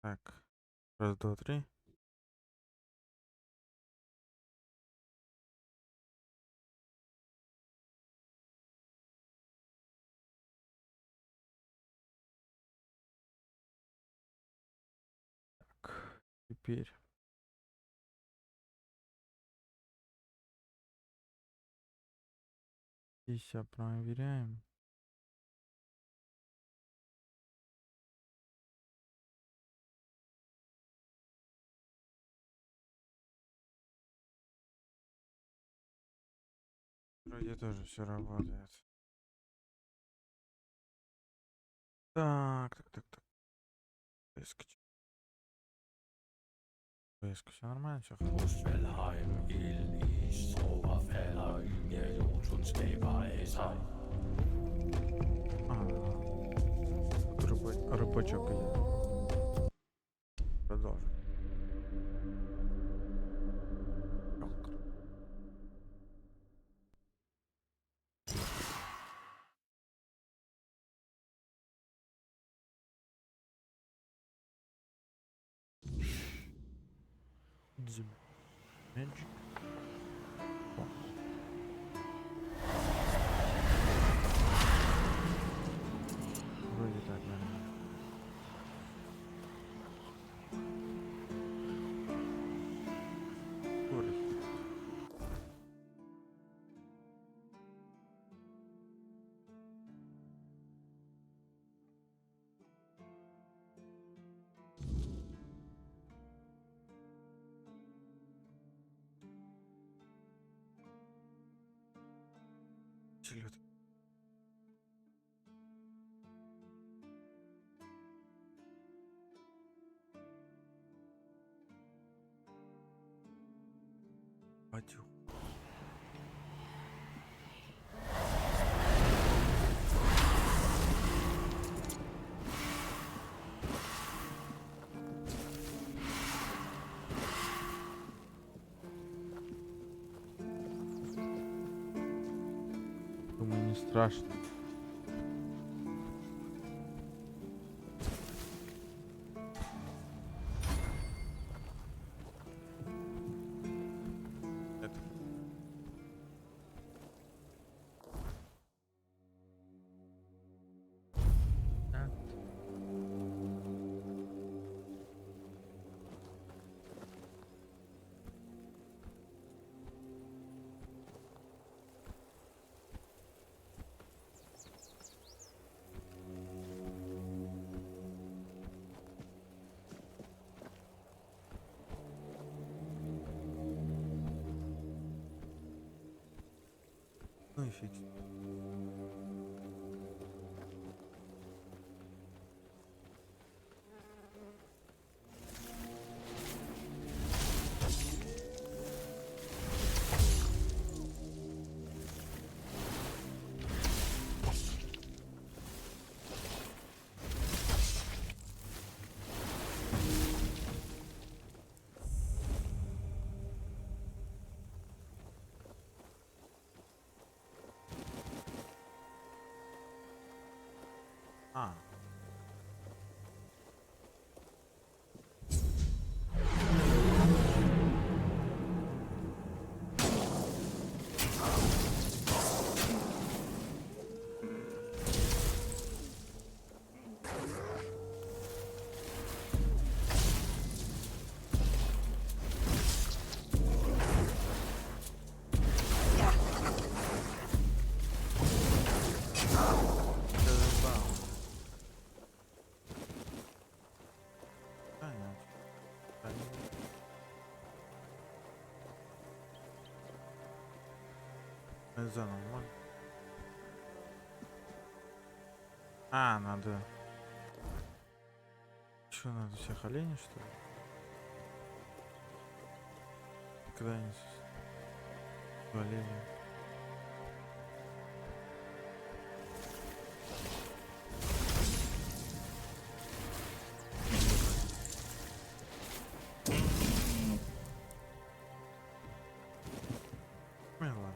Так, раз, два, три. Так, теперь здесь проверяем. Вроде тоже все работает. Так. Поиск. Все нормально, все хорошо. Muspelheim, ild, is, dråber falder, yngre jotun skaber af sig. Рыбачок идет. Продолжим. Magic. Вроде так, нормально. Скорость. Телет. Патю. Думаю, не страшно. Это. Да. Ну и фиг. А. Заново можно? Надо. Что, надо всех оленей, что ли? Когда они олени? Ну и ладно.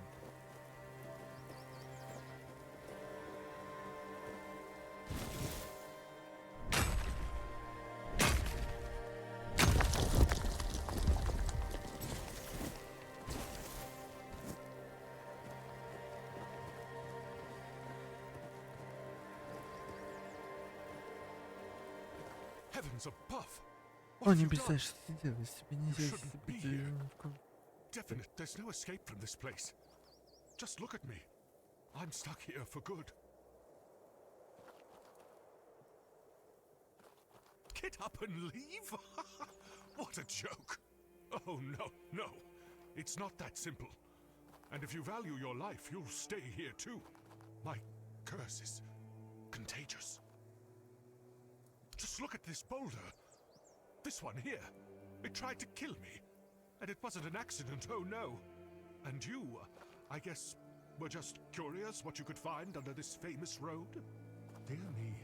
heavens above! О, What have не you done? представляешь, что ты делаешь. Тебе нельзя shouldn't be here. ни в коем- Definite, there's no escape from this place. Just look at me. I'm stuck here for good. Get up and leave? What a joke. Oh, no, no. It's not that simple. And if you value your life, you'll stay here too. My curse is contagious. Just look at this boulder. This one here. It tried to kill me. And it wasn't an accident, oh no. And you, I guess, were just curious what you could find under this famous road? Dear me.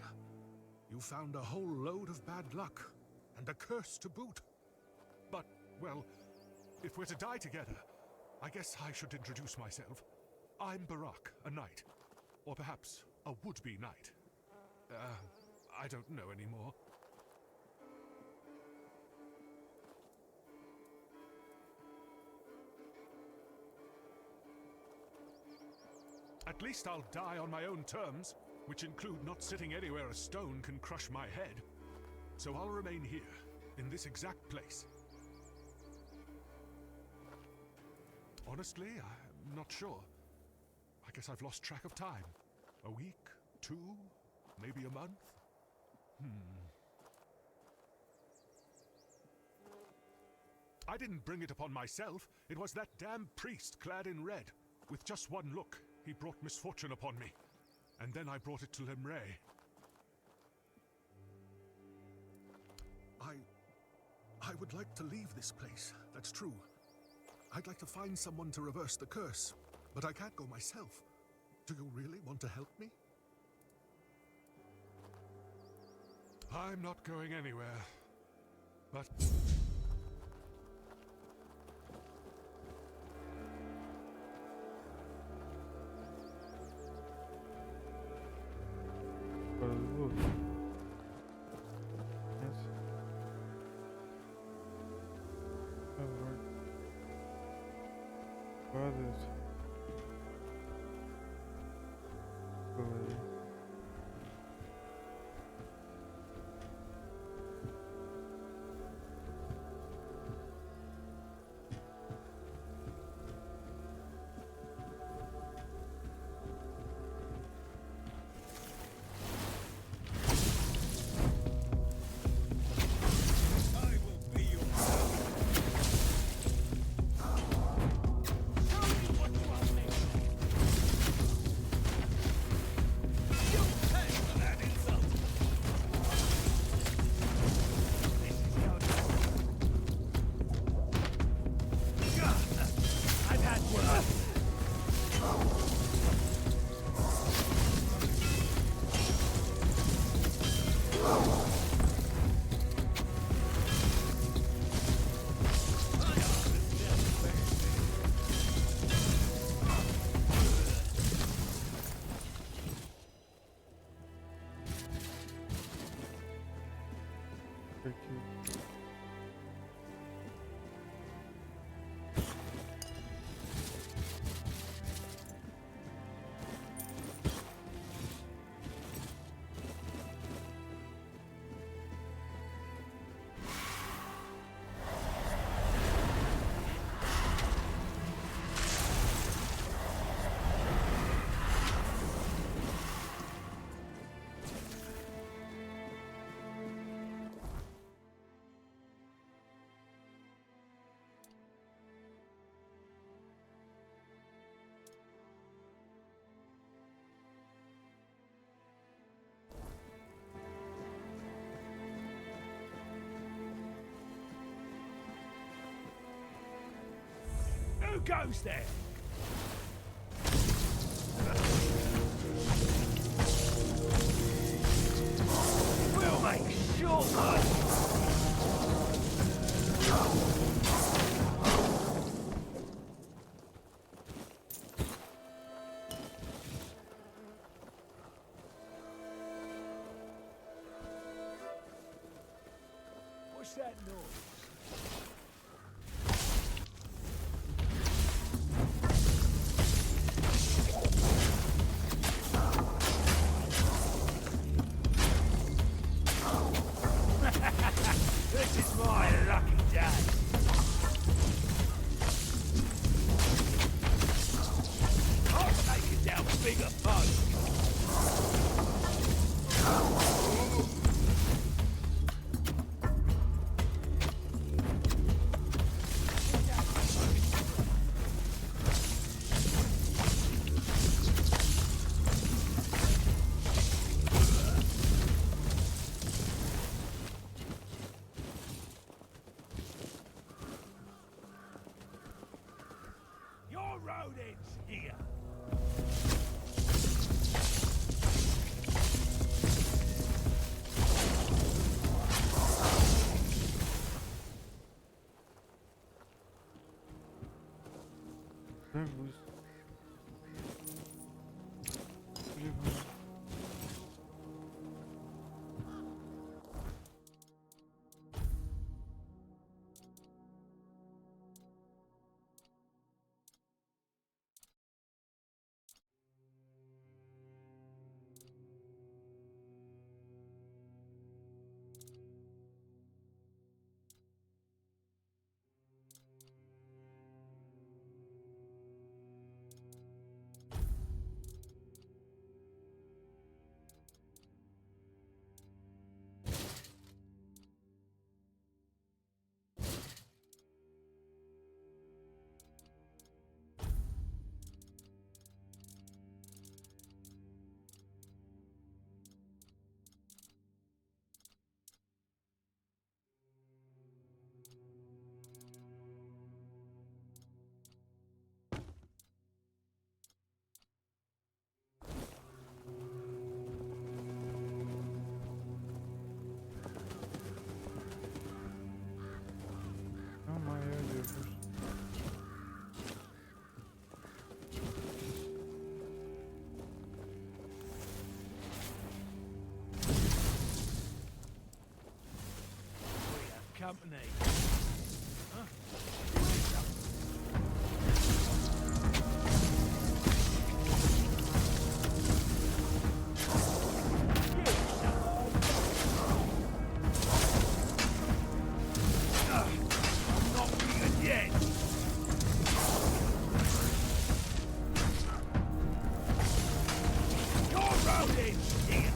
You found a whole load of bad luck. And a curse to boot. But, well, if we're to die together, I guess I should introduce myself. I'm Barak, a knight. Or perhaps a would-be knight. I don't know anymore. At least I'll die on my own terms, which include not sitting anywhere a stone can crush my head. So I'll remain here, in this exact place. Honestly, I'm not sure. I guess I've lost track of time. A week? 2? Maybe a month? I didn't bring it upon myself. It was that damn priest clad in red. With just one look, he brought misfortune upon me. And then I brought it to Lemray. I would like to leave this place, that's true. I'd like to find someone to reverse the curse, but I can't go myself. Do you really want to help me? I'm not going anywhere, but... Звук. Нет. Давай. Падает. Говори. Какие? Who goes there? We'll make short work. What's that noise? rodents here. Так быстро. Либо... А моя девушка. We have company. I'm not beaten yet. Your rodents here.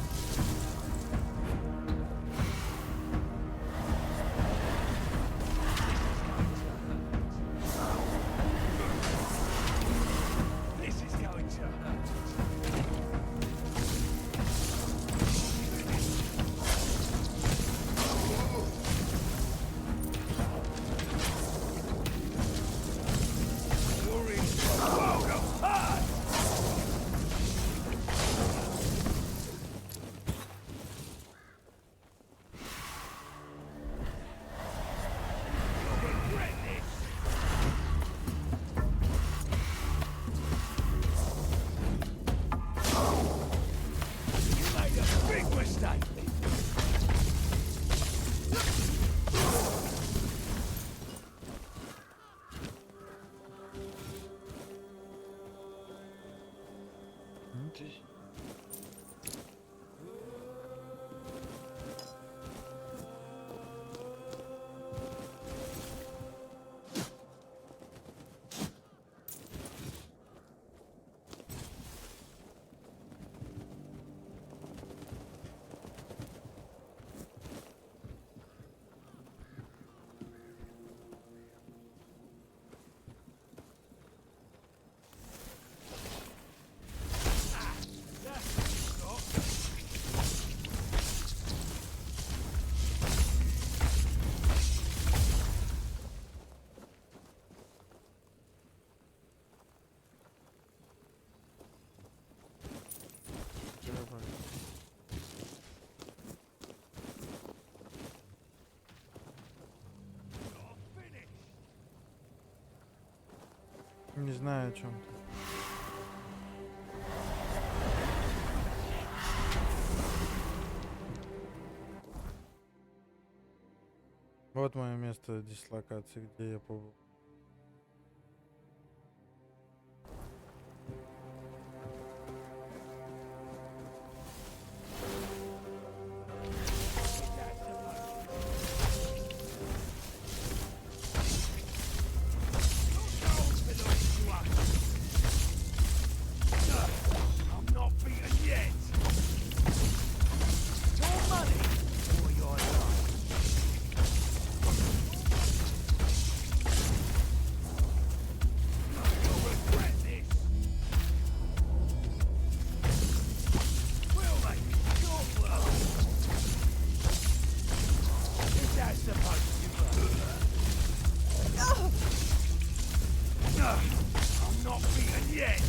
This is going to hurt. You're in the world apart. You'll regret this. You made a big mistake. Здесь. That's not. Давай. Not finished. Не знаю о чем ты. Вот мое место дислокации, где я побыл. I'm not beaten yet. Your money or your life. not beaten yet.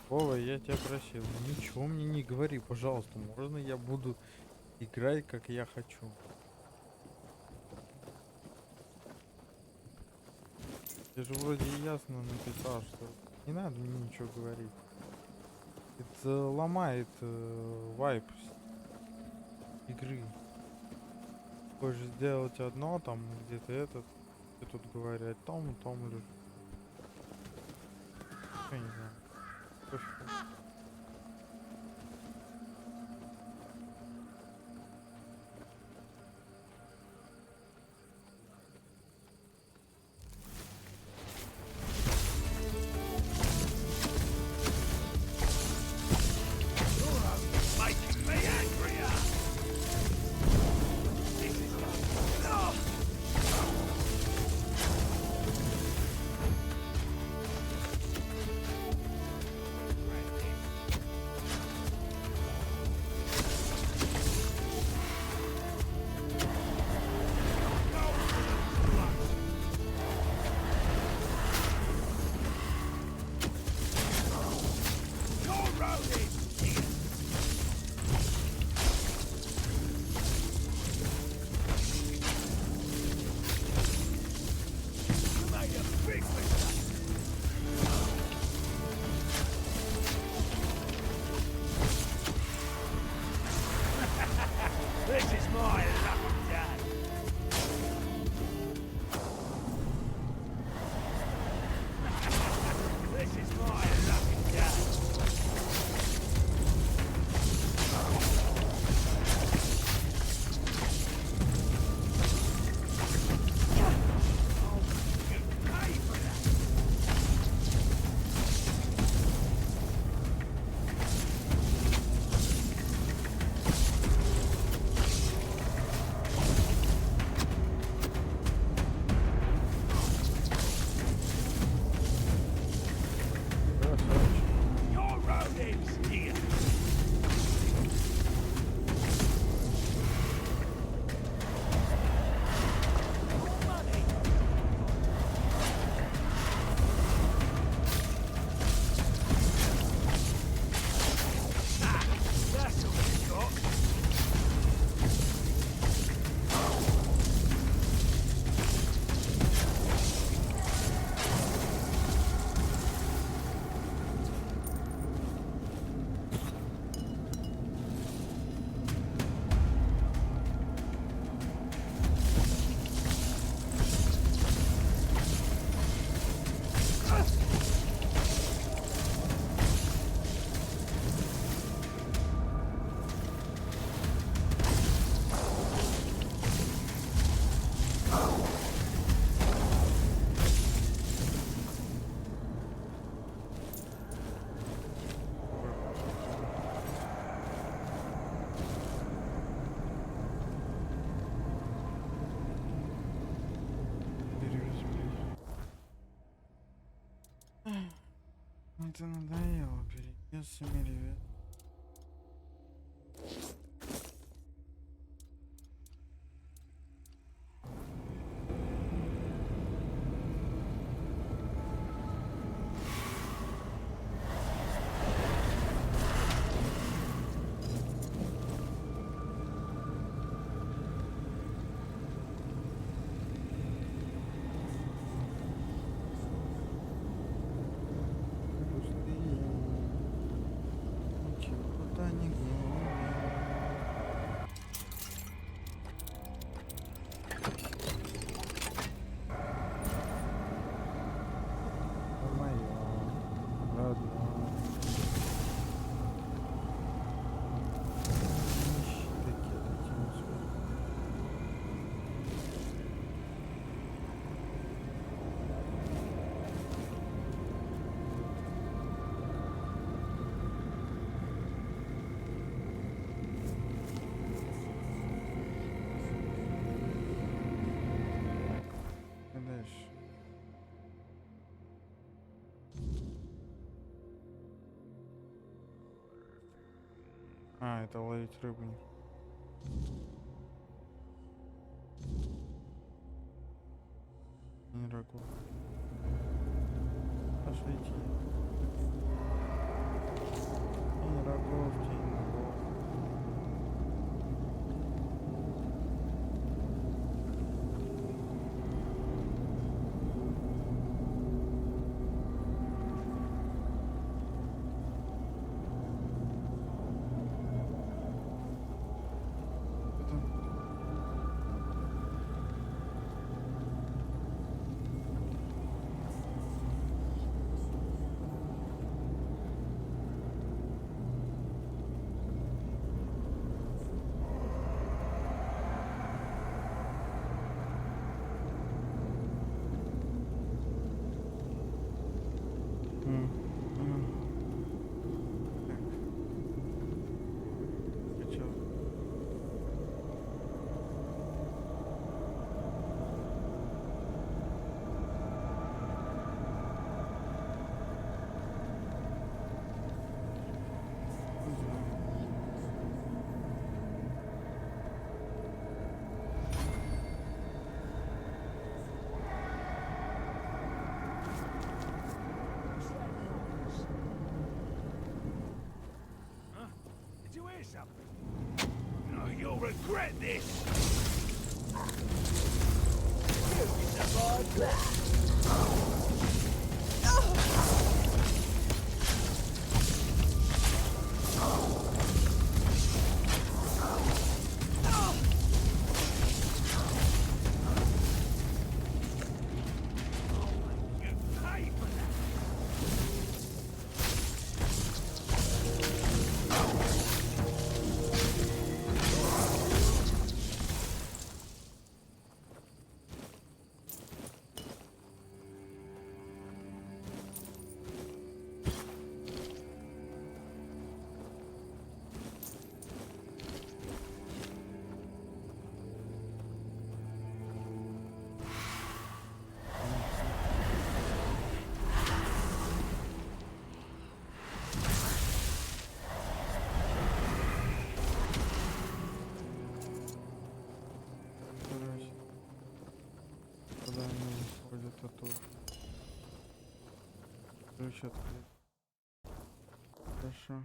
Вова, я тебя просил, ничего мне не говори, пожалуйста. Можно я буду играть, как я хочу? Я же вроде ясно написал, что не надо мне ничего говорить. Это ломает вайп игры. Хочешь сделать одно, там где-то этот, и тут говорят, том лежит. Я не знаю. Пофиг. Making me angrier. This is no. Your road is here. You made a big mistake. This is my lucky day. This is my lucky day. Pay for that. Красавчик. Your road ends here. More money. Ah, that's all you got. Это надоело, перенес семилевет. А, это ловить рыбу. Не рогов. Пошлите. Тень рогов, тень рогов. Did you hear something? No, you'll regret this. You survived that. You pay for that. Короче, куда они выходят оттуда? Ключ открыть. Хорошо.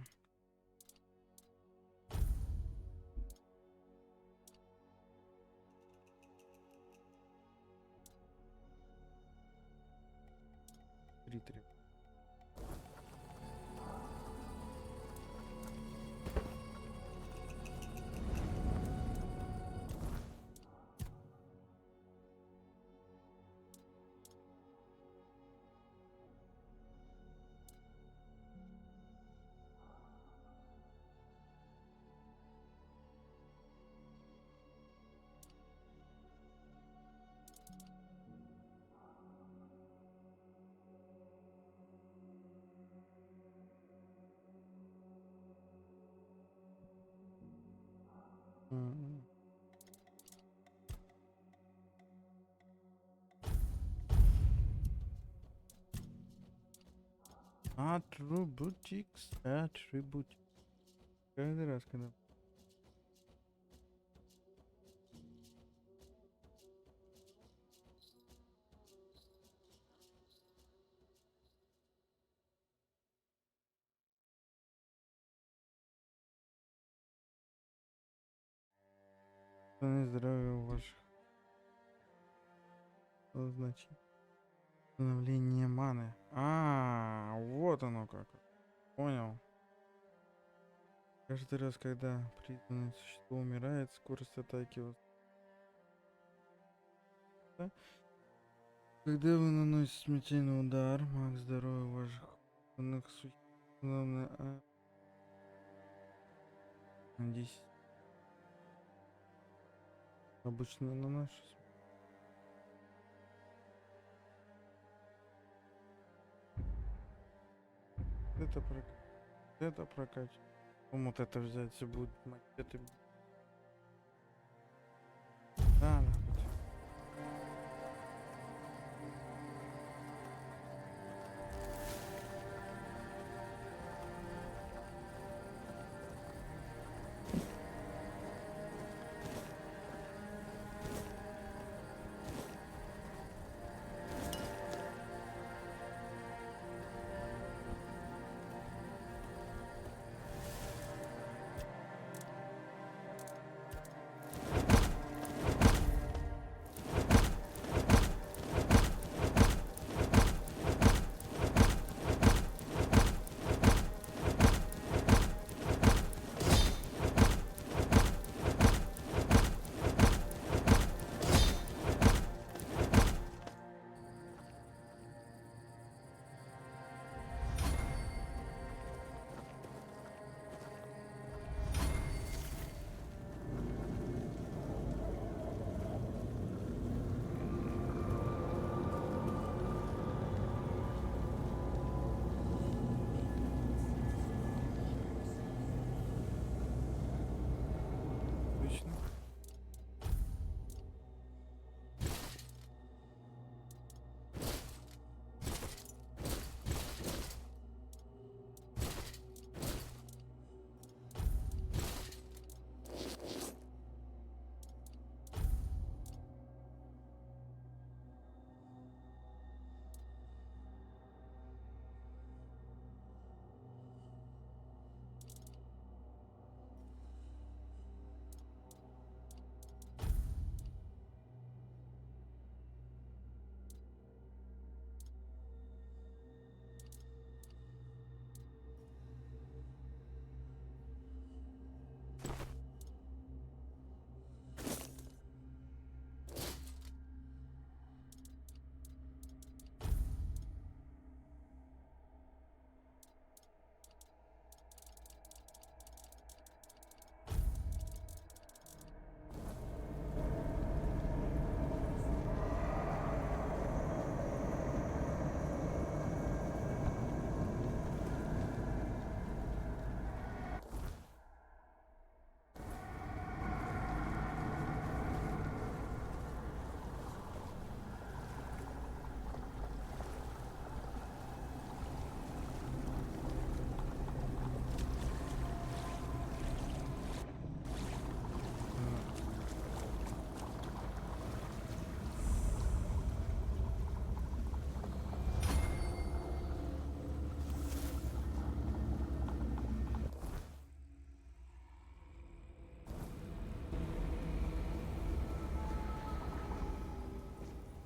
Три. Атрибутикс. Каждый раз, когда... Здоровье ваших. Что значит? Восстановление маны. Вот оно как. Понял. Каждый раз, когда призванное существо умирает, скорость атаки да? Когда вы наносите смертельный удар, маг здоровья ваших существ. Главное, 10. Обычно наношусь. Это прокачать. Вот это взять, все будет макеты. Да,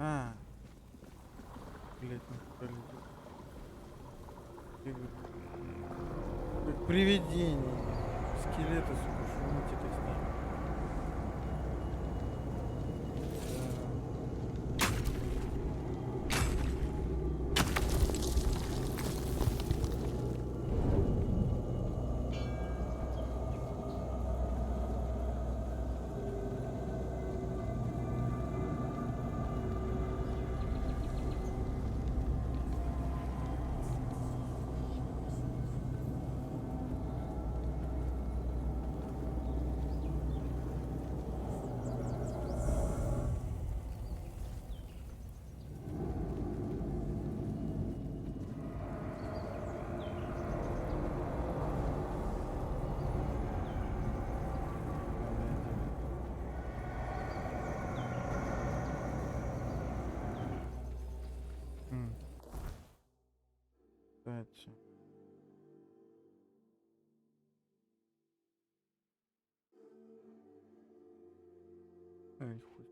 А. Блять, не пролетел. Как привидение. Скелеты, сука, шумите костями. Кстати. Ай, хуй.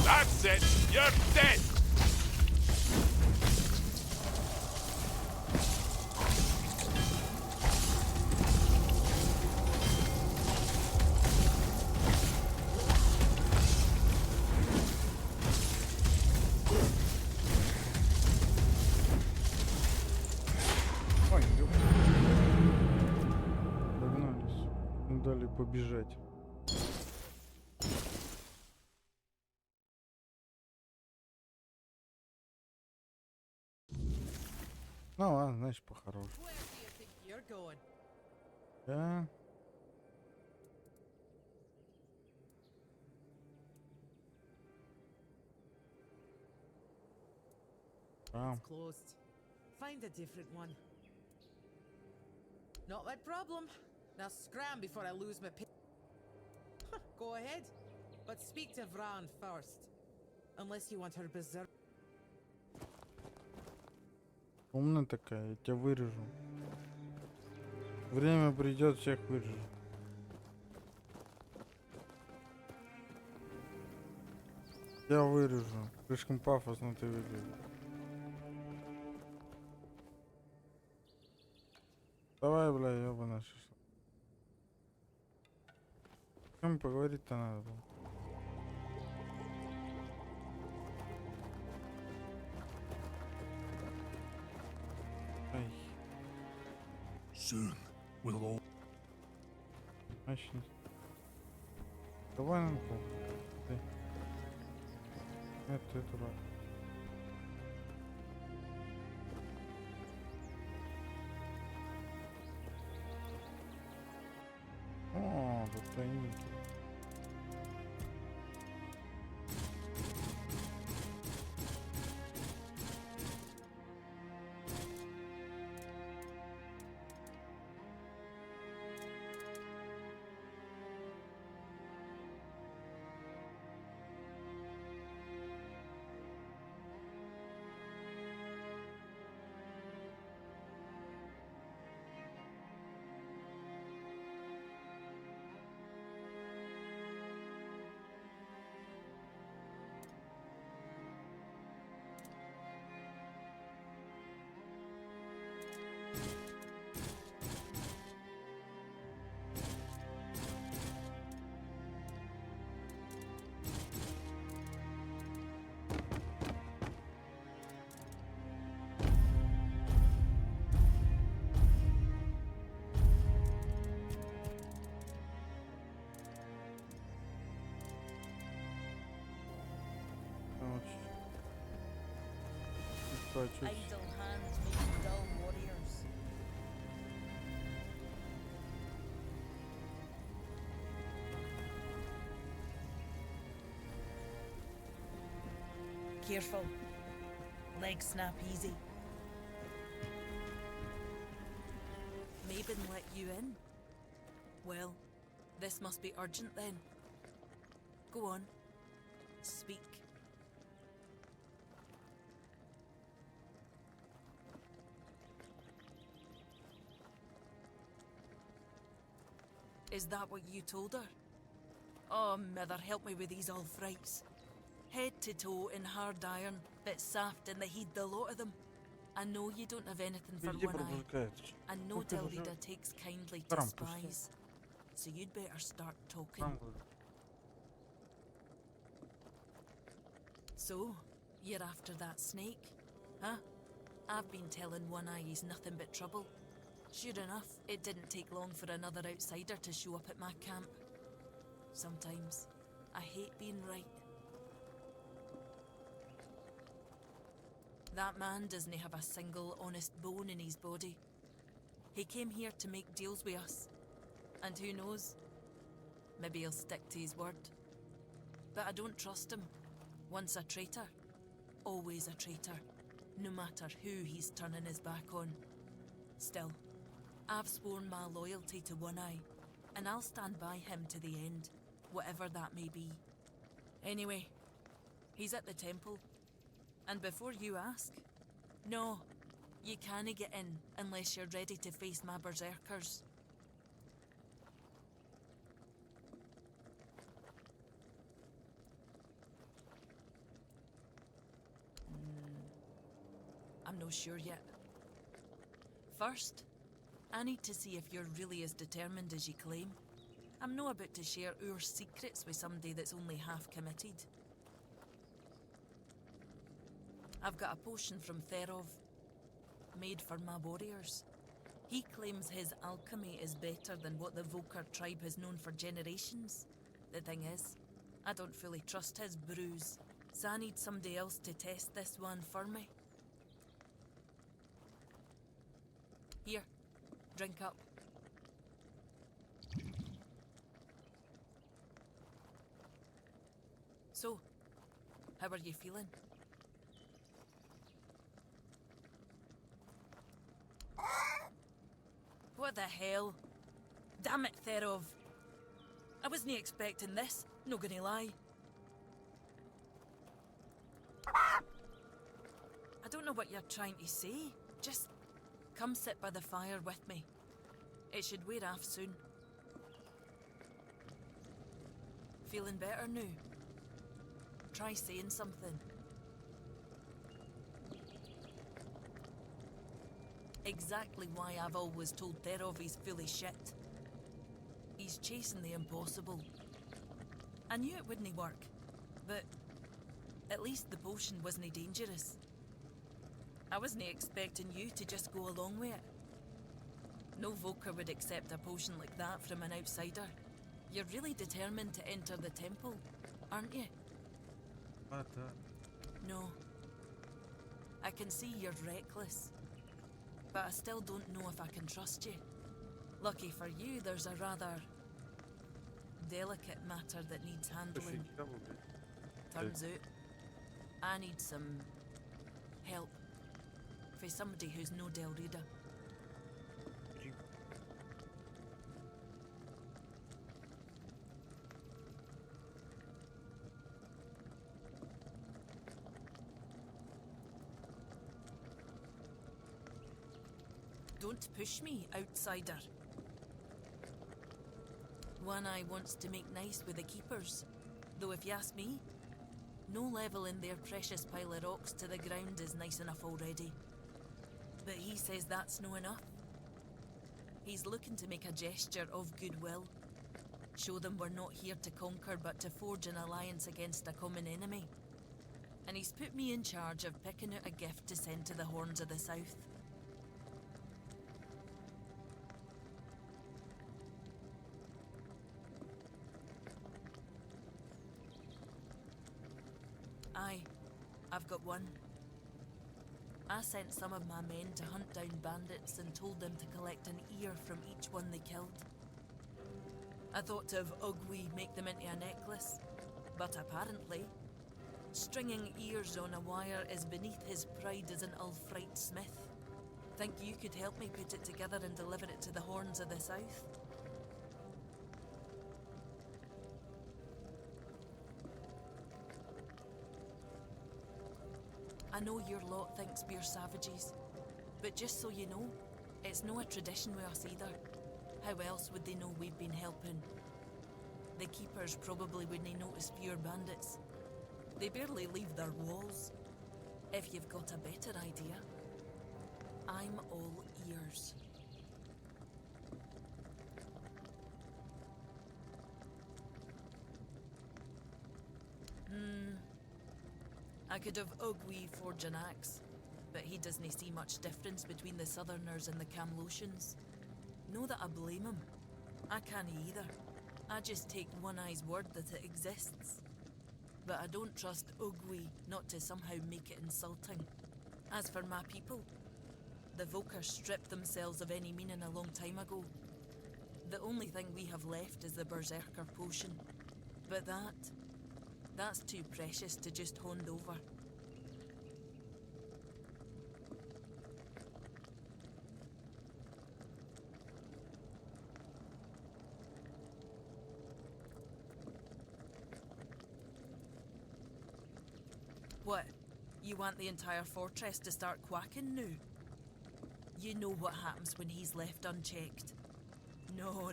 That's it! You're dead! Ой, ёп. Догнались. Не дали побежать. Ну ладно, значит, по-хорошему. Where do you think you're going? Да. Там. It's closed. Find a different one. Not my problem. Now scram before I lose my Go ahead. But speak to Vran first. Unless you want her berserk. Умная такая, я тебя вырежу. Время придет, всех вырежу. Я вырежу. Слишком пафосно ты выглядишь. Давай, бля, ёбаная шишка. С кем поговорить-то надо было? Ай, Soon we'll all. начни. Давай на пол. Ты. Нет, ты туда. О, тут тайники. Чуть. Idle hands make dull warriors. Careful. Legs snap easy. Mabin let you in? Well, This must be urgent then. Go on. Speak. Is that what you told her? Oh, mither, help me with these all frights. Head to toe in hard iron, bit soft in the heat, the lot of them. I know you don't have anything for Где one eye, пропускаешь? and no Сколько же Delrida takes kindly to Храм пустой. spies. So you'd better start talking. Там вот. So, you're after that snake, huh? I've been telling One Eye he's nothing but trouble. Sure enough, it didn't take long for another outsider to show up at my camp. Sometimes, I hate being right. That man doesn't have a single honest bone in his body. He came here to make deals with us. And who knows? Maybe he'll stick to his word. But I don't trust him. Once a traitor, always a traitor, no matter who he's turning his back on. Still, I've sworn my loyalty to One Eye, and I'll stand by him to the end, whatever that may be. Anyway, he's at the temple. And before you ask, no, you can't get in unless you're ready to face my berserkers. I'm not sure yet. First, I need to see if you're really as determined as you claim. I'm not about to share our secrets with somebody that's only half committed. I've got a potion from Therov, made for my warriors. He claims his alchemy is better than what the Volker tribe has known for generations. The thing is, I don't fully trust his brews, so I need somebody else to test this one for me. Here, drink up. So, how are you feeling? What the hell? Damn it, Therov. I wasn't expecting this, no gonna lie. I don't know what you're trying to say. Just come sit by the fire with me. It should wear off soon. Feeling better now? Try saying something. Exactly why I've always told Therov he's full of shit. He's chasing the impossible. I knew it wouldn't work, but at least the potion wasn't dangerous. I wasn't expecting you to just go along with it. No Volker would accept a potion like that from an outsider. You're really determined to enter the temple, aren't you? But, No. I can see you're reckless. But I still don't know if I can trust you. Lucky for you, there's a rather delicate matter that needs handling. Turns out, I need some help for somebody who's no Delrida. Don't push me, outsider. One Eye wants to make nice with the keepers. Though if you ask me, no level in their precious pile of rocks to the ground is nice enough already. But he says that's no enough. He's looking to make a gesture of goodwill. Show them we're not here to conquer but to forge an alliance against a common enemy. And he's put me in charge of picking out a gift to send to the Horns of the South. Aye, I've got one. I sent some of my men to hunt down bandits and told them to collect an ear from each one they killed. I thought of Ugwi make them into a necklace, but apparently, stringing ears on a wire is beneath his pride as an Ulfrite smith. Think you could help me put it together and deliver it to the Horns of the South? I know your lot thinks we're savages, but just so you know, it's no a tradition with us either. How else would they know we've been helping? The keepers probably wouldn't notice fewer bandits. They barely leave their walls. If you've got a better idea, I'm all ears. I could have Ugwi forge an axe, but he doesn't see much difference between the Southerners and the Camlotians. No that I blame him. I can't either. I just take One Eye's word that it exists. But I don't trust Ugwi not to somehow make it insulting. As for my people, the Volker stripped themselves of any meaning a long time ago. The only thing we have left is the Berserker potion. But that's too precious to just hand over. What? You want the entire fortress to start quacking now? You know what happens when he's left unchecked. No.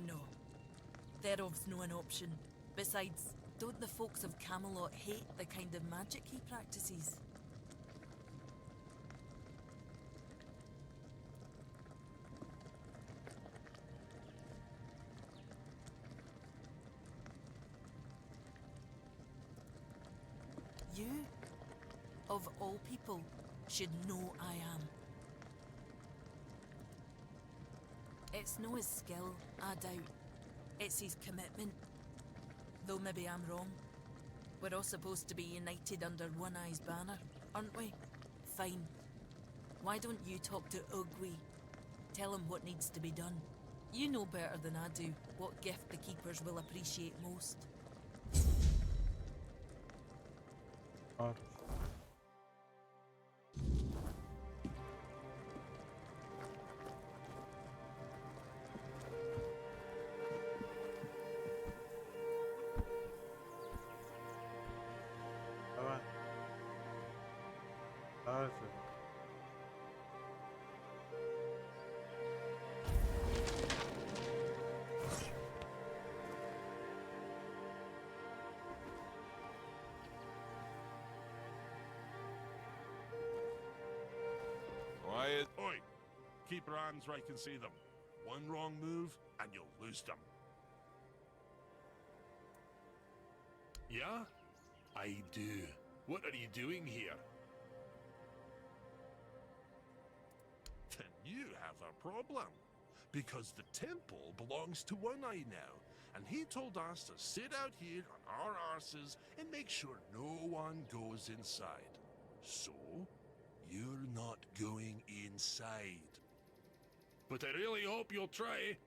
Thereof's no an option. Besides, don't the folks of Camelot hate the kind of magic he practices? You, of all people, should know I am. It's no his skill, I doubt. It's his commitment. Though maybe I'm wrong. We're all supposed to be united under One Eye's banner, aren't we? Fine. Why don't you talk to Ugwi? Tell him what needs to be done. You know better than I do what gift the keepers will appreciate most. Var. Давай. Давай. Quiet. Oi! Keep your hands where I can see them. One wrong move, and you'll lose them. Yeah? I do. What are you doing here? Then you have a problem. Because the temple belongs to One Eye now, and he told us to sit out here on our arses and make sure no one goes inside. So, you're not going inside. But I really hope you'll try.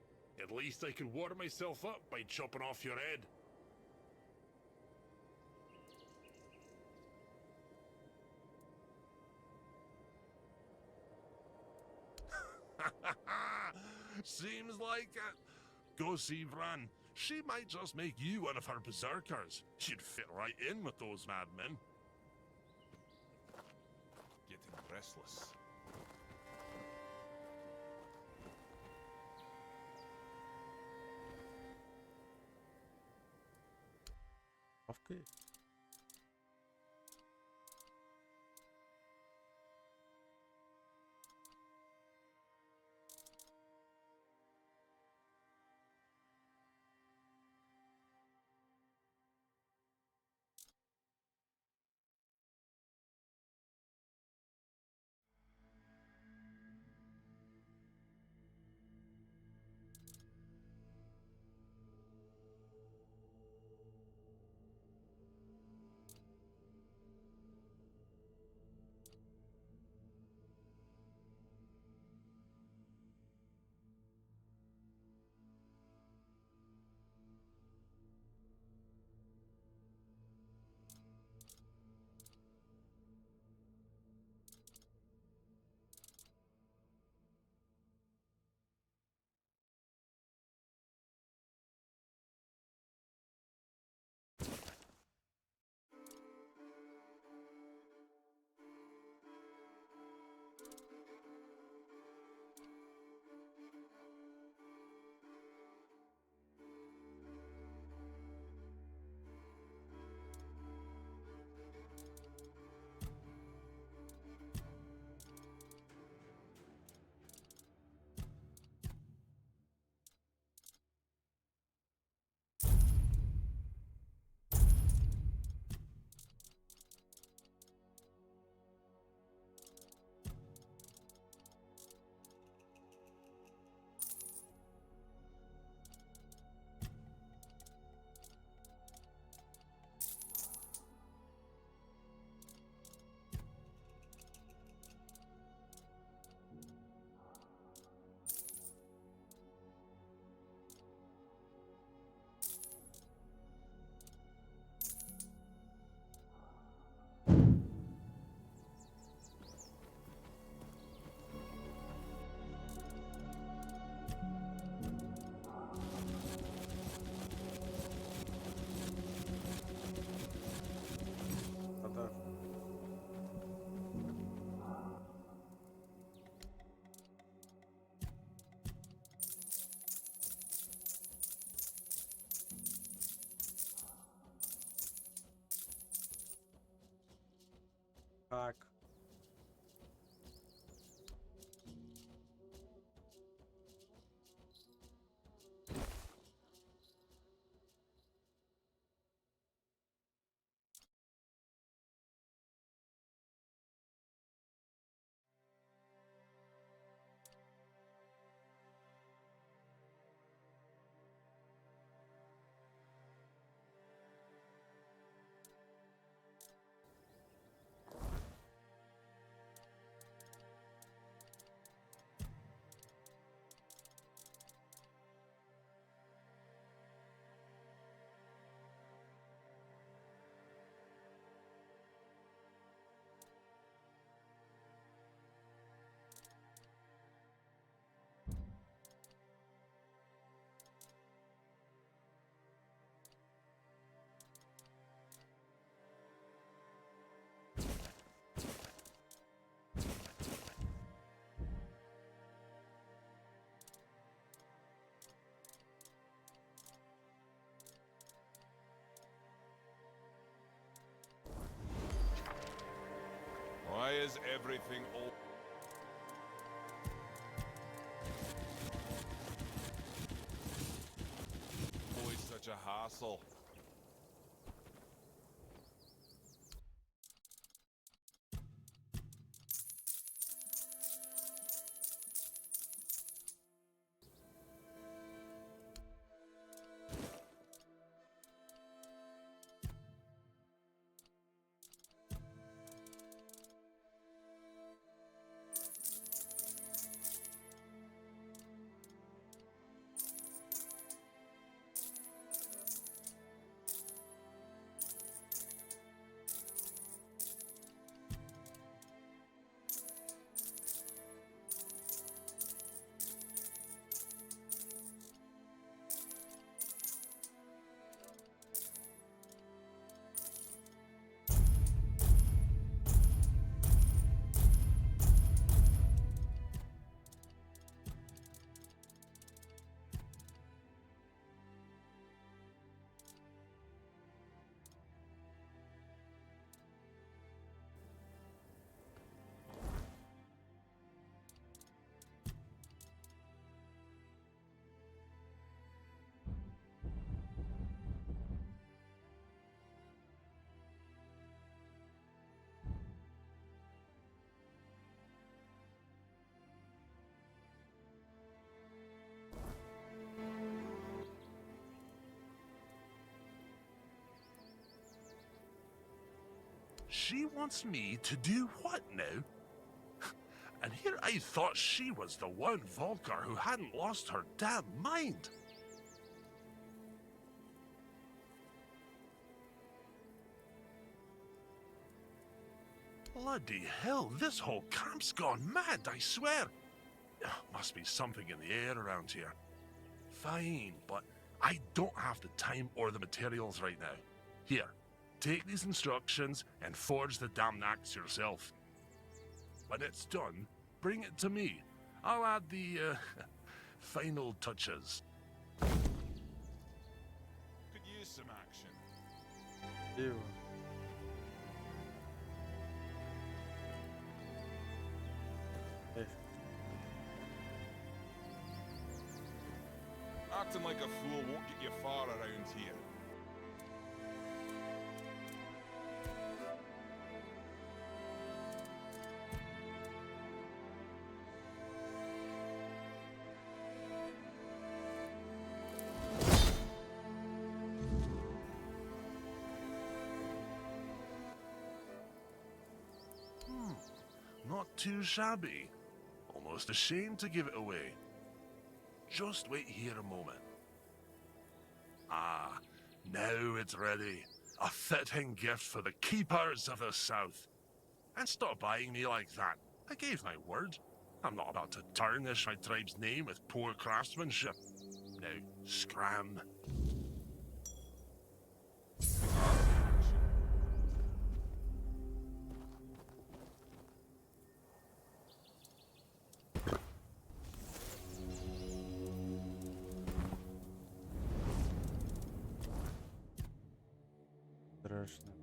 At least I could warm myself up by chopping off your head. Seems like it. Go see Vran. She might just make you one of her berserkers. You'd fit right in with those madmen. Getting restless. Okay. Так. Why is everything all... always such a hassle? She wants me to do what now? And here I thought she was the one Volker who hadn't lost her damn mind. Bloody hell, this whole camp's gone mad, I swear. Must be something in the air around here. Fine, but I don't have the time or the materials right now. Here, take these instructions and forge the damn axe yourself. When it's done, bring it to me. I'll add the, final touches. Could use some action. Ew. Acting like a fool won't get you far around here. Not too shabby. Almost ashamed to give it away. Just wait here a moment. Ah, now it's ready. A fitting gift for the keepers of the South. And stop eyeing me like that. I gave my word. I'm not about to tarnish my tribe's name with poor craftsmanship. Now, scram. Страшно.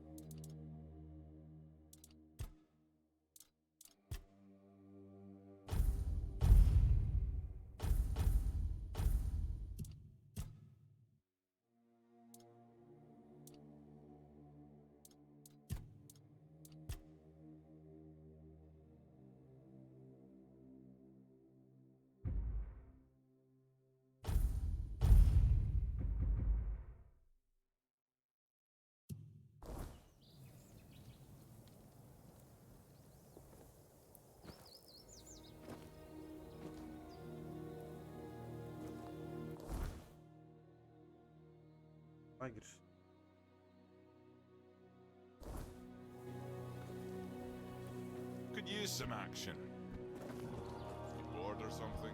Лагерь. Could use some action. Bored or something?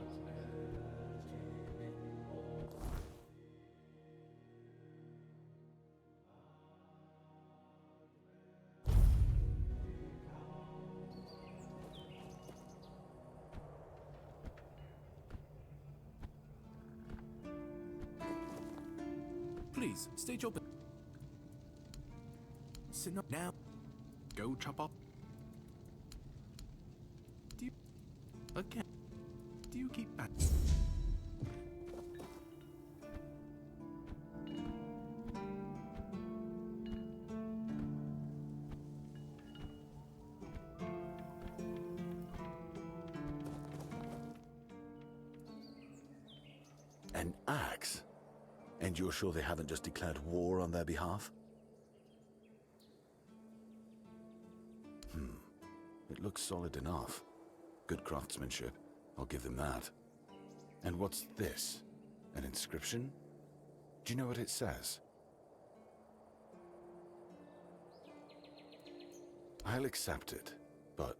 Please, stage open. Sit up now. Go chop up. Do you... Again. Do you keep back? An axe? And you're sure they haven't just declared war on their behalf? It looks solid enough. Good craftsmanship. I'll give them that. And what's this? An inscription? Do you know what it says? I'll accept it, but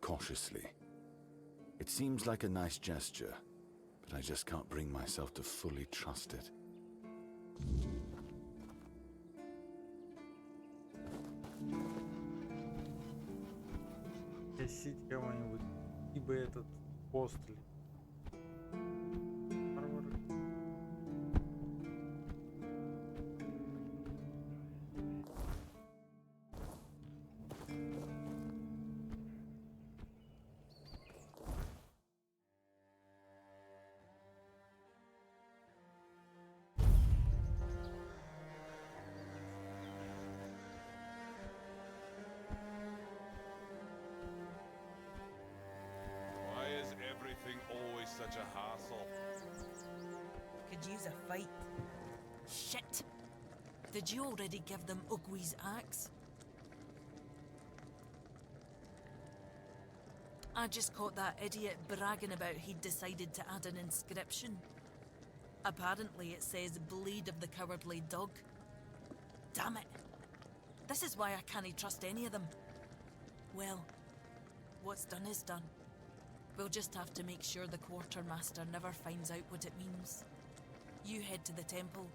cautiously. It seems like a nice gesture, but I just can't bring myself to fully trust it. Гасить кого-нибудь. Ибо этот после. Варвары. Why is everything always such a hassle? Could use a fight. Shit! Did you already give them Ugwi's axe? I just caught that idiot bragging about he'd decided to add an inscription. Apparently it says bleed of the cowardly dog. Damn it! This is why I can't trust any of them. Well, what's done is done. We'll just have to make sure the quartermaster never finds out what it means. You head to the temple.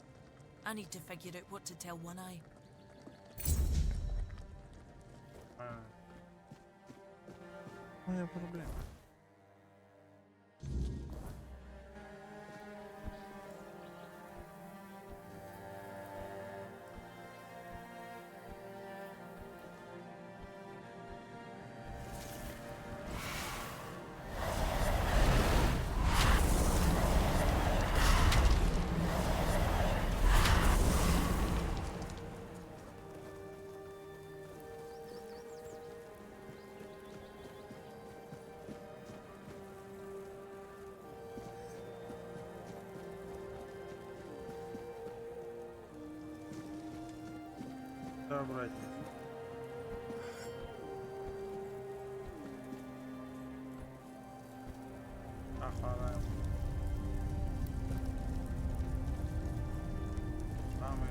I need to figure out what to tell One Eye. Моя проблема. Да, братья. Охраняем. Самый.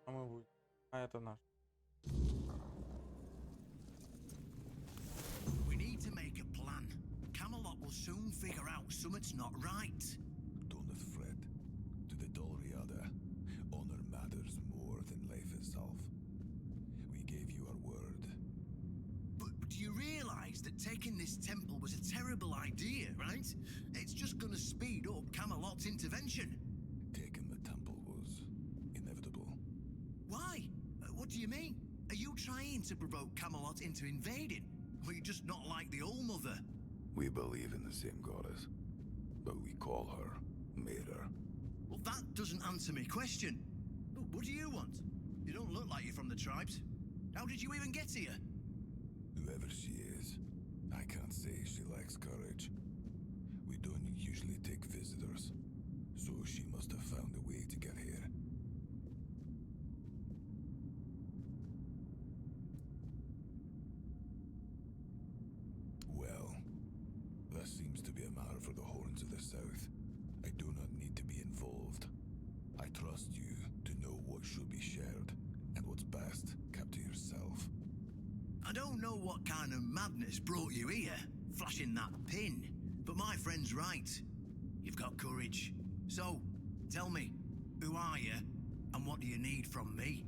А мы будем. А это наш. We need to make a plan. Camelot will soon figure out something's not right. Don't fret. To the Dolriada, honor matters more than life itself. We gave you our word. But do you realize that taking this temple was a terrible idea, right? It's just gonna speed up Camelot's intervention. Taking the temple was inevitable. Why? What do you mean? Are you trying to provoke Camelot into invading? Or you just not like the Old Mother? We believe in the same goddess, but we call her Mera. Well, that doesn't answer my question. What do you want? You don't look like you're from the tribes. How did you even get here? Whoever she is, I can't say she lacks courage. We don't usually take visitors, so she must have found a way to get here. are for the horns of the south. I do not need to be involved. I trust you to know what should be shared, and what's best kept to yourself. I don't know what kind of madness brought you here, flashing that pin, but my friend's right. You've got courage. So, tell me, who are you, and what do you need from me?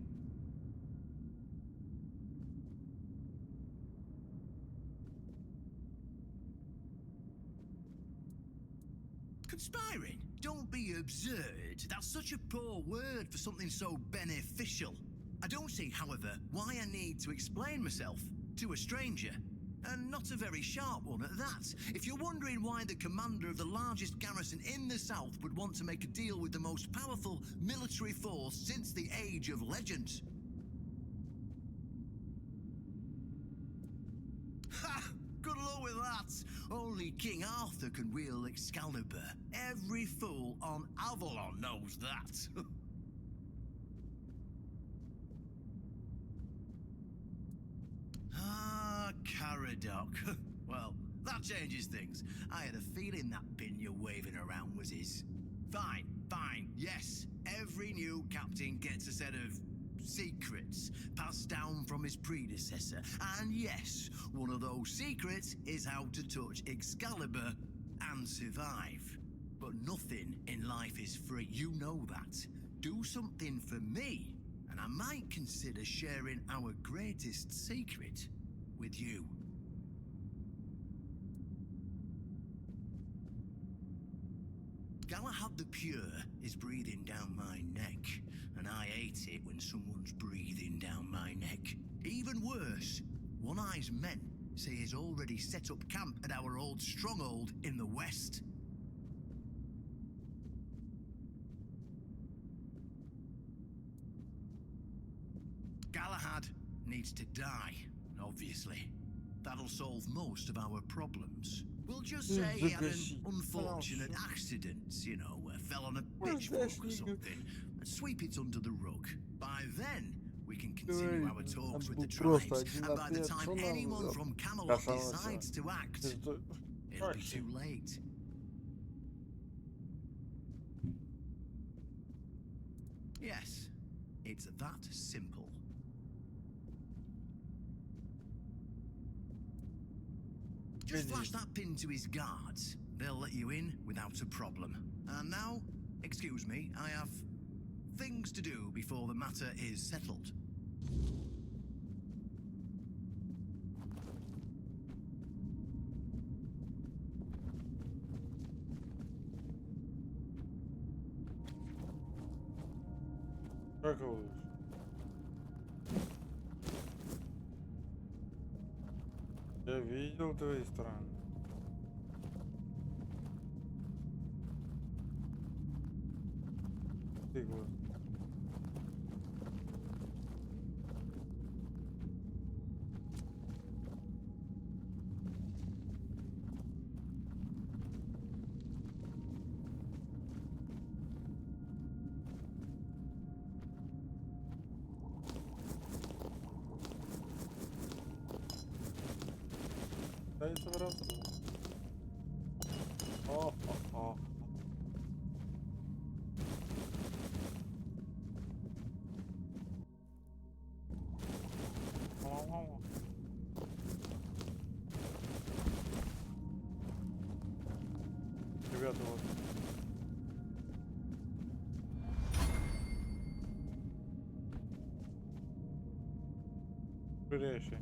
Conspiring? Don't be absurd. That's such a poor word for something so beneficial. I don't see, however, why I need to explain myself to a stranger. And not a very sharp one at that. If you're wondering why the commander of the largest garrison in the south would want to make a deal with the most powerful military force since the Age of Legends. Ha! Good luck with that. Only King Arthur can wield Excalibur. Every fool on Avalon knows that. Caradoc. Well, that changes things. I had a feeling that pin you're waving around was his. Fine, fine, yes. Every new captain gets a set of secrets passed down from his predecessor. And yes, one of those secrets is how to touch Excalibur and survive. But nothing in life is free. You know that. Do something for me, and I might consider sharing our greatest secret with you. Galahad the Pure is breathing down my neck, and I hate it when someone's breathing down my neck. Even worse, One Eye's men say he's already set up camp at our old stronghold in the west. Galahad needs to die, obviously. That'll solve most of our problems. We'll just say he had an unfortunate accident, you know, fell on a pitchfork or something, and sweep it under the rug. By then, we can continue our talks with the tribes, and by the time anyone from Camelot decides to act, it'll be too late. Yes, it's that simple. Just flash that pin to his guards. They'll let you in without a problem. And now, excuse me, I have things to do before the matter is settled. Я видел твои страны. Ты глаз. Дай собраться. О. Ребята, вот. Ширящий.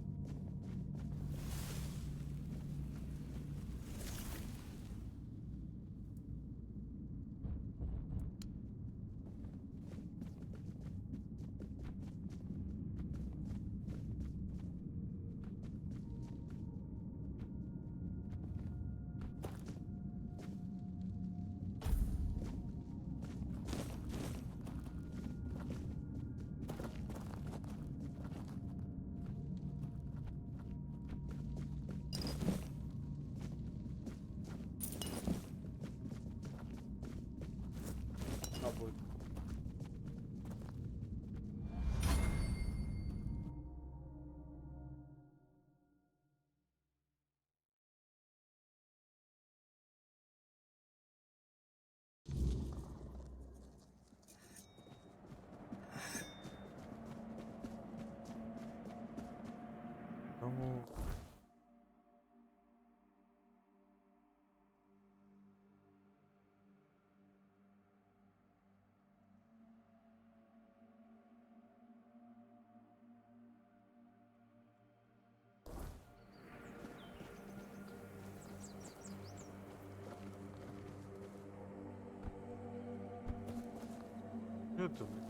это, блядь?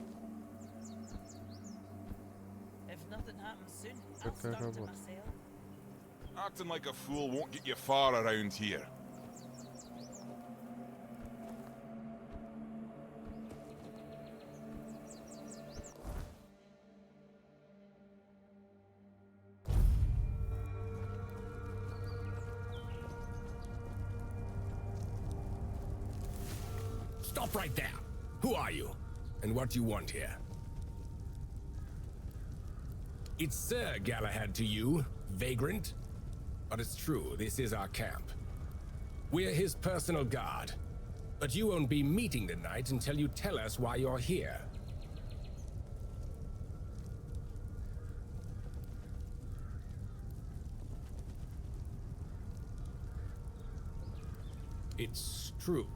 If nothing happens soon, I'll Какая start to работа? myself. Acting like a fool won't get you far around here. Stop right there. Who are you? And what do you want here? It's Sir Galahad to you, vagrant. But it's true, this is our camp. We're his personal guard. But you won't be meeting tonight until you tell us why you're here. It's true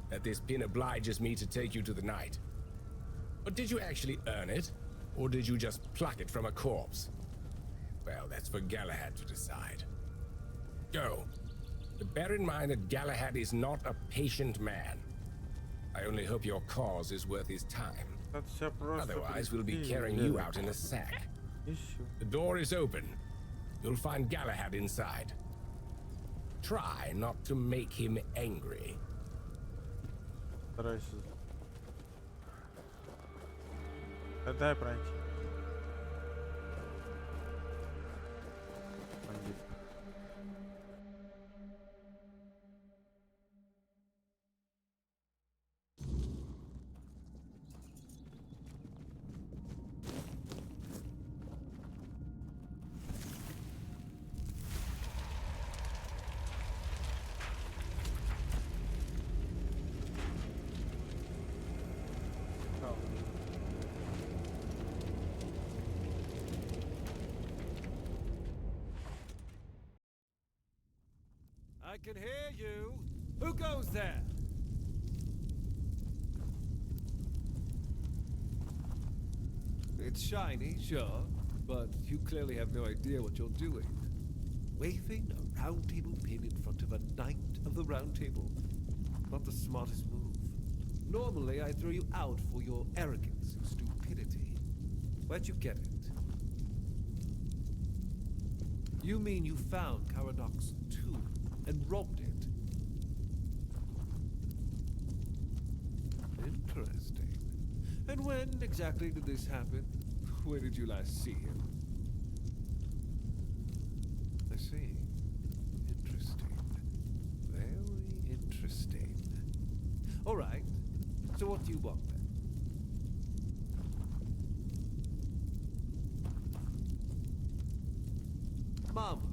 that this pin obliges me to take you to the knight. But did you actually earn it? Or did you just pluck it from a corpse? Well, that's for Galahad to decide. Go. But bear in mind that Galahad is not a patient man. I only hope your cause is worth his time. Otherwise, we'll be carrying you out in a sack. The door is open. You'll find Galahad inside. Try not to make him angry. Старайся. Дай пройти. Бандит. I can hear you. Who goes there? It's shiny, sure, but you clearly have no idea what you're doing. Waving a round table pin in front of a knight of the round table. Not the smartest move. Normally, I throw you out for your arrogance and stupidity. Where'd you get it? You mean you found Caradoc's tomb and robbed it? Interesting. And when exactly did this happen? Where did you last see him? I see. Interesting. Very interesting. All right. So what do you want then? Marvelous.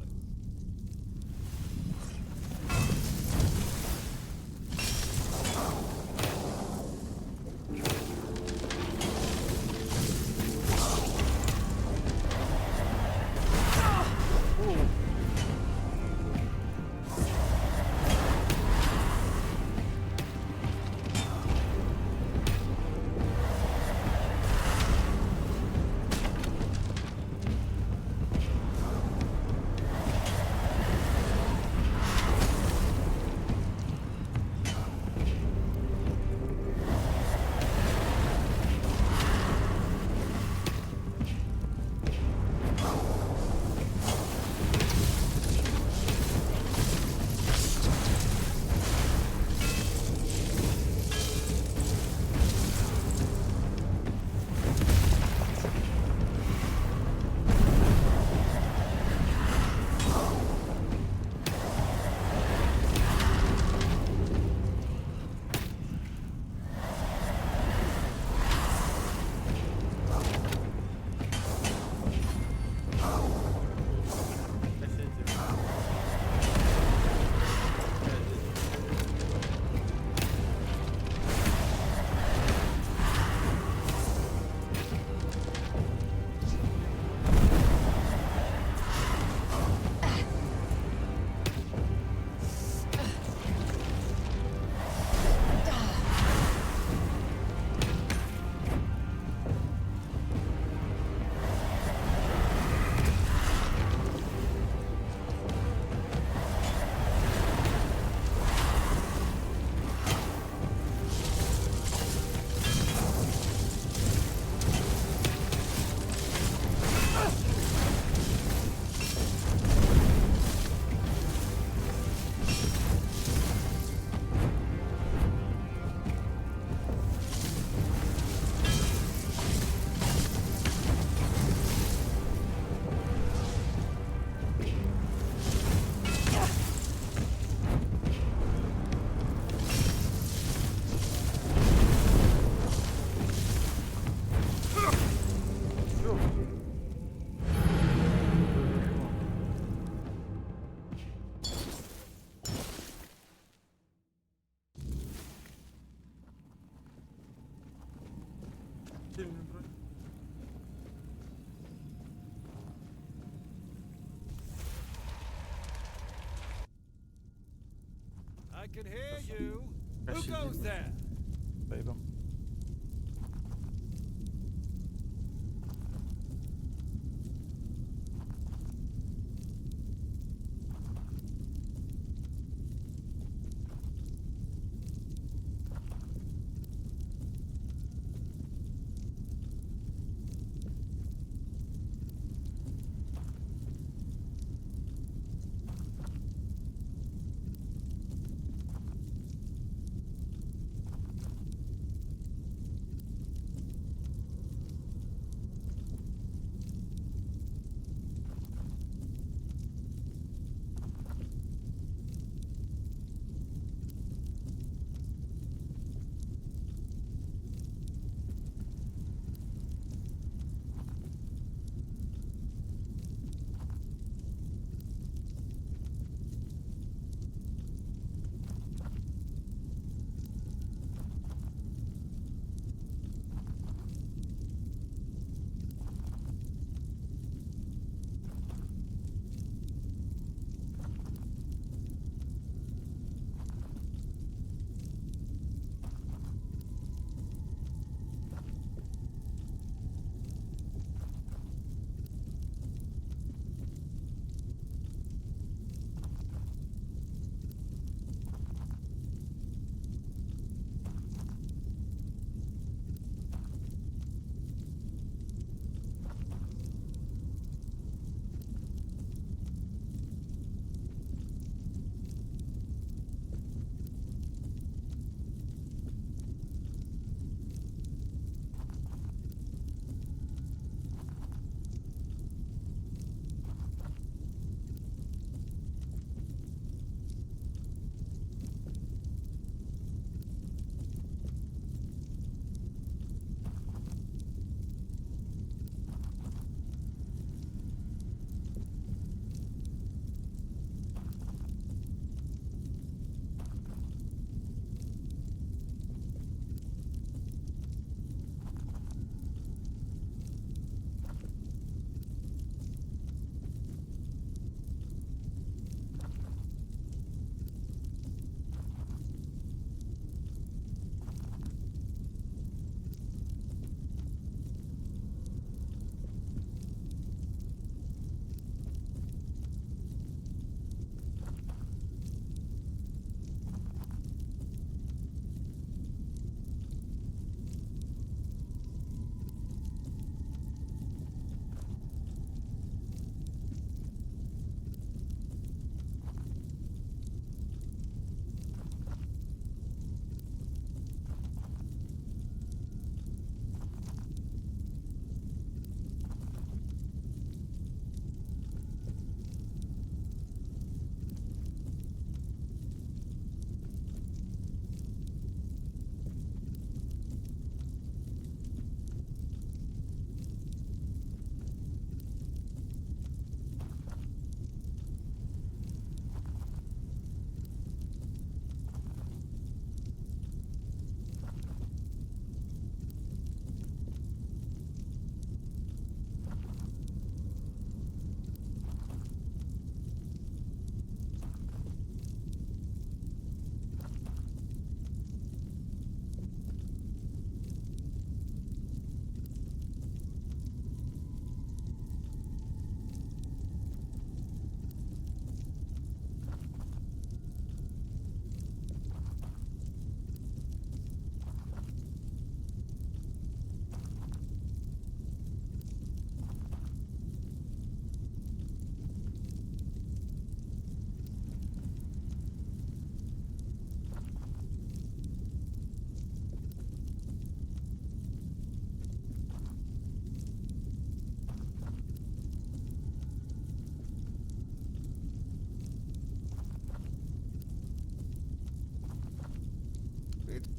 Смертельный бронь. I can hear you. Who Кащей goes не there? Пойду.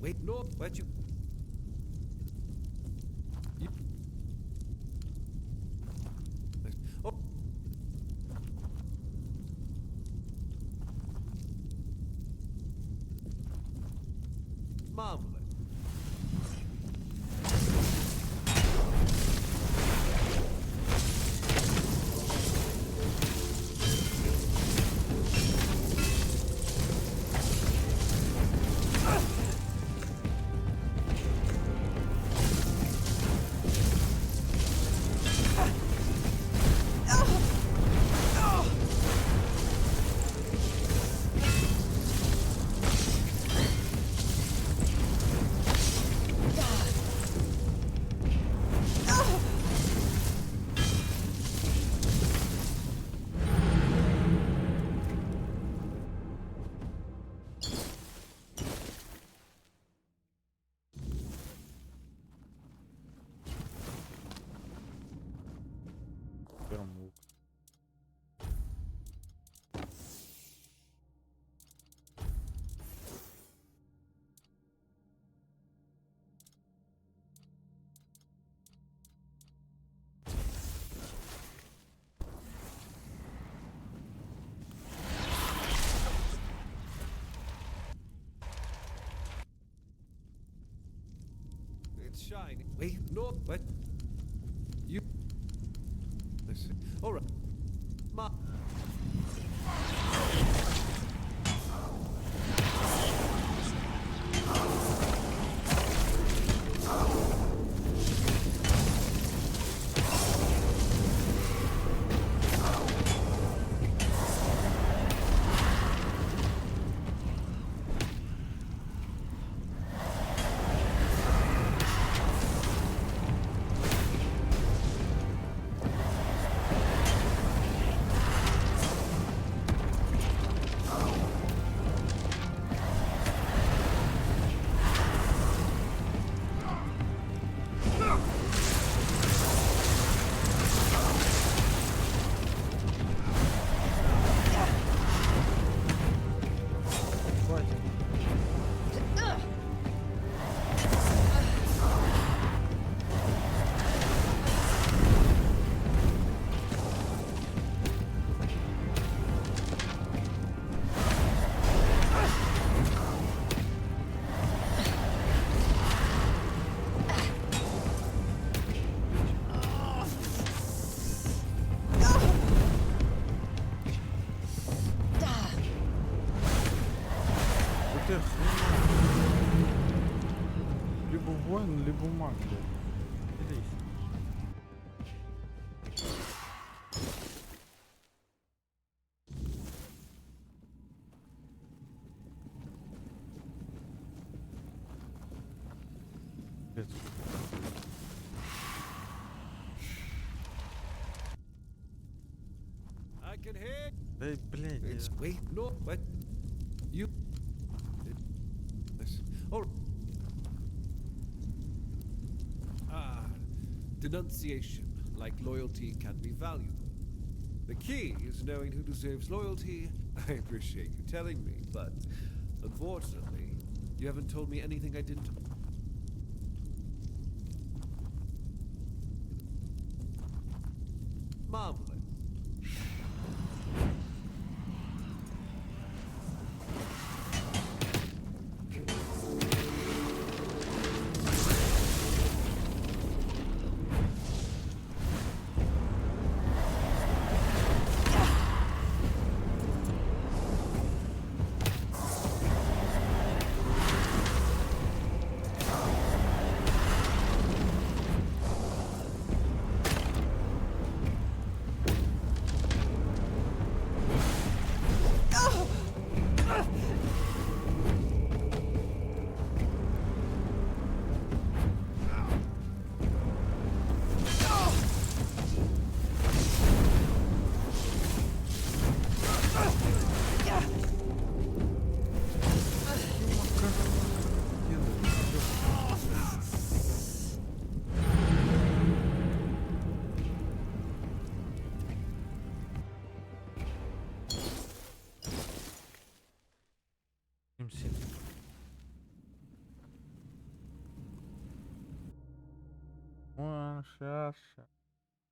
Wait, no, where'd you... Oh. Marvelous. Берем лук. It's shiny. Wait, no, but you. Listen. All right. Ma. Либо воин, либо маг, блядь. Берись. Блядь. I can hear. Эй, блядь. It's wait, no, but you. Listen. All right. Ah, denunciation, like loyalty, can be valuable. The key is knowing who deserves loyalty. I appreciate you telling me, but unfortunately, you haven't told me anything I didn't. Marvelous.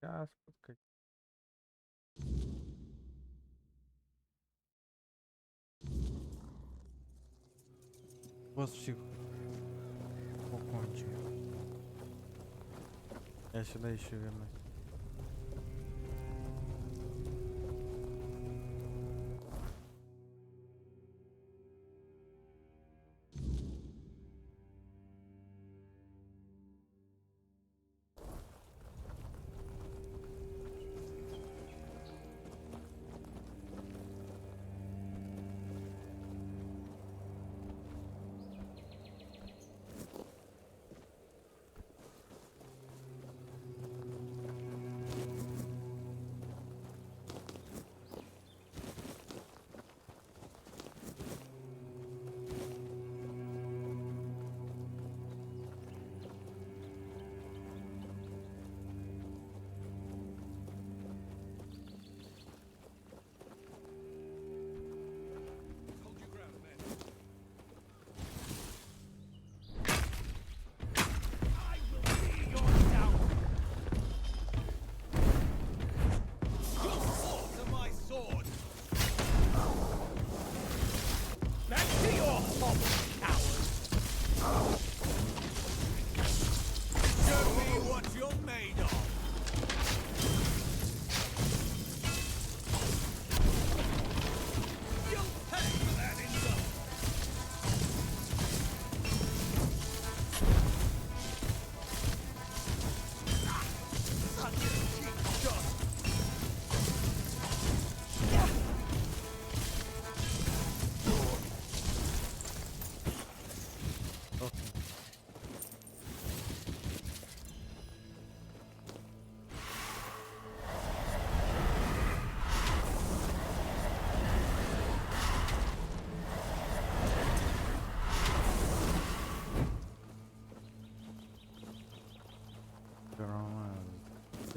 Сейчас, подкати. Вас всех покончим. Я сюда еще вернусь.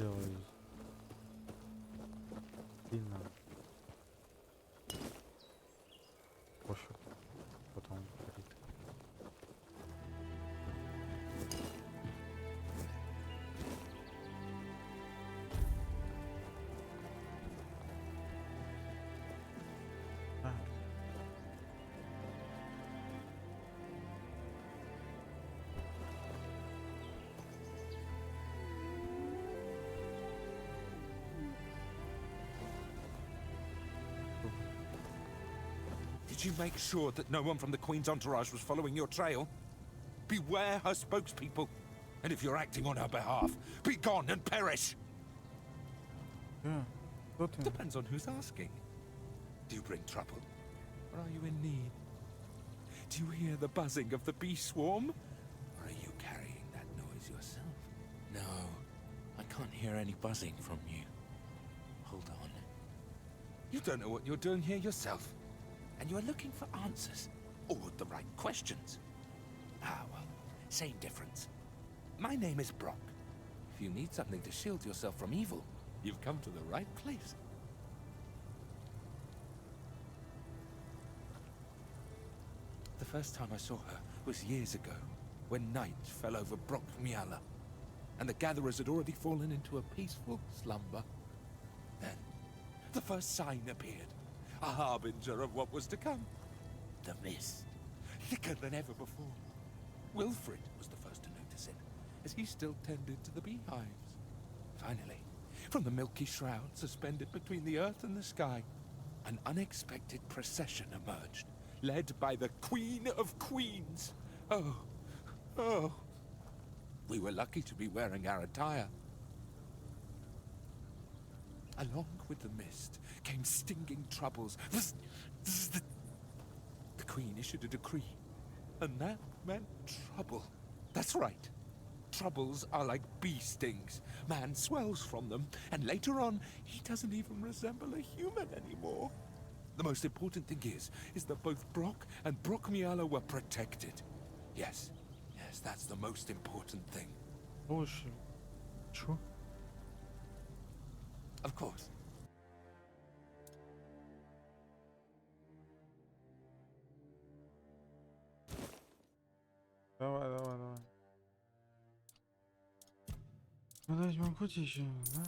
сделай сильно. Пофиг. Потом говорит. Did you make sure that no one from the Queen's entourage was following your trail? Beware her spokespeople. And if you're acting on her behalf, be gone and perish! Yeah. Depends on who's asking. Do you bring trouble? Or are you in need? Do you hear the buzzing of the bee swarm? Or are you carrying that noise yourself? No, I can't hear any buzzing from you. Hold on. You don't know what you're doing here yourself. And you are looking for answers. Or the right questions. Ah, well, same difference. My name is Brock. If you need something to shield yourself from evil, you've come to the right place. The first time I saw her was years ago, when night fell over Brock Miala, and the gatherers had already fallen into a peaceful slumber. Then, the first sign appeared, a harbinger of what was to come. The mist, thicker than ever before. Wilfred was the first to notice it, as he still tended to the beehives. Finally, from the milky shroud suspended between the earth and the sky, an unexpected procession emerged, led by the Queen of Queens. Oh. We were lucky to be wearing our attire. Along with the mist came stinging troubles. The Queen issued a decree, and that meant trouble. That's right. Troubles are like bee stings. Man swells from them, and later on, he doesn't even resemble a human anymore. The most important thing is that both Brock and Brock Miala were protected. Yes, that's the most important thing. Bullshit. True. Of course. Давай. Блять, могу еще, да?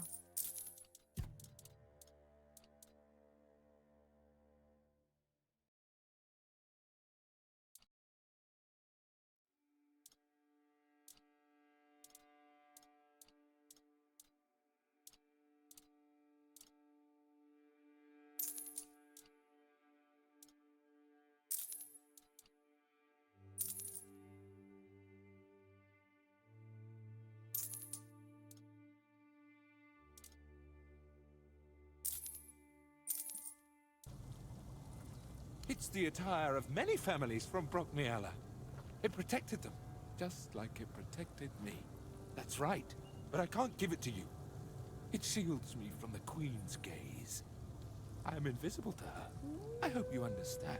It's the attire of many families from Brock Miala. It protected them, just like it protected me. That's right, but I can't give it to you. It shields me from the Queen's gaze. I am invisible to her. I hope you understand.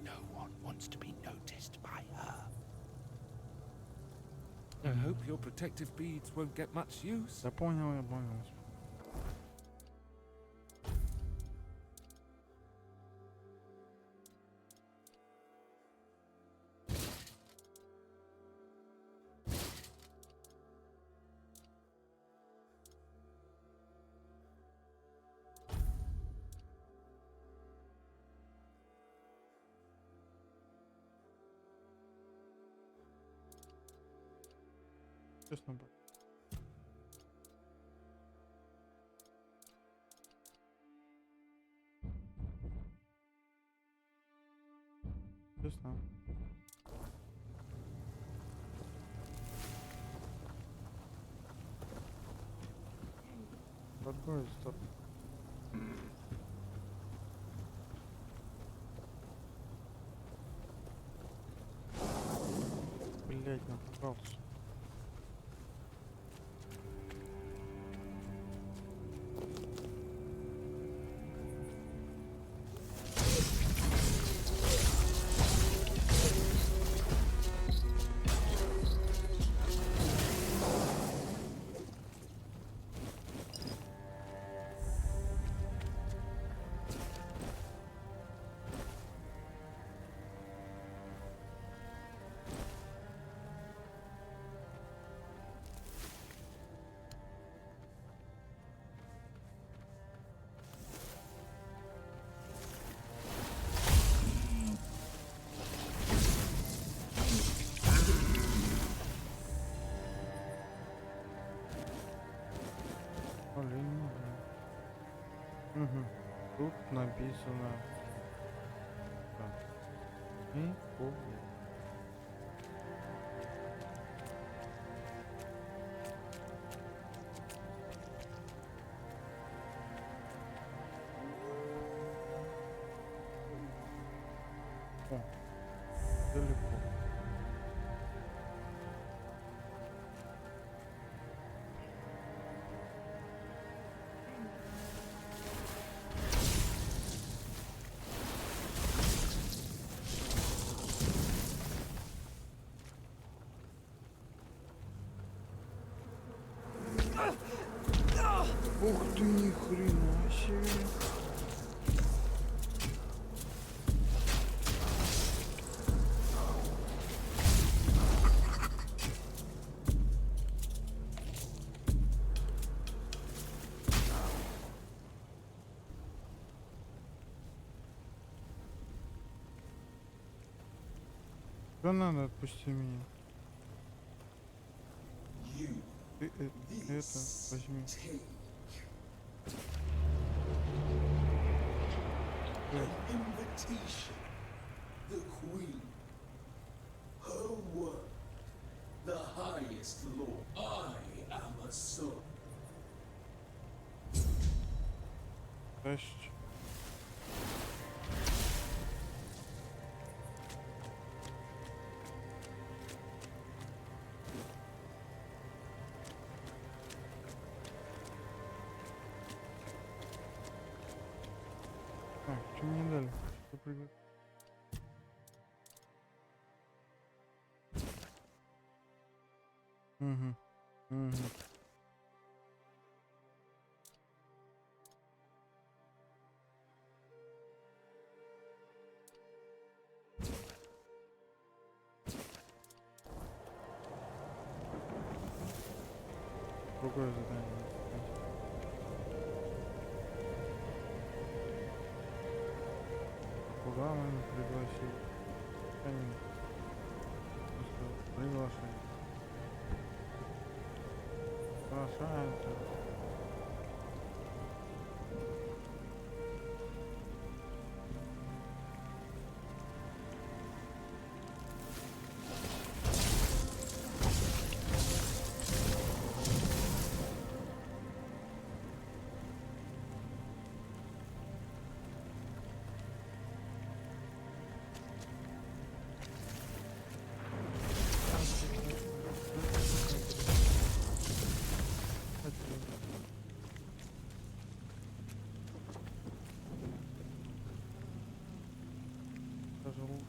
No one wants to be noticed by her. I hope your protective beads won't get much use. Я понял. Честно, брат. Честно. Другой стоп. Блять, напугался. Угу. Тут написано. Так. И повод. О, далеко. Ух ты, ни хрена себе. Что надо, отпусти меня. Ты это возьми. An invitation. The Queen. Her word. The highest law. I am a son. Тащ. Так, что мне дали? Что прыгать? Угу. Угу. Другое задание. Куда мы пригласили? Просто приглашение. Приглашается. Даже лучше.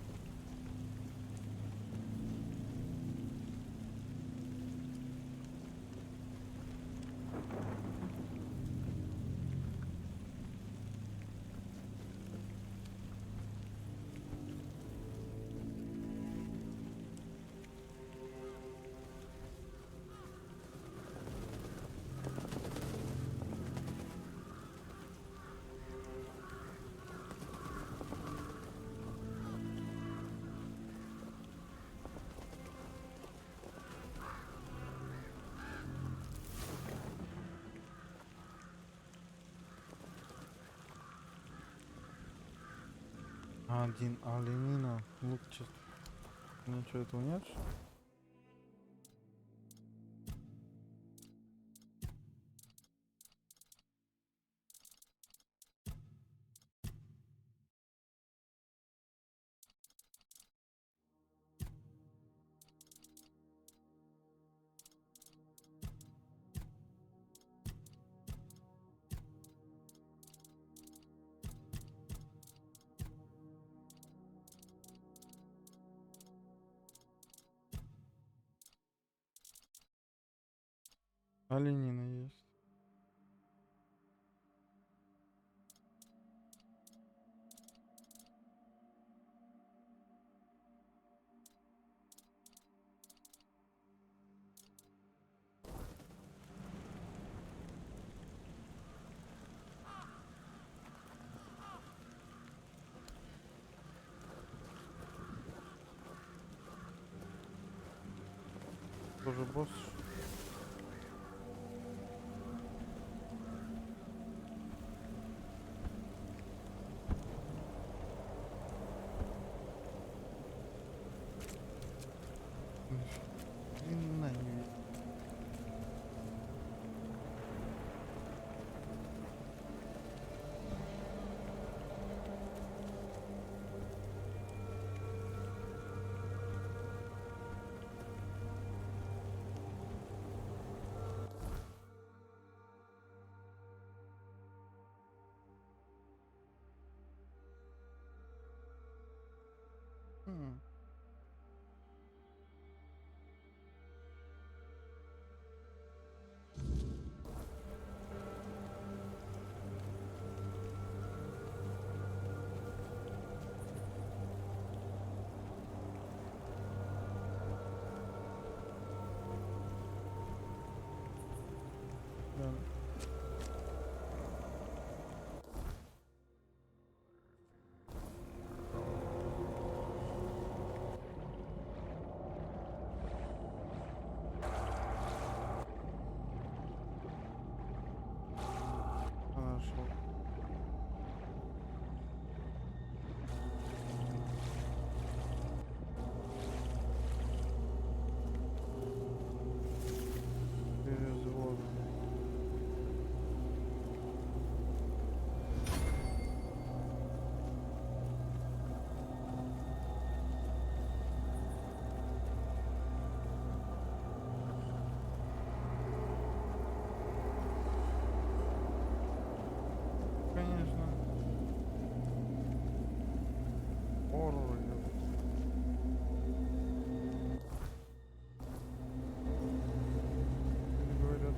Один оленина. Лук чисто. Ничего этого нет? Что ли? Оленина есть. Тоже босс. Хорошо. Перезвон. Конечно. Хоррор. Говорят,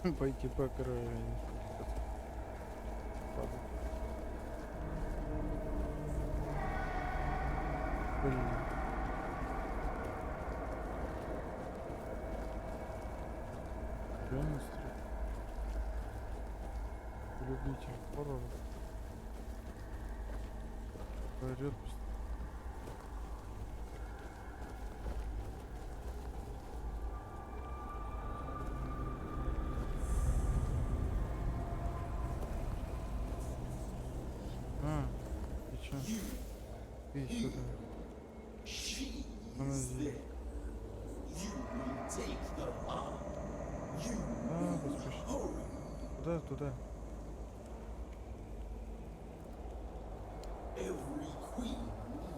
тут пойти по краю. Блин. Реально страшно. Любитель хоррора. Орёт постоянно. Ты чё? Ты сюда. Подожди. Поспеши. Куда, туда? Every queen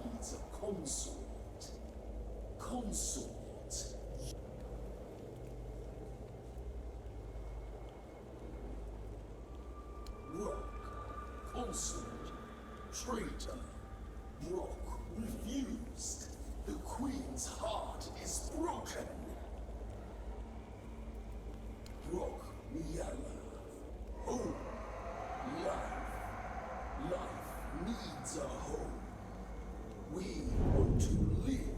needs a consort. Consort. Rock. Consort. Traitor. Rock refused. The queen's heart is broken. Rock Miala. Home. Life. Life needs a home. We want to live.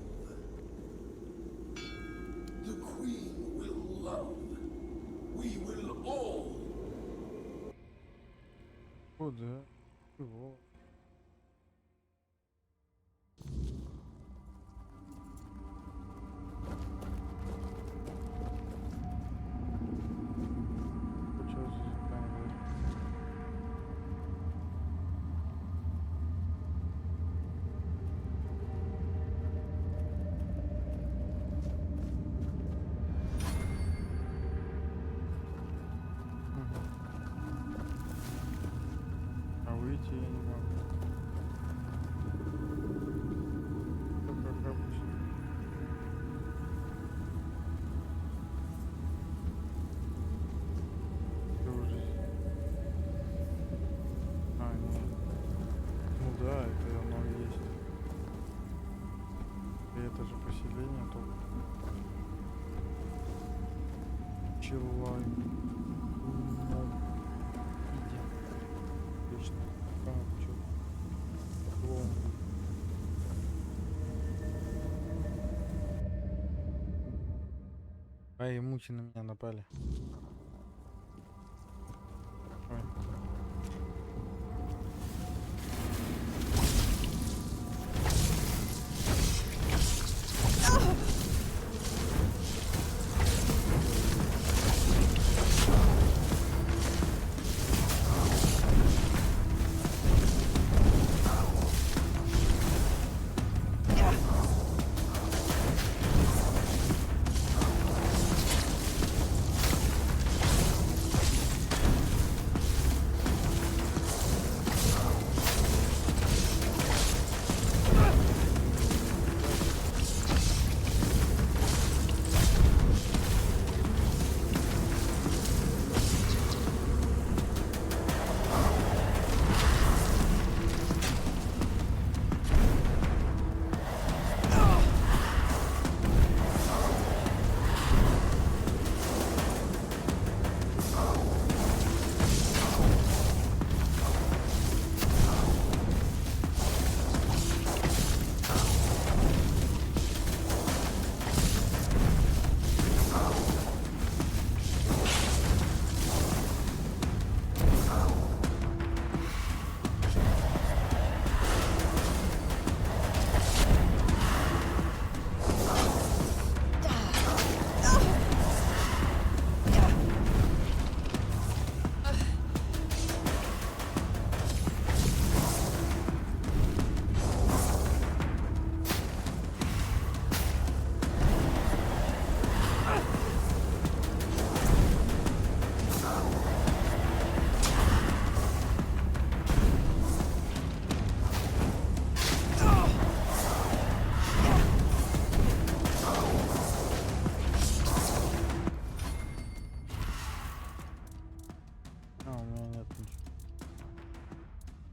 The queen will love. We will all. Куда? Его. Выйти я не могу. Как обычно. Ты уже здесь. Нет. Ну да, это оно и есть. И это же поселение только. Человек. Отлично. Ай, мучи на меня напали. Ой.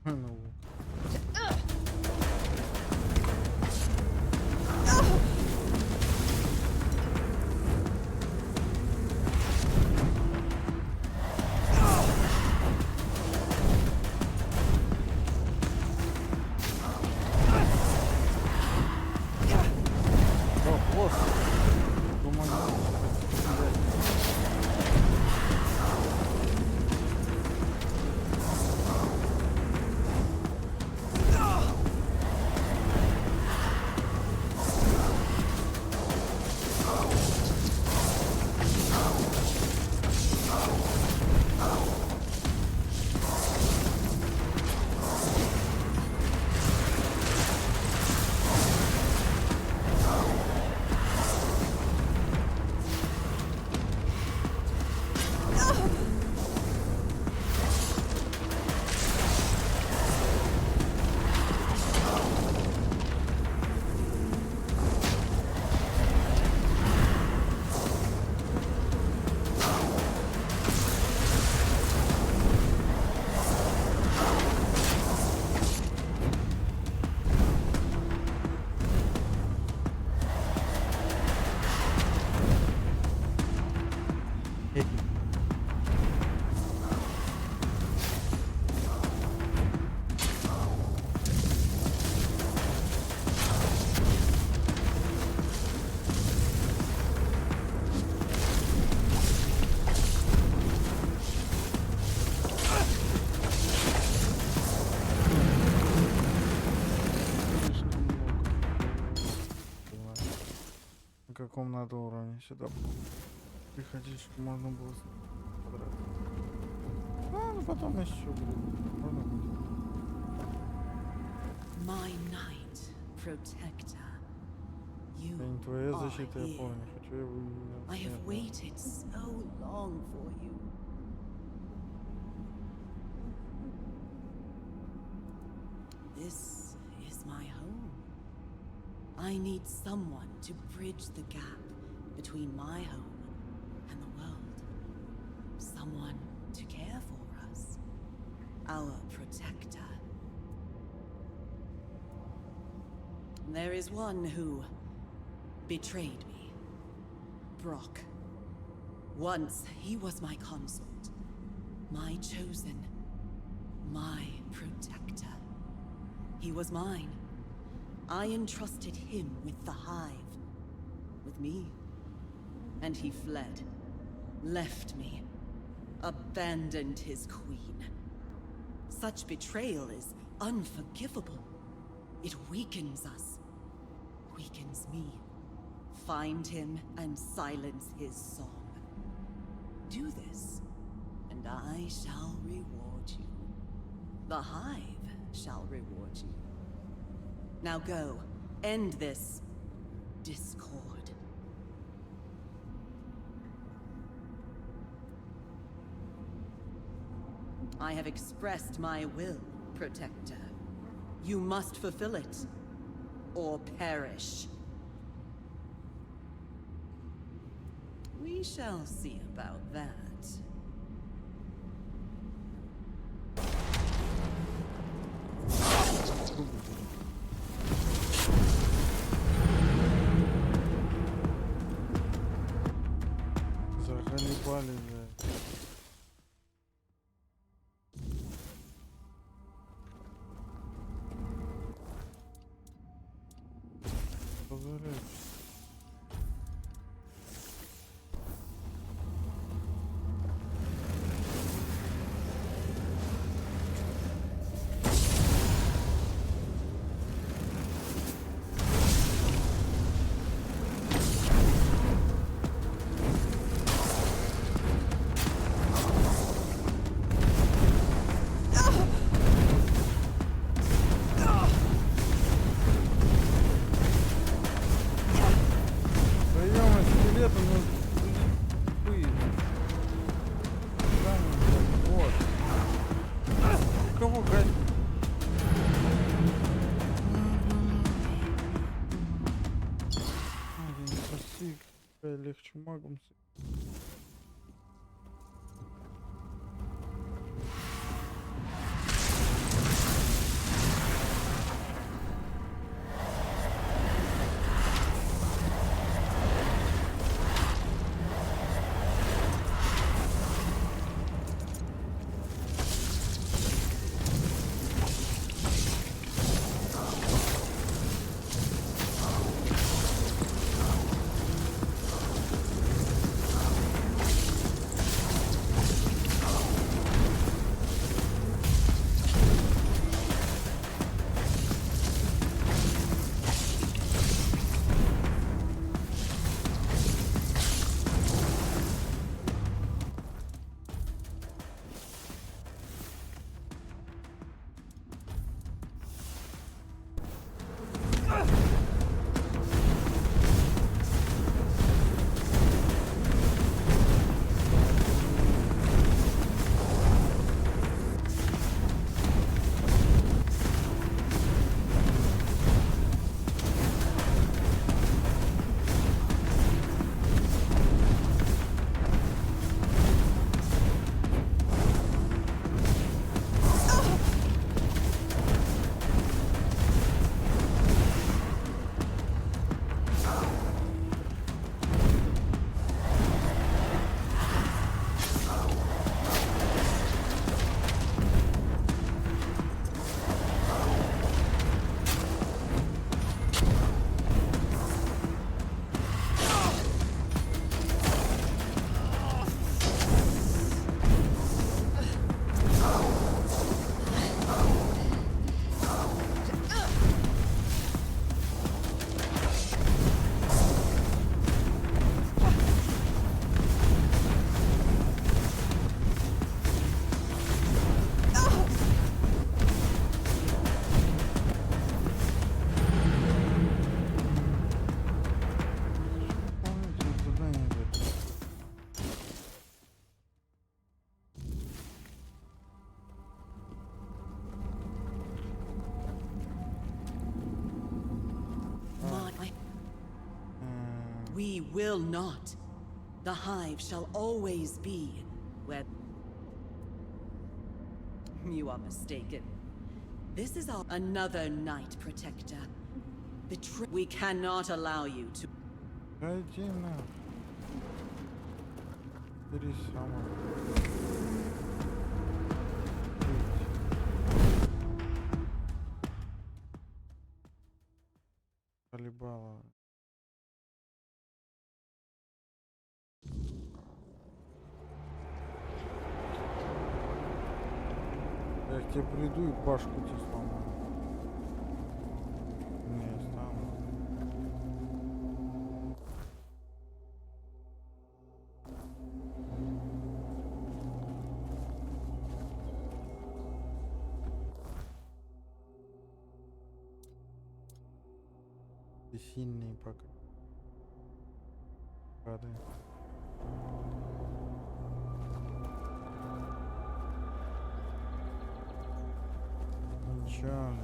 Ну, на каком надо уровне сюда приходить, чтобы можно было подраться. А, ну потом еще, блин, можно будет. My knight, protector, you Это не твоя are защита, я here. помню. Хочу я выиграть. I have waited so long for you. This is my home. I need someone to bridge the gap between my home and the world. Someone to care for us. Our protector. There is one who betrayed me. Brock. Once he was my consort. My chosen. My protector. He was mine. I entrusted him with the hive. With me. And he fled. Left me. Abandoned his queen. Such betrayal is unforgivable. It weakens us. Weakens me. Find him and silence his song. Do this, and I shall reward you. The hive shall reward you. Now go, end this discord. I have expressed my will, Protector. You must fulfill it, or perish. We shall see about that. Заколебали, блядь. Позволяет. Легче магом. We will not. The hive shall always be where... You are mistaken. This is our... Another Night Protector. We cannot allow you to... Иди на. Бери сама. Полибала. Я к тебе приду и башку тебе сломаю. Не стану. Ты сильный пока. Падай. Ничего.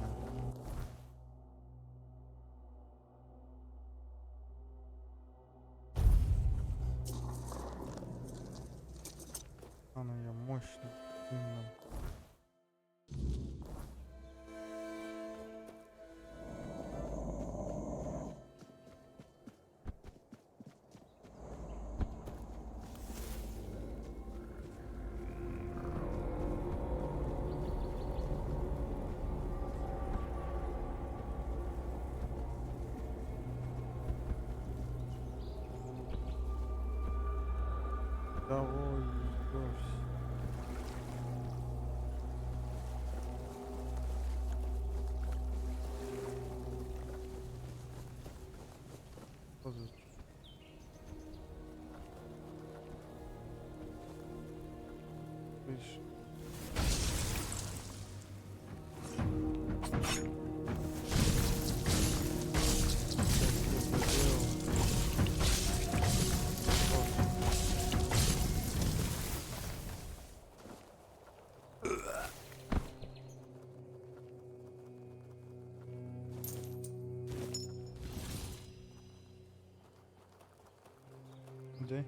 Она я мощный. Именно. Того и дождь. Видишь? Где?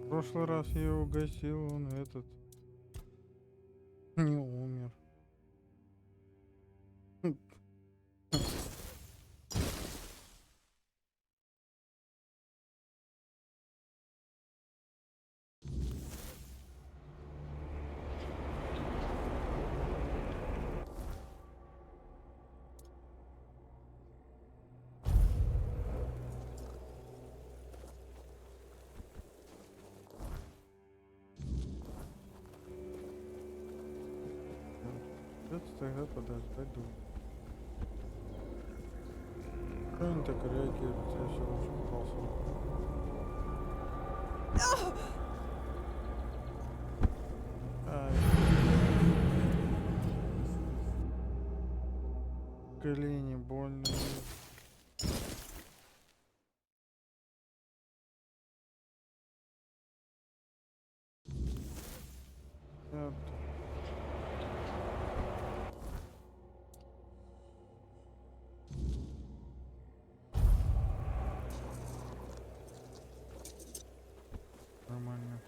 В прошлый раз я его гасил, он этот не умер. Придется тогда подождать думаю. Что они так реагируют? Я все лучше попался. Ай. Колени больно. Это. Нормально.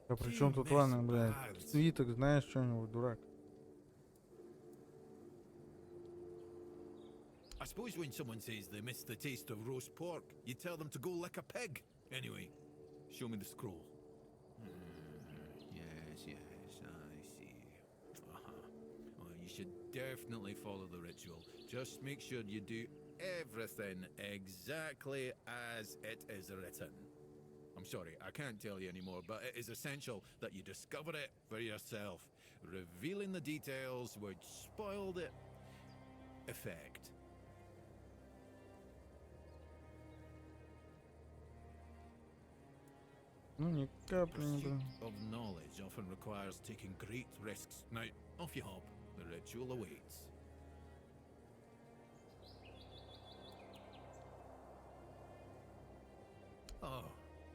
Да при чем тут ванна, блядь? Свиток, знаешь что-нибудь, дурак? I suppose when someone says they miss the taste of roast pork, you tell them to go lick a pig. Anyway, show me the scroll. Yes, I see. Well, you should definitely follow the ritual. Just make sure you do everything exactly as it is written. I'm sorry, I can't tell you anymore, but it is essential that you discover it for yourself. Revealing the details would spoil the effect. Ну, ни капли не Pursuit было. of knowledge often requires taking great risks. Now, off you hop. The ritual awaits. Oh,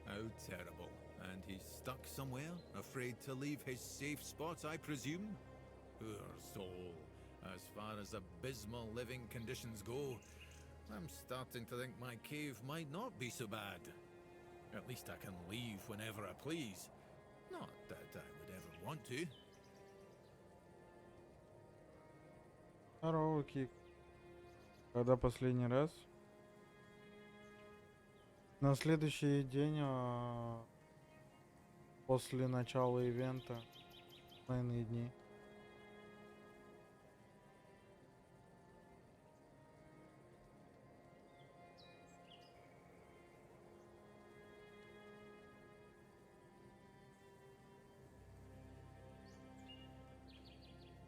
how terrible. And he's stuck somewhere, afraid to leave his safe spot, I presume? Poor soul. As far as abysmal living conditions go, I'm starting to think my cave might not be so bad. At least I can leave whenever I please. Not that I would ever want to. Здорово, Кик. Когда последний раз? На следующий день после начала ивента. На иные дни.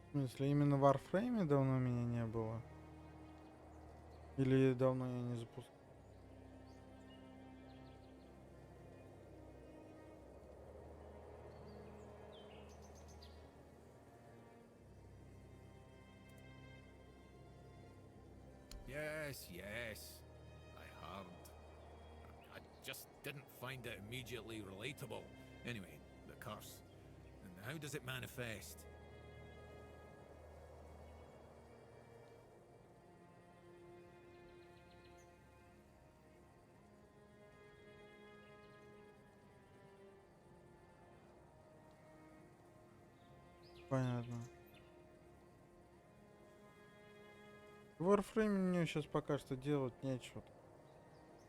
В смысле, именно в Warframe давно меня не было? Или давно я не запускал? Yes. I heard. I just didn't find it immediately relatable. Anyway, the curse. And how does it manifest? Понятно. В Warframe мне сейчас пока что делать нечего.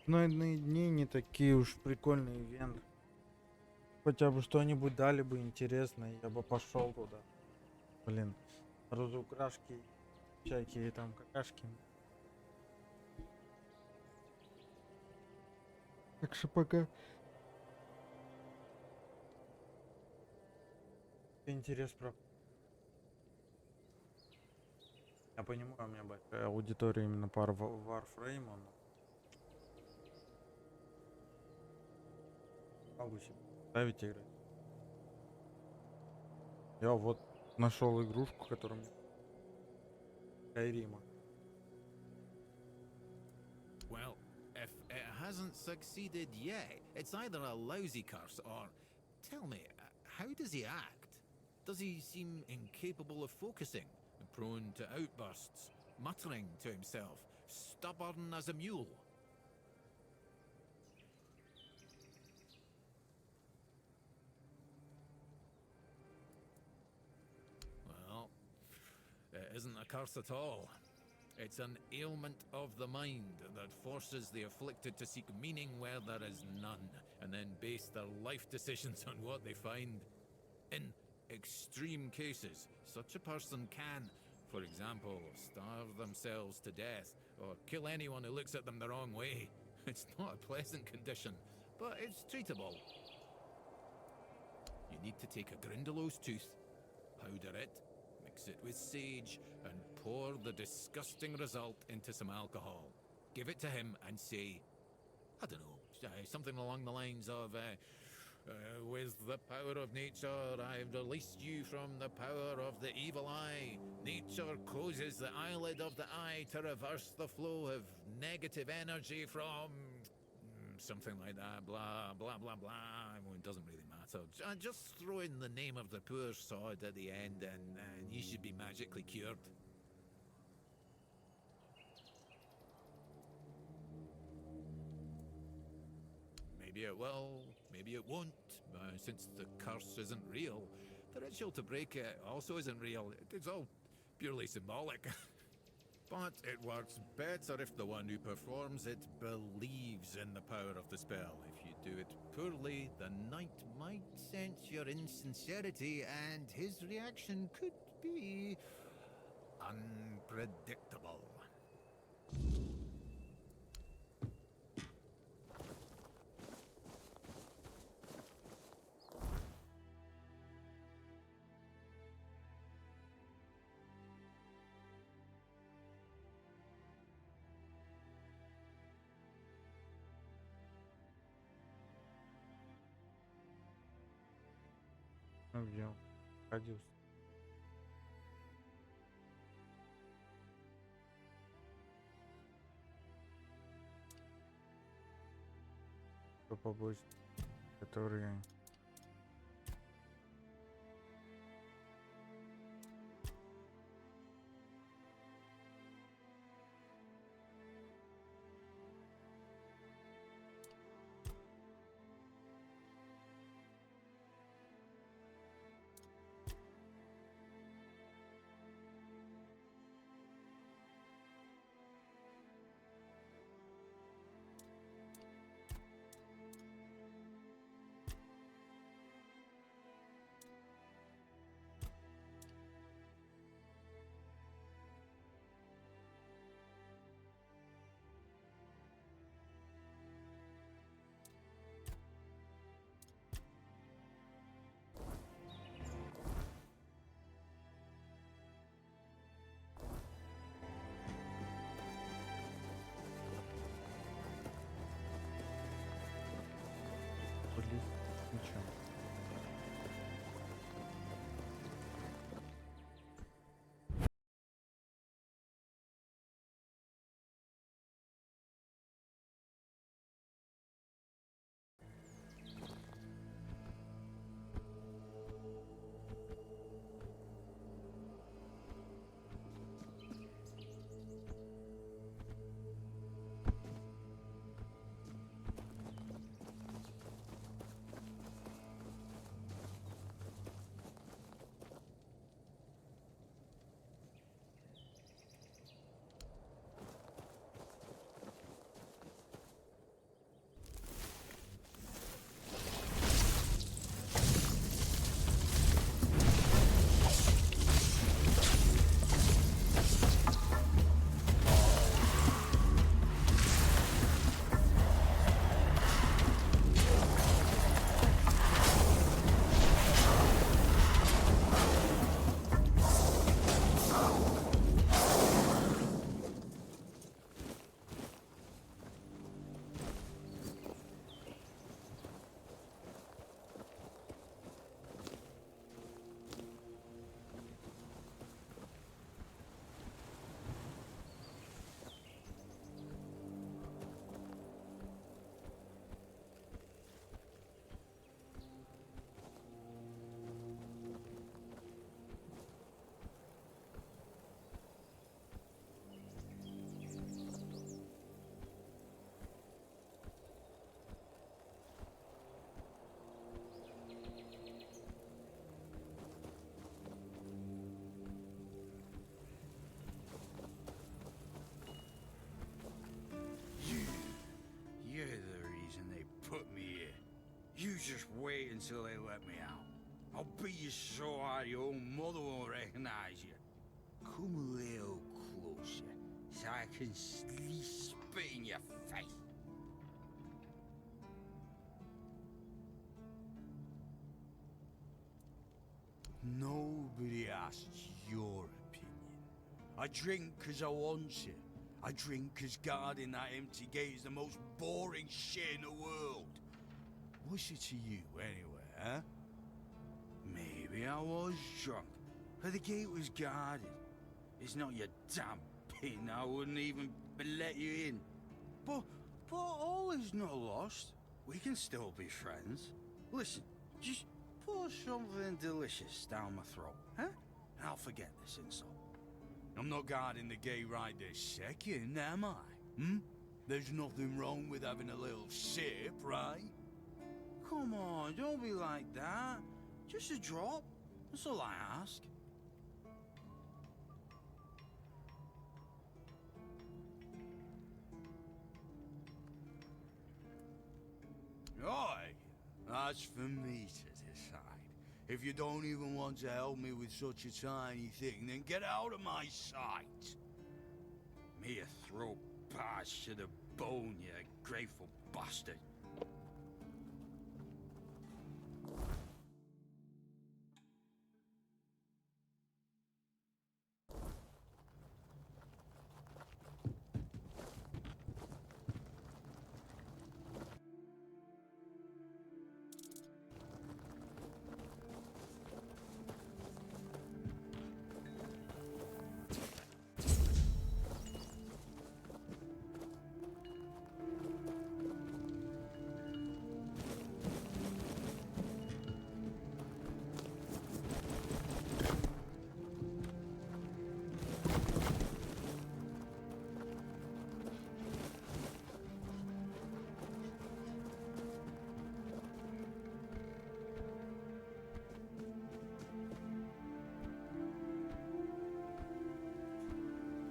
Но иные дни не такие уж прикольные ивенты. Хотя бы что-нибудь дали бы интересное, я бы пошел туда. Блин, разукрашки, всякие там какашки. Так что пока интерес про... Я понимаю, у меня большая аудитория именно по Warframe, но... Могу себе ставить играть. Я вот нашел игрушку, которая мне... Скайрима. Well, if it hasn't succeeded yet, it's either a lousy curse or... Tell me, how does he act? Does he seem incapable of focusing? Prone to outbursts, muttering to himself, stubborn as a mule? Well, it isn't a curse at all. It's an ailment of the mind that forces the afflicted to seek meaning where there is none, and then base their life decisions on what they find. In extreme cases, such a person can, for example, starve themselves to death, or kill anyone who looks at them the wrong way. It's not a pleasant condition, but it's treatable. You need to take a Grindelows tooth, powder it, mix it with sage, and pour the disgusting result into some alcohol. Give it to him and say, I don't know, something along the lines of, with the power of nature, I've released you from the power of the evil eye. Nature closes the eyelid of the eye to reverse the flow of negative energy from... something like that, blah, blah, blah, blah. Well, it doesn't really matter. Just throw in the name of the poor sod at the end and you should be magically cured. Maybe it will, maybe it won't. Since the curse isn't real, the ritual to break it also isn't real. It's all purely symbolic. But it works better if the one who performs it believes in the power of the spell. If you do it poorly, the knight might sense your insincerity, and his reaction could be unpredictable. Ну, где он находился? Что побочки, которые... Ничего. You're the reason they put me here. You just wait until they let me out. I'll beat you so hard your own mother won't recognize you. Come a little closer so I can spit in your face. Nobody asks your opinion. I drink 'cause I want to. I drink 'cause guarding that empty gate is the most boring shit in the world. What's it to you, anyway, huh? Maybe I was drunk, but the gate was guarded. It's not your damn pin, I wouldn't even let you in. But all is not lost. We can still be friends. Listen, just pour something delicious down my throat, huh? And I'll forget this insult. I'm not guarding the gate right this second, am I? There's nothing wrong with having a little sip, right? Come on, don't be like that. Just a drop. That's all I ask. That's for me to decide. If you don't even want to help me with such a tiny thing, then get out of my sight. Me a throw bars to the bone, you grateful bastard.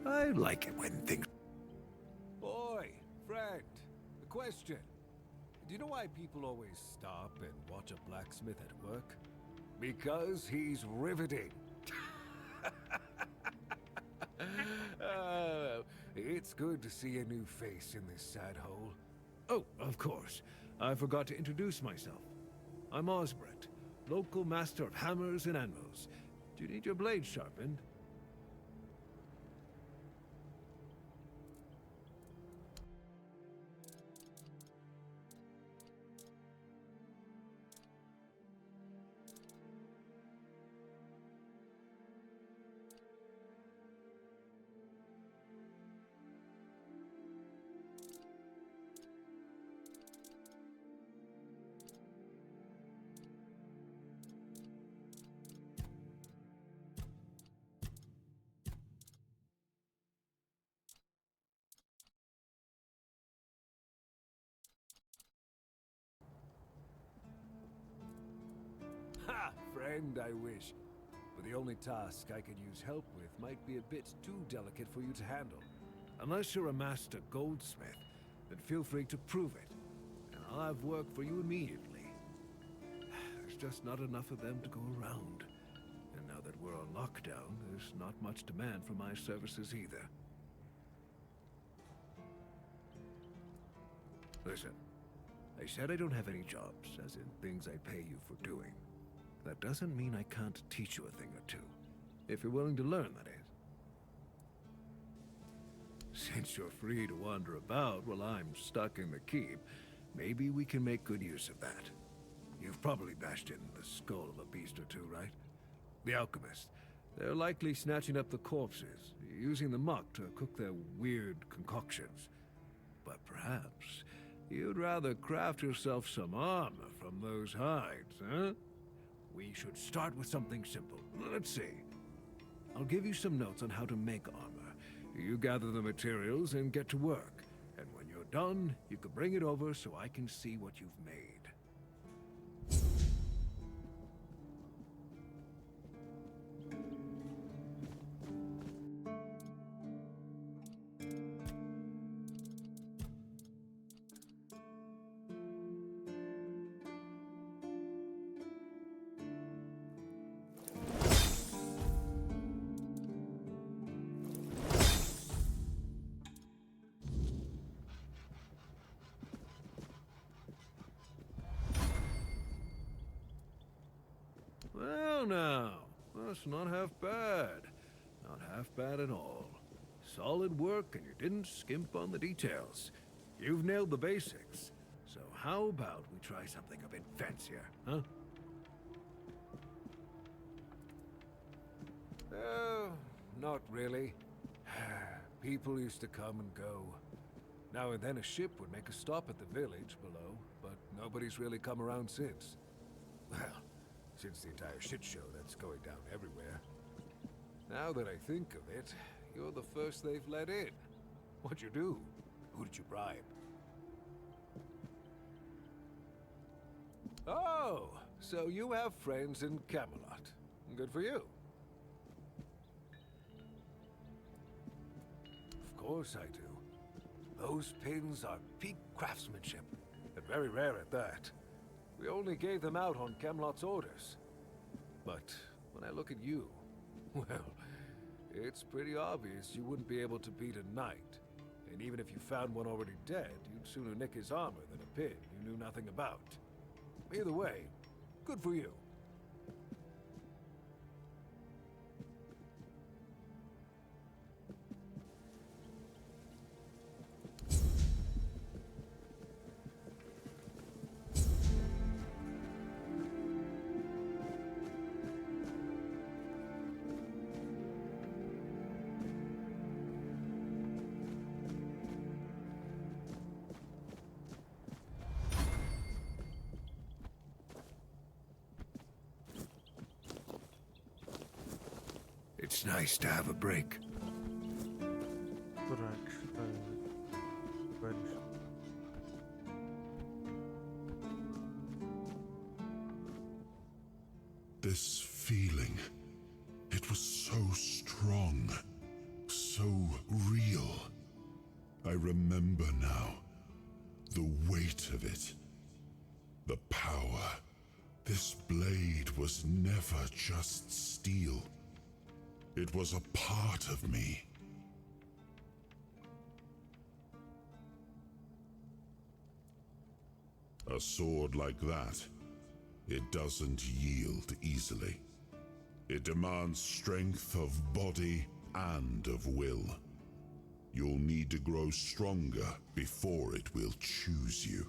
I like it when things... Boy, friend, a question. Do you know why people always stop and watch a blacksmith at work? Because he's riveting. It's good to see a new face in this sad hole. Oh, of course. I forgot to introduce myself. I'm Osbert, local master of hammers and anvils. Do you need your blade sharpened? Ha! Friend, I wish. But the only task I could use help with might be a bit too delicate for you to handle. Unless you're a master goldsmith, then feel free to prove it. And I'll have work for you immediately. There's just not enough of them to go around. And now that we're on lockdown, there's not much demand for my services either. Listen, I said I don't have any jobs, as in things I pay you for doing. That doesn't mean I can't teach you a thing or two. If you're willing to learn, that is. Since you're free to wander about while I'm stuck in the keep, maybe we can make good use of that. You've probably bashed in the skull of a beast or two, right? The alchemists. They're likely snatching up the corpses, using the muck to cook their weird concoctions. But perhaps you'd rather craft yourself some armor from those hides, huh? We should start with something simple. Let's see. I'll give you some notes on how to make armor. You gather the materials and get to work. And when you're done, you can bring it over so I can see what you've made. Well now, that's not half bad. Not half bad at all. Solid work and you didn't skimp on the details. You've nailed the basics. So how about we try something a bit fancier, huh? Not really. People used to come and go. Now and then a ship would make a stop at the village below, but nobody's really come around since. Well, since the entire shit show that's going down everywhere. Now that I think of it, you're the first they've let in. What'd you do? Who did you bribe? Oh, so you have friends in Camelot. Good for you. Of course I do. Those pins are peak craftsmanship, and very rare at that. We only gave them out on Camelot's orders. But when I look at you, well, it's pretty obvious you wouldn't be able to beat a knight. And even if you found one already dead, you'd sooner nick his armor than a pin you knew nothing about. Either way, good for you. It's nice to have a break. Дурак, что говоришь? This feeling, it was so strong, so real. I remember now, the weight of it, the power. This blade was never just steel. It was a part of me. A sword like that, it doesn't yield easily. It demands strength of body and of will. You'll need to grow stronger before it will choose you.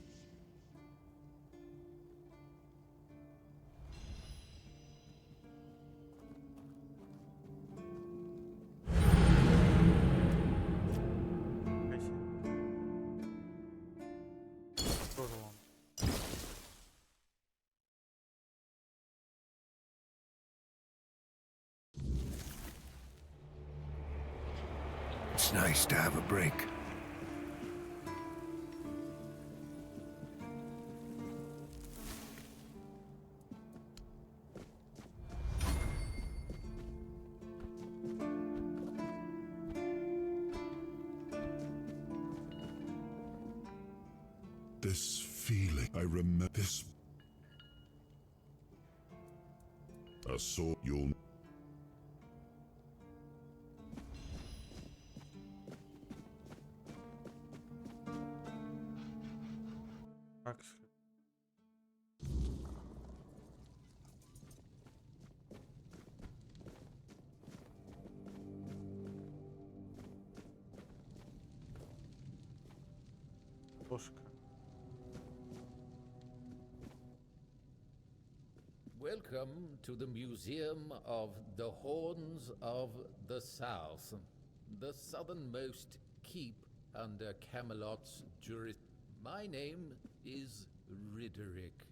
It's nice to have a break. This feeling, I remember this. A sword, you'll... Welcome to the Museum of the Horns of the South, the southernmost keep under Camelot's jurisdiction. My name is Ridderick,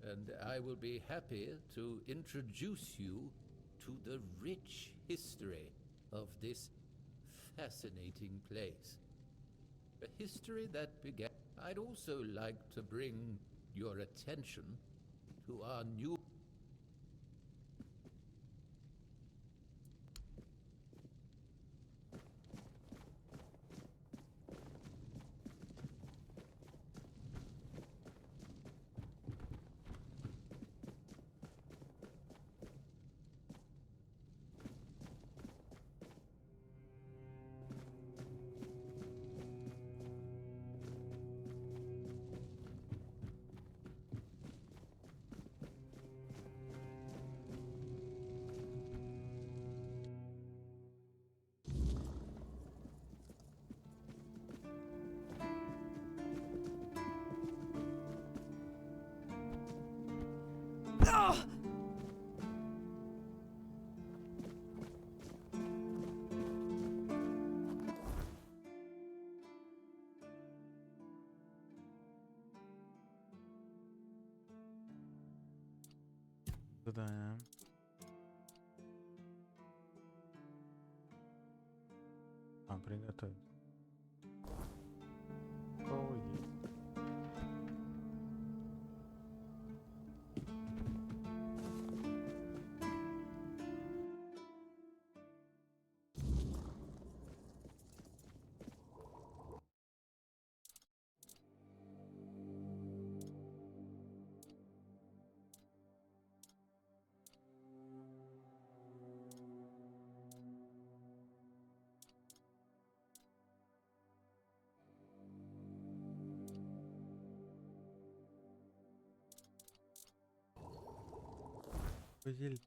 and I will be happy to introduce you to the rich history of this fascinating place. A history that began. I'd also like to bring your attention to our new... Задание. Приготовить. Подель.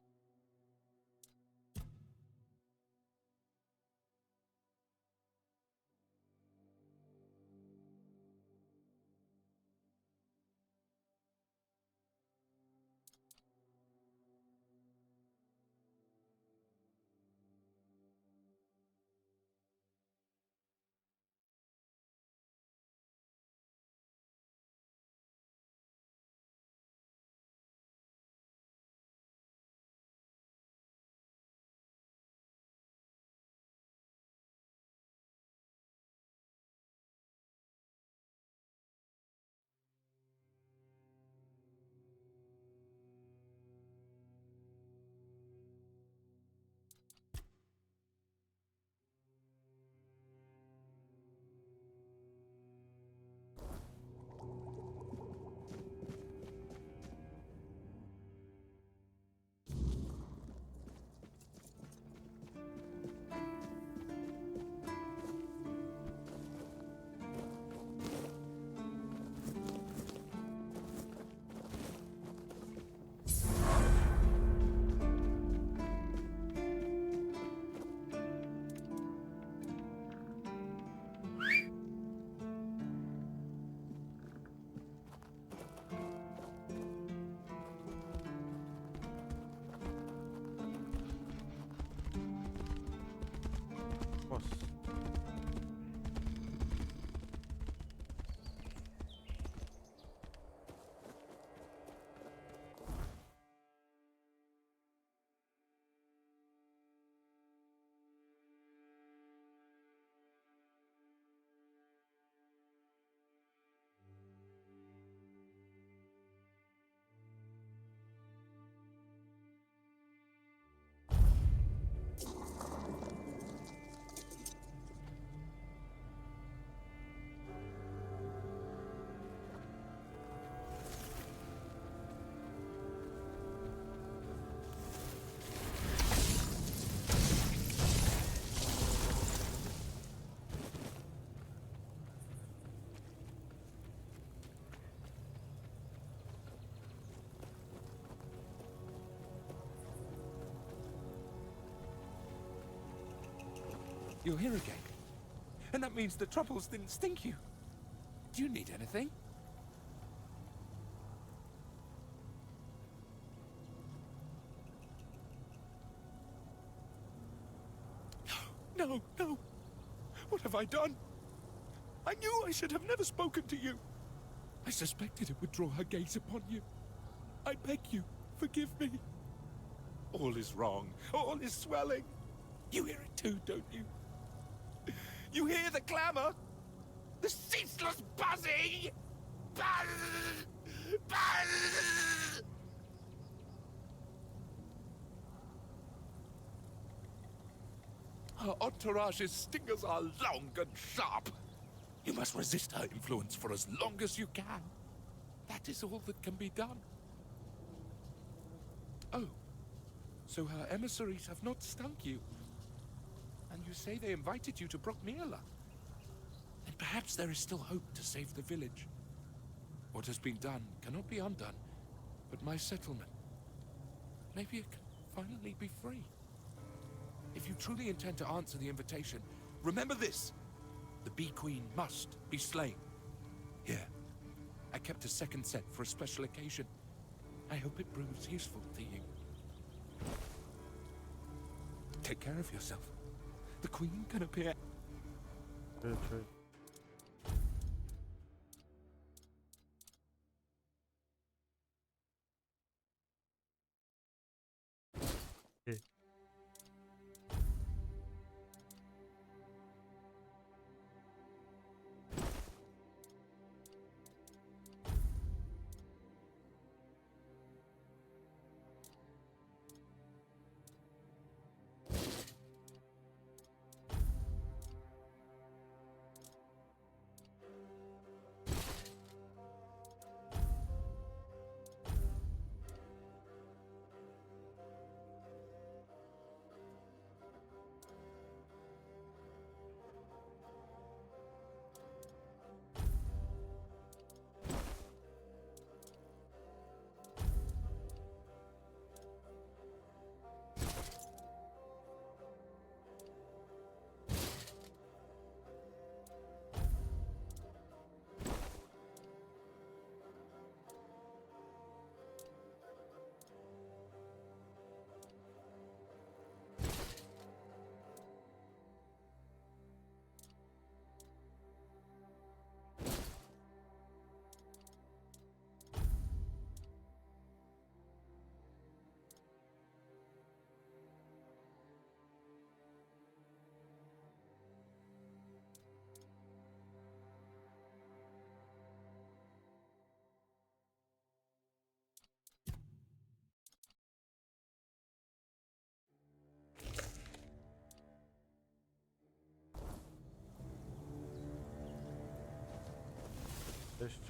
Boss. You're here again. And that means the troubles didn't stink you. Do you need anything? No, no. What have I done? I knew I should have never spoken to you. I suspected it would draw her gaze upon you. I beg you, forgive me. All is wrong. All is swelling. You hear it too, don't you? You hear the clamor? The ceaseless buzzing! Buzz! Buzz! Her entourage's stingers are long and sharp. You must resist her influence for as long as you can. That is all that can be done. Oh, so her emissaries have not stunk you. And you say they invited you to Brockmiela. Then perhaps there is still hope to save the village. What has been done cannot be undone, but my settlement, maybe it can finally be free. If you truly intend to answer the invitation, remember this. The Bee Queen must be slain. Here, I kept a second set for a special occasion. I hope it proves useful to you. Take care of yourself. The Queen can appear. Right. Okay. Cześć.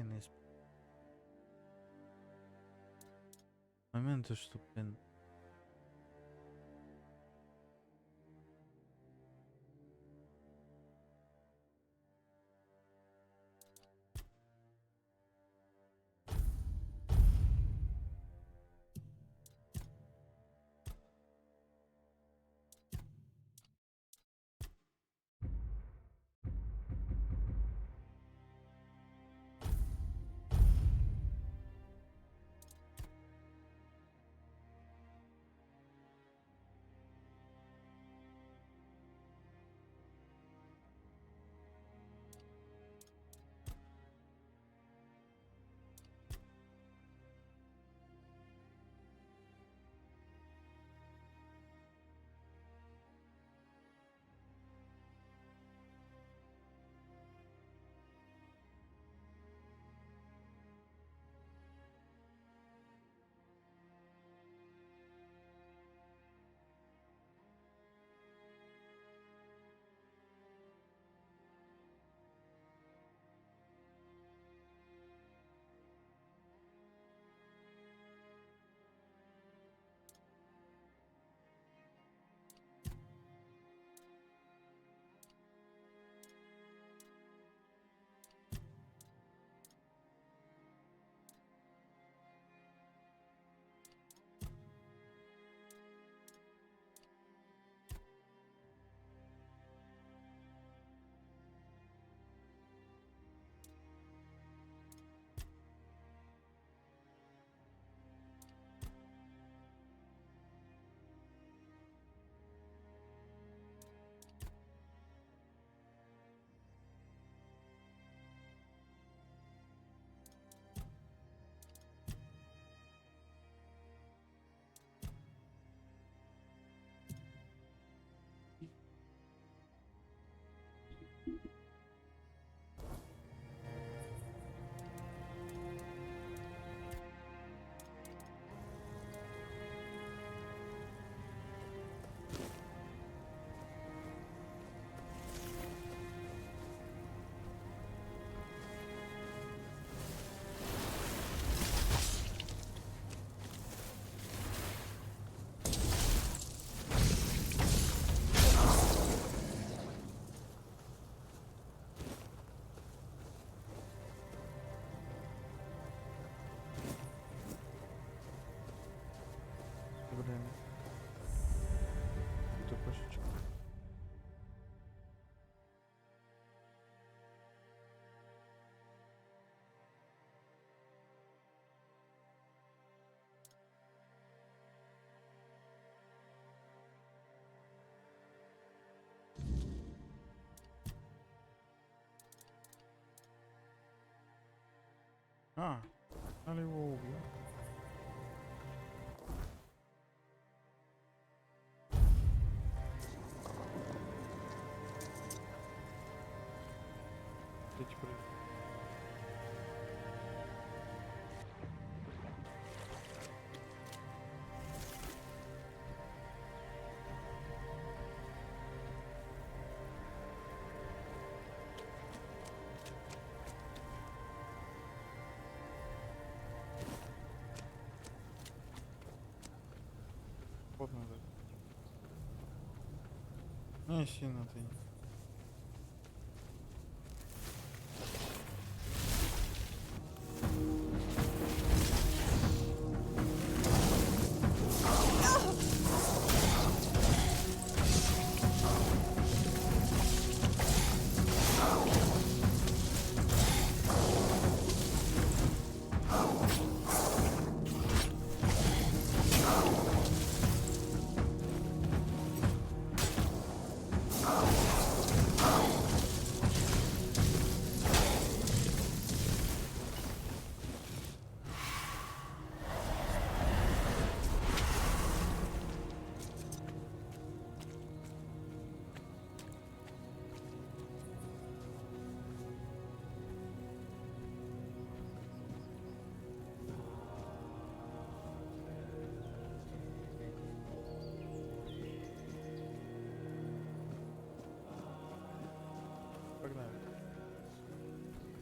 Не моменты, что, блин. Время. Это кошечка. Надо его убить. Вот надо. Не сильно ты.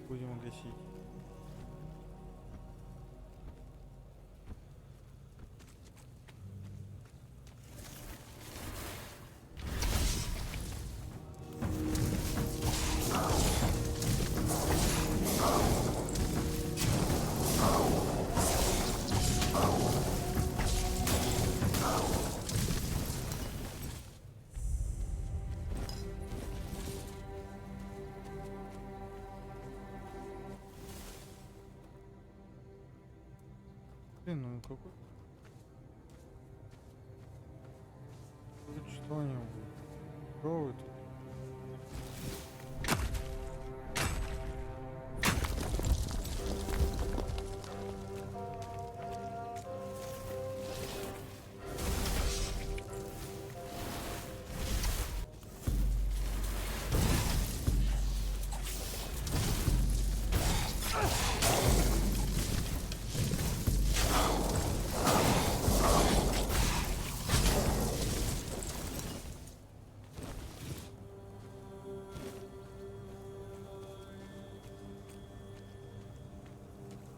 будем гасить. Блин, ну какой? Хоть что-нибудь. Что вы тут?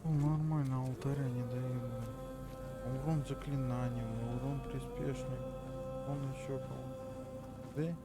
Ну, нормально, алтаря не дают. Урон заклинанием, урон приспешник, он еще кого. Да?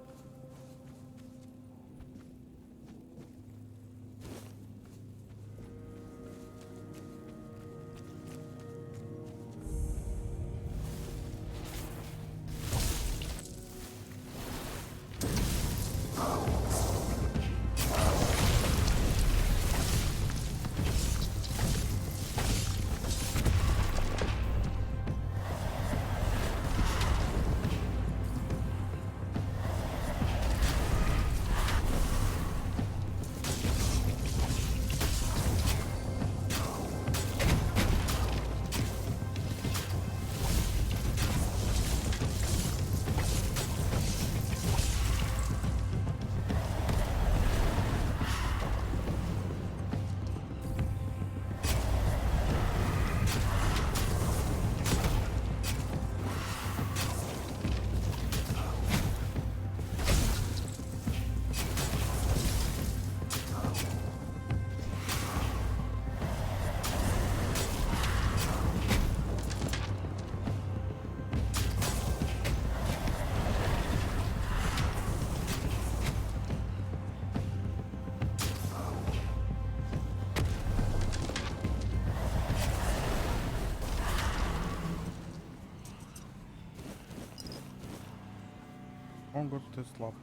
Он говорит, ты слаб.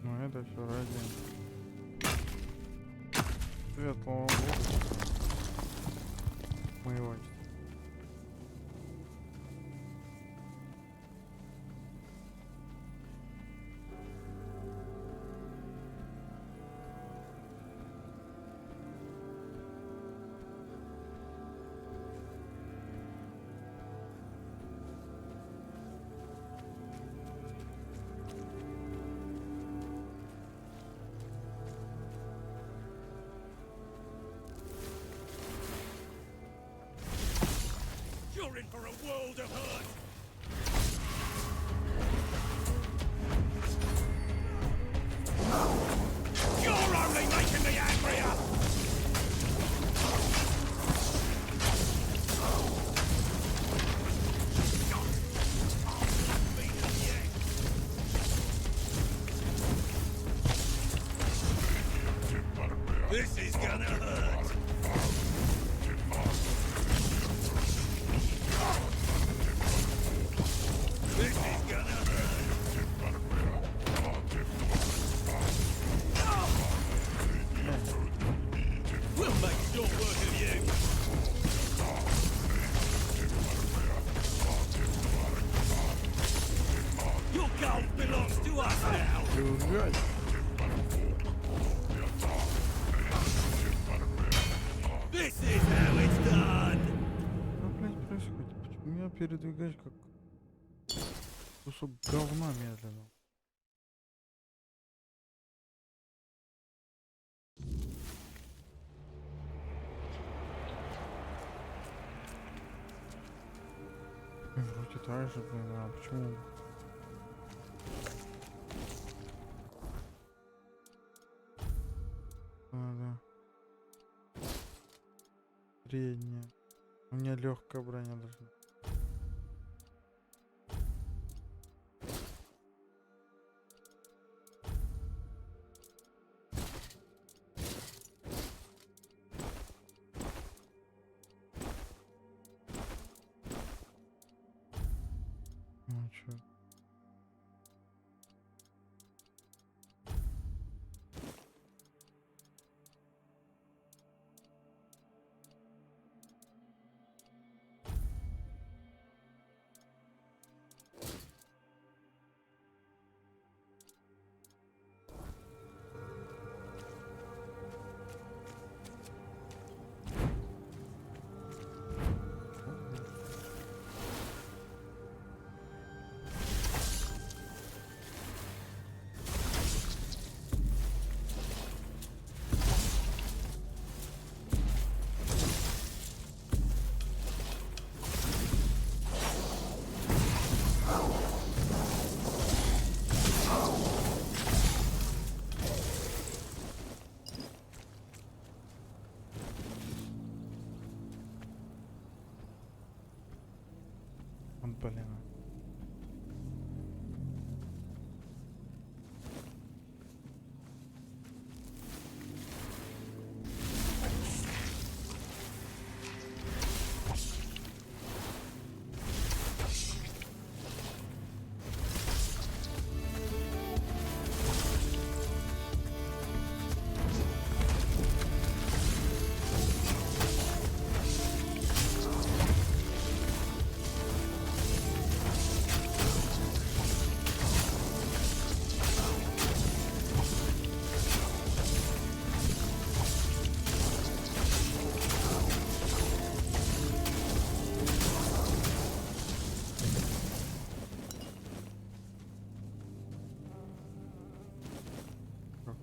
Ну это все ради светлого Бога моего. You're in for a world of hurt! You're only making me angrier! This is gonna hurt! This is gonna hurt! We'll make short work of you! Your gold belongs to us now! This is how it's done! Что, блядь, происходит? Почему я передвигаюсь как кусок говна медленно? Вроде так же, блин, а почему? Надо. Средняя. У меня легкая броня должна. Ну чё? Блин.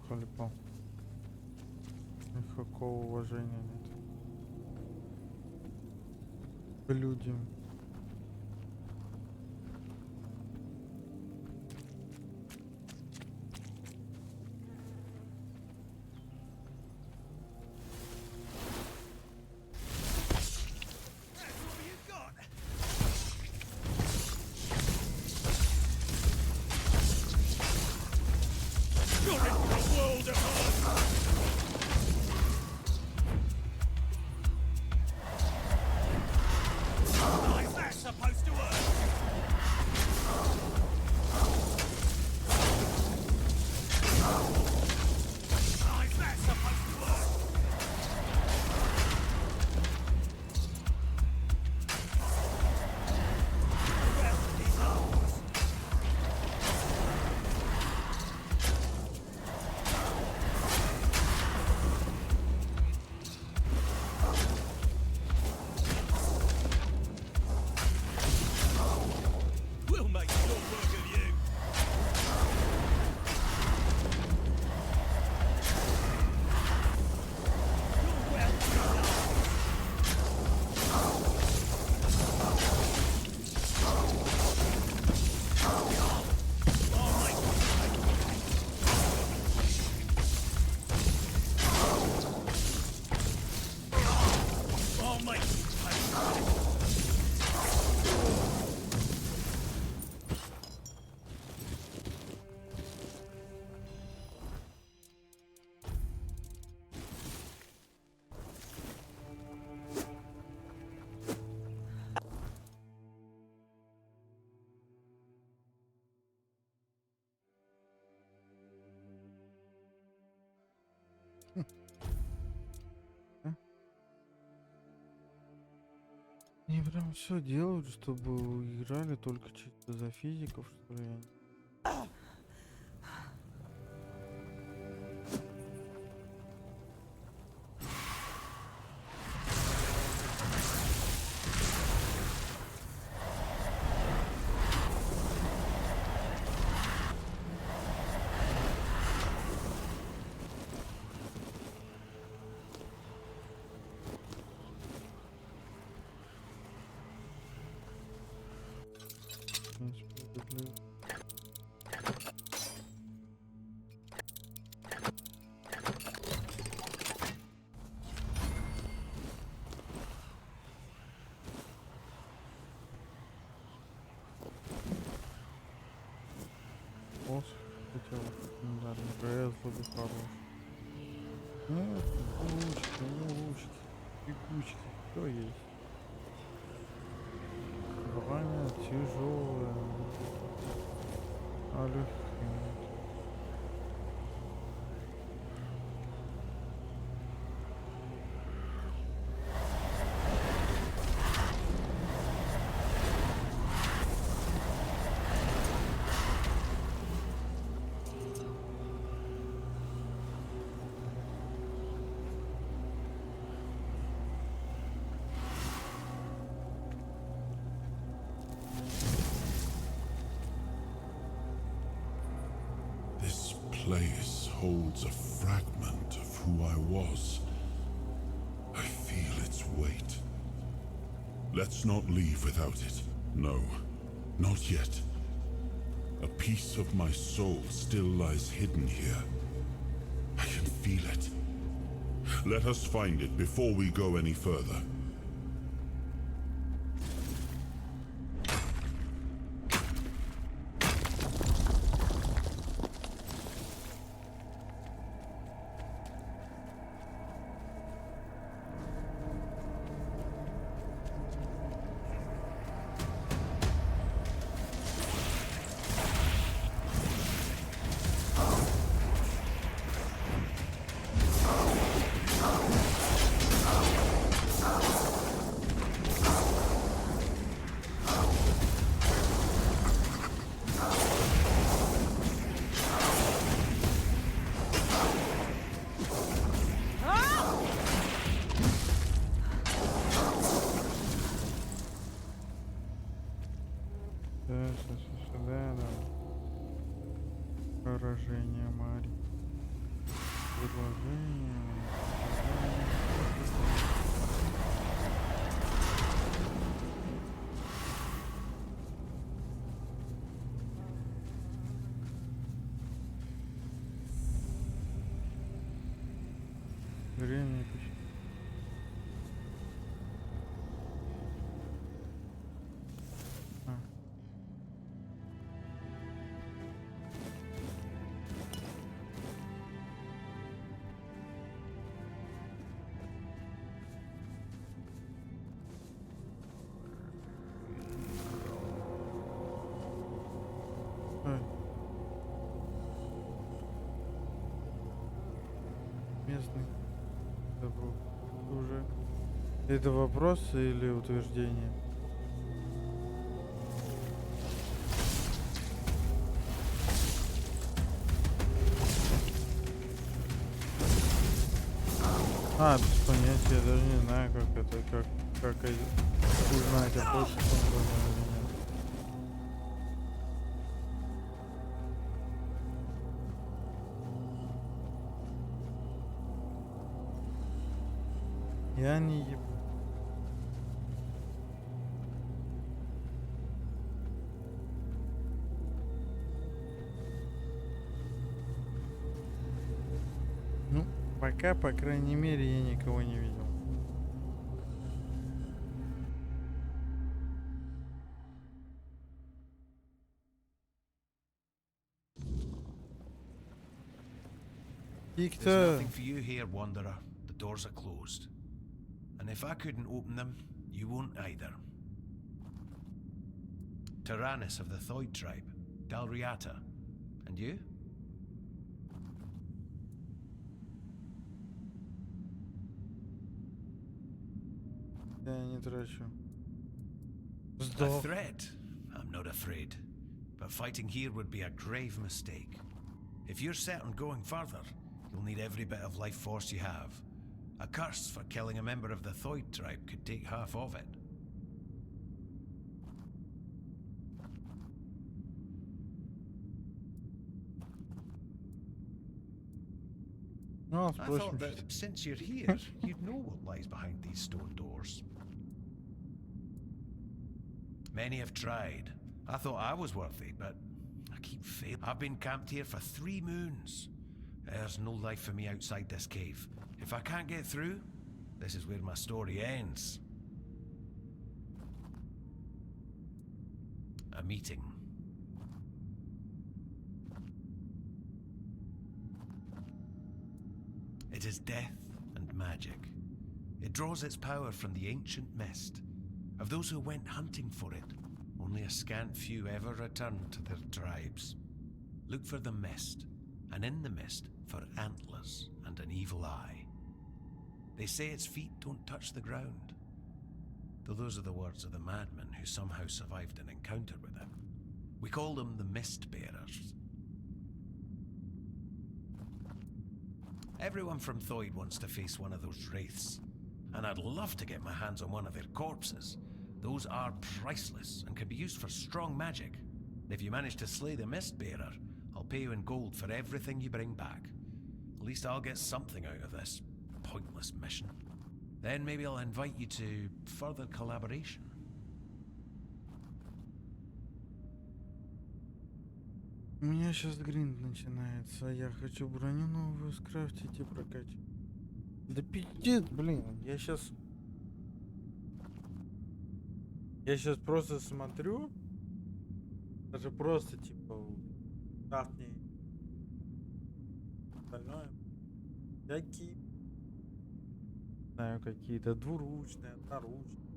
Халипал. Никакого уважения нет. К людям. Они прям все делают, чтобы играли только чисто за физиков, что ли. Хотел легендарный ГС был бы хорош. Нет, лучки, бегучки, все есть. Броня тяжелая, а легкая нет. This place holds a fragment of who I was. I feel its weight. Let's not leave without it. No, not yet. A piece of my soul still lies hidden here. I can feel it. Let us find it before we go any further. Поражение Мари. Предложение. Время. Местный. Уже. Это вопрос или утверждение? Без понятия, я даже не знаю, как это, как узнать, а хочет он дома или нет. Я не ебу. Ну, пока, по крайней мере, я никого не видел. There's nothing for you here, Wanderer. The doors are closed. And if I couldn't open them, you won't either. Tyrannus of the Thoid tribe, Dalriata. And you? Я не трачу. A threat? I'm not afraid. But fighting here would be a grave mistake. If you're set on going further, you'll need every bit of life force you have. A curse for killing a member of the Thoid tribe could take half of it. I thought that since you're here, you'd know what lies behind these stone doors. Many have tried, I thought I was worthy, but I keep failing. I've been camped here for 3 moons. There's no life for me outside this cave. If I can't get through, this is where my story ends. A meeting. It is death and magic. It draws its power from the ancient mist. Of those who went hunting for it, only a scant few ever returned to their tribes. Look for the mist, and in the mist for antlers and an evil eye. They say its feet don't touch the ground. Though those are the words of the madman who somehow survived an encounter with it. We call them the Mist Bearers. Everyone from Thoyd wants to face one of those wraiths, and I'd love to get my hands on one of their corpses. Those are priceless and can be used for strong magic. If you manage to slay the Mist Bearer, I'll pay you in gold for everything you bring back. At least I'll get something out of this pointless mission. Then maybe I'll invite you to further collaboration. У меня сейчас гринд начинается. Я хочу броню новую скрафтить и прокачать. Да пиздец, блин. Я сейчас просто смотрю. Даже просто типа крафтни. Остальное. Всякие. Знаю, какие-то двуручные, одноручные.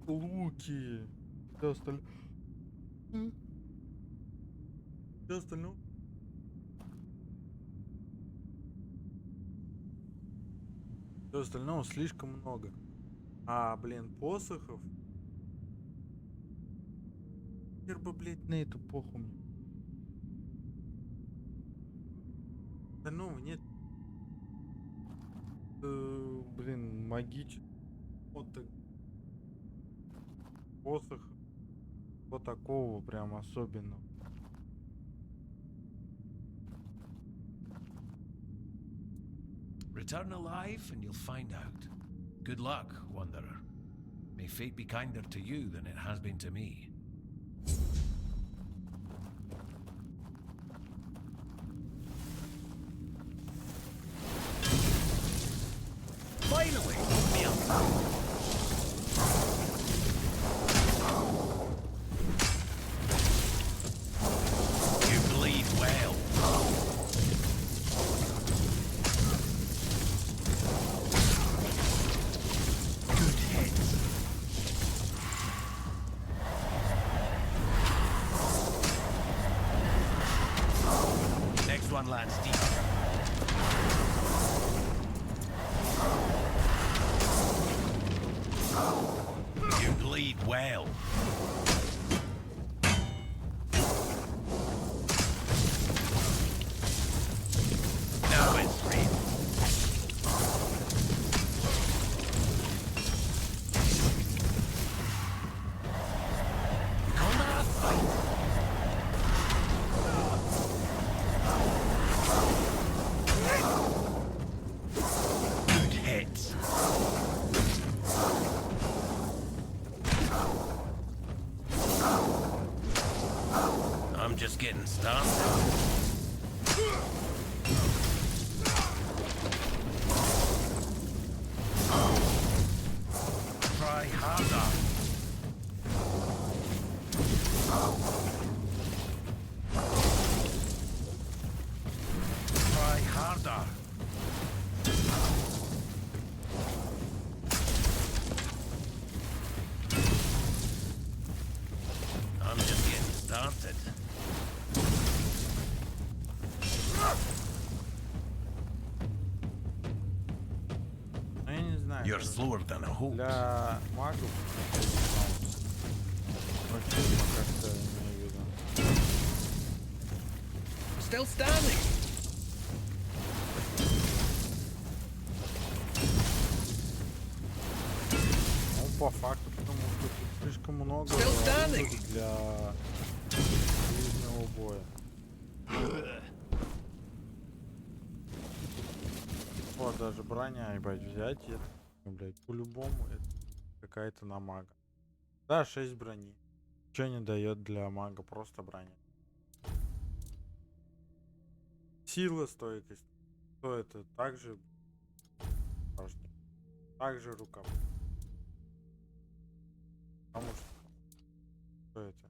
Луки. Все остальное. Все остальное. Все остального слишком много. А, блин, посохов. Хер бы, блядь, на эту поху мне. Остального нет. Блин, магический. Вот так. Посох. Вот такого прям особенного. Return alive and you'll find out. Good luck, Wanderer. May fate be kinder to you than it has been to me. Finally! You bleed well. Good hits. Next one lands deep. You bleed well. Now it's real. Come on, fight. Good hits. I'm just getting started. Try harder. Try harder. I'm just getting started. Ну, я не знаю. You're slower than a horse. Для магов вообще как-то не видно. Still standing! Ну, по факту, потому что тут слишком много Still standing. оружия для ближнего боя. Вот, даже броня, ебать, взять, это, блядь, по-любому это какая-то на мага. Да, 6 брони. Ничего не дает для мага, просто броня. Сила, стойкость. Что это? Также важно. Также рука. Потому что это?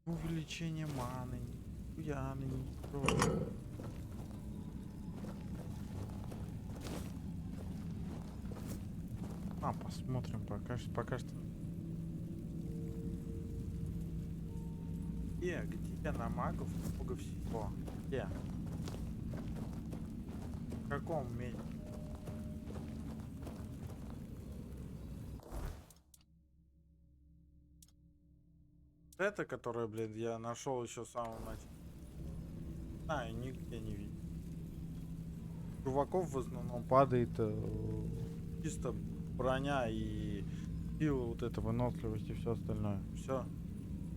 Увеличение маны. Яны не строят. Посмотрим пока что. Где на магов много всего? Где? В каком месте? Это, которое, блин, я нашел еще в самом начале. Нигде не видел. Чуваков в основном падает чисто броня и сила, вот эта выносливость и все остальное. Все.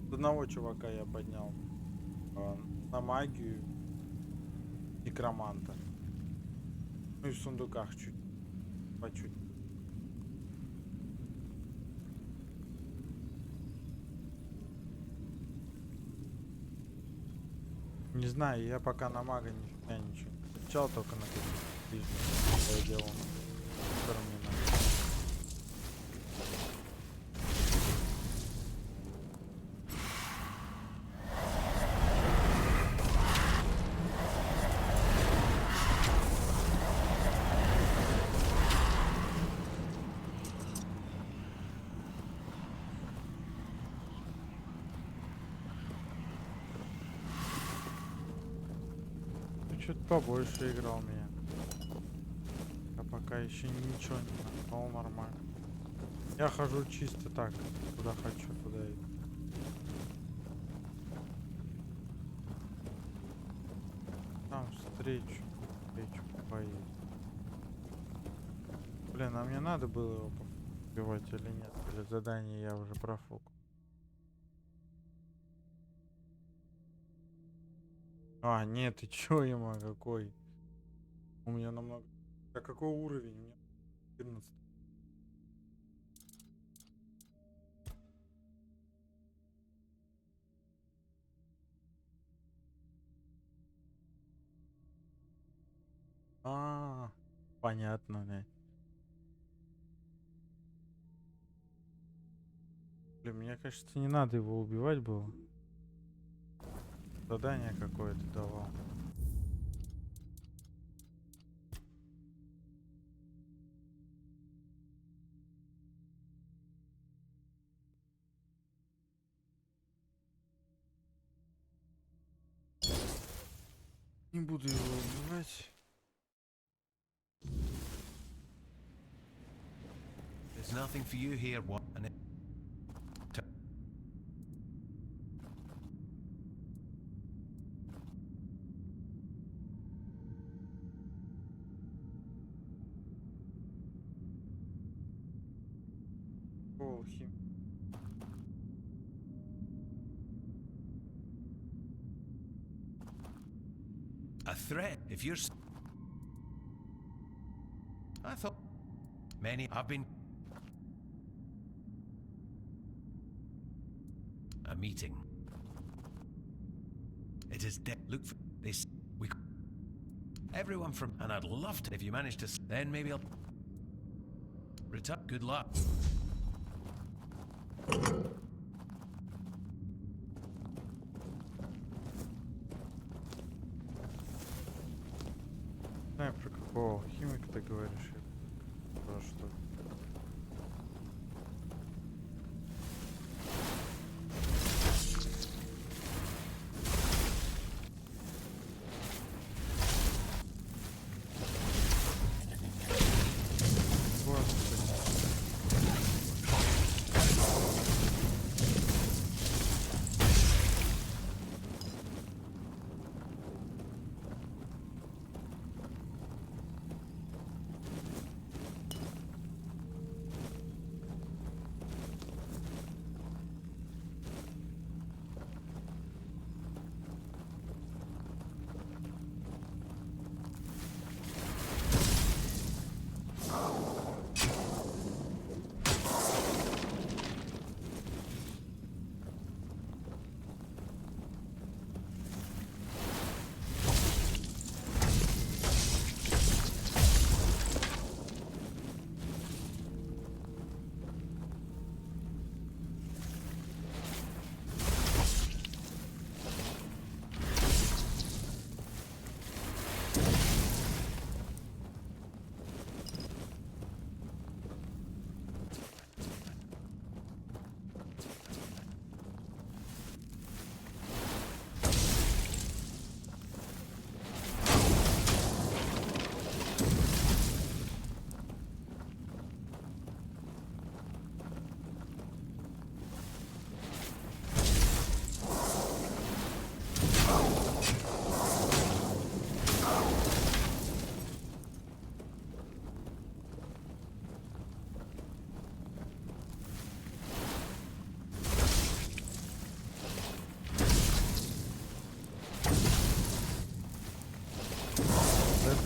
С одного чувака я поднял на магию некроманта. Ну и в сундуках чуть. По чуть. Не знаю, я пока на мага нифига ничего не встречал, только на каких-то ближних делал. Что-то побольше играл меня. А пока еще ничего не нашел нормально. Я хожу чисто так. Куда хочу, туда иду. Там встречу поеду. Блин, а мне надо было его убивать или нет? Или задание я уже профукал? Нет, ты чё, ема, какой? У меня намного... А какой уровень? У меня 14. Понятно, да. Блин, мне кажется, не надо его убивать было. Задание какое-то давал. Не буду его убивать. There's nothing for you here, what? A threat, if you're... I thought... Many have been... A meeting. It is dead. Look for this. We... Everyone from... And I'd love to... If you manage to... Then maybe I'll... Return. Good luck. Знаю, про какого химика ты говоришь. Про что?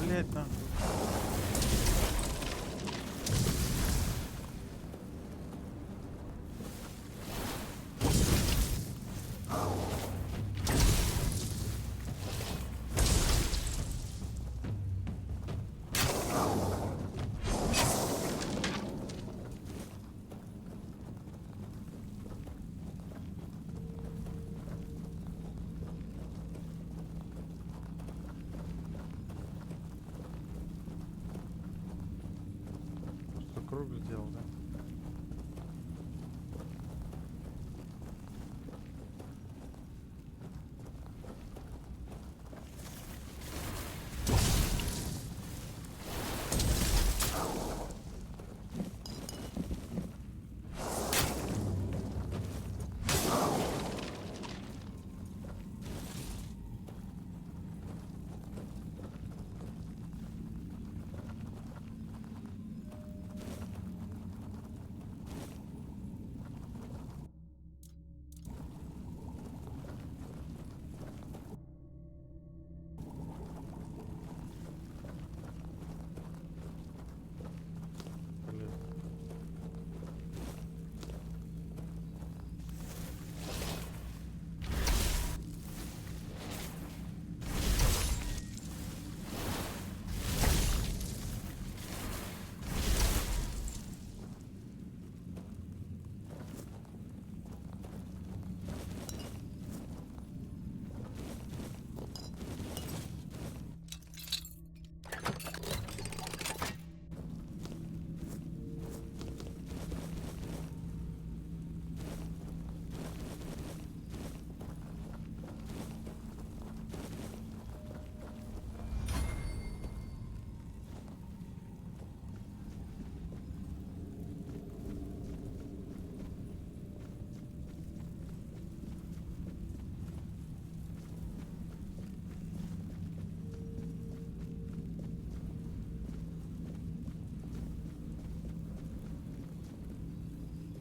блядь, нахуй. Круг сделал, да?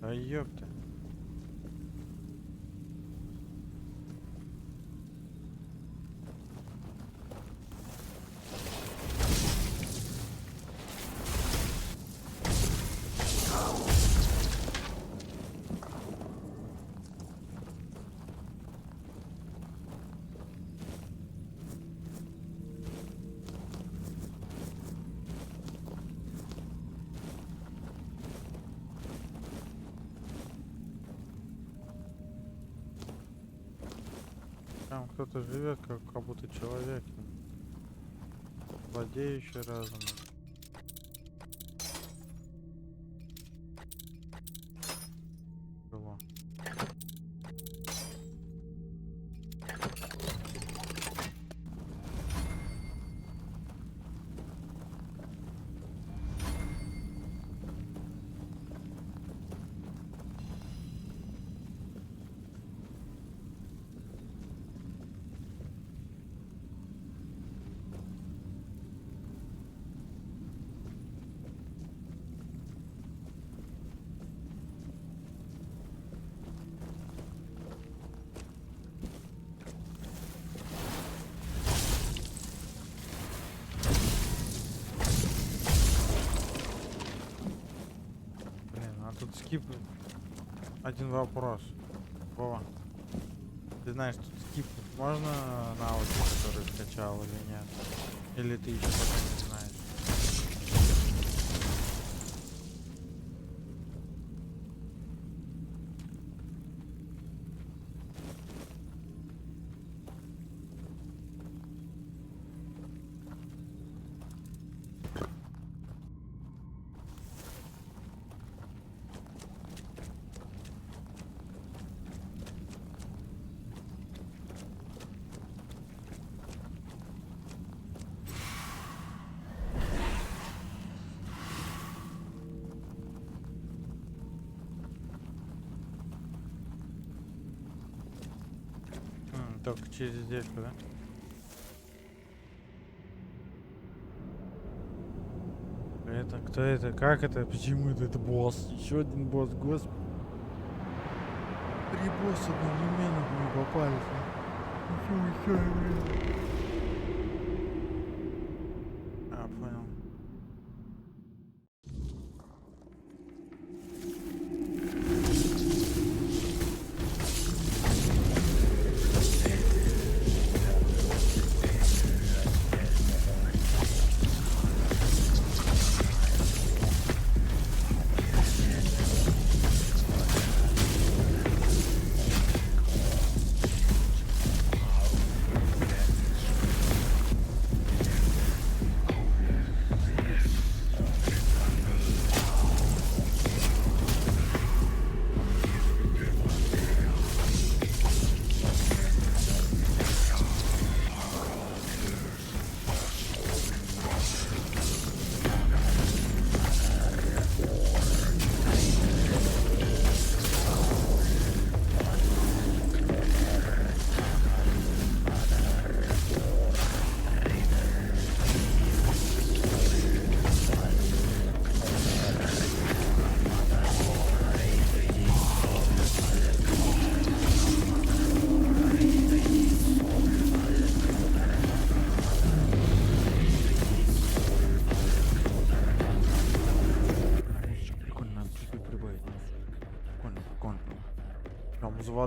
А ёпта. Там кто-то живет, как будто человек, владеющий разумом. Было. Тут скип. Один вопрос. Вова, ты знаешь, тут скип можно навыки, которые скачал или нет? Или ты еще пока не знаешь? Только через здесь, да? Это, кто это? Как это? Почему это босс? Еще один босс, господи. 3 босса одновременно мне попались.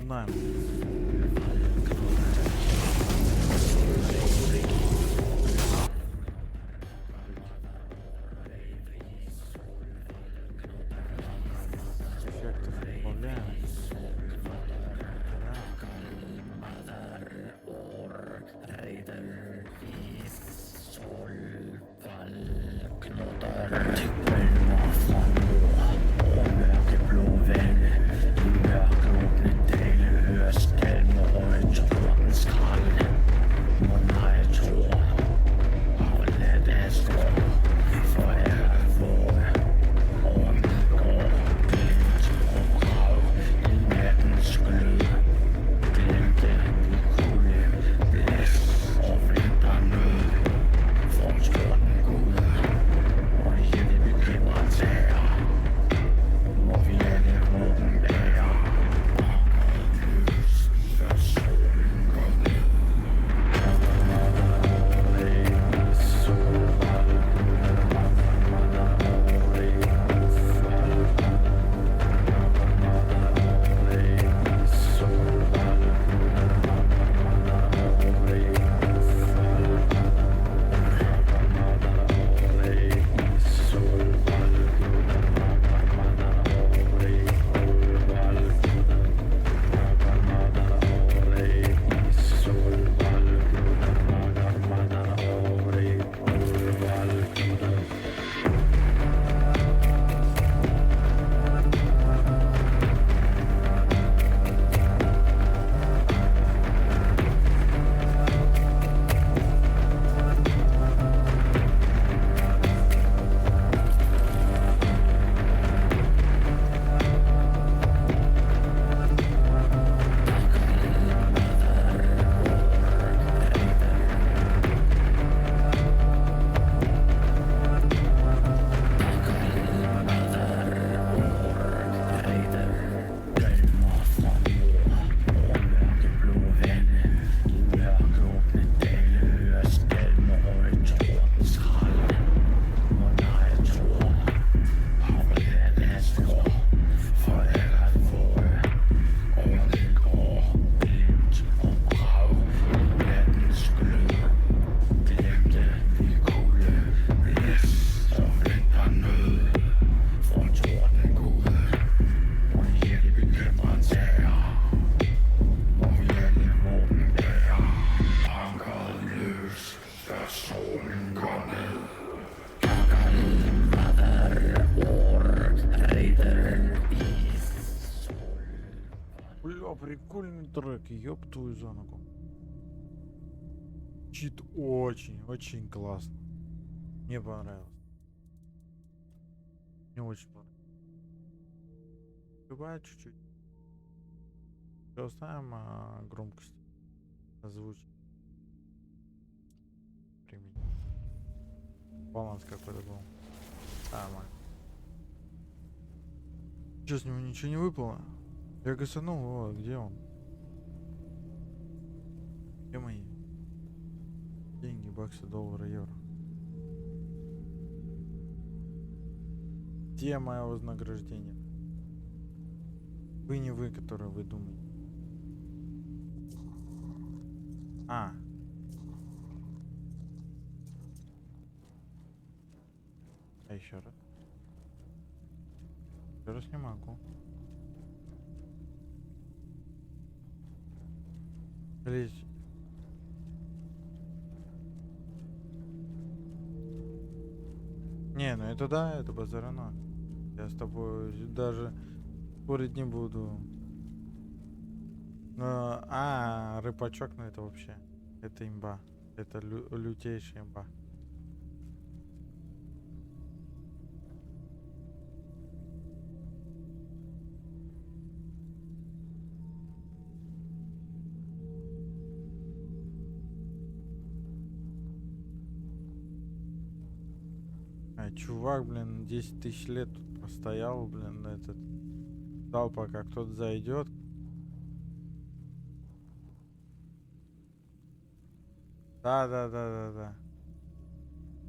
узнаем. Эффекты добавляем. Бля, прикольный трек, ёб твою за ногу. Чит очень классно. Мне понравилось. Мне очень понравилось. Любая чуть-чуть. Все оставим, громкость озвучить. Применить. Баланс какой-то был. Нормально. Сейчас с него ничего не выпало. Я гасанул, о, где он? Где мои деньги, баксы, доллары, евро? Где мое вознаграждение? Вы не вы, которые вы думаете. А еще раз. Еще раз не могу. Лезь. Не, ну это да, это базарано. Я с тобой даже спорить не буду. Рыбачок, ну это вообще. Это имба. Это лютейшая имба. Чувак, блин, 10 тысяч лет тут простоял, блин, этот. Ждал, пока кто-то зайдет.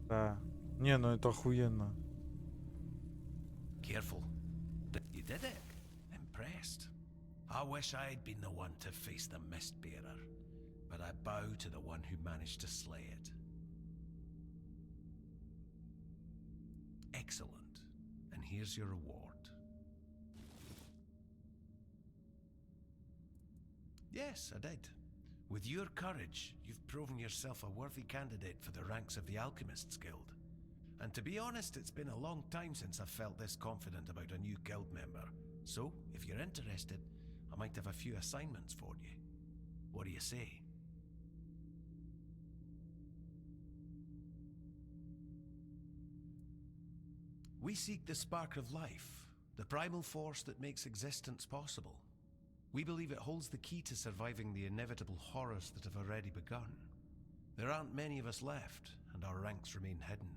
Да. Не, ну это охуенно. Careful. You did it. Impressed. I wish I'd been the one to face the Mistbearer, but I bow to the one who managed to slay it. Excellent. And here's your reward. Yes, I did. With your courage, you've proven yourself a worthy candidate for the ranks of the Alchemists Guild. And to be honest, it's been a long time since I've felt this confident about a new guild member. So, if you're interested, I might have a few assignments for you. What do you say? We seek the spark of life, the primal force that makes existence possible. We believe it holds the key to surviving the inevitable horrors that have already begun. There aren't many of us left, and our ranks remain hidden.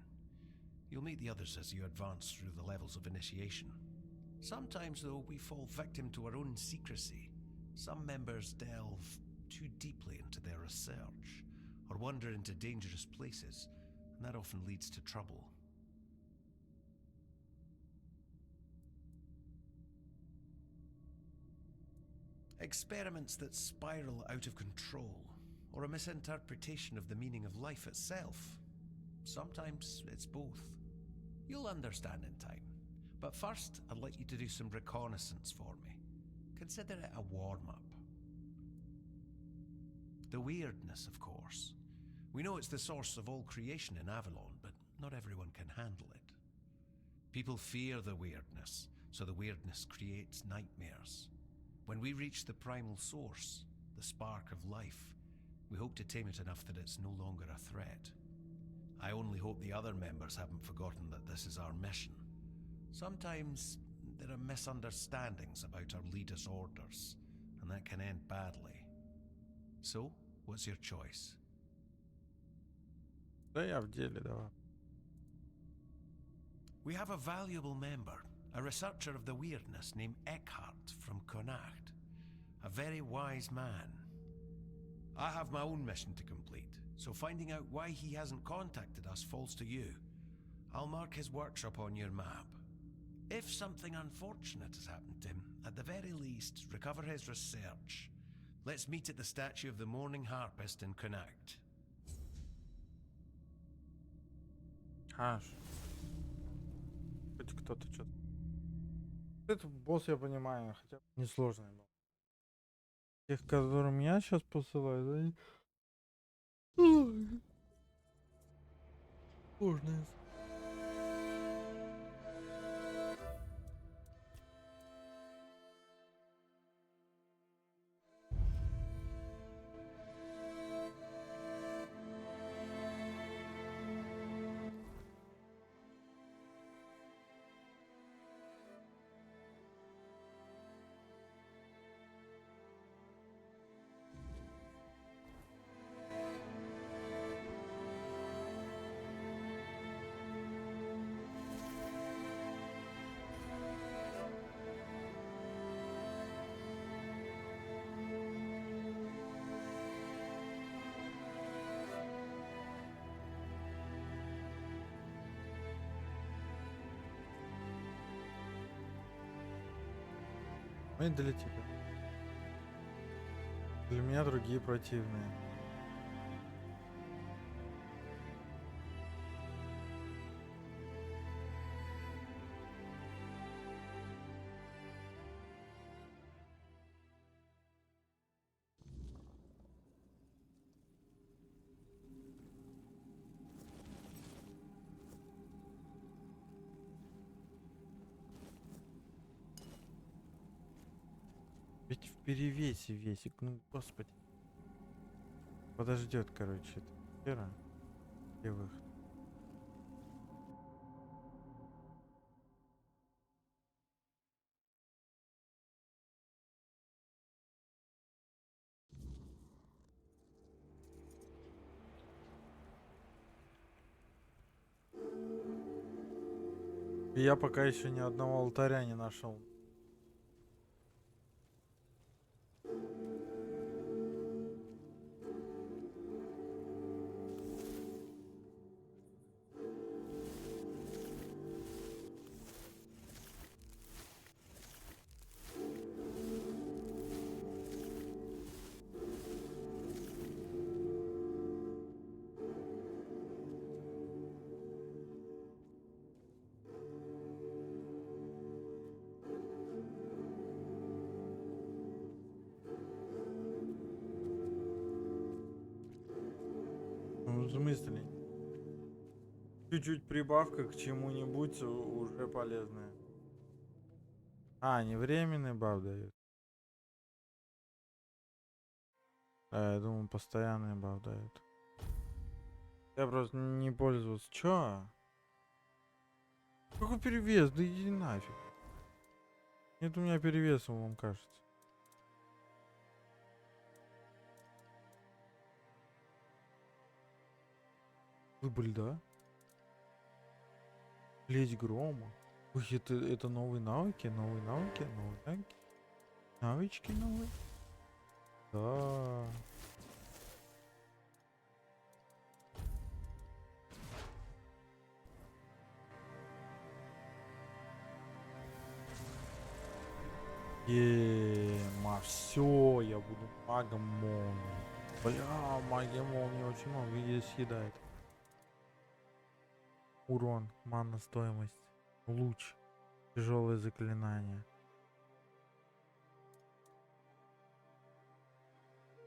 You'll meet the others as you advance through the levels of initiation. Sometimes, though, we fall victim to our own secrecy. Some members delve too deeply into their research, or wander into dangerous places, and that often leads to trouble. Experiments that spiral out of control, or a misinterpretation of the meaning of life itself. Sometimes it's both. You'll understand in time. But first, I'd like you to do some reconnaissance for me. Consider it a warm-up. The weirdness, of course. We know it's the source of all creation in Avalon, but not everyone can handle it. People fear the weirdness, so the weirdness creates nightmares. When we reach the primal source, the spark of life, we hope to tame it enough that it's no longer a threat. I only hope the other members haven't forgotten that this is our mission. Sometimes there are misunderstandings about our leaders' orders, and that can end badly. So, what's your choice? Да я в деле, давай. We have a valuable member, a researcher of the weirdness named Eckhart from Connacht. A very wise man. I have my own mission to complete, so finding out why he hasn't contacted us falls to you. I'll mark his workshop on your map. If something unfortunate has happened to him, at the very least, recover his research. Let's meet at the statue of the Morning Harpist in Connacht. Аж. Хоть кто-то что-то. Этот босс, я понимаю, хотя бы несложный был. Тех, которым я сейчас посылаю, они... Сложные. Ну и для тебя. Для меня другие противные. Ведь в перевесе весик, ну господи. Подождет, короче, это хера. Где выход? И я пока еще ни одного алтаря не нашел. Ну, в смысле? Чуть-чуть прибавка к чему-нибудь уже полезная. А, не временный баф дают. Да, я думаю, постоянный баф дают. Я просто не пользовался. Чё? Какой перевес? Да иди нафиг. Нет у меня перевеса, вам кажется. Выбыль, да? Плеть грома. Ой, это новые навыки, новые навыки, новые навыки. Навычки новые. Да. Все, я буду магом молнии. Бля, магия молнии очень много еды съедает. Урон, манна стоимость, луч, тяжелое заклинание.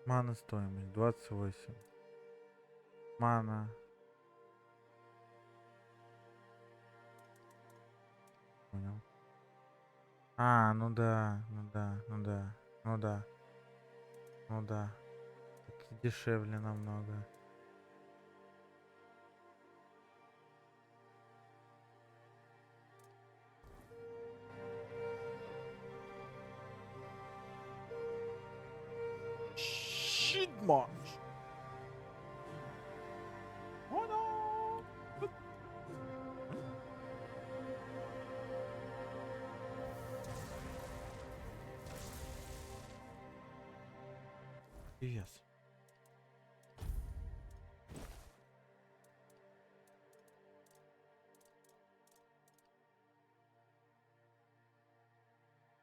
Мана стоимость 28. Мана. Понял. А, ну да, ну да, ну да, ну да. Ну да. Так дешевле намного. Shit march. Oh no. Yes.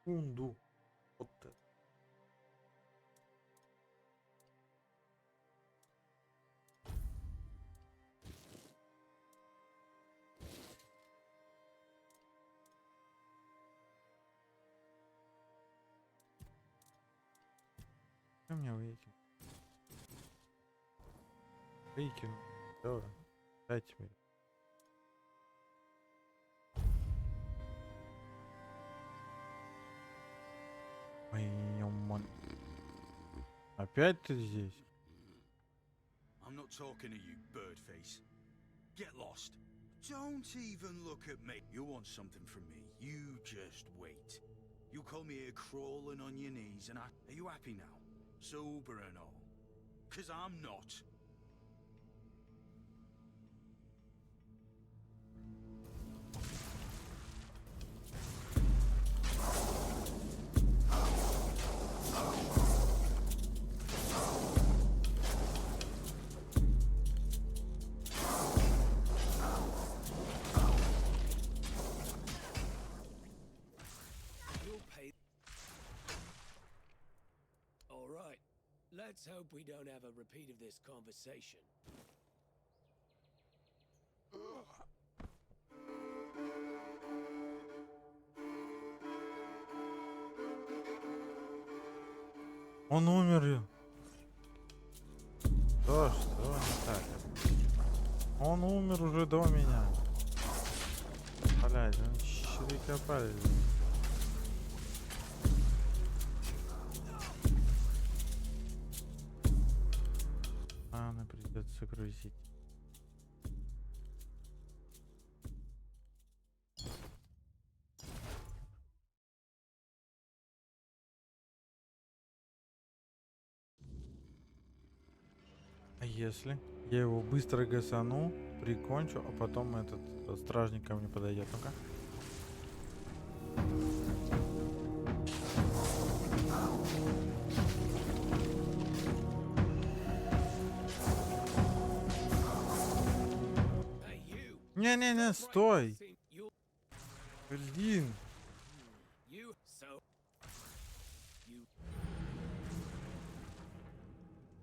Унду. Вот это. Что меня выкинул? Выкинул. Давай. Дайте мне. Опять ты здесь? I'm not talking to you, birdface. Get lost. Don't even look at me. You want something from me, you just wait. You come here crawling on your knees and are you happy now? Sober and all. 'Cause I'm not. Let's hope we don't have a repeat of this conversation. Он умер. Что не так? Он умер уже до меня. Блядь, он щиты копали. Она придется грузить. А если я его быстро гасану, прикончу, а потом этот стражник ко мне подойдет? Ну-ка. Не-не-не, стой! Блин!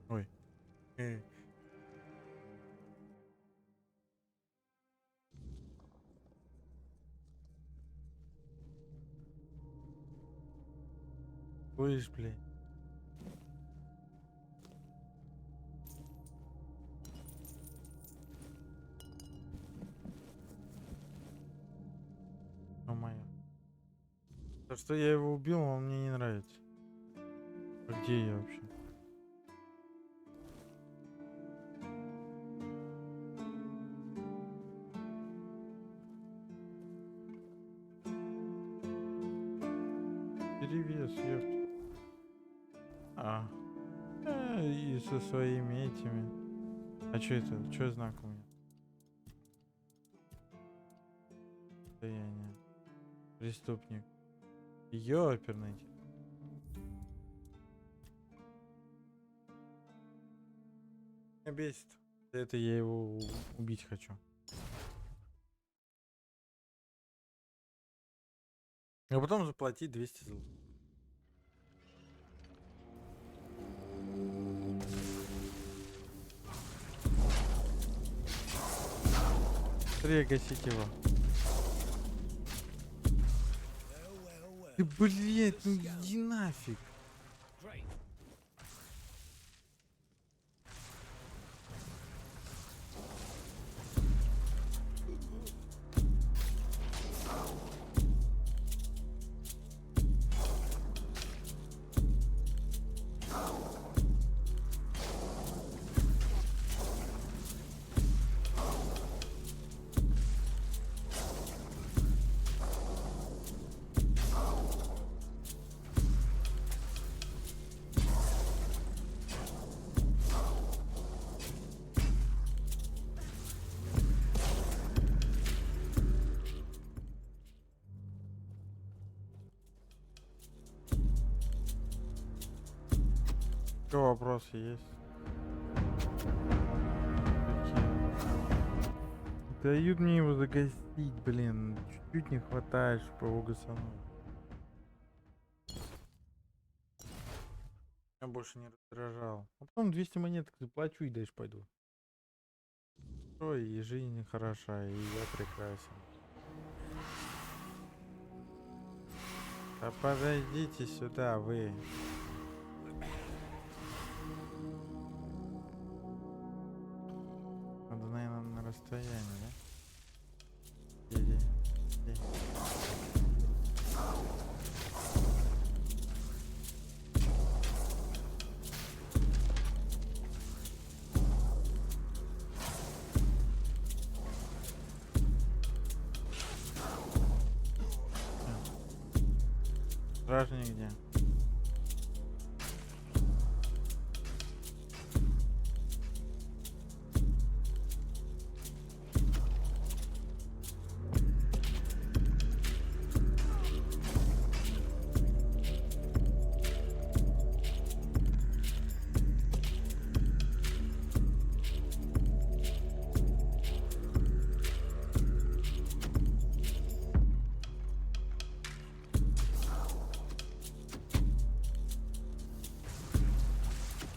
Ой. Слышь, блин. То, что я его убил, он мне не нравится. А где я вообще? Перевес, ёпт. И со своими этими. А что это? Что знак у меня? Состояние. Преступник. Ёперный. Меня бесит. Это я его убить хочу. А потом заплатить 200 золотых. Быстрее гасить его. Ты, блядь, ну иди нафиг. Что, вопросы есть? Дают мне его загасить, блин. Чуть-чуть не хватает, чтобы его гасануть. Я больше не раздражал. А потом 200 монеток заплачу и дальше пойду. Ой, и жизнь хороша, и я прекрасен. А подойдите сюда, вы. Надо, наверное, на расстоянии, да? Иди. Иди. Стражник где?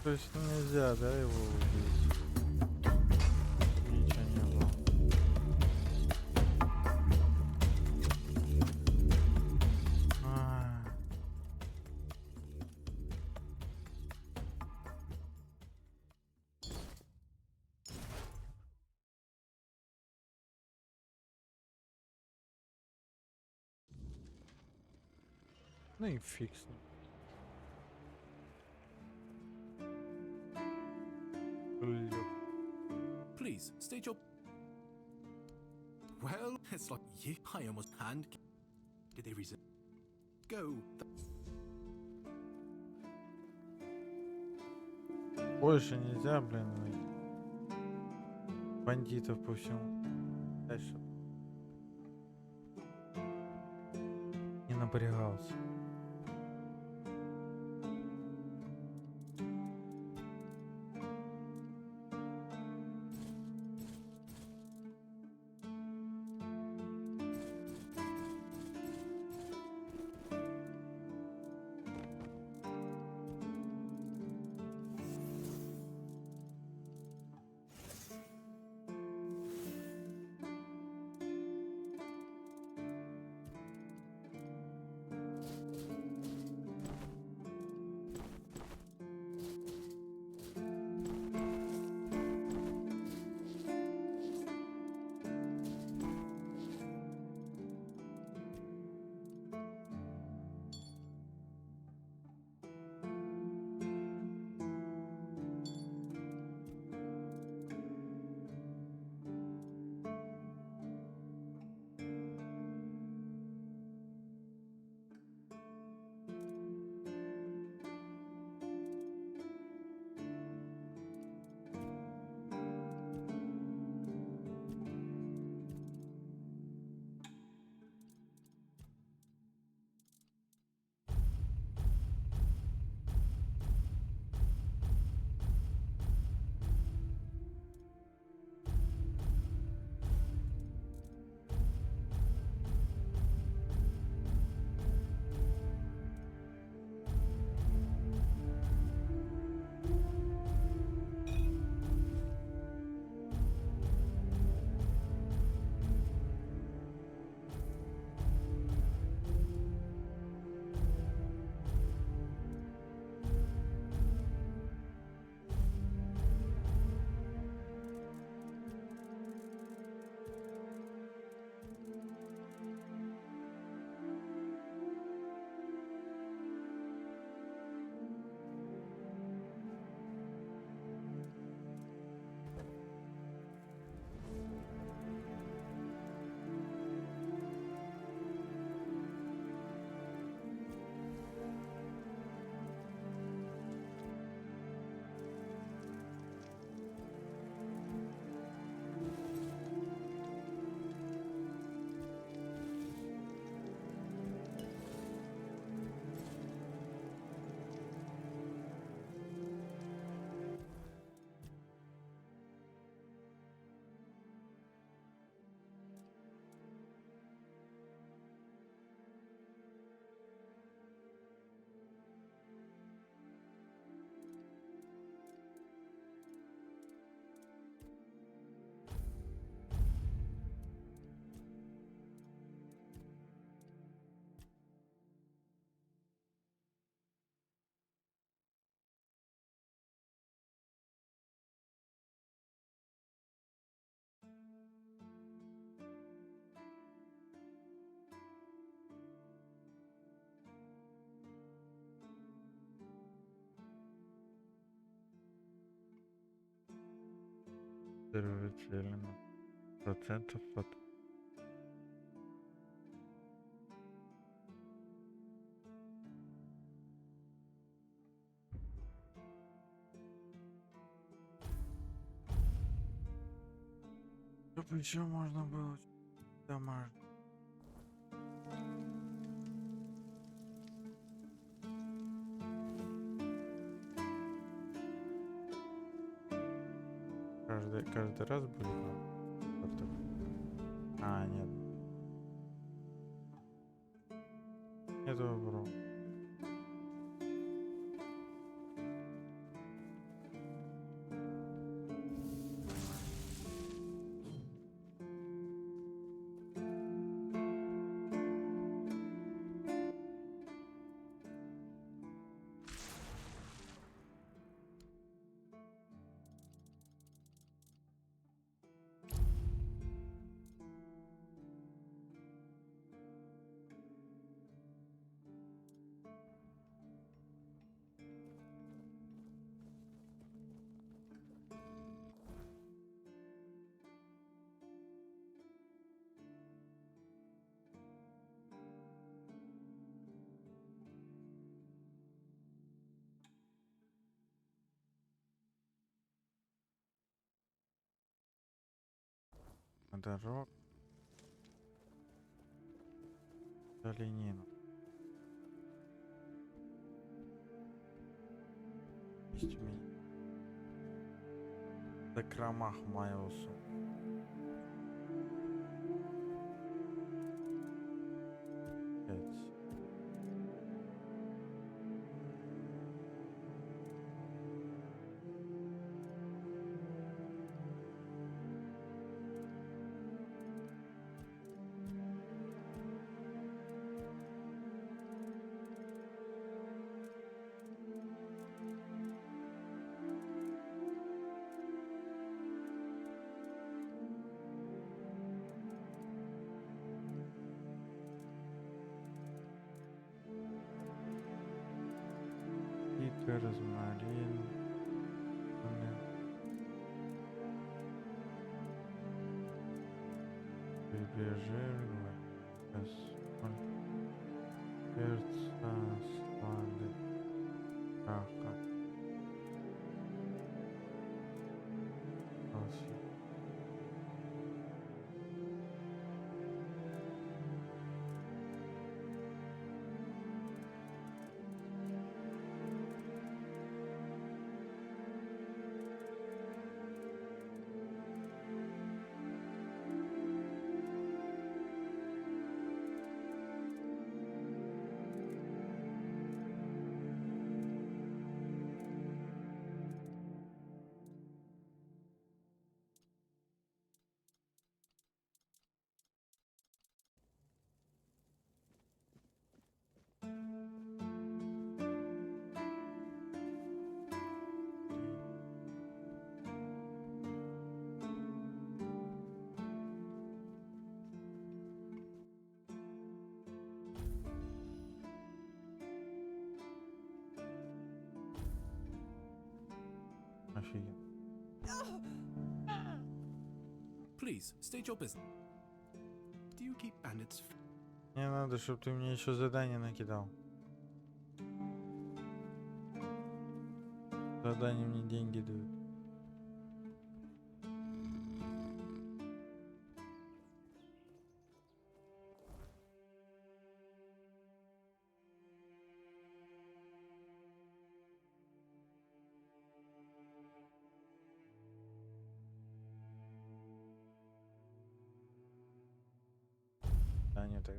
То есть нельзя, да, его убить? Ничего не было. Ну и фиг с ним. Please, state your... Well, it's like you. I almost hand... Did they reason? Go. Больше нельзя, блин. Бандитов по всему. Дальше. Не напрягался. элемент. Процентов от... Чтобы еще можно было домашний. Каждый раз будет, как-то. А, нет. Нет вопроса. Дорог. Оленину. Есть у меня. В закромах Майлсу. Розмарин. Прибежала. Перца, слады, праха. Офигенно. Please, state your business. Do you keep bandits? Мне надо, чтобы ты мне еще задание накидал. Задание мне деньги дают. Да, не так.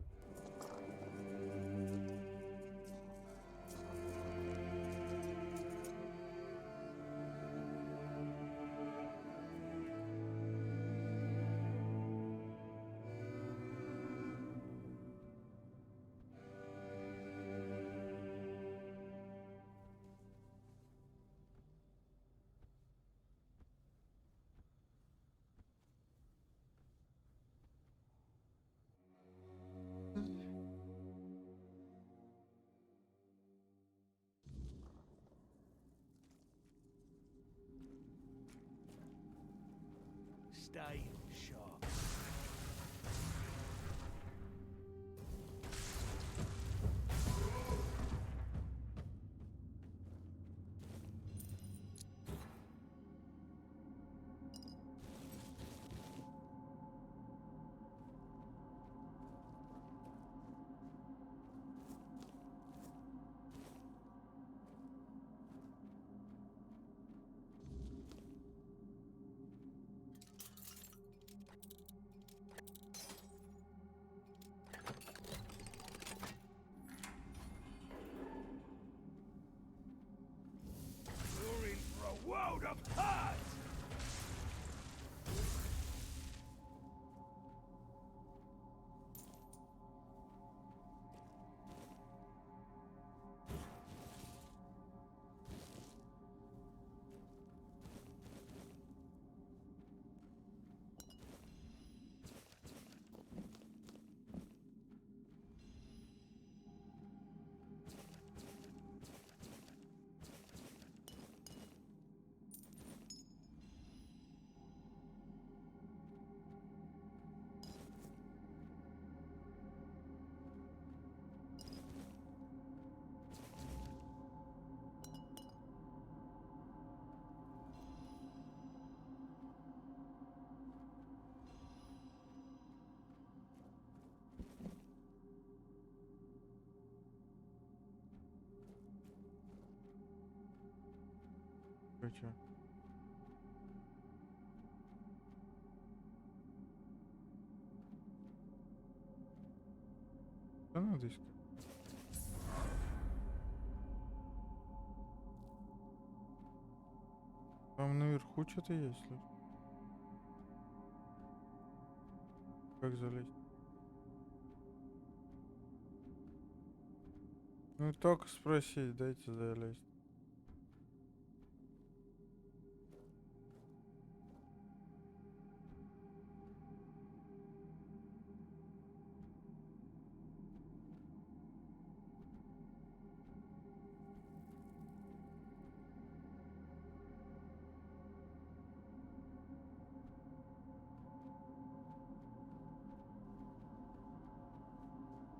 stay sharp. You're in for a world of hurt! Короче. Что надо искать? Там наверху что-то есть ли? Как залезть? Ну только спросить, дайте залезть.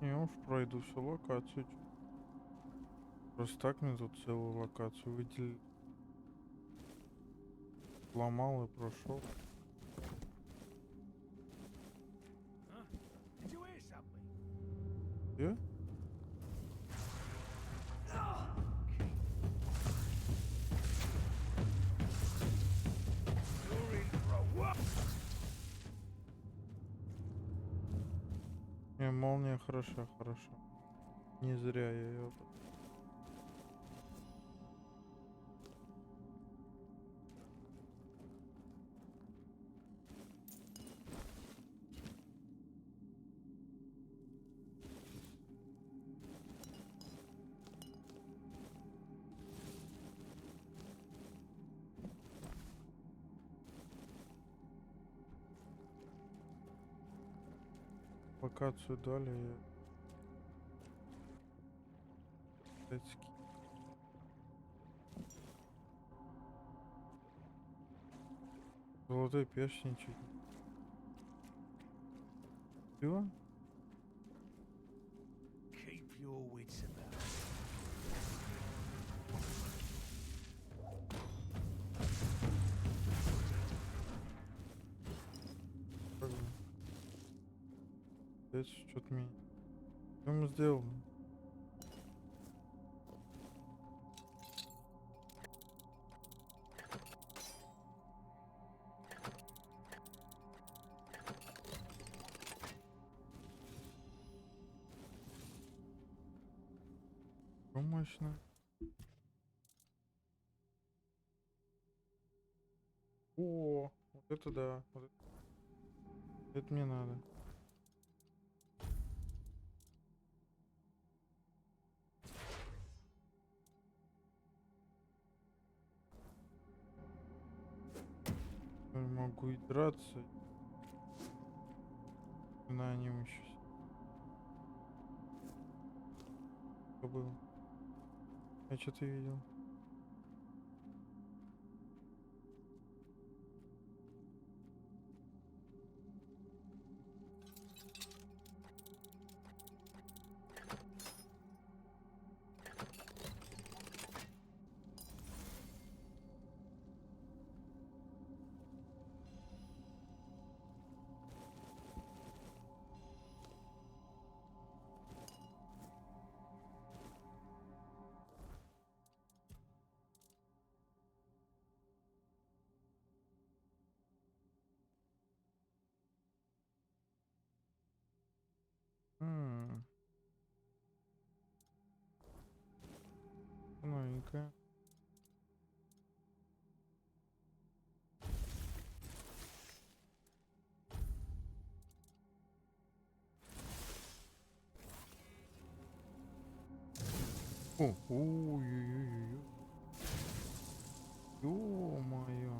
Я уж пройду всю локацию. Просто так мне тут целую локацию выделили. Ломал и прошел. Did you hear something? Где? You're in for a what? Молния хороша, хорошо. Не зря я ее... Локацию дали. Золотой перстенчик. Все? Keep your wits about. Здесь что-то меня... Что мы сделали? Мощно. О, вот это да. Вот это мне надо. Я могу и драться. На нем еще. Что было? Я что-то видел. Ну-ка. О, ой-ой-ой-ой. Ё-моё.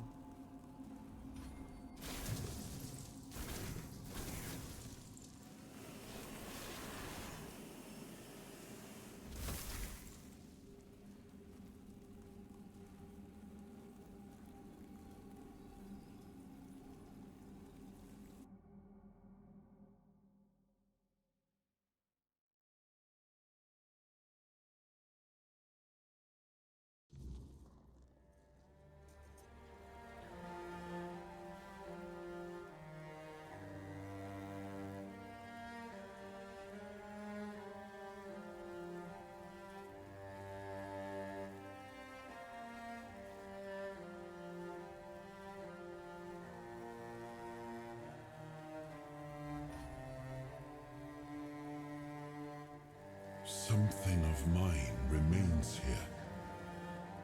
Something of mine remains here.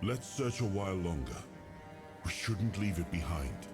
Let's search a while longer. We shouldn't leave it behind.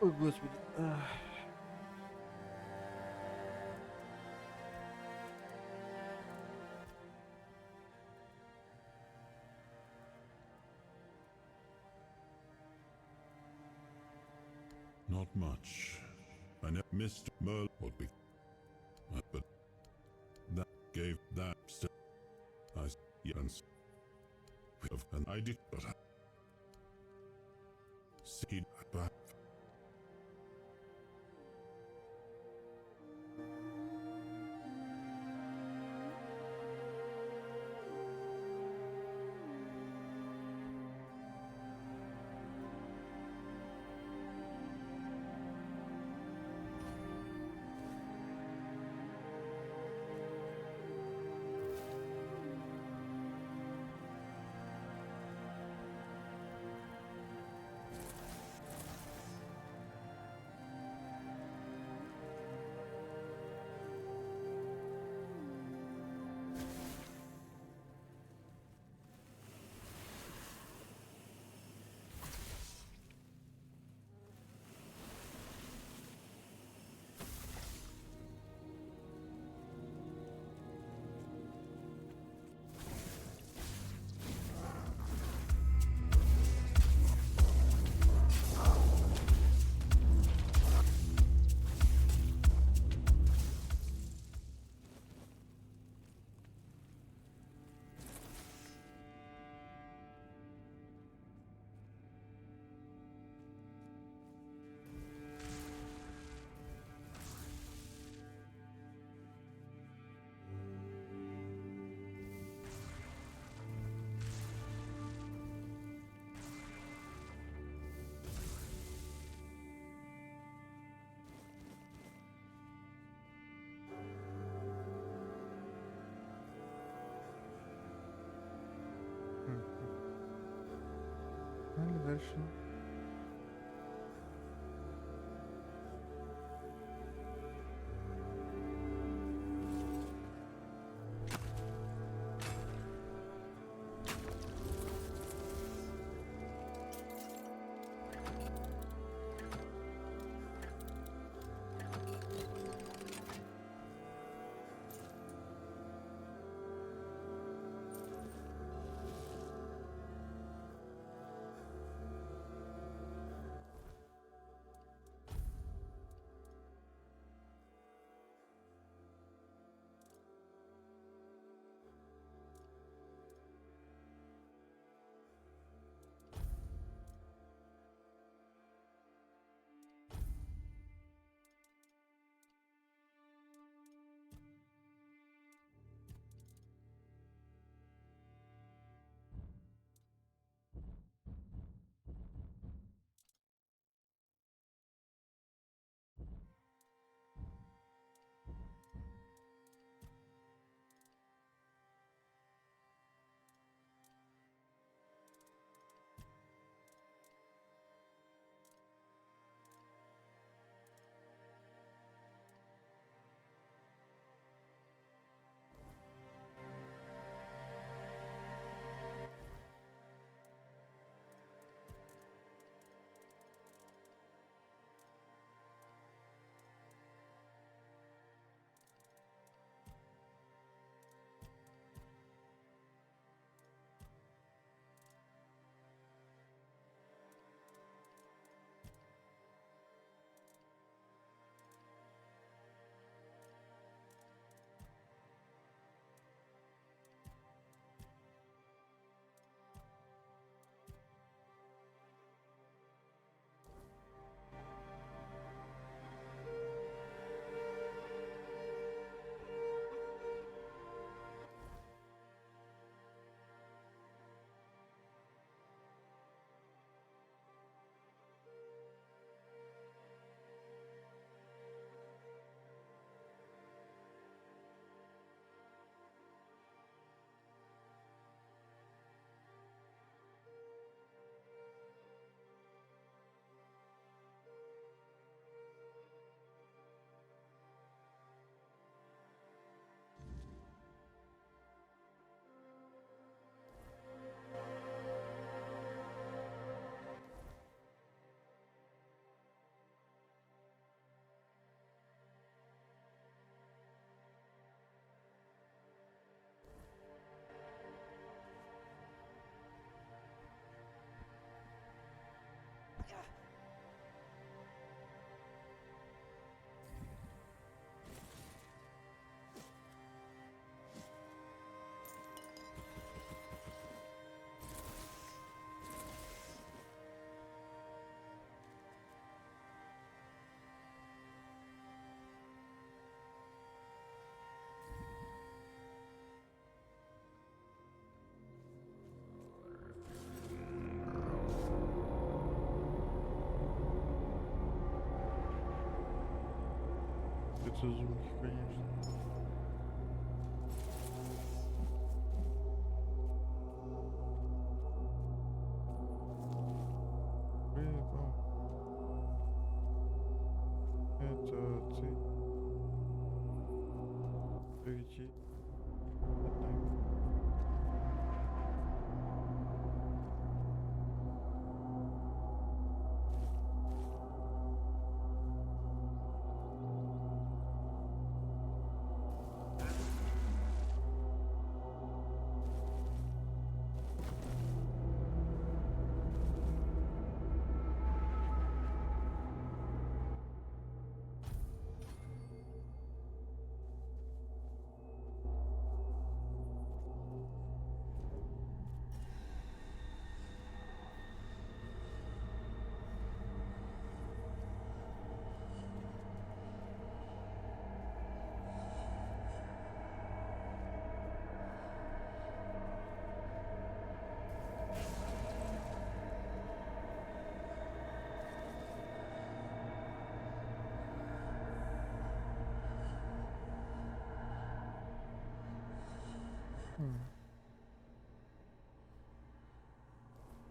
О, Господи. Ах. Not much. I never missed Merle would be. But that gave that step. And I did, but I see back. Это звуки, конечно. Рыба. Это ты. Прийти.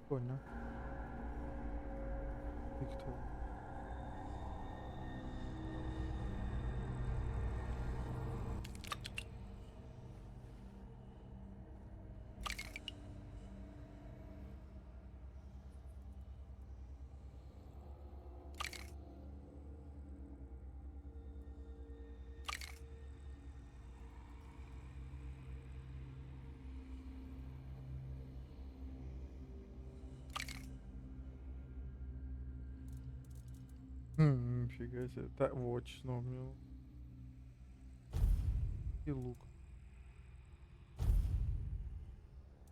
Понял. И кто? Нифига себе. Так, вот, вспомнил. И лук.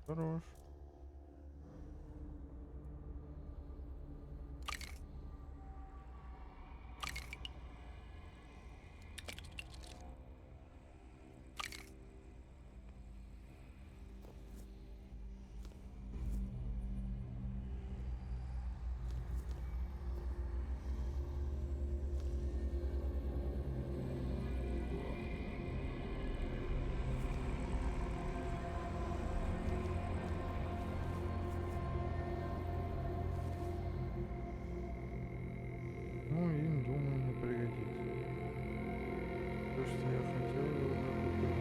Хорош. Ну, им, думаю, не пригодится. То, что я хотел, я уже купил.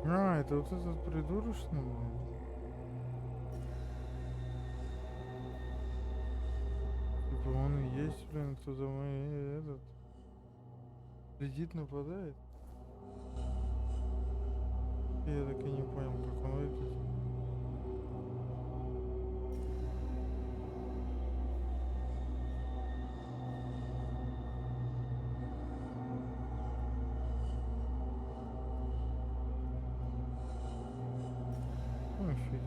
А, это вот этот придурочный, блин. Типа он и есть, блин, кто за мой этот кредит нападает. Я так и не понял, как он выглядит. Ну, фиг.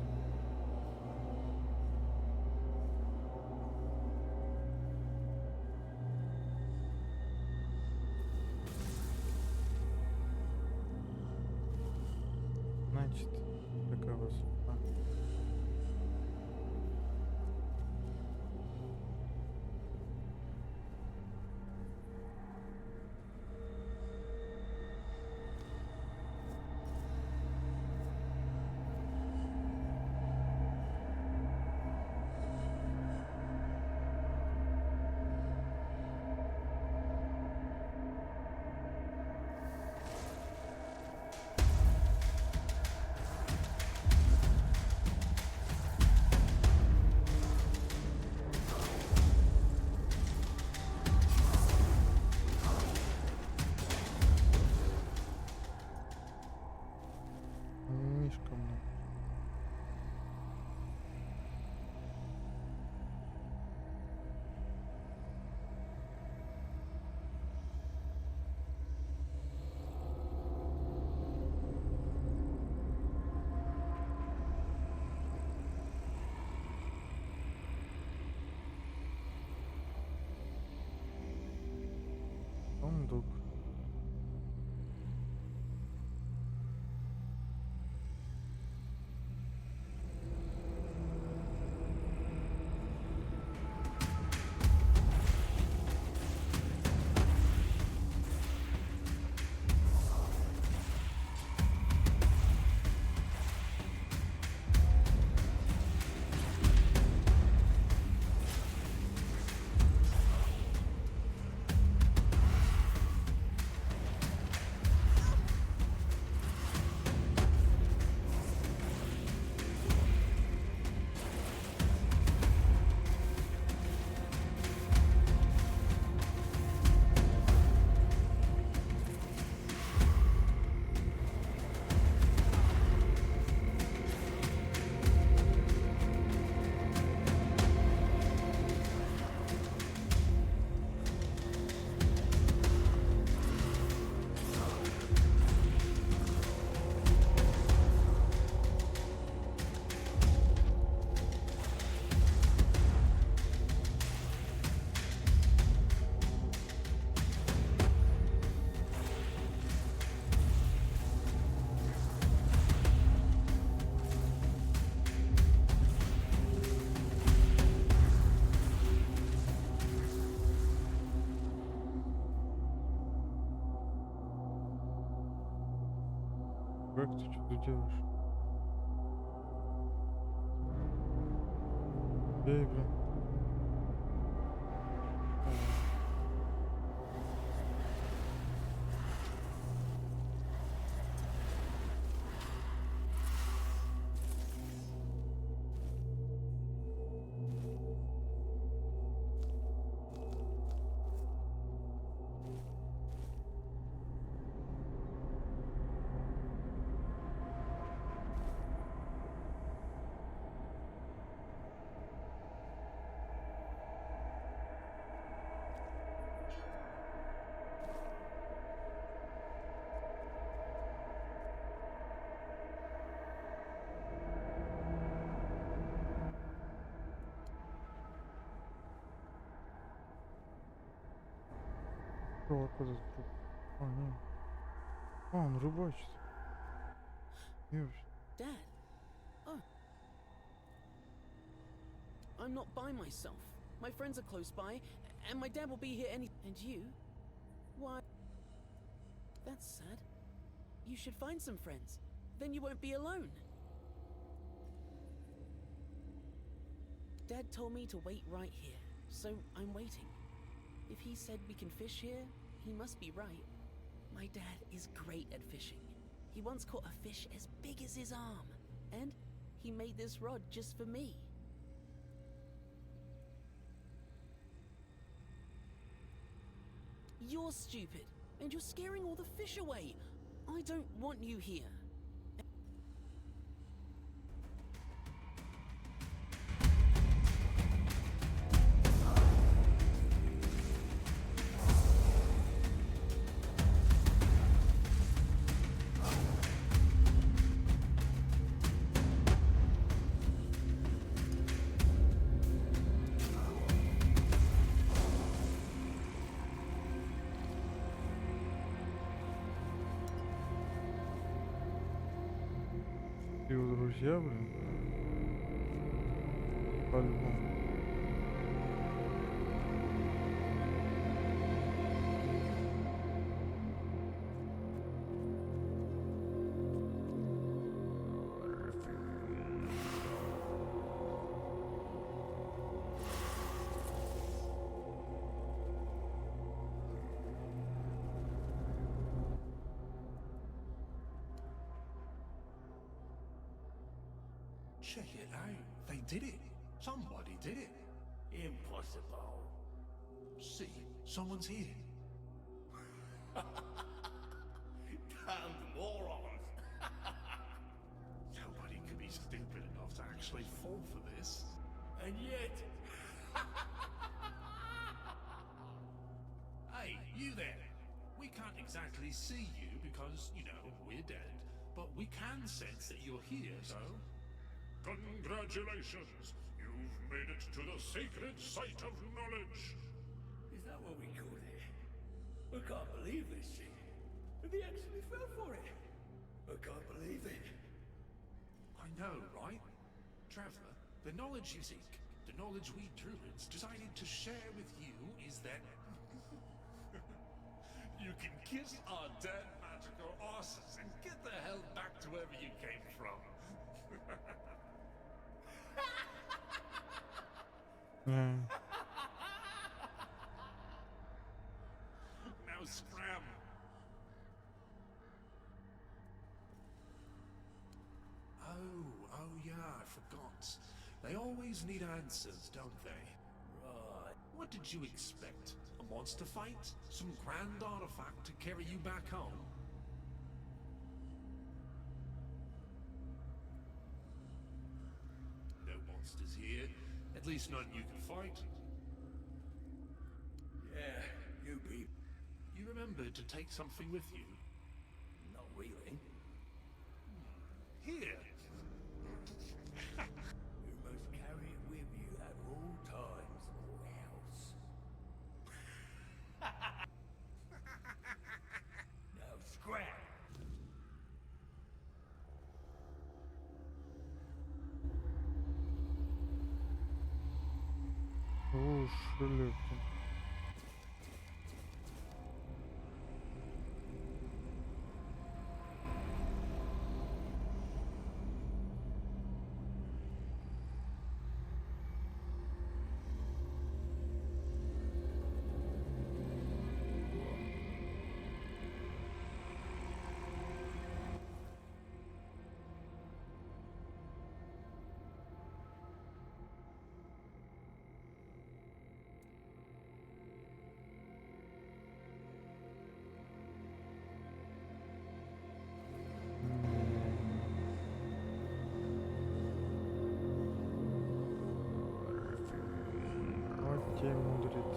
Значит, такова судьба. Мишка мне. Сундук. Как ты что тут делаешь? Эй, блин. Чувак этот труп. А, нет. А, он рыбачит. Ёпш. Dad? Oh. I'm not by myself. My friends are close by, and my dad will be here any— And you? Why? That's sad. You should find some friends. Then you won't be alone. Dad told me to wait right here, so I'm waiting. If he said we can fish here, he must be right. My dad is great at fishing. He once caught a fish as big as his arm, and he made this rod just for me. You're stupid, and you're scaring all the fish away. I don't want you here. Его друзья, блин. По-любому. Check it out. They did it. Somebody did it. Impossible. See, someone's here. Damned morons. Nobody could be stupid enough to actually fall for this. And yet... Hey, you there. We can't exactly see you because, you know, we're dead. But we can sense that you're here, so... Congratulations! You've made it to the sacred site of knowledge! Is that what we call it? I can't believe this shit. They actually fell for it. I can't believe it. I know, right? Traveler, the knowledge you seek, the knowledge we druids decided to share with you is that... you can kiss our dead magical asses and get the hell back to wherever you came from. Now scram. Oh yeah, I forgot. They always need answers, don't they? Right. What did you expect? A monster fight? Some grand artifact to carry you back home? No monsters here. At least none you can fight. Yeah, you people. You remembered to take something with you? Not really. Here. You must carry it with you at all times, or else. Now scrap. О, шелепки.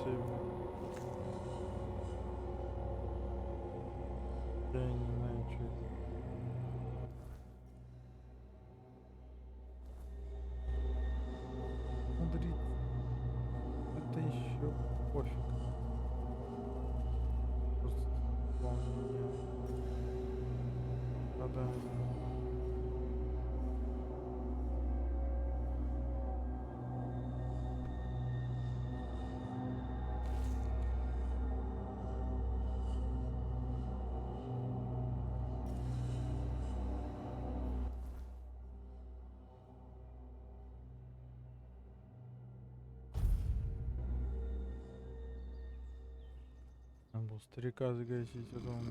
сильно. Я не знаю, что это. Смотрите, это еще пофиг. Просто волнение. Страдания. Надо было старика загасить, а то он...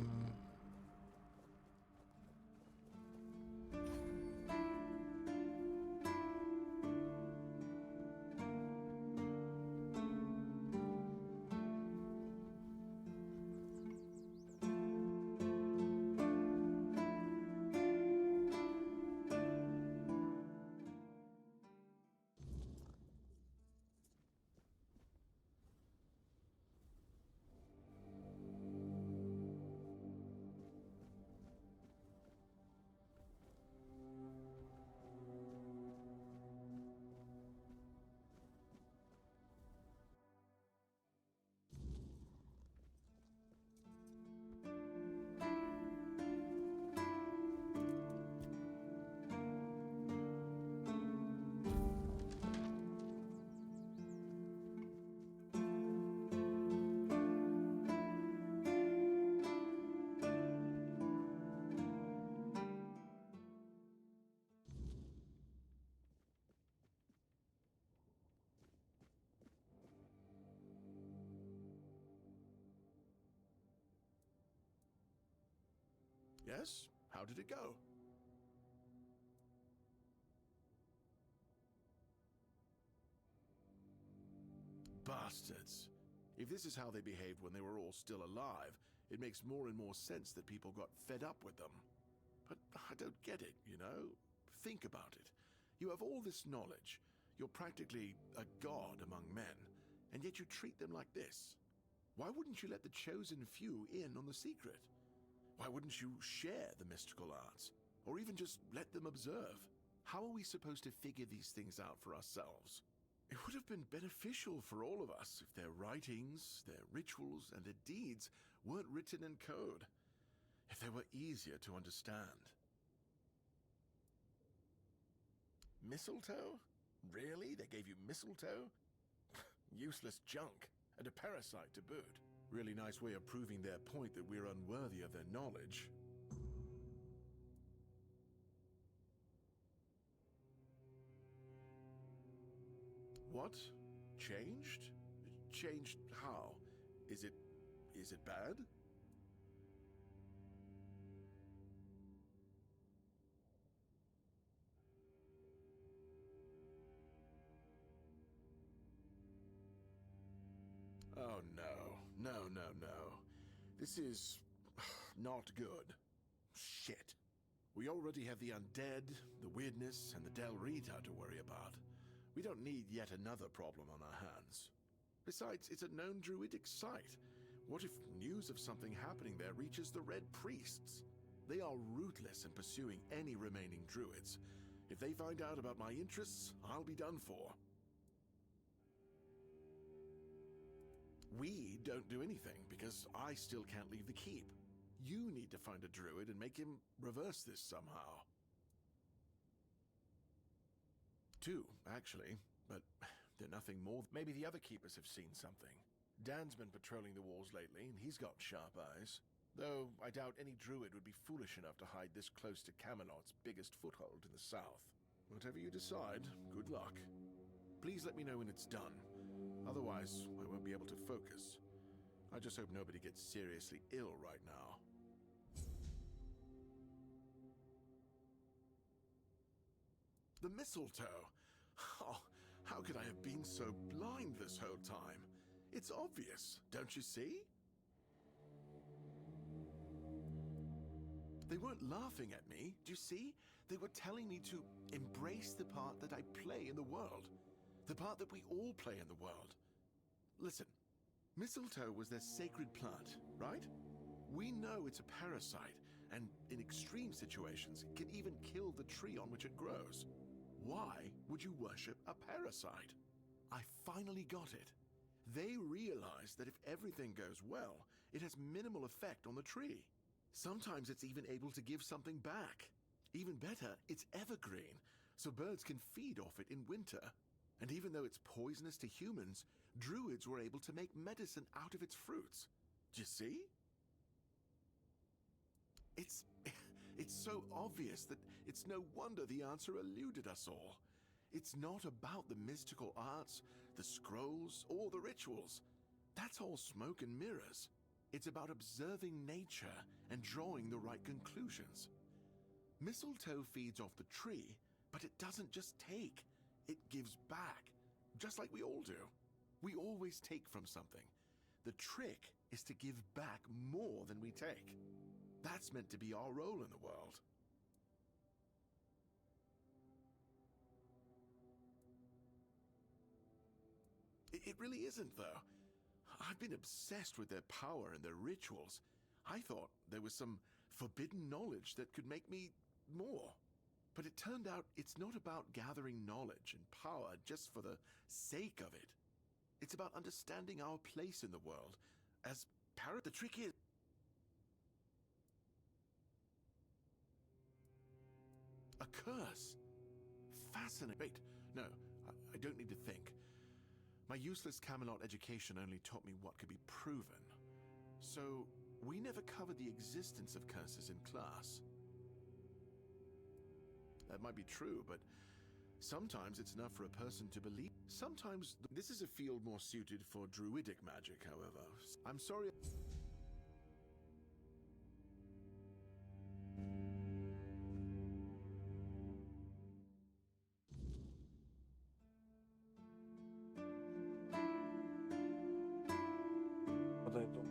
Yes? How did it go? Bastards. If this is how they behaved when they were all still alive, it makes more and more sense that people got fed up with them. But I don't get it, you know? Think about it. You have all this knowledge. You're practically a god among men, and yet you treat them like this. Why wouldn't you let the chosen few in on the secret? Why wouldn't you share the mystical arts? Or even just let them observe? How are we supposed to figure these things out for ourselves? It would have been beneficial for all of us if their writings, their rituals, and their deeds weren't written in code. If they were easier to understand. Mistletoe? Really? They gave you mistletoe? Useless junk, and a parasite to boot. Really nice way of proving their point that we're unworthy of their knowledge. What? Changed? Changed how? Is it bad? Oh no. No. This is not good. Shit. We already have the undead, the weirdness, and the Del Rita to worry about. We don't need yet another problem on our hands. Besides, it's a known druidic site. What if news of something happening there reaches the Red Priests? They are ruthless in pursuing any remaining druids. If they find out about my interests, I'll be done for. We don't do anything, because I still can't leave the keep. You need to find a druid and make him reverse this somehow. 2, actually, but they're nothing more. Maybe the other keepers have seen something. Dan's been patrolling the walls lately, and he's got sharp eyes. Though I doubt any druid would be foolish enough to hide this close to Camelot's biggest foothold in the south. Whatever you decide, good luck. Please let me know when it's done. Otherwise, I won't be able to focus. I just hope nobody gets seriously ill right now. The mistletoe! Oh, how could I have been so blind this whole time? It's obvious, don't you see? They weren't laughing at me, do you see? They were telling me to embrace the part that I play in the world. The part that we all play in the world. Listen, Mistletoe was their sacred plant, right? We know it's a parasite, and in extreme situations, can even kill the tree on which it grows. Why would you worship a parasite? I finally got it. They realize that if everything goes well, it has minimal effect on the tree. Sometimes it's even able to give something back. Even better, it's evergreen, so birds can feed off it in winter. And even though it's poisonous to humans, druids were able to make medicine out of its fruits. Do you see? It's so obvious that it's no wonder the answer eluded us all. It's not about the mystical arts, the scrolls, or the rituals. That's all smoke and mirrors. It's about observing nature and drawing the right conclusions. Mistletoe feeds off the tree, but it doesn't just take. It gives back, just like we all do. We always take from something. The trick is to give back more than we take. That's meant to be our role in the world. It really isn't, though. I've been obsessed with their power and their rituals. I thought there was some forbidden knowledge that could make me more. But it turned out it's not about gathering knowledge and power just for the sake of it. It's about understanding our place in the world as the trick is... A curse. Fascinating. Wait, no, I don't need to think. My useless Camelot education only taught me what could be proven. So, we never covered the existence of curses in class. That might be true, but sometimes it's enough for a person to believe. Sometimes this is a field more suited for druidic magic, however. I'm sorry. Подойду.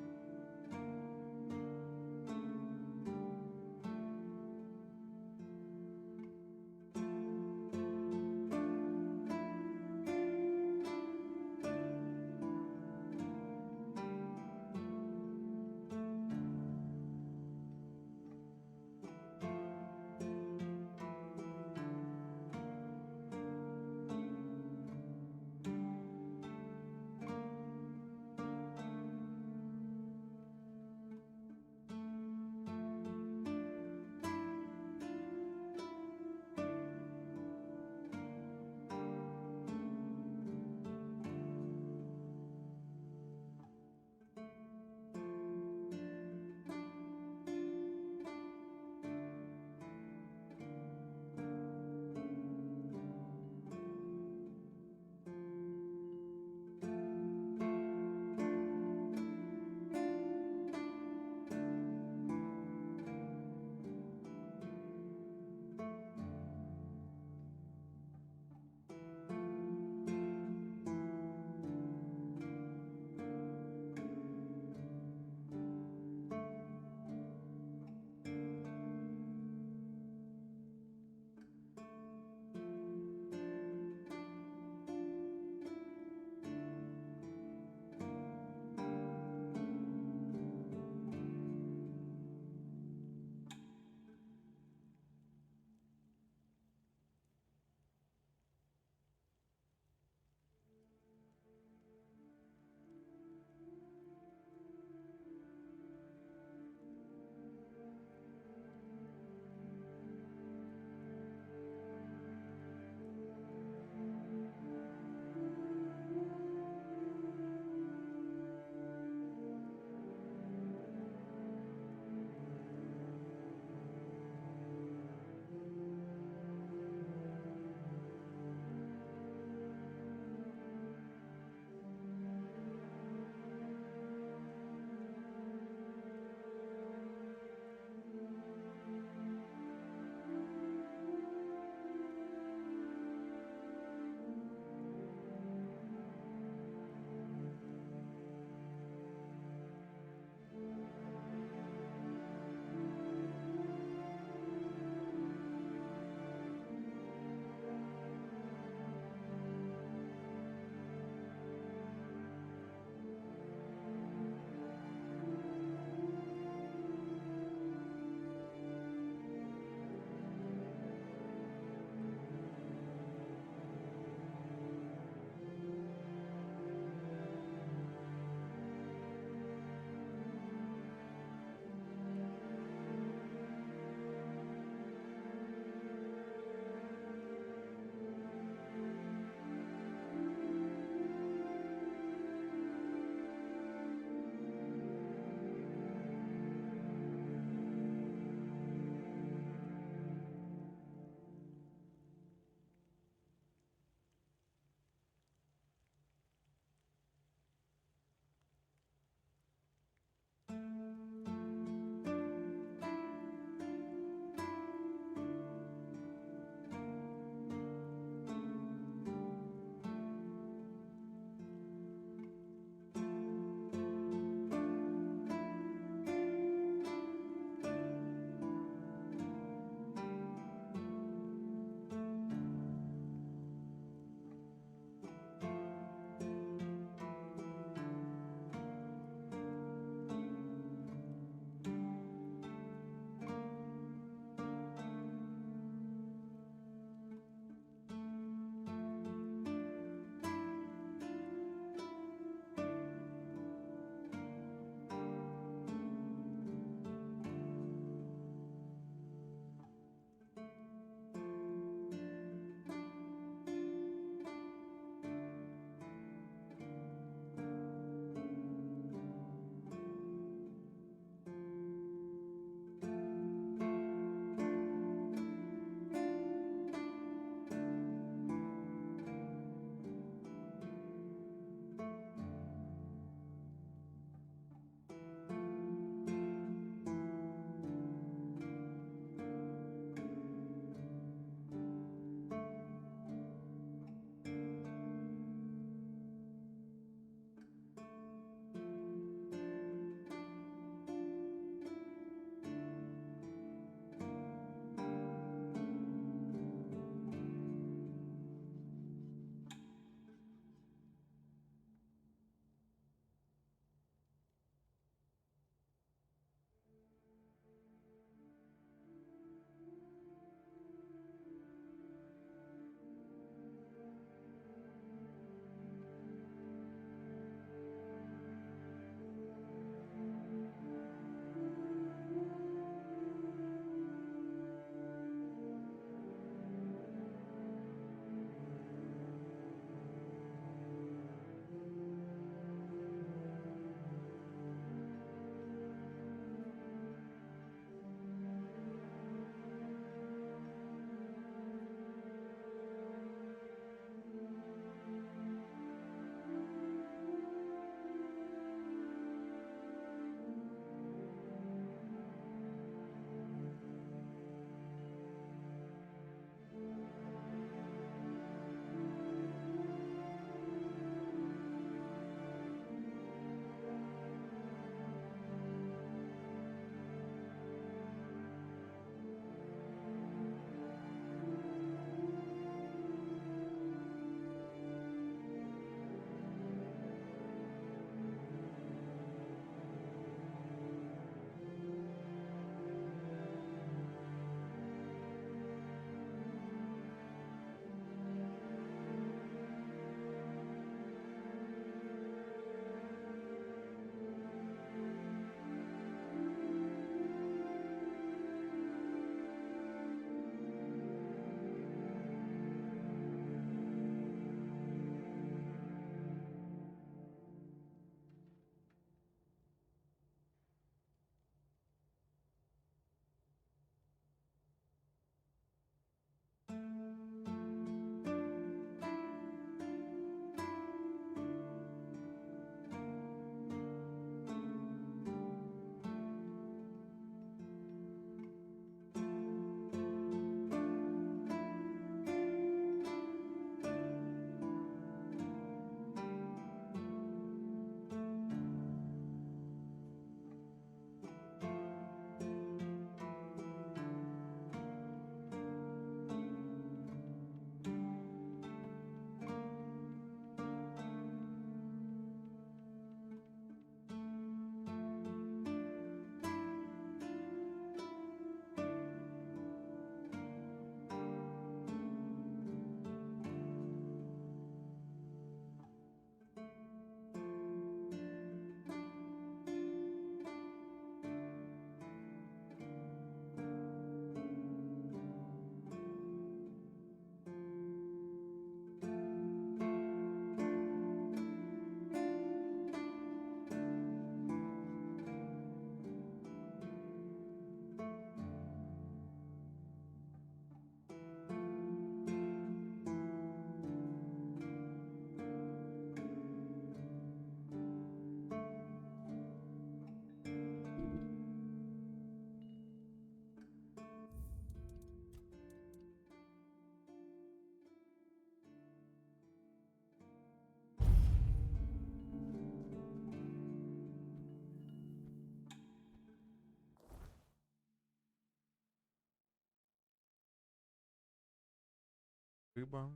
Рыба.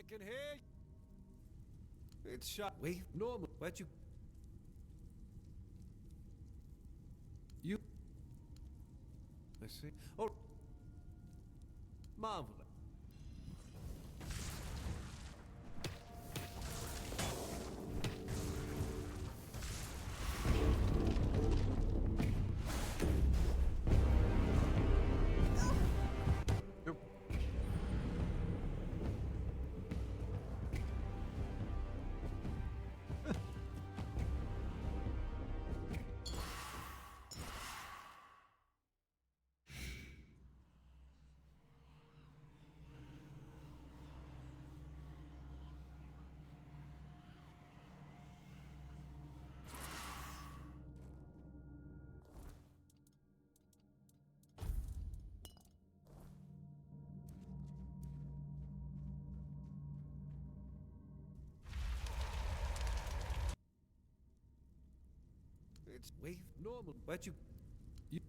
I can hear you. It's shot. Wait, normal. Where'd you? You. I see. Oh. Marvelous. It's wave normal. Where'd you? You.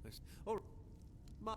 Nice. Oh, ma.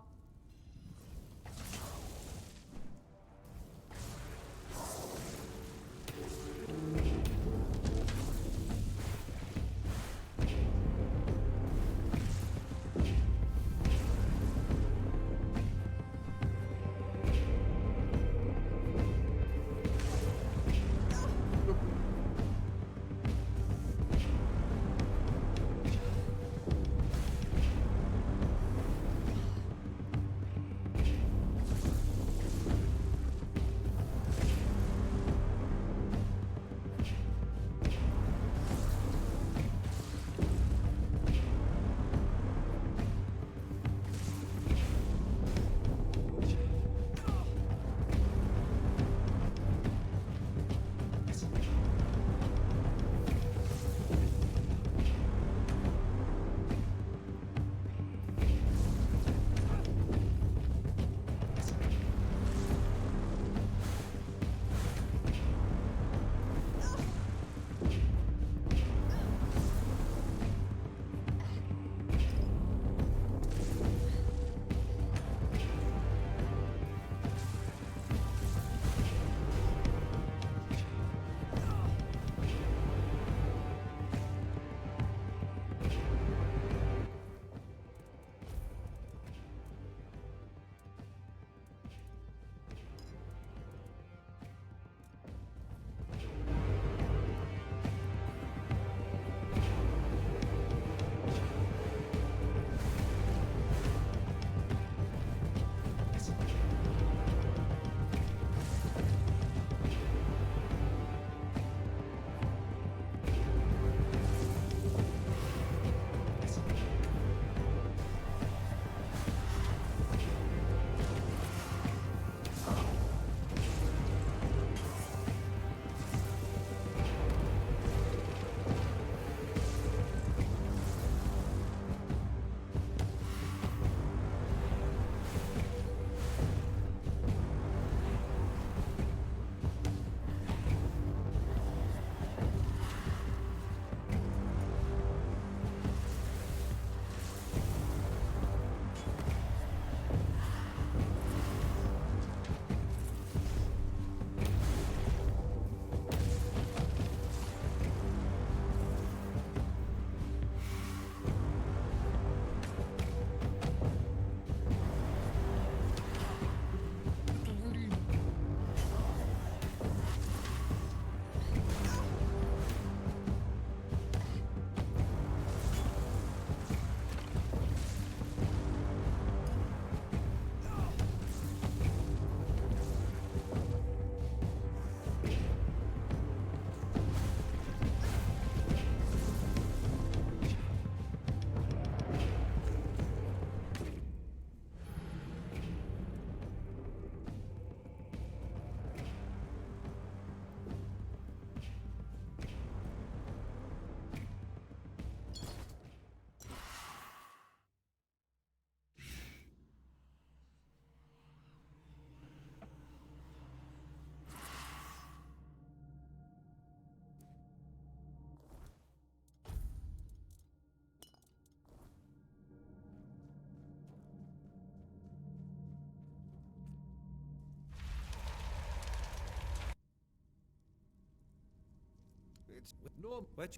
It's no, but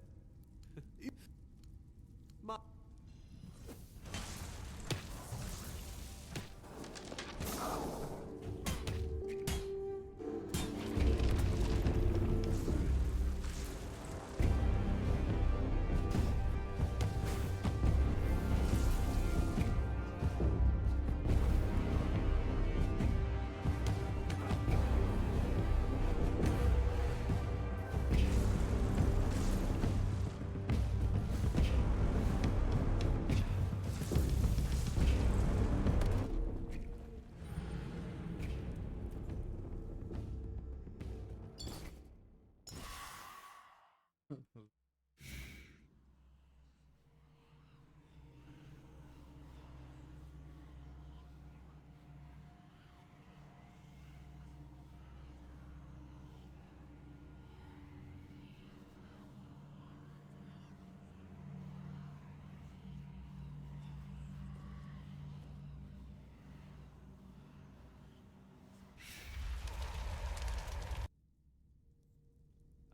my.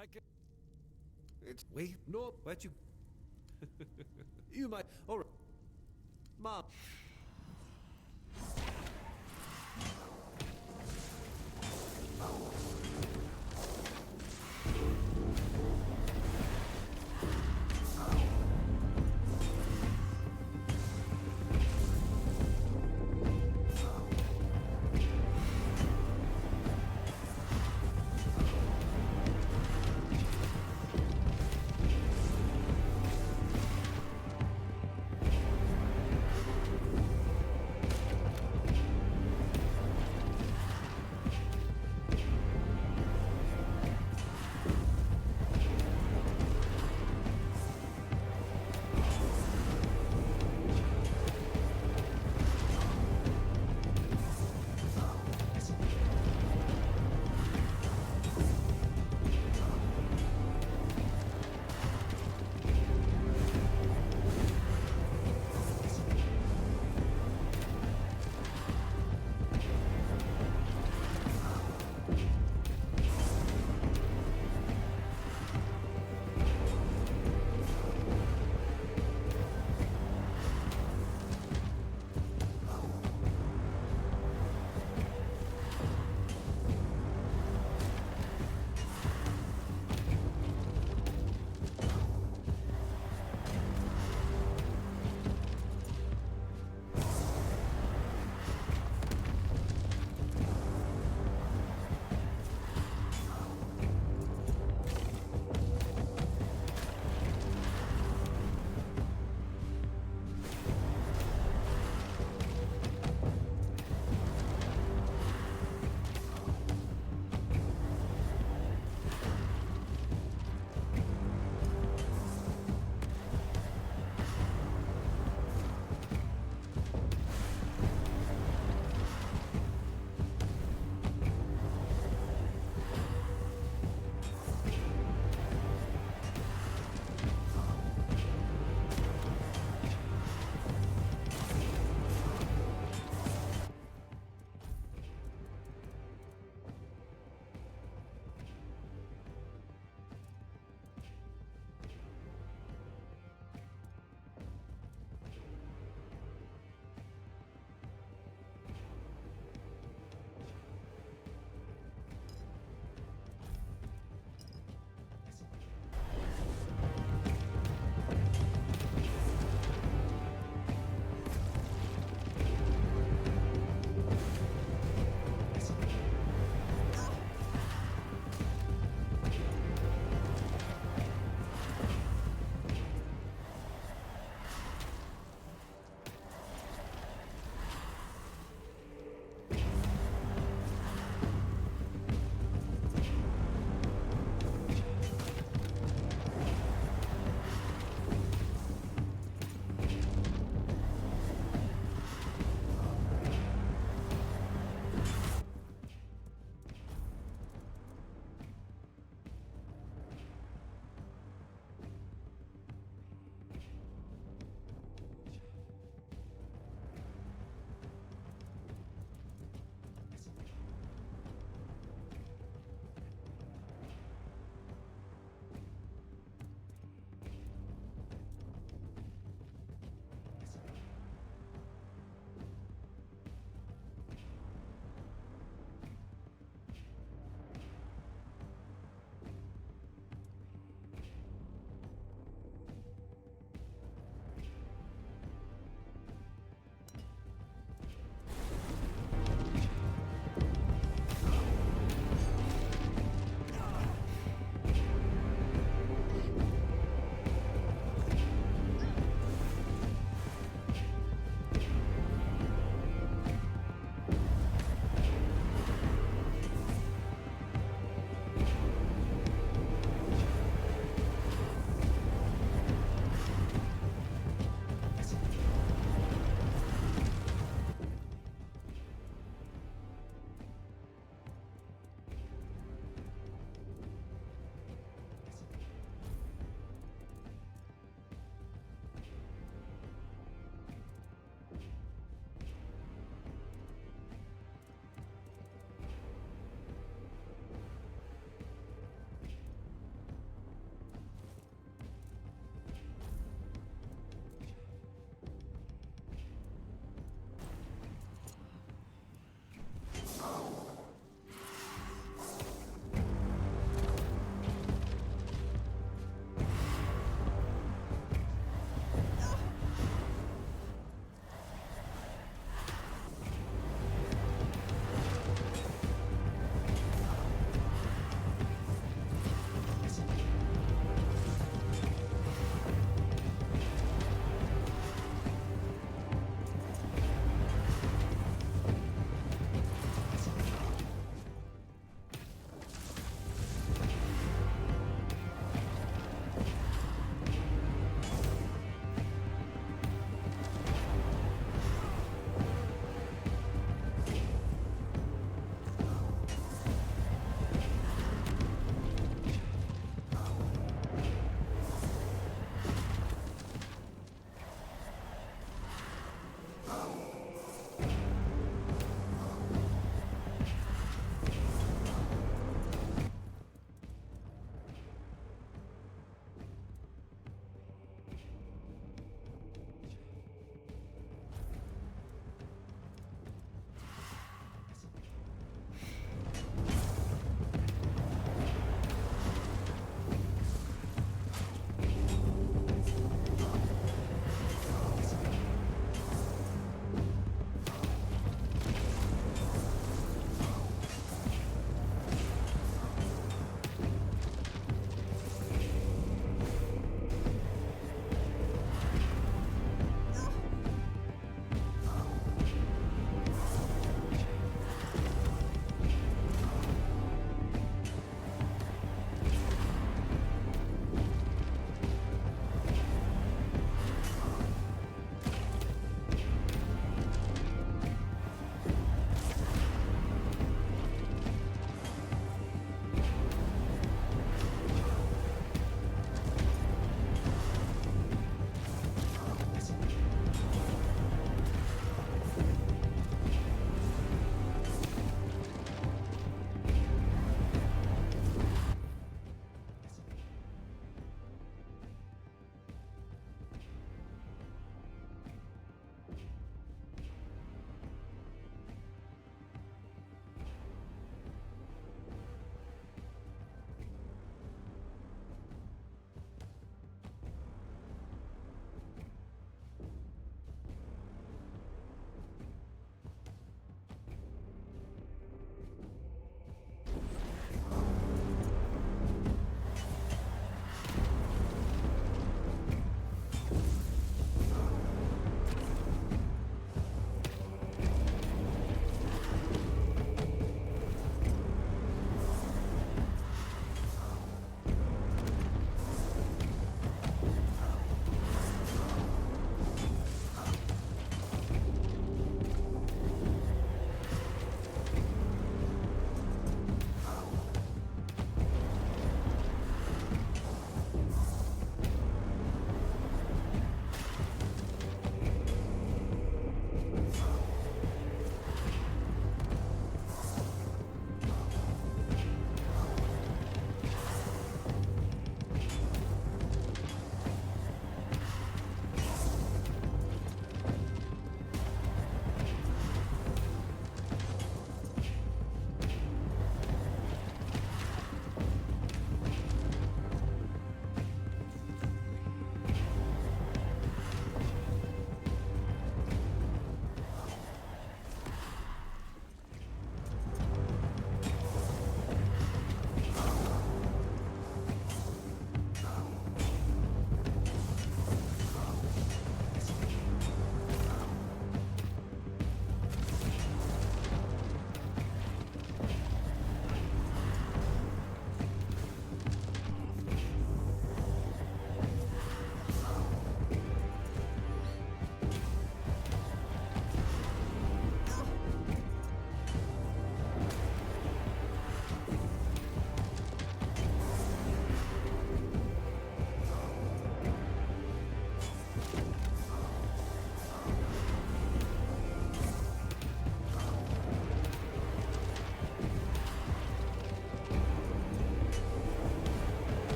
I can. It's wait, no, but you. You might. All right, Mom.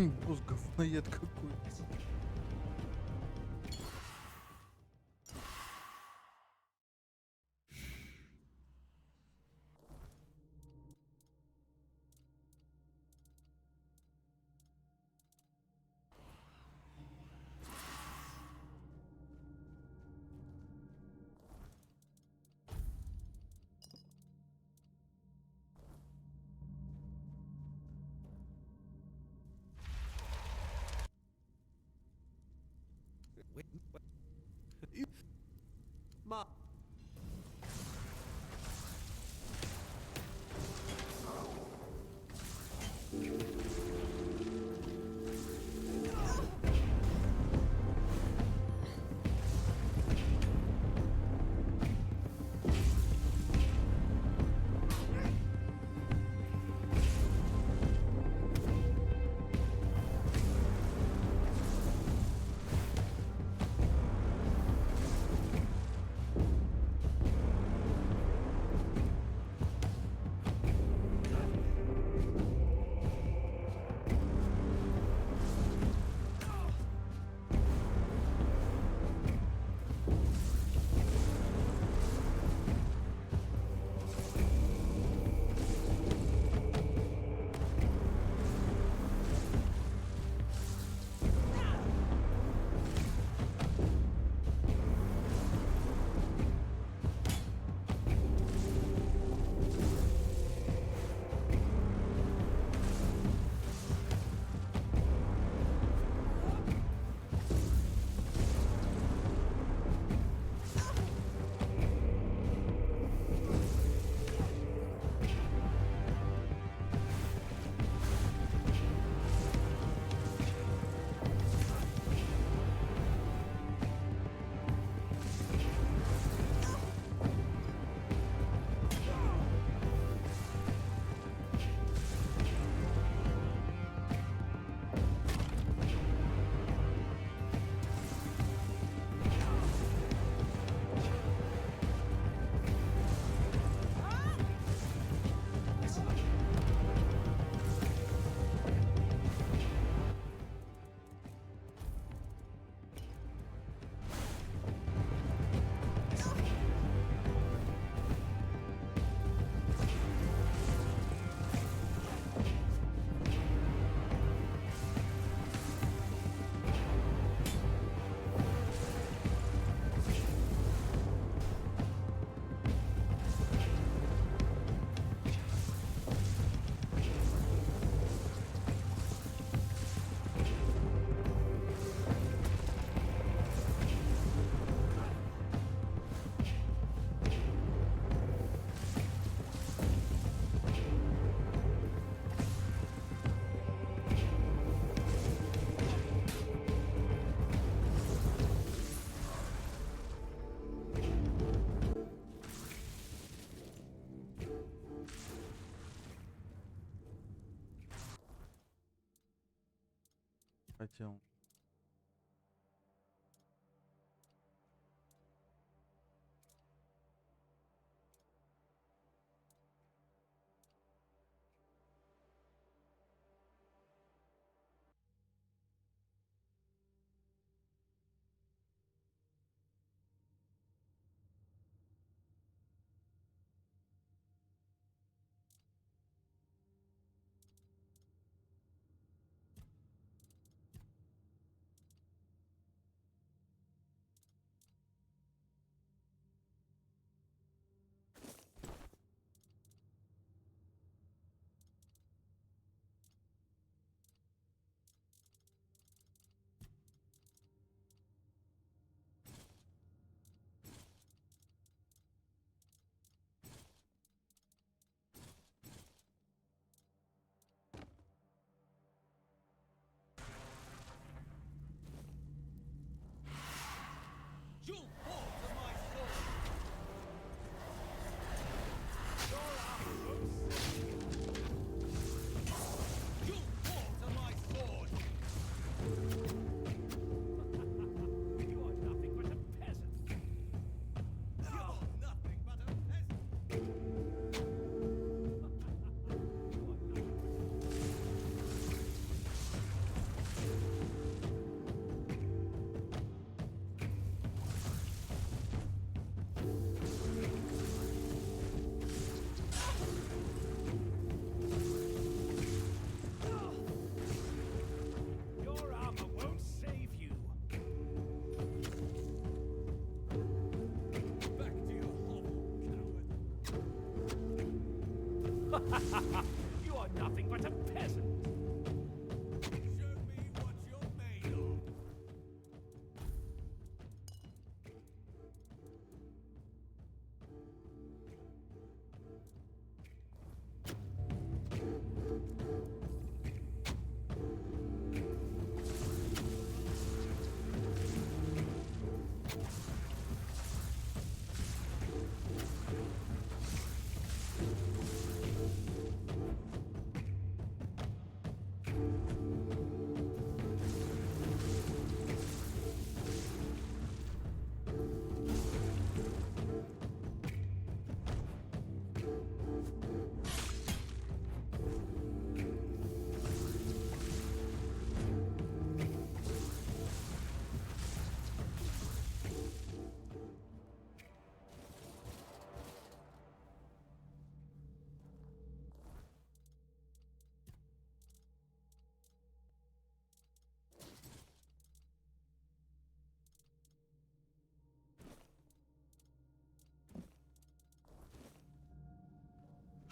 Босс говноед какой. Ma. Хотел. You are nothing but a peasant. Show me what you're made of.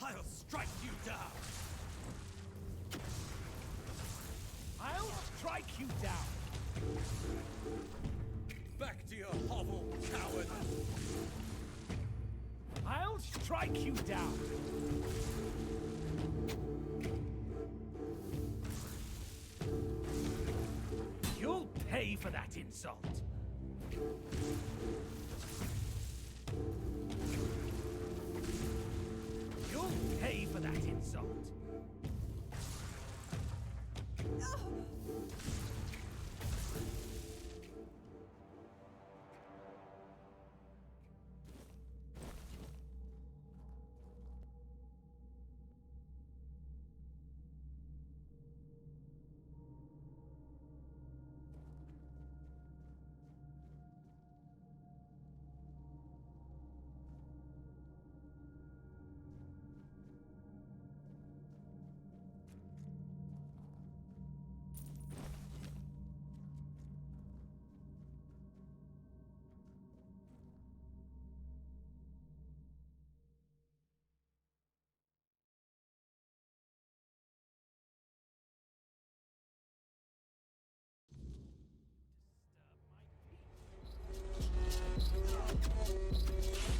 I'll strike you down! I'll strike you down! Back to your hovel, coward! I'll strike you down! You'll pay for that insult! You'll pay for that insult!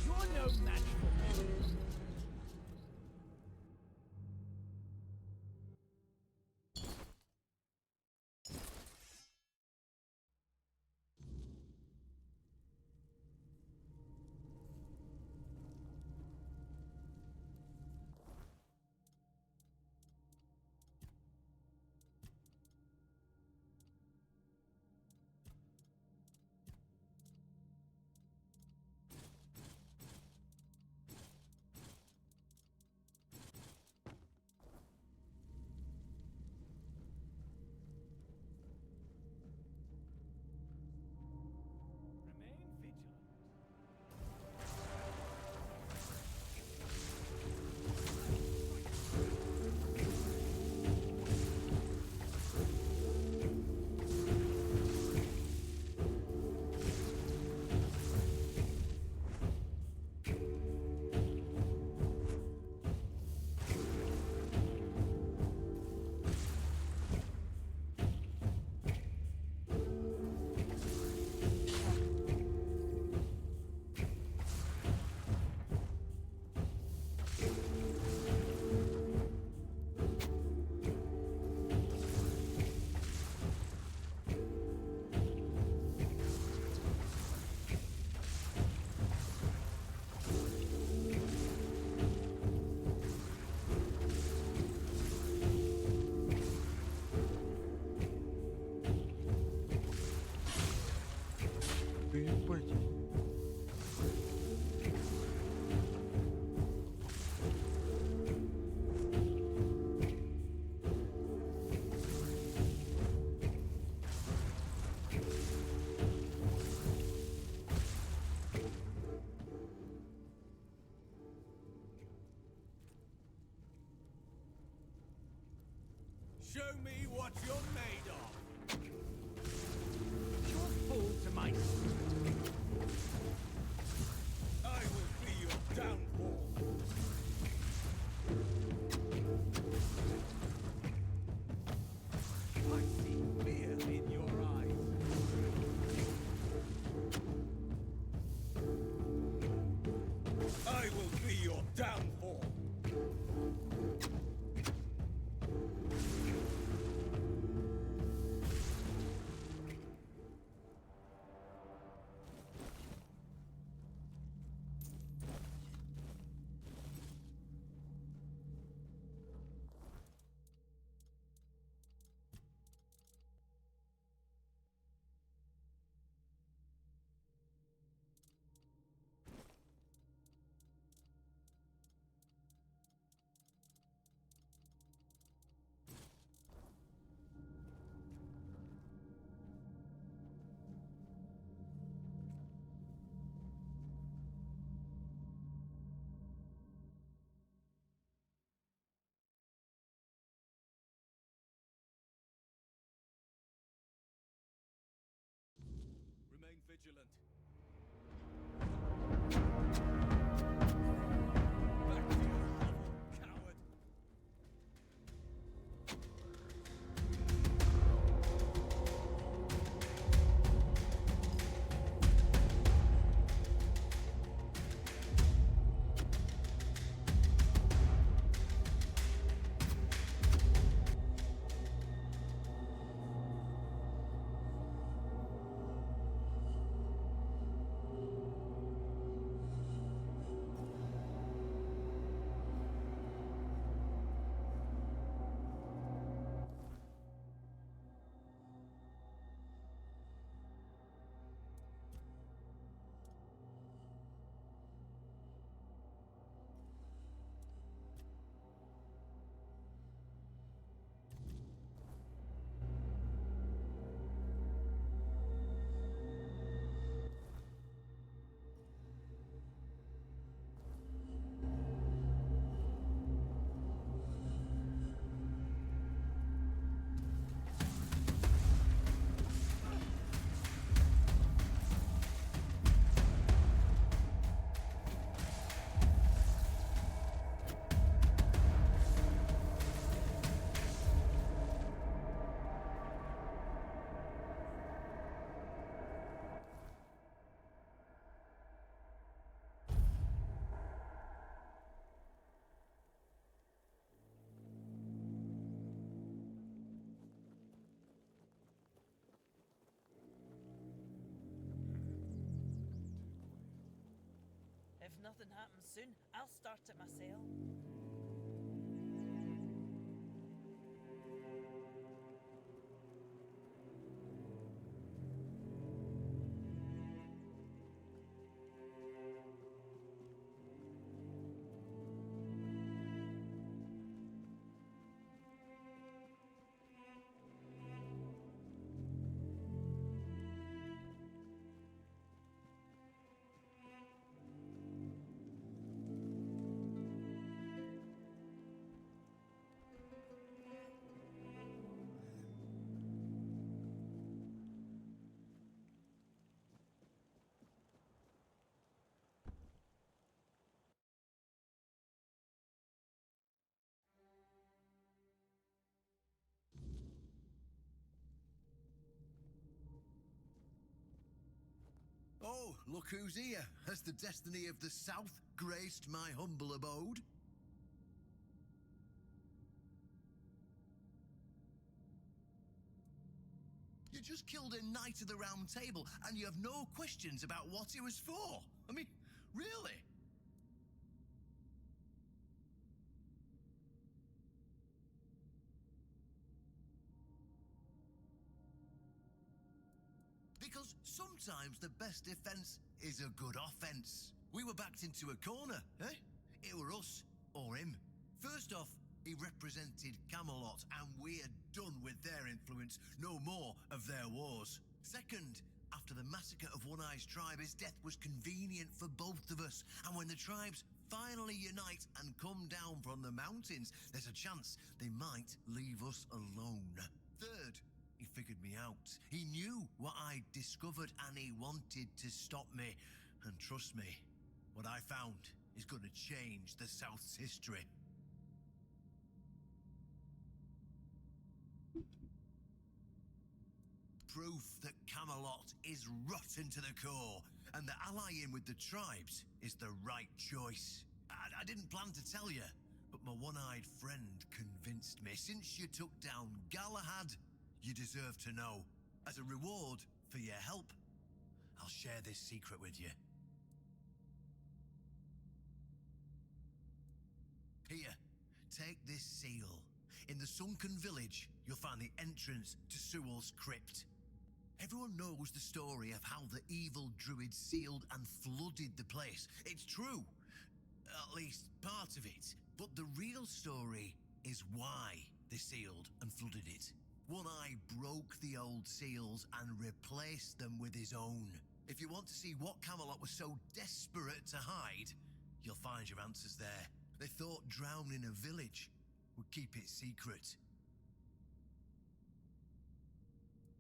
You're no match for me. Show me what you're made of. You'll fall to my feet. I will be your downfall. nothing happens soon, I'll start it myself. Oh, look who's here. Has the destiny of the South graced my humble abode? You just killed a knight of the Round Table, and you have no questions about what he was for. I mean, really? Because sometimes the best defense is a good offense. We were backed into a corner, eh? It were us or him. First off, he represented Camelot, and we're done with their influence, no more of their wars. Second, after the massacre of One Eye's tribe, his death was convenient for both of us. And when the tribes finally unite and come down from the mountains, there's a chance they might leave us alone. Third, he figured me out. He knew what I'd discovered and he wanted to stop me. And trust me, what I found is going to change the South's history. Proof that Camelot is rotten to the core, and that allying with the tribes is the right choice. I didn't plan to tell you, but my one-eyed friend convinced me. Since you took down Galahad, you deserve to know. As a reward for your help, I'll share this secret with you. Here, take this seal. In the sunken village, you'll find the entrance to Sewell's crypt. Everyone knows the story of how the evil druid sealed and flooded the place. It's true. At least part of it. But the real story is why they sealed and flooded it. One Eye broke the old seals and replaced them with his own. If you want to see what Camelot was so desperate to hide, you'll find your answers there. They thought drowning a village would keep it secret.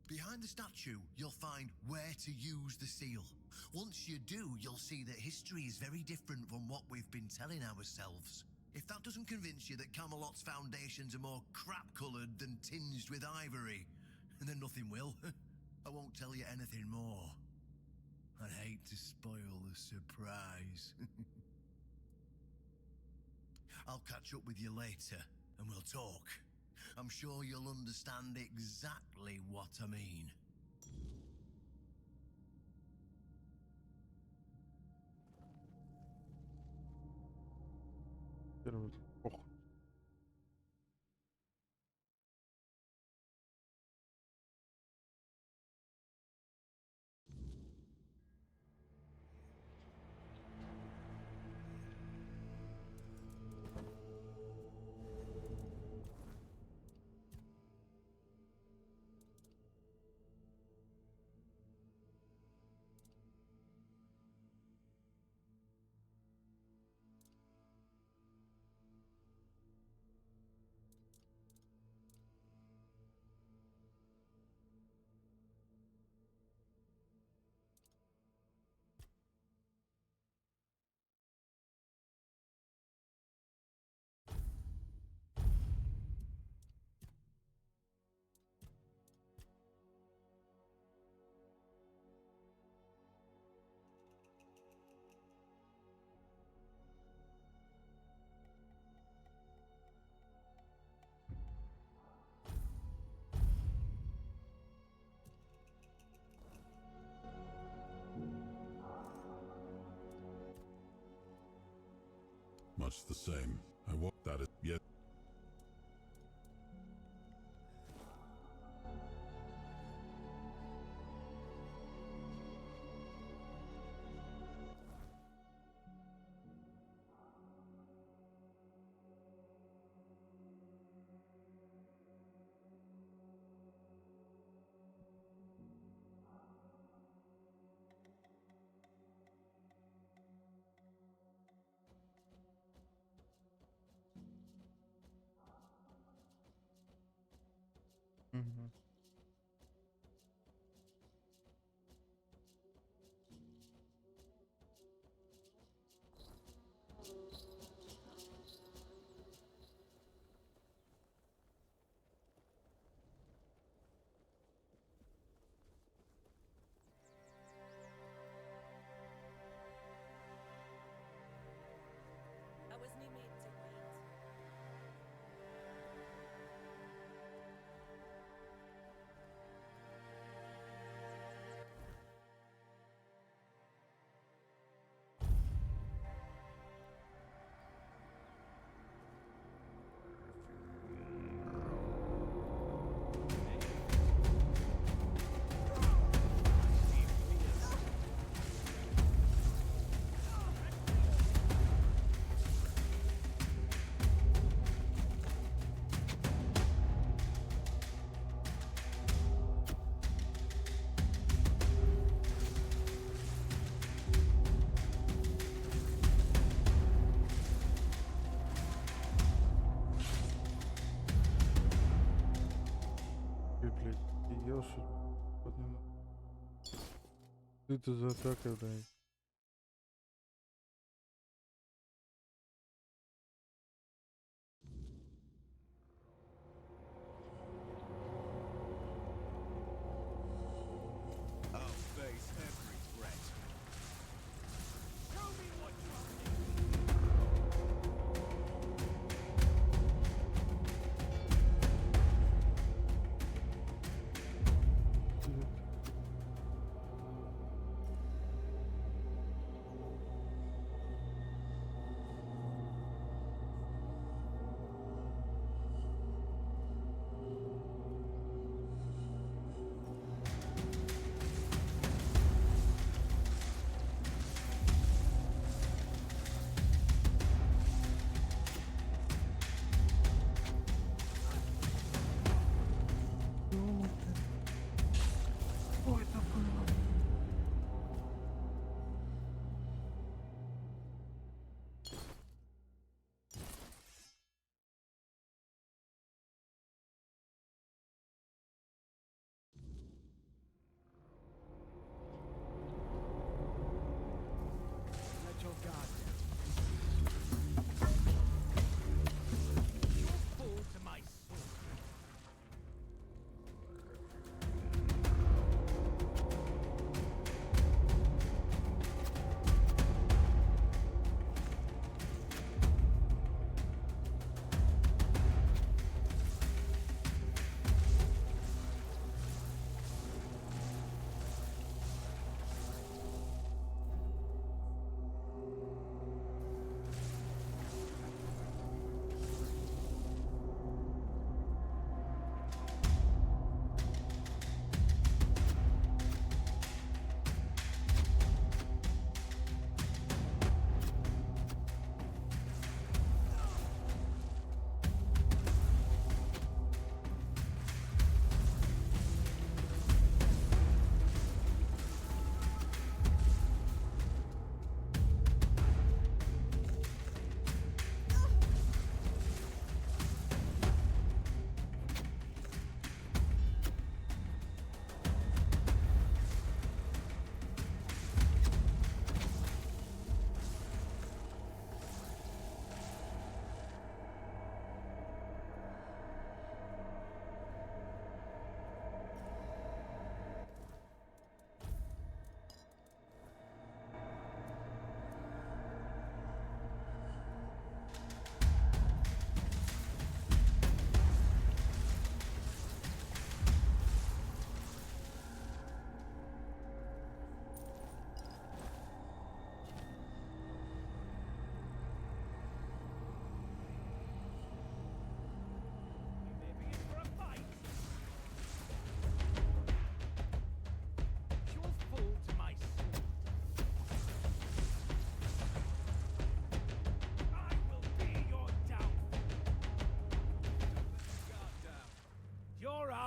Behind the statue, you'll find where to use the seal. Once you do, you'll see that history is very different from what we've been telling ourselves. If that doesn't convince you that Camelot's foundations are more crap-coloured than tinged with ivory, then nothing will. I won't tell you anything more. I'd hate to spoil the surprise. I'll catch up with you later, and we'll talk. I'm sure you'll understand exactly what I mean. much the same. I want that is yet. Мгм. I wasn't made to wait. Ты, блядь, офигел, что ли? Подниму. Что это за атака, блядь? I'll face every threat. Show me what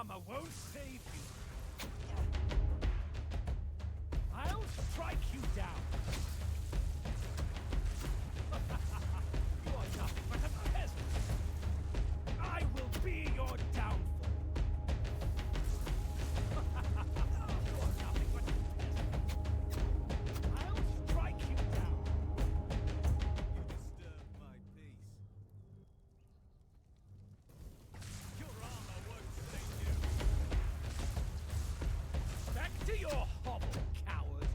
armor won't save you. I'll strike you down. You are nothing but a peasant. I will be your downfall. You are nothing but a peasant. I'll strike you down. You disturb my peace. Your armor won't save you. Back to your hovel, coward.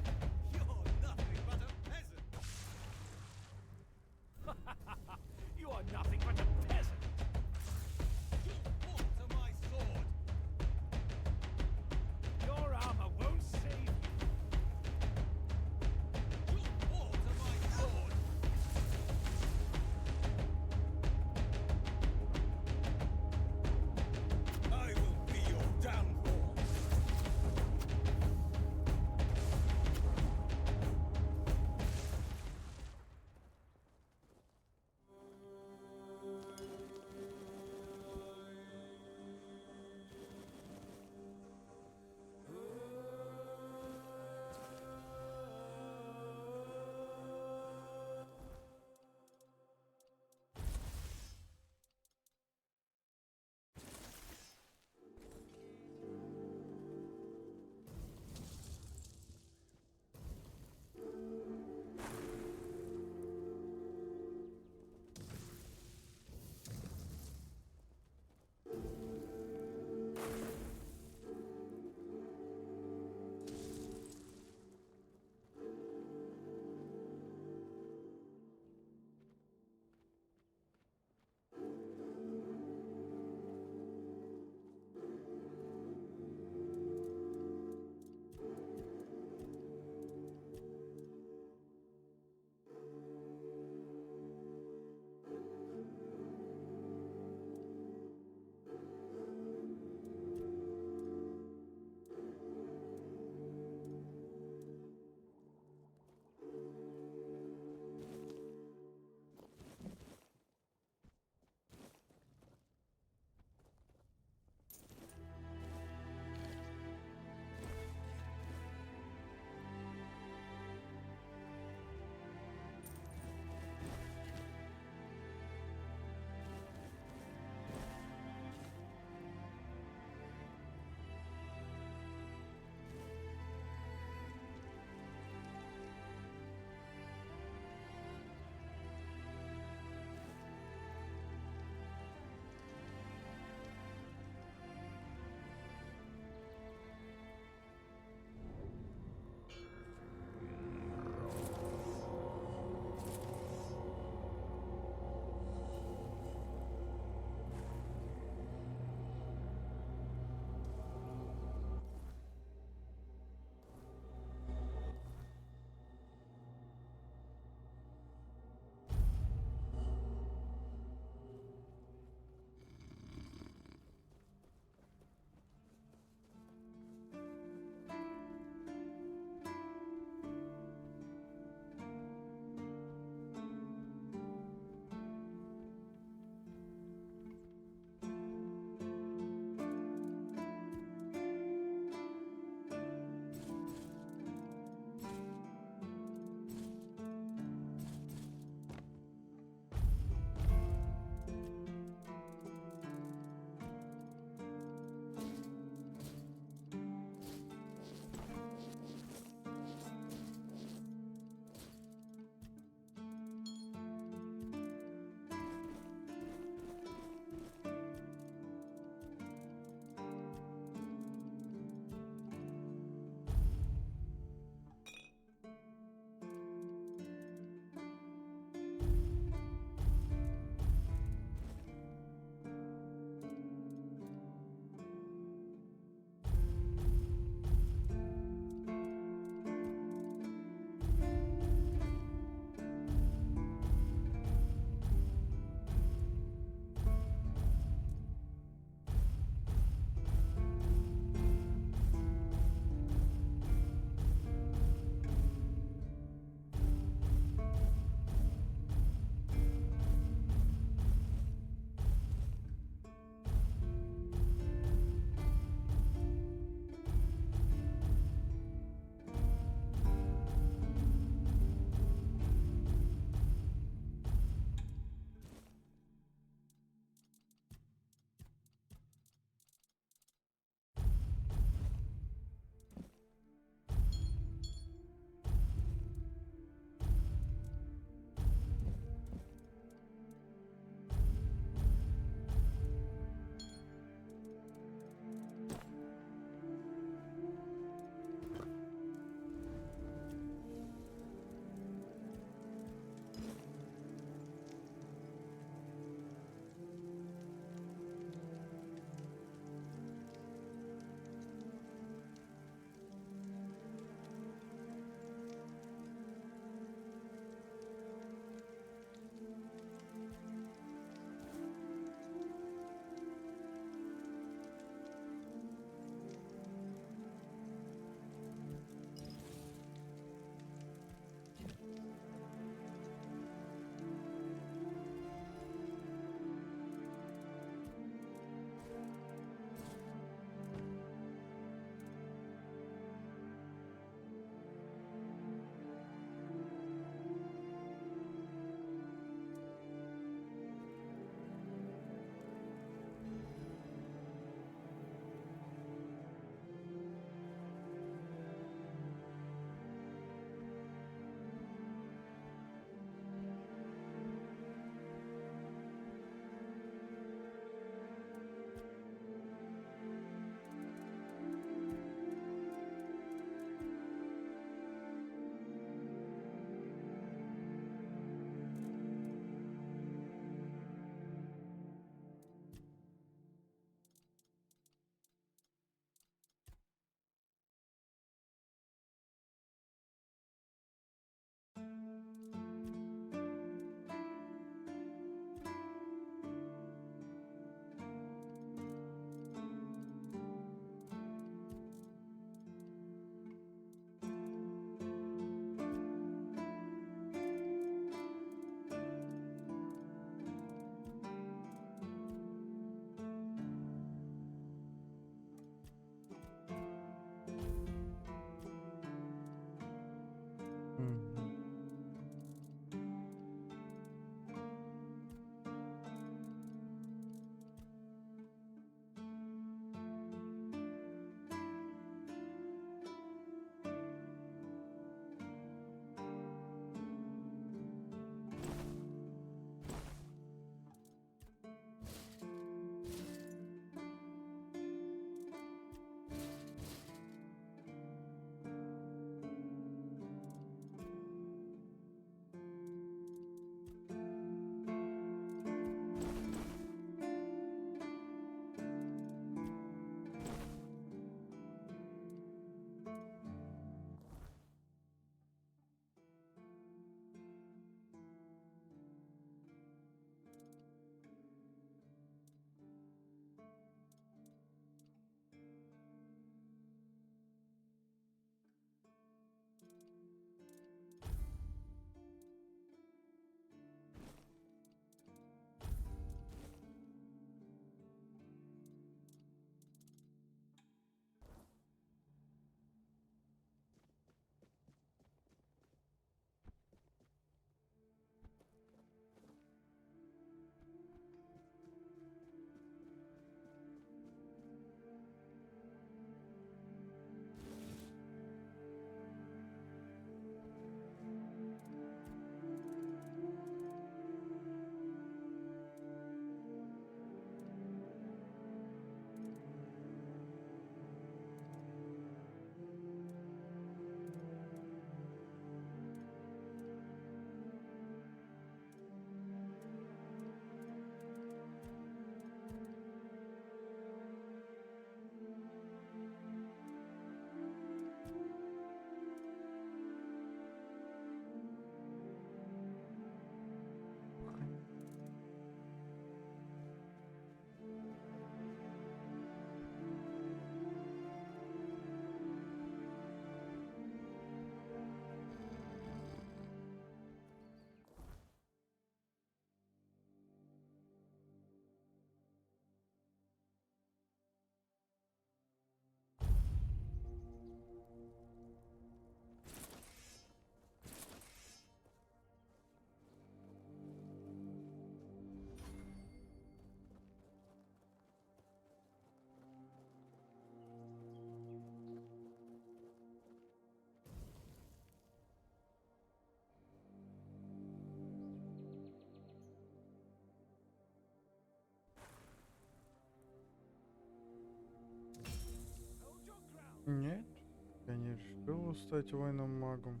Было стать воином-магом.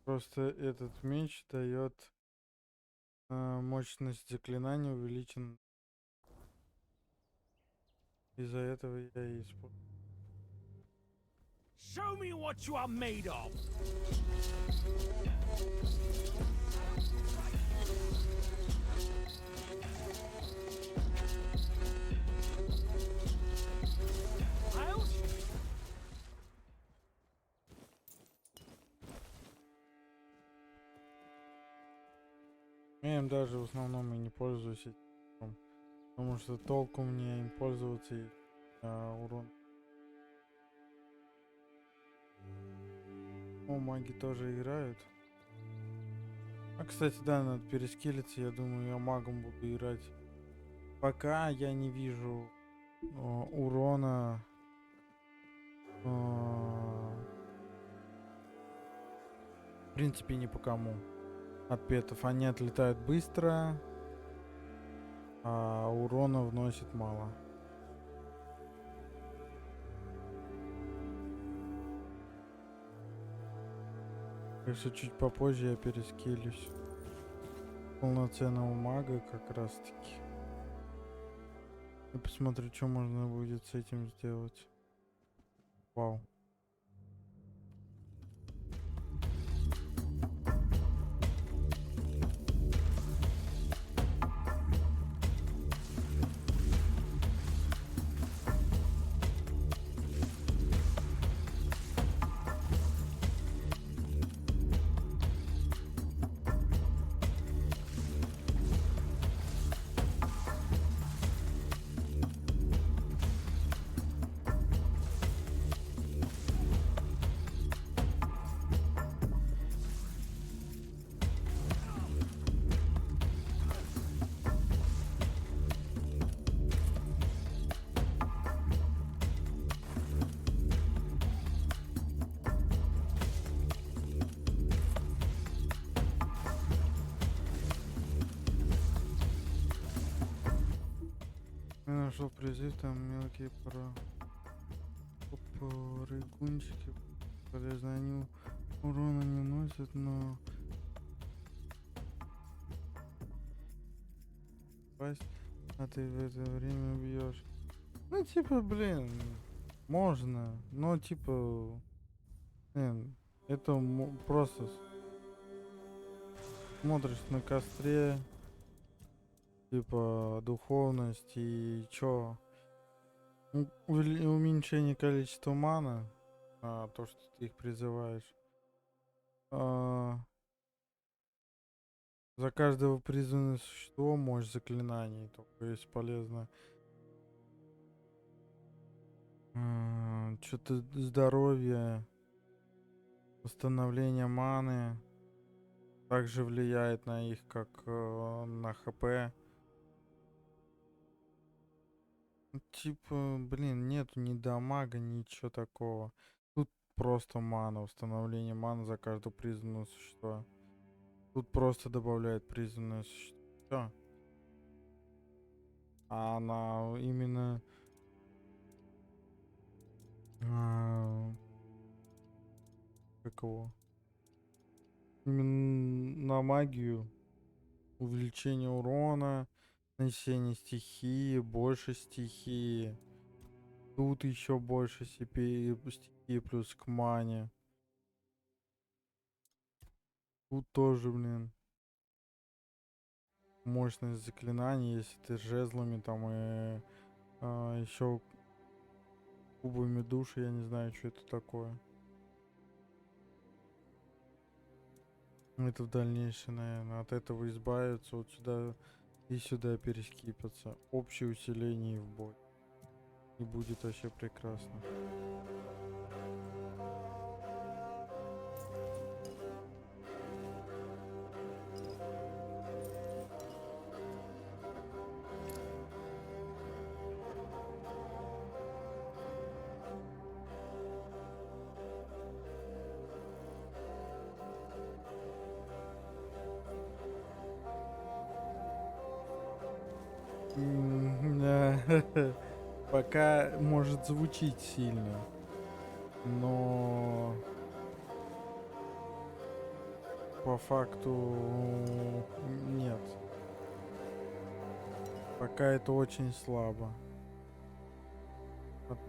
Просто этот меч дает мощность заклинания увеличен. Из-за этого я и использую. Show me what you are made of. I'll Я им даже в основном и не пользуюсь этим, потому что толку мне им пользоваться и урон. О, маги тоже играют. А, кстати, да, надо перескиллиться. Я думаю, я магом буду играть. Пока я не вижу урона. В принципе, ни по кому. От петов. Они отлетают быстро, а урона вносит мало. Так что чуть попозже я перескилюсь. Полноценного мага как раз таки. И посмотрю, что можно будет с этим сделать. Вау. Я нашел призыв, там мелкие прыгунчики. Полезно, они урона не носят, но пасть, а ты в это время бьешь. Ну типа, блин, можно, но типа, блин, это просто смотришь на костре. Типа духовность и чё? Уменьшение количества мана, то, что ты их призываешь. За каждого призванное существо мощь заклинаний, только есть полезно. Что-то здоровье, восстановление маны также влияет на их, как на ХП. Типа, блин, нету ни дамага, ничего такого. Тут просто мана, установление маны за каждого призванного существа. Тут просто добавляет призванное существо. Всё. А она именно как его? Именно на магию. Увеличение урона, нанесение стихии, больше стихии. Тут еще больше стихии плюс к мане. Тут тоже, блин. Мощность заклинаний, если ты с жезлами там и еще кубами души, я не знаю, что это такое. Это в дальнейшем, наверное, от этого избавиться, вот сюда и сюда перескипаться. Общее усиление в бой. И будет вообще прекрасно. Пока может звучить сильно, но по факту нет. Пока это очень слабо.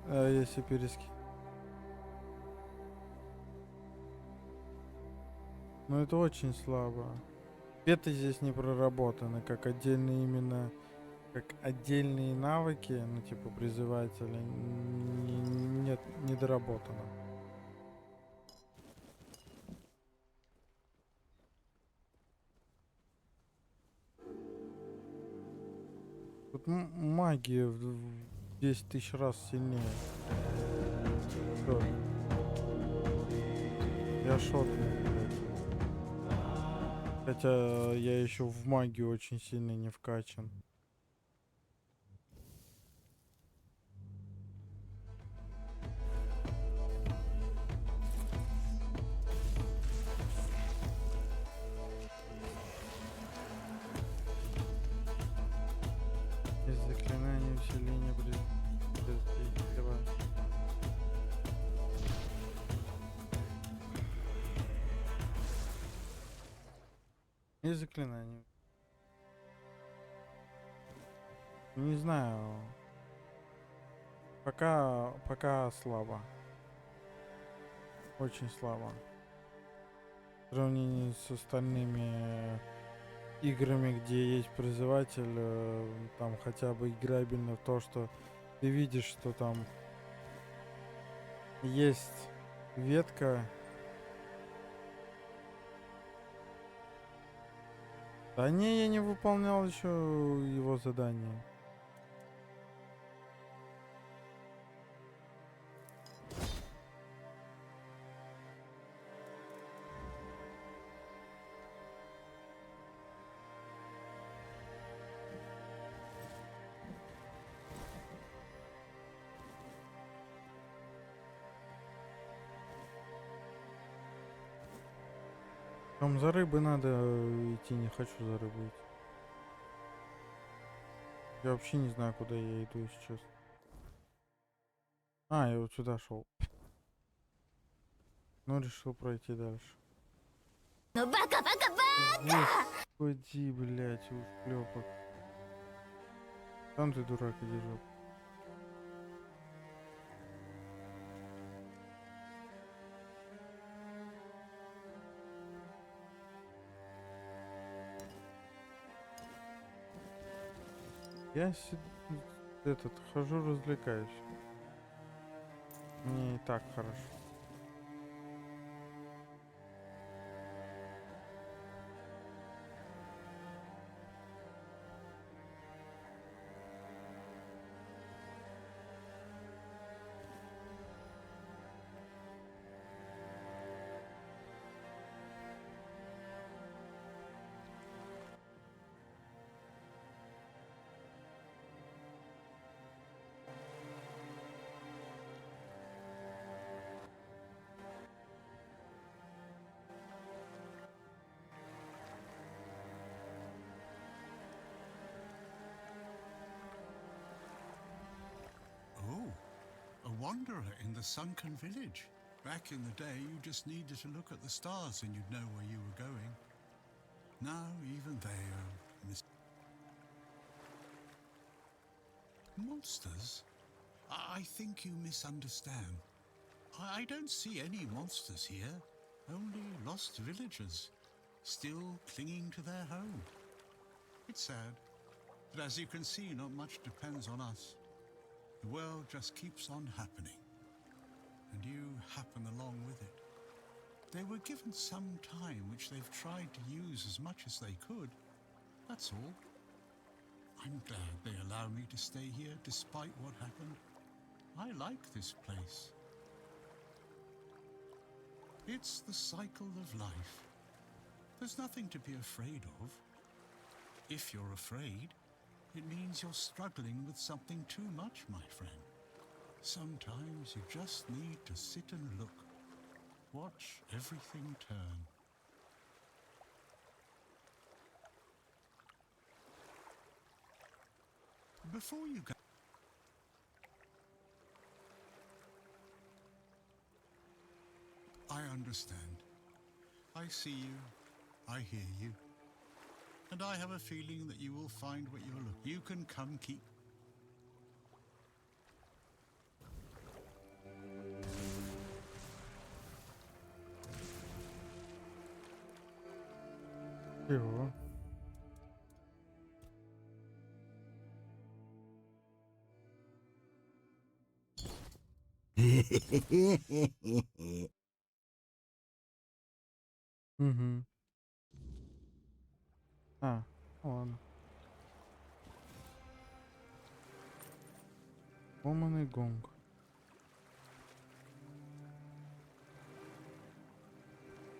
А если перескинуть? Ну это очень слабо. Беты здесь не проработаны, как отдельные именно, как отдельные навыки, ну типа призывателя, нет, не доработано. Тут магия в 10 тысяч раз сильнее. Всё. Я шотный, блядь. Хотя я еще в магию очень сильно не вкачан. Из заклинания усиления давай. И заклинание. Не знаю. Пока слабо. Очень слабо. В сравнении с остальными играми, где есть призыватель, там хотя бы играбельно то, что ты видишь, что там есть ветка. Да не, я не выполнял еще его задание. Там за рыбой надо идти, не хочу за рыбой идти. Я вообще не знаю, куда я иду сейчас. А, я вот сюда шел. Ну, решил пройти дальше. Ну, бака-бака-бака! Господи, блять, ушлепок. Там ты дурак, иди жопу. Я хожу, развлекаюсь. Мне и так хорошо. Oh, a wanderer in the sunken village. Back in the day, you just needed to look at the stars and you'd know where you were going. Now, even they are monsters? I think you misunderstand. I don't see any monsters here, only lost villagers, still clinging to their home. It's sad, but as you can see, not much depends on us. The world just keeps on happening, and you happen along with it. They were given some time which they've tried to use as much as they could. That's all. I'm glad they allow me to stay here despite what happened. I like this place. It's the cycle of life. There's nothing to be afraid of. If you're afraid, it means you're struggling with something too much, my friend. Sometimes you just need to sit and look. Watch everything turn. Before you go... understand. I see you, I hear you, and I have a feeling that you will find what you're looking. You can come keep. Чего? Угу. А, ладно. Ломаный гонг.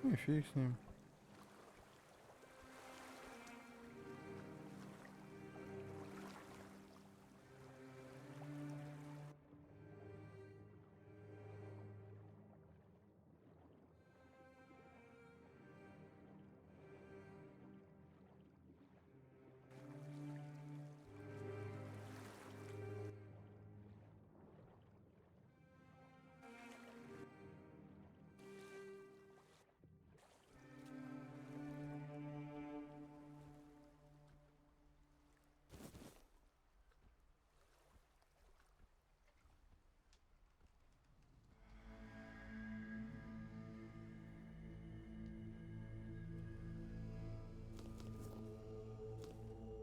Ну и фиг с ним.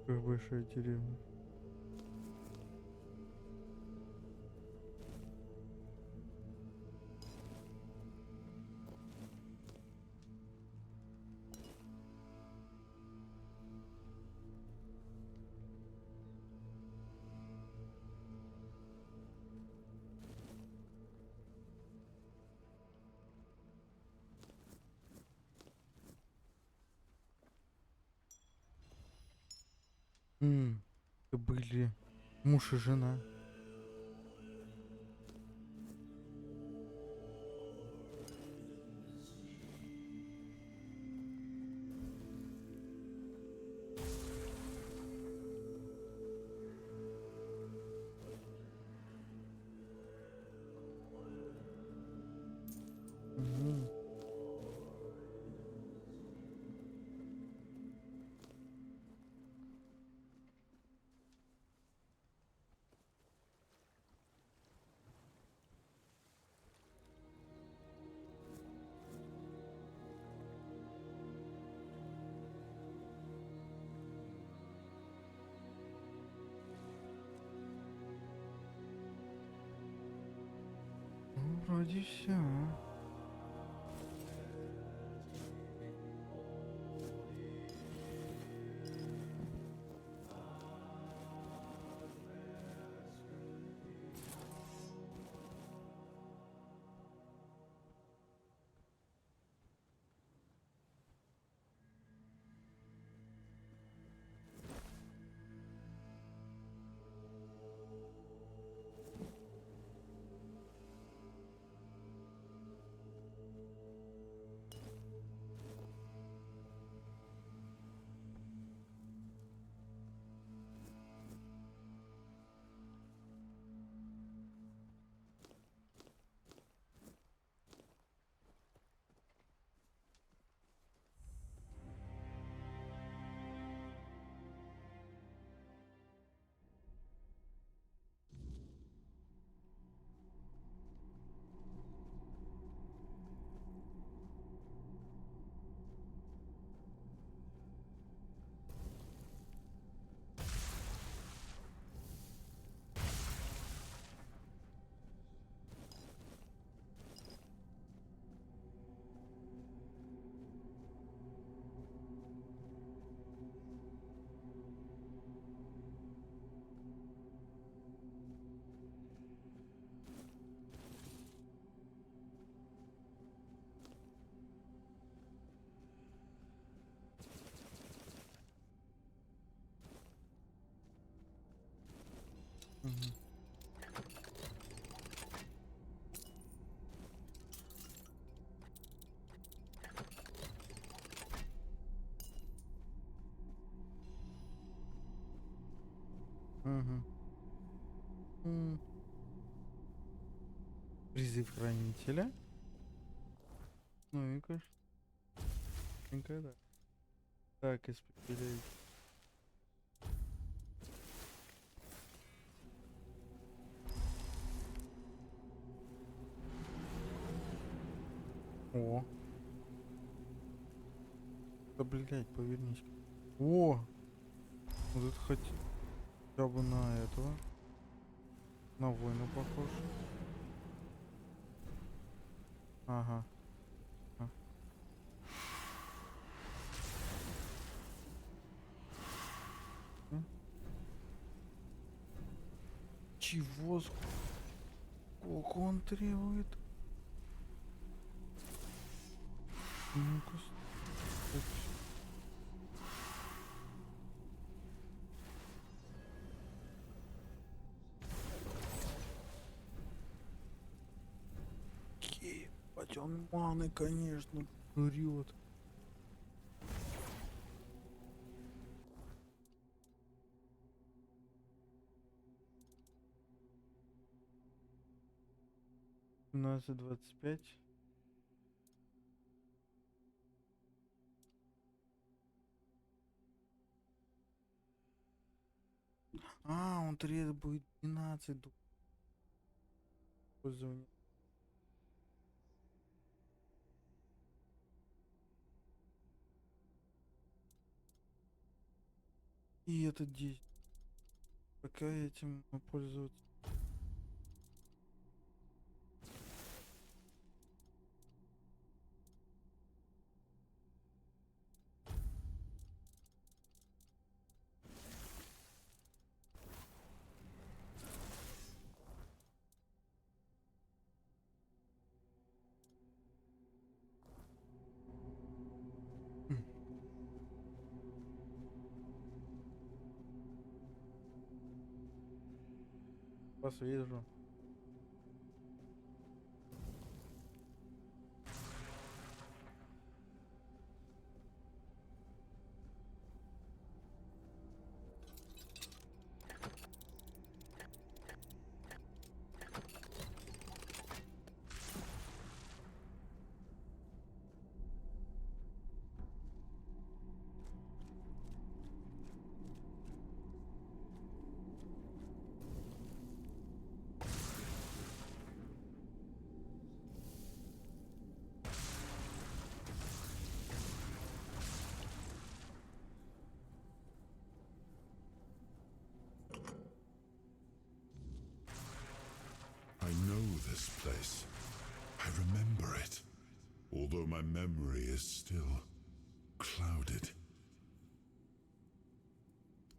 Как большая деревня. Это были муж и жена. Мгм. Ну, вроде все. Мгм. Мгм. Призыв хранителя. Ну и конечно. Никогда. Так, испепелей. О. Да, блядь, повернись. О! Вот это хотя бы на этого. На воина похож. Ага. А. Чего? Сколько он требует? Ну-ка. Ебать, он маны, конечно, жрет. У нас 25. А, он требует 12 использования. И это 10. Пока этим пользоваться. Вас вижу. I know this place. I remember it, although my memory is still clouded.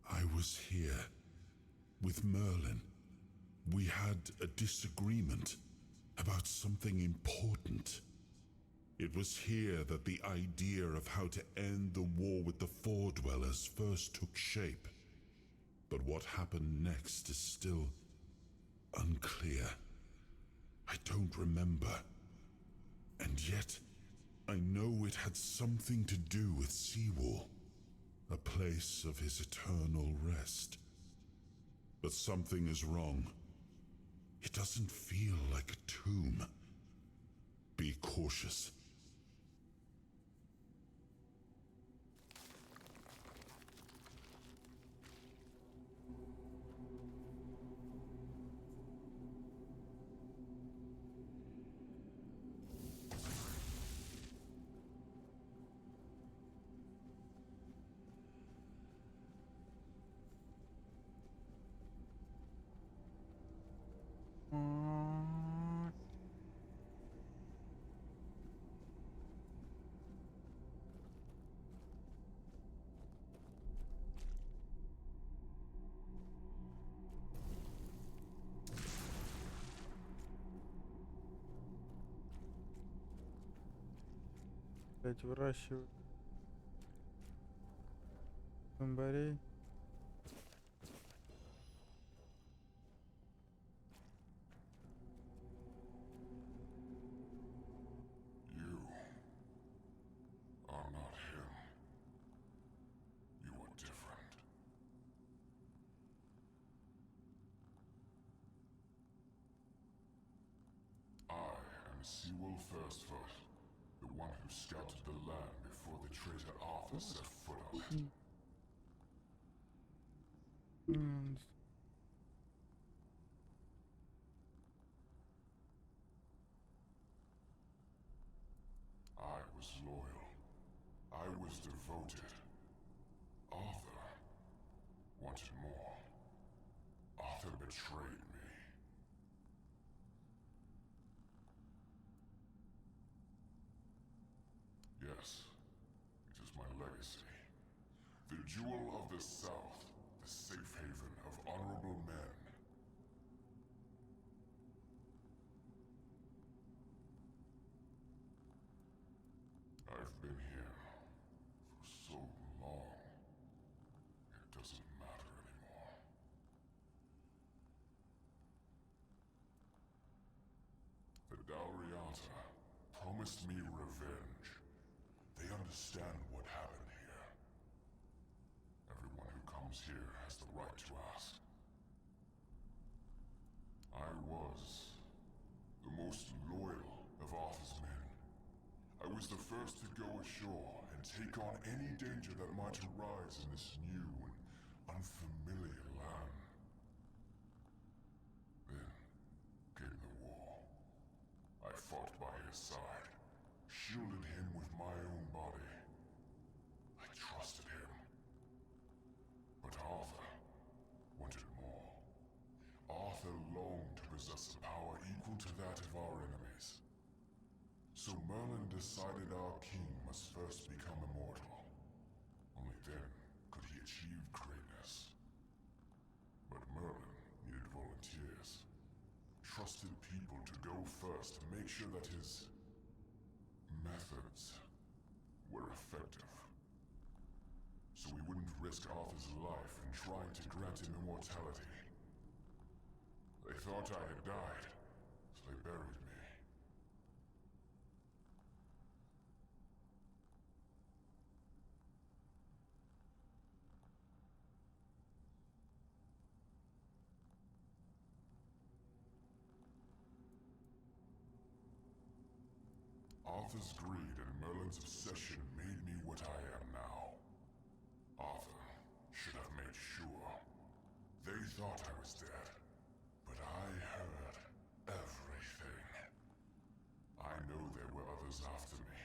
I was here with Merlin. We had a disagreement about something important. It was here that the idea of how to end the war with the Four Dwellers first took shape. But what happened next is still unclear. I don't remember. And yet, I know it had something to do with Seawall, a place of his eternal rest. But something is wrong. It doesn't feel like a tomb. Be cautious. Опять выращивают зомбарей. You are not him. You are different. I am Seawolf Firstfoot, the one who scouted the land before the traitor Arthur set foot on it. I was loyal. I was devoted. Arthur wanted more. Arthur betrayed me. Yes, it is my legacy. The jewel of the South, the safe haven of honorable men. I've been here for so long, it doesn't matter anymore. The Dalriata promised me revenge. They understand what happened here. Everyone who comes here has the right to ask. I was the most loyal of Arthur's men. I was the first to go ashore and take on any danger that might arise in this new and unfamiliar land. Then came the war. I fought by his side, shielded him with my own body. I trusted him. But Arthur wanted more. Arthur longed to possess a power equal to that of our enemies. So Merlin decided our king must first become immortal. Only then could he achieve greatness. But Merlin needed volunteers. Trusted people to go first to make sure that his methods were effective. So we wouldn't risk Arthur's life in trying to grant him immortality. They thought I had died, so they buried me. Arthur's greed and Merlin's obsession made me what I am now. Arthur should have made sure. They thought I was dead, but I heard everything. I know there were others after me.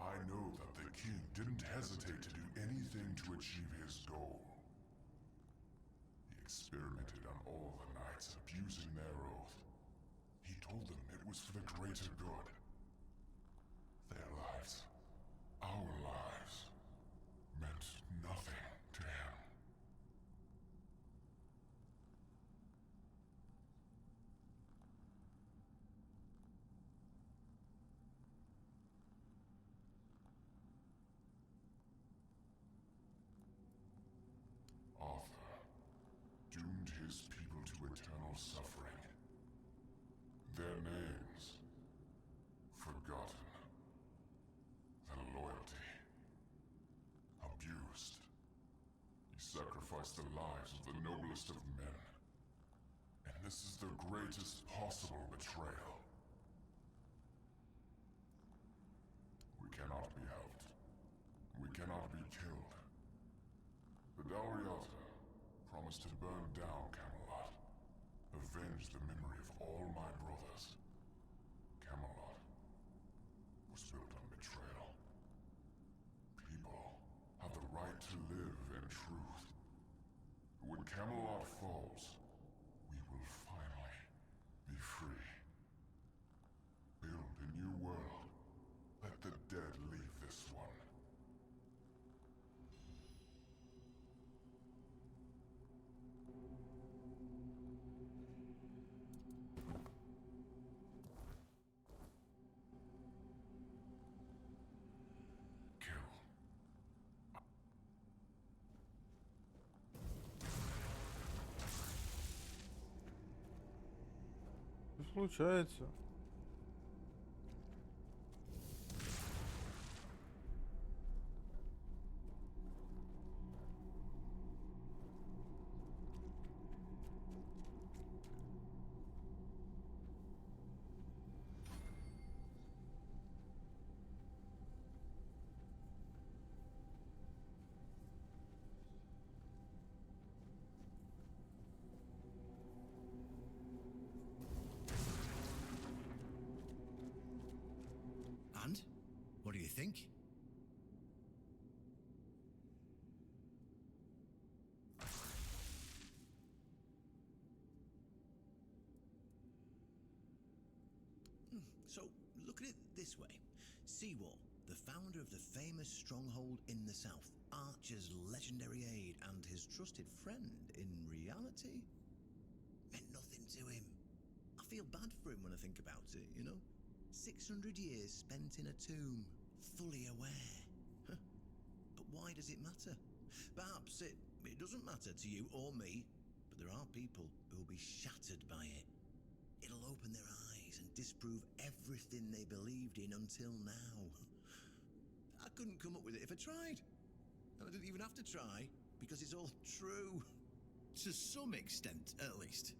I know that the king didn't hesitate to do anything to achieve his goal. He experimented on all the knights, abusing their oath. He told them it was for the greater good. Their lives, our lives, meant nothing to him. Arthur doomed his people to eternal suffering. Their names forgotten. Their loyalty abused. He sacrificed the lives of the noblest of men. And this is the greatest possible betrayal. We cannot be helped. We cannot be killed. The Dalriata promised to burn down Camelot, avenge the memory of all my brothers. Camelot was built on betrayal. People have the right to live in truth. When Camelot falls, we will finally be free. Build a new world. Let the dead leave this one. Что случается? think? So, look at it this way. Seawall, the founder of the famous stronghold in the south, Archer's legendary aide and his trusted friend, in reality, meant nothing to him. I feel bad for him when I think about it, you know? 600 years spent in a tomb, fully aware. But why does it matter? Perhaps it doesn't matter to you or me, but there are people who will be shattered by it. It'll open their eyes and disprove everything they believed in until now. I couldn't come up with it if I tried. And I didn't even have to try, because it's all true. To some extent, at least.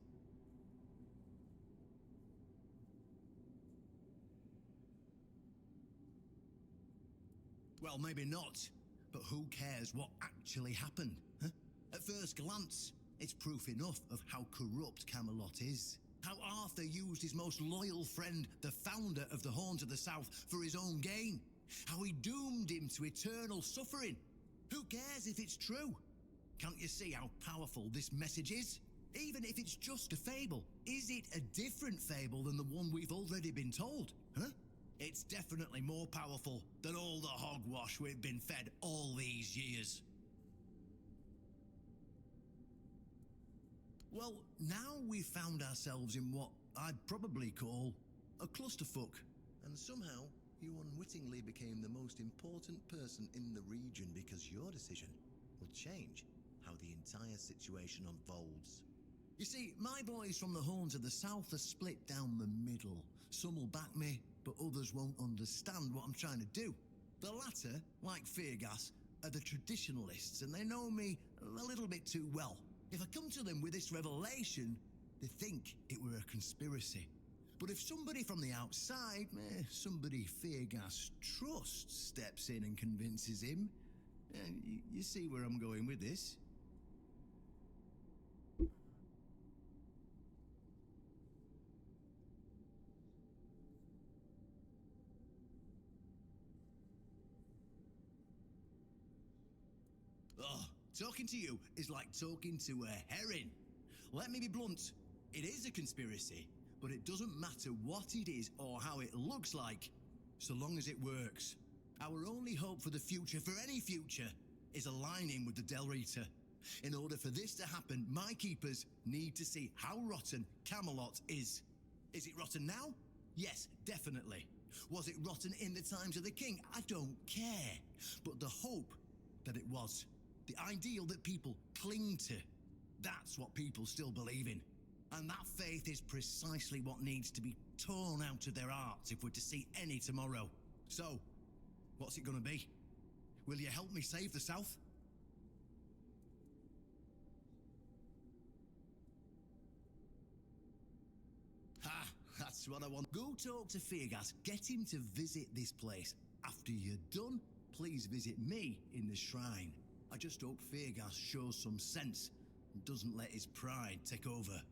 Well, maybe not. But who cares what actually happened? Huh? At first glance, it's proof enough of how corrupt Camelot is. How Arthur used his most loyal friend, the founder of the Horns of the South, for his own gain. How he doomed him to eternal suffering. Who cares if it's true? Can't you see how powerful this message is? Even if it's just a fable, is it a different fable than the one we've already been told? Huh? It's definitely more powerful than all the hogwash we've been fed all these years. Well, now we've found ourselves in what I'd probably call a clusterfuck. And somehow, you unwittingly became the most important person in the region because your decision will change how the entire situation unfolds. You see, my boys from the Horns of the South are split down the middle. Some will back me, but others won't understand what I'm trying to do. The latter, like Feargas, are the traditionalists, and they know me a little bit too well. If I come to them with this revelation, they think it were a conspiracy. But if somebody from the outside, somebody Feargas trusts, steps in and convinces him, you see where I'm going with this? Oh, talking to you is like talking to a herring. Let me be blunt. It is a conspiracy, but it doesn't matter what it is or how it looks like, so long as it works. Our only hope for the future, for any future, is aligning with the Del Rita. In order for this to happen, my keepers need to see how rotten Camelot is. Is it rotten now? Yes, definitely. Was it rotten in the times of the king? I don't care. But the hope that it was, the ideal that people cling to, that's what people still believe in. And that faith is precisely what needs to be torn out of their hearts if we're to see any tomorrow. So, what's it gonna be? Will you help me save the South? Ha! That's what I want. Go talk to Feargas. Get him to visit this place. After you're done, please visit me in the shrine. I just hope Feargas shows some sense and doesn't let his pride take over.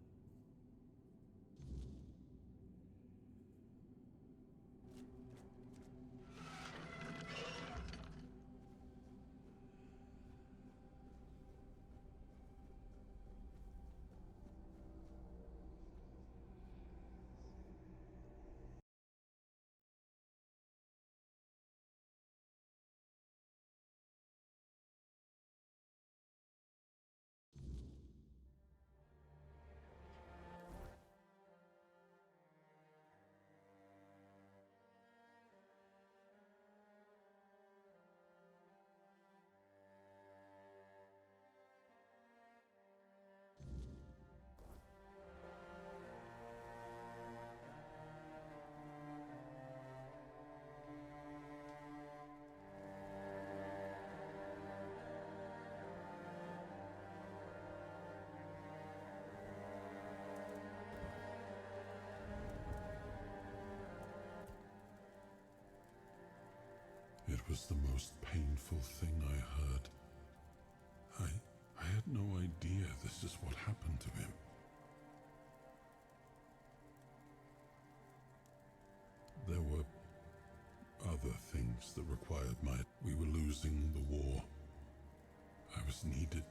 It was the most painful thing I heard. I had no idea this is what happened to him. There were other things that required We were losing the war. I was needed.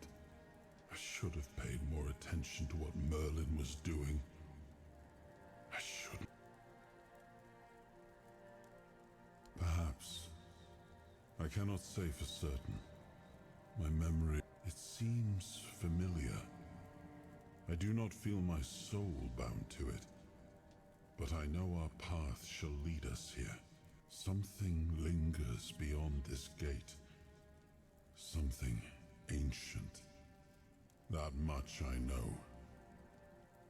I should have paid more attention to what Merlin was doing. I shouldn't. Perhaps. I cannot say for certain. My memory, it seems familiar. I do not feel my soul bound to it, but I know our path shall lead us here. Something lingers beyond this gate. Something ancient. That much I know.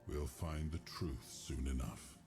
We'll find the truth soon enough.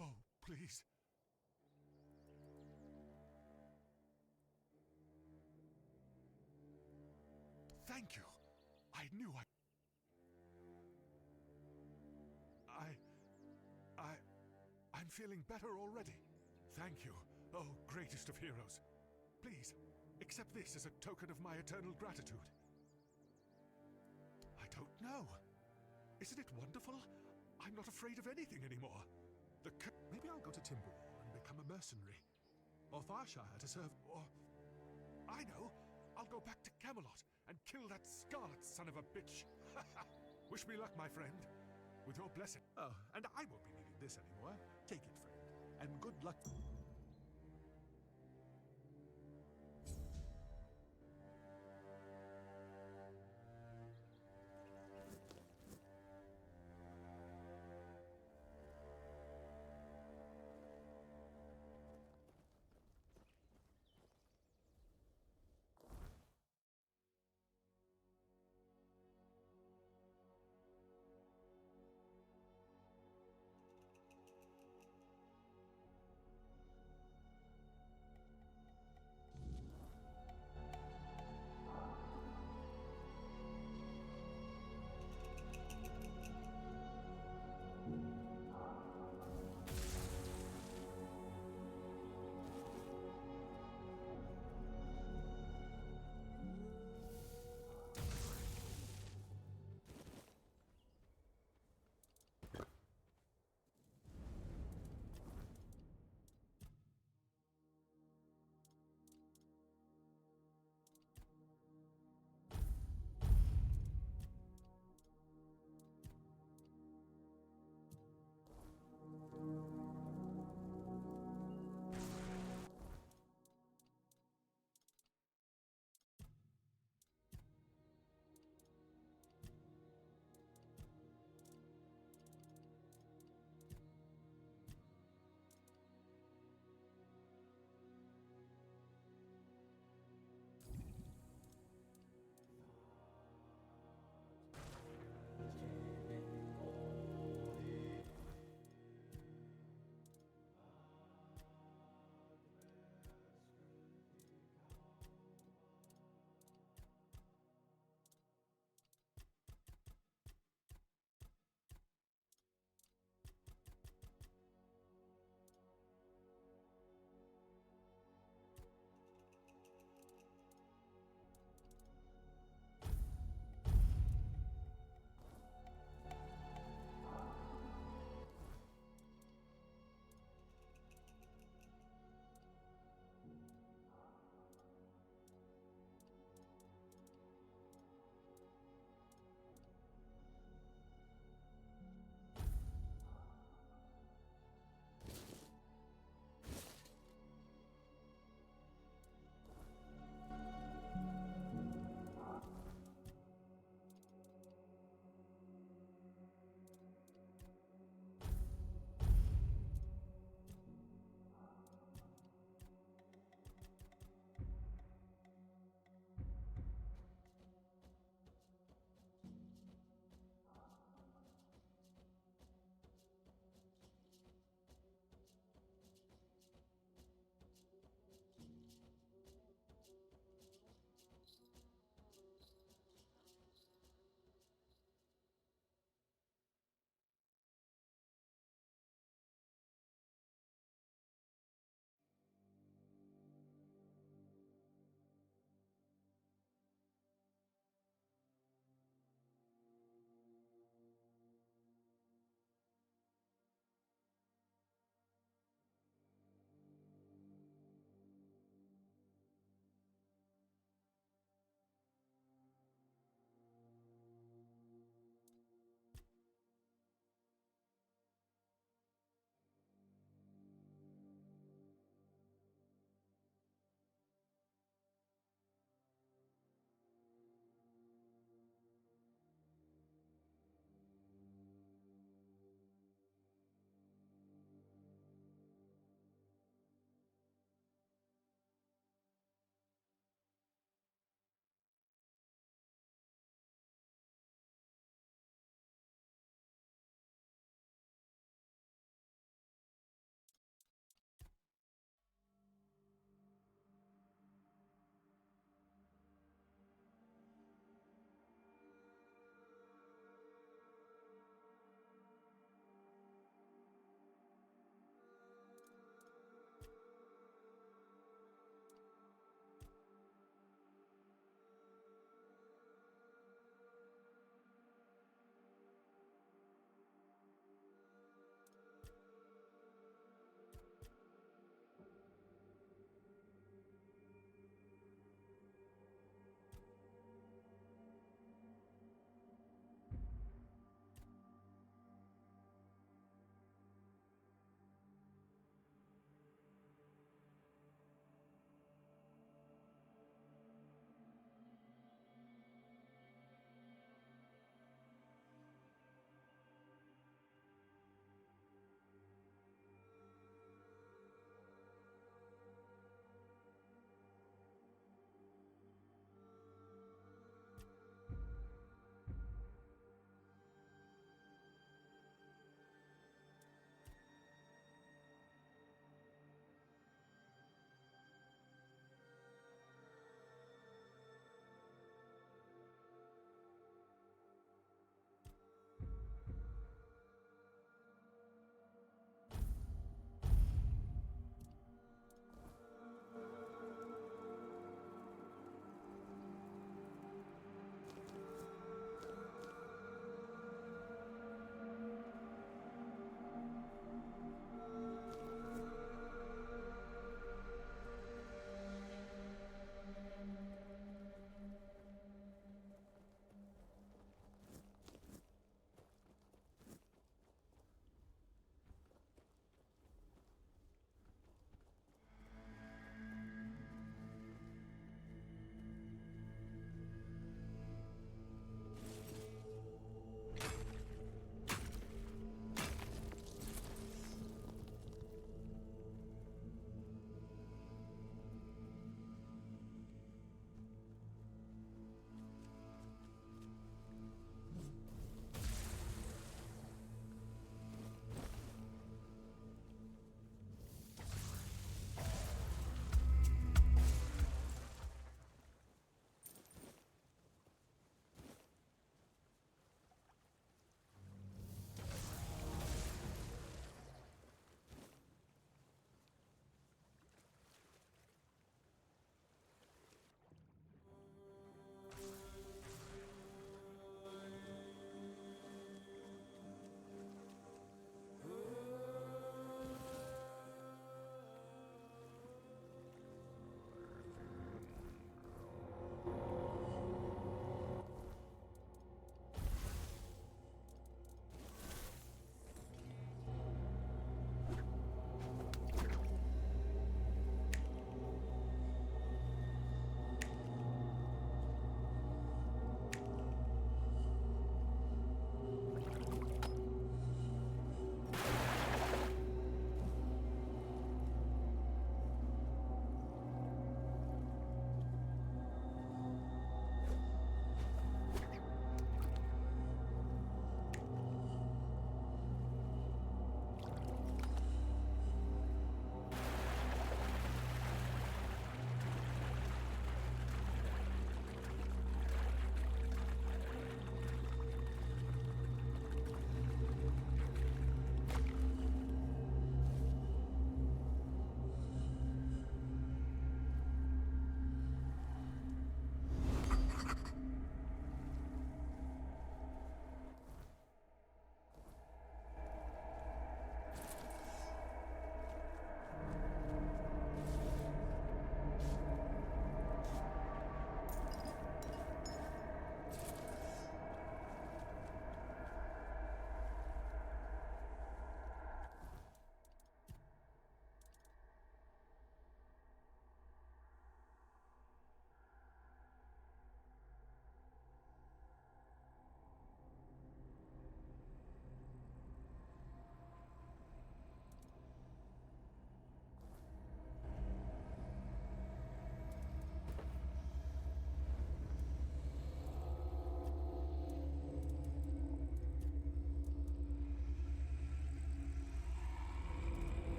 Oh, please. Thank you. I knew I'm feeling better already. Thank you, oh greatest of heroes. Please, accept this as a token of my eternal gratitude. I don't know. Isn't it wonderful? I'm not afraid of anything anymore. Maybe I'll go to Timberwall and become a mercenary. Or Farshire to serve, or... I know! I'll go back to Camelot and kill that scarlet son of a bitch. Wish me luck, my friend. With your blessing. Oh, and I won't be needing this anymore. Take it, friend. And good luck.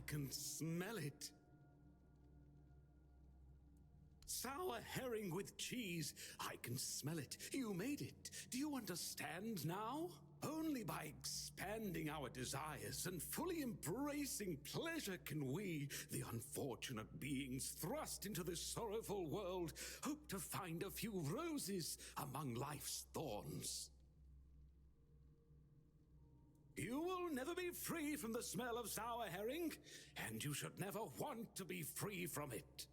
can smell it. Sour herring with cheese. I can smell it. You made it. Do you understand now? Only by expanding our desires and fully embracing pleasure can we, the unfortunate beings thrust into this sorrowful world, hope to find a few roses among life's thorns. You will never be free from the smell of sour herring, and you should never want to be free from it.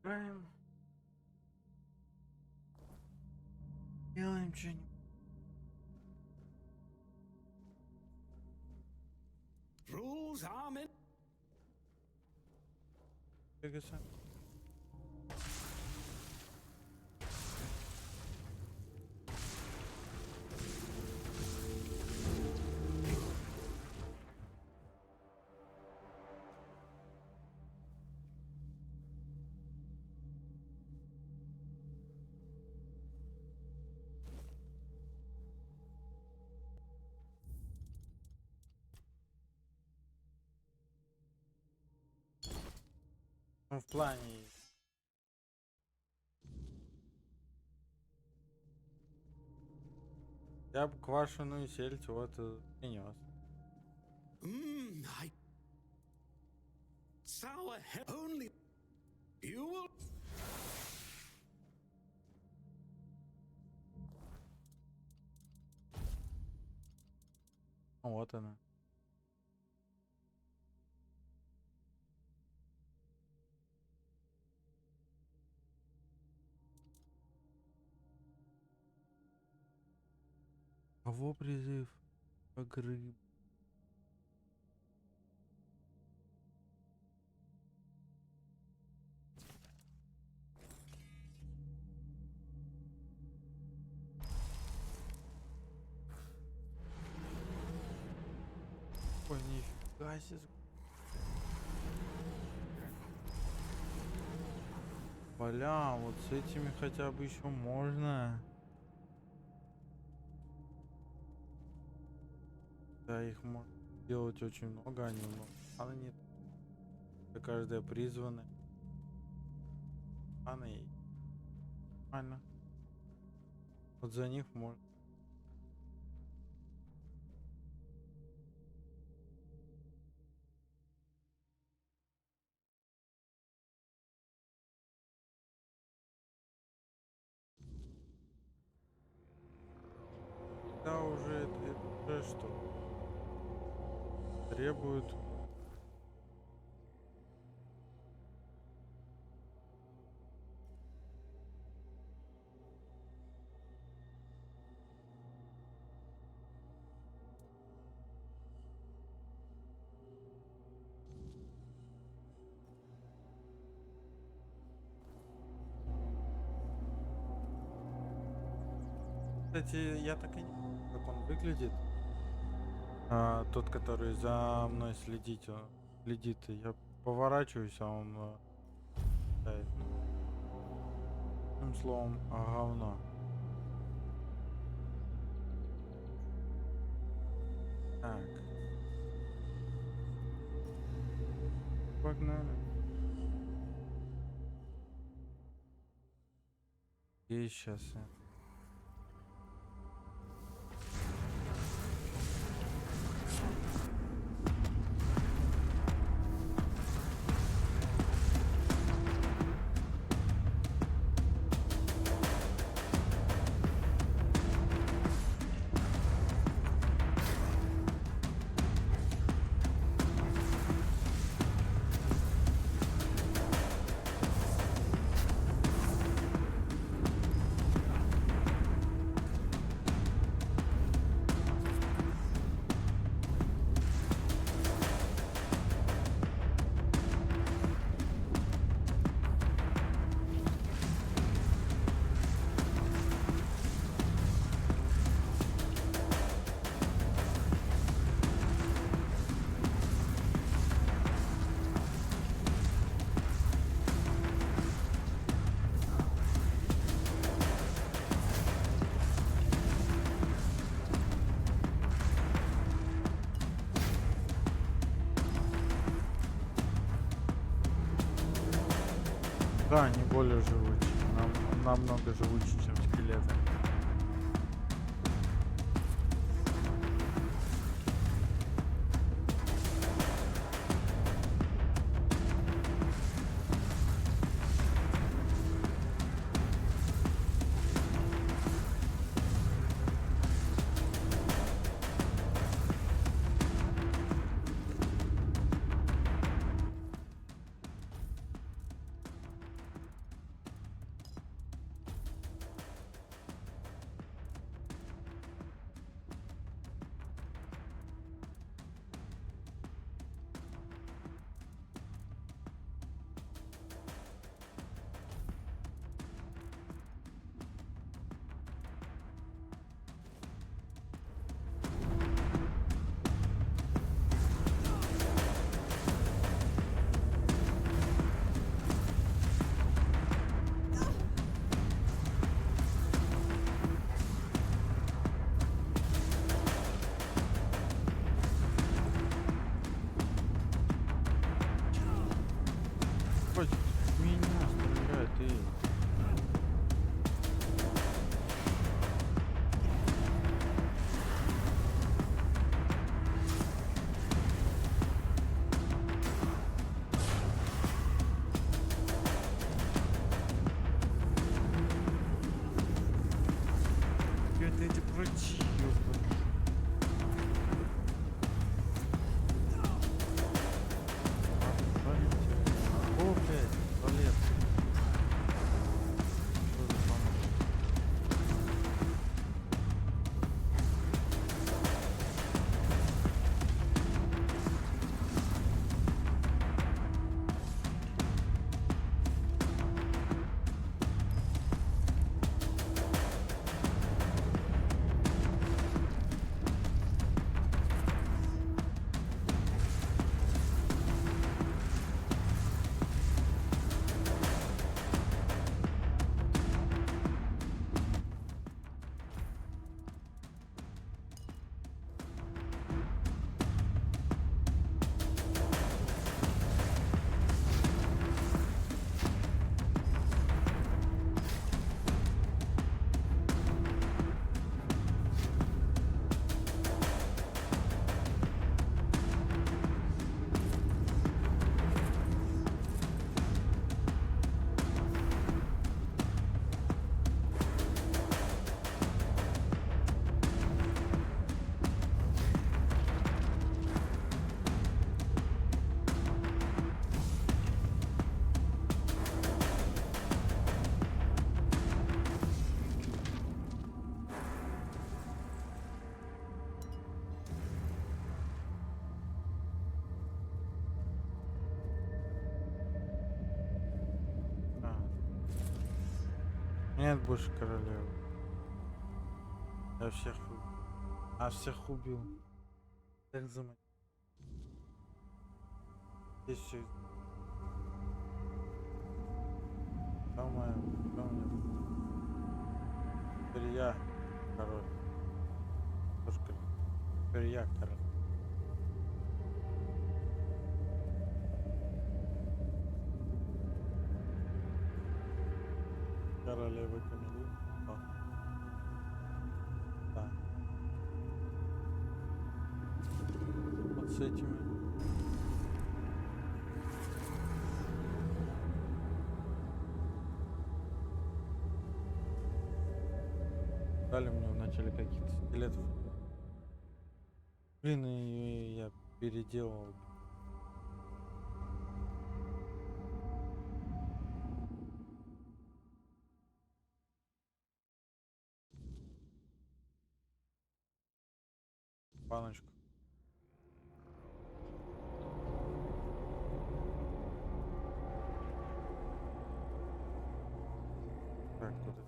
Играем. Делаем что-нибудь. Rules are meant. Двигайся. Ну, в плане... Я бы квашеную сельдь вот принес. I... Sour only... You will... Вот она. Кого призыв? Игры. Ой, нифига себе. Бля, вот с этими хотя бы еще можно. Да, их можно делать очень много, они много. Она нет. Это каждая призванная. Она и нормально. Вот за них можно. Да, уже это уже что? Требует. Кстати, я так и не знаю, как он выглядит. Тот, который за мной следит, следит. Я поворачиваюсь, а он читает. Одним словом, говно. Так. Погнали. И сейчас я. Да, они более живучие. Намного живучее, чем скелеты. Блядь, пройти, ёбаный. О, блядь, туалет. Что за самое? Нет больше королевы. Я всех убил. Всех замочил. Здесь все. Самое. Теперь я король. Тоже король. Теперь я король. Королева Камилу. Да. Вот с этими. Дали мне вначале каких-то скелетов. Блин, и я переделал. Баночку. Так, куда?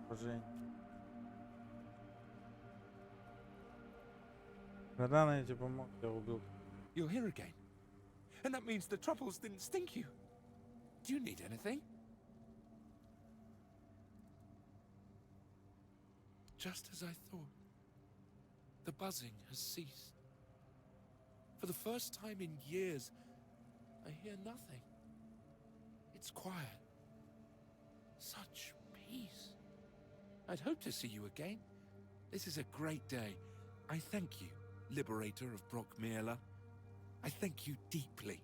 Продолжение. Когда она тебе помог, я убил. You're here again. And that means the troubles didn't stink you. Do you need anything? Just as I thought. The buzzing has ceased. For the first time in years, I hear nothing. It's quiet. Such peace. I'd hoped to see you again. This is a great day. I thank you, Liberator of Brockmere. I thank you deeply.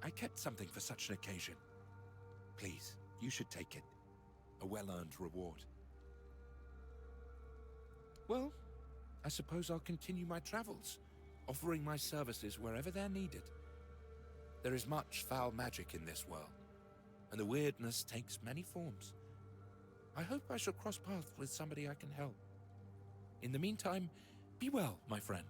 I kept something for such an occasion. Please, you should take it. A well-earned reward. Well, I suppose I'll continue my travels, offering my services wherever they're needed. There is much foul magic in this world, and the weirdness takes many forms. I hope I shall cross paths with somebody I can help. In the meantime, be well, my friend.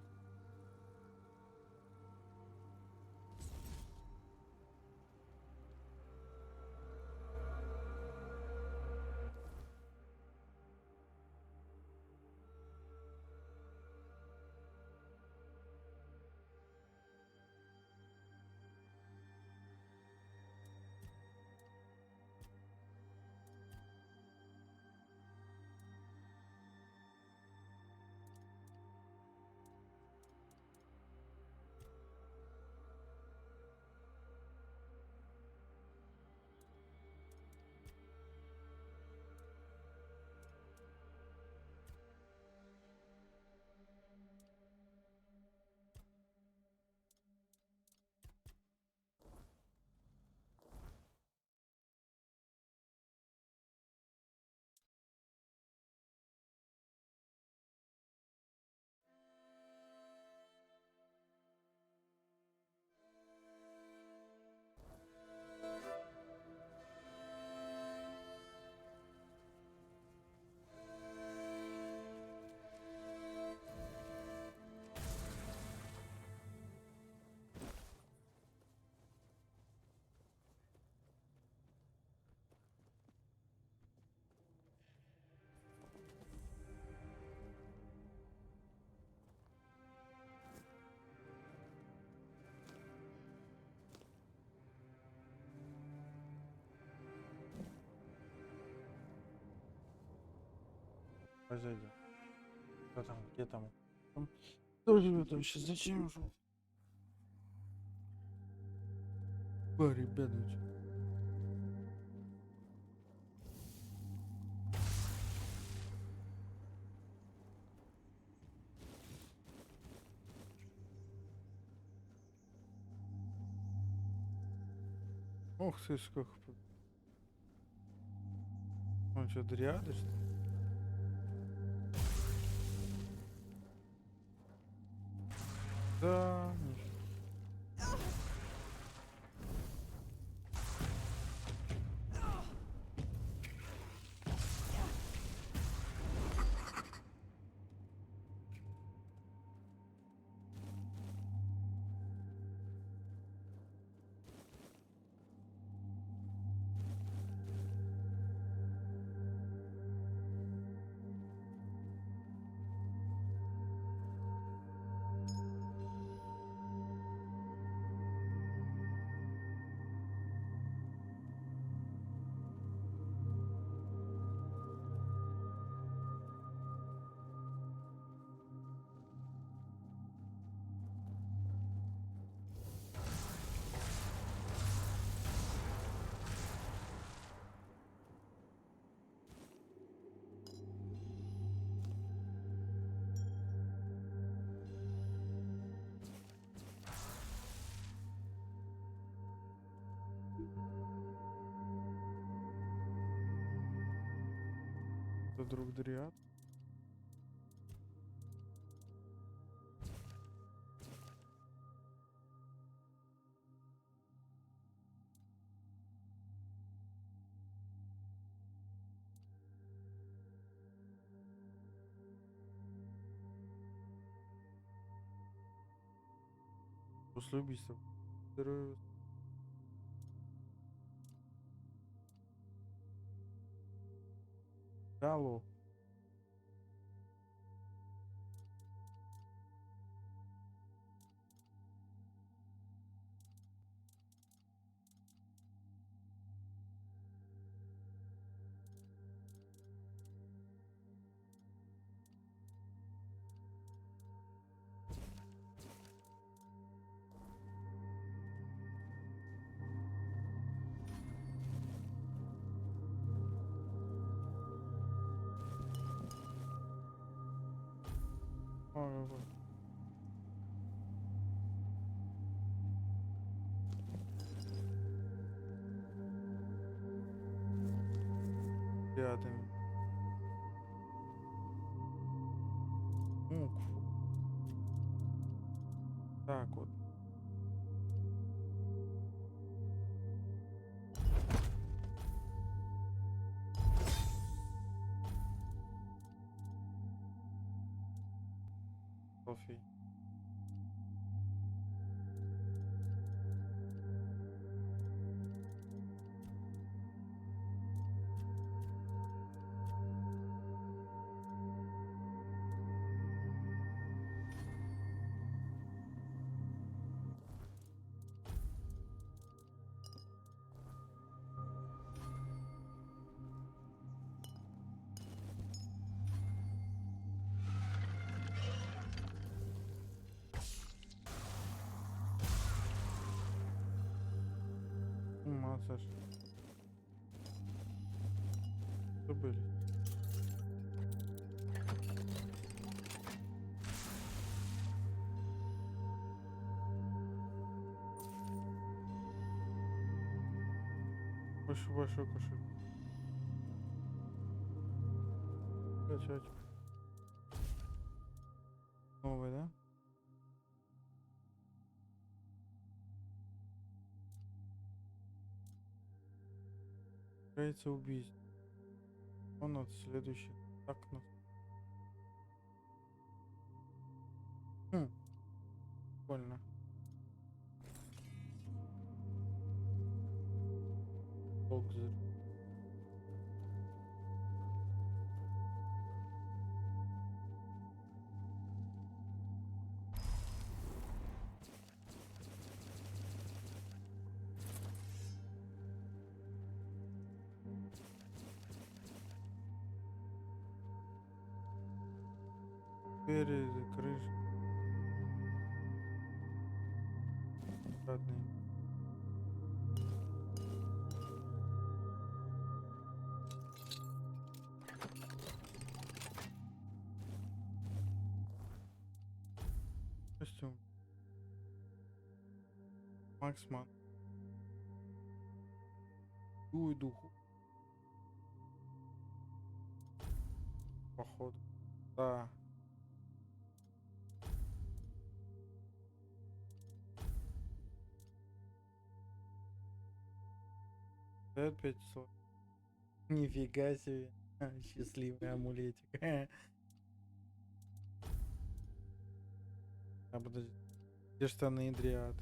Зайдем. Что там, где там? Кто живет вообще? Зачем же? Ребята, ох ты, сколько. Он что, дриады, что ли? Да, это друг дриад. После убийства. Алло. Ой, ой. Рядом. Мук. Так вот. Кофе. Массаж. Что были? Большой кошелек. Качать. Новый, да? Является убийство. Он от следующий. Так, ну. Прикольно. Бокзер. Двери, крыши. Родные. Костюм. Максман. Дуй духу. Походу. Да. Это 500. Нифига себе. Счастливый амулетик. А подожди. Где штаны Идриад?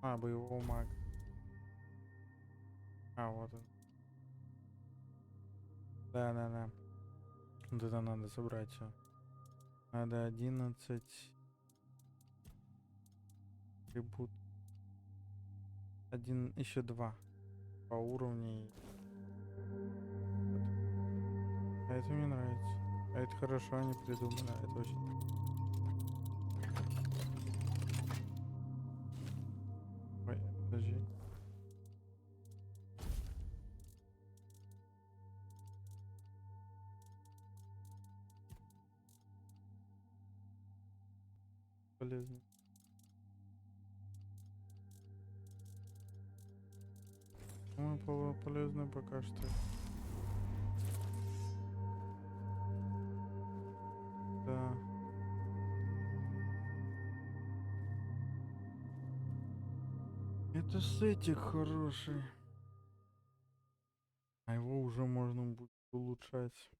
А, боевого мага. А, вот он. Да. Вот это надо собрать все. Надо 11. Трибут. Еще 2 по уровню. А это мне нравится. А это хорошо, они придумали. А это очень. Ой, подожди. Полезно. Ну, полезно пока что. Да. Это сетик хороший. А его уже можно будет улучшать.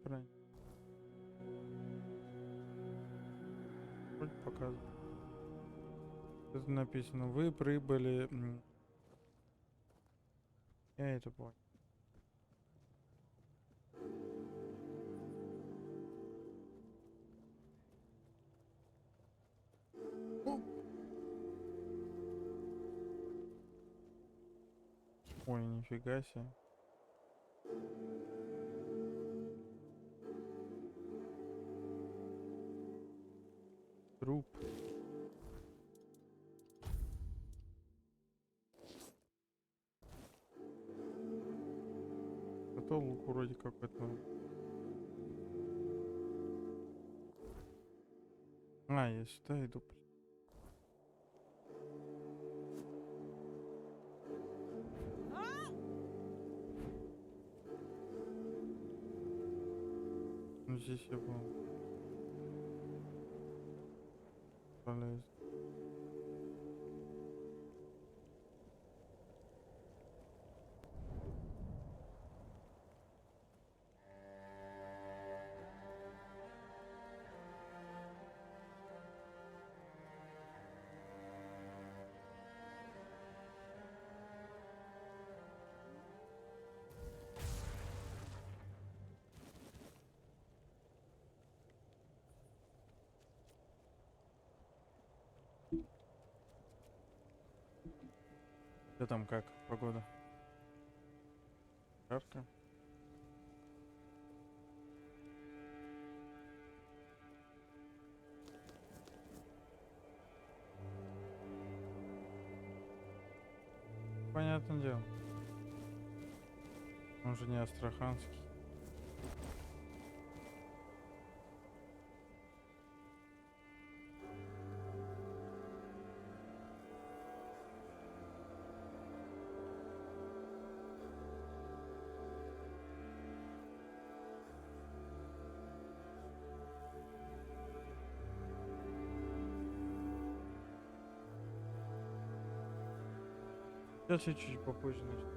Правильно. Вроде показывает. Тут написано, вы прибыли. Я это понял. Ой, нифига себе. Труп. Зато лук вроде какой-то. А, я сюда иду. Ну, здесь я был. Полезно. Что там, как погода? Жарко? Понятное дело. Он же не астраханский. Сейчас я чуть попозже начну.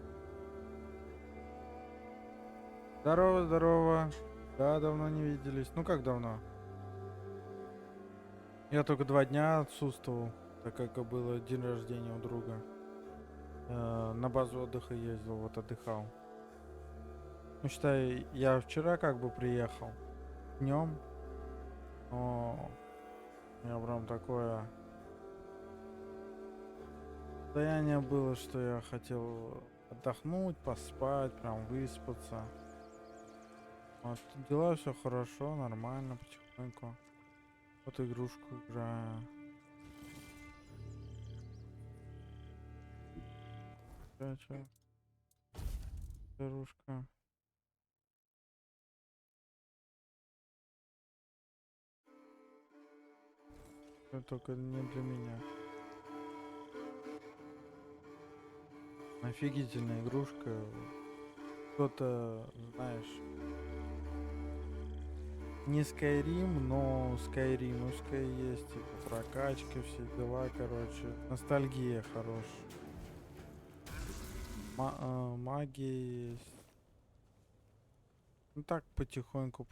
Здорово, здорово. Да, давно не виделись. Ну как давно? Я только 2 дня отсутствовал, так как было день рождения у друга. На базу отдыха ездил, вот отдыхал. Ну, считай, я вчера как бы приехал днем, но у меня прям такое состояние было, что я хотел отдохнуть, поспать, прям выспаться. Вот, дела все хорошо, нормально, потихоньку. Вот игрушку играю. Чё? Игрушка. Это только не для меня. Офигительная игрушка. Кто-то, знаешь, не Skyrim, но Skyrimовская есть, типа прокачка, все дела, короче. Ностальгия хорошая. Магия есть. Ну так потихоньку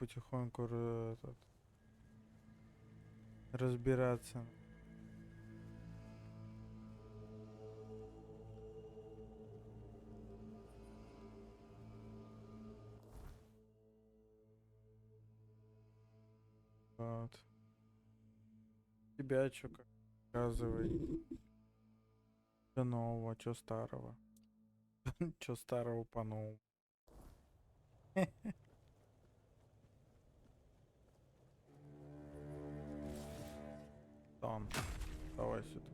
разбираться. Вот. Тебя чё как? Рассказывай. Чё нового, чё старого? Чё старого по новому? Тон. Давай сюда.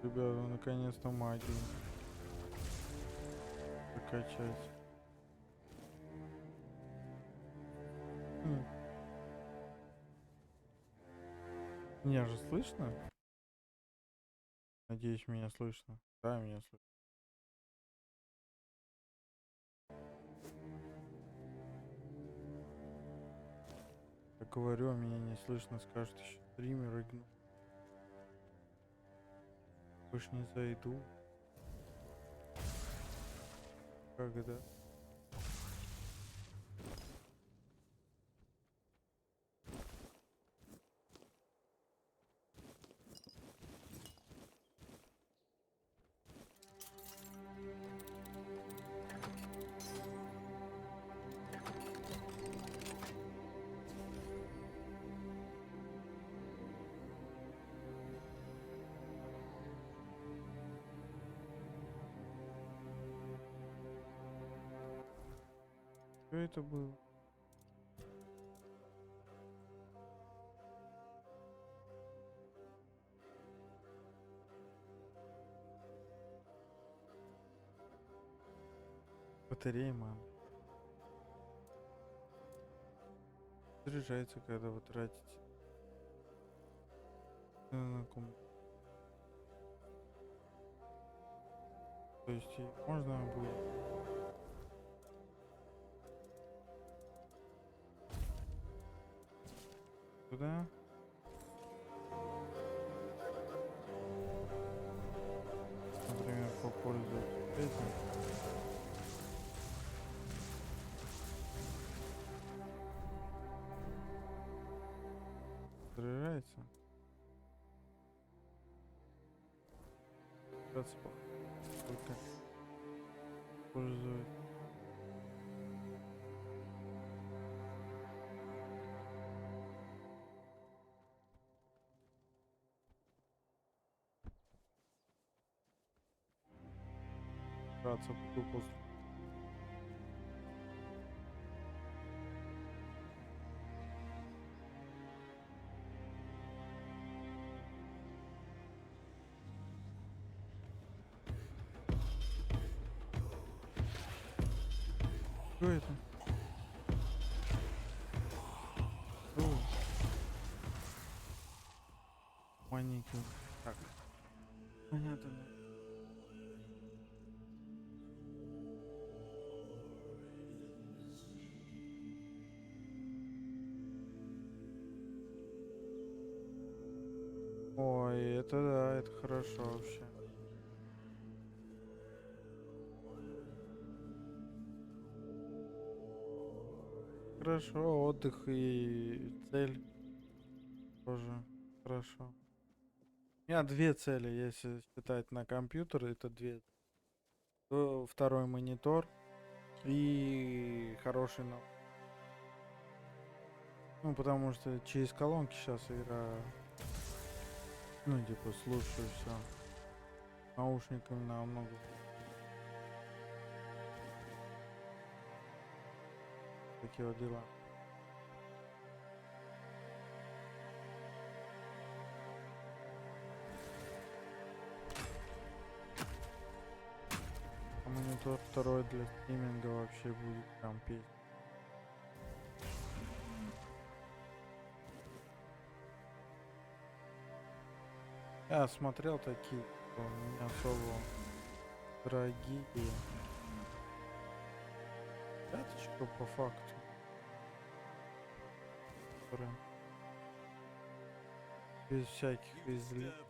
Ребята, наконец-то магию прокачать. Меня же слышно? Надеюсь, меня слышно. Да, меня слышно. Я говорю, а меня не слышно, скажет еще стример игнор. Больше не зайду. Когда? Что это было? Батарея, мам. Заряжается, когда вы тратите. То есть можно будет. Туда. Например, попользоваться этим. Заряжается. Только пользует. Браться буду после. Что это? Что? Маленький. Так. Понятно. Ой, это да, это хорошо вообще. хорошо, отдых и цель тоже хорошо. У меня две цели, если считать на компьютер, это две. Второй монитор и хороший наушник. Ну, потому что через колонки сейчас игра, ну, типа, слушаю все. Наушниками намного. Такие вот дела. А монитор второй для стриминга вообще будет там петь. Я смотрел такие, не особо дорогие. Пяточка по факту. Которые без всяких излишеств.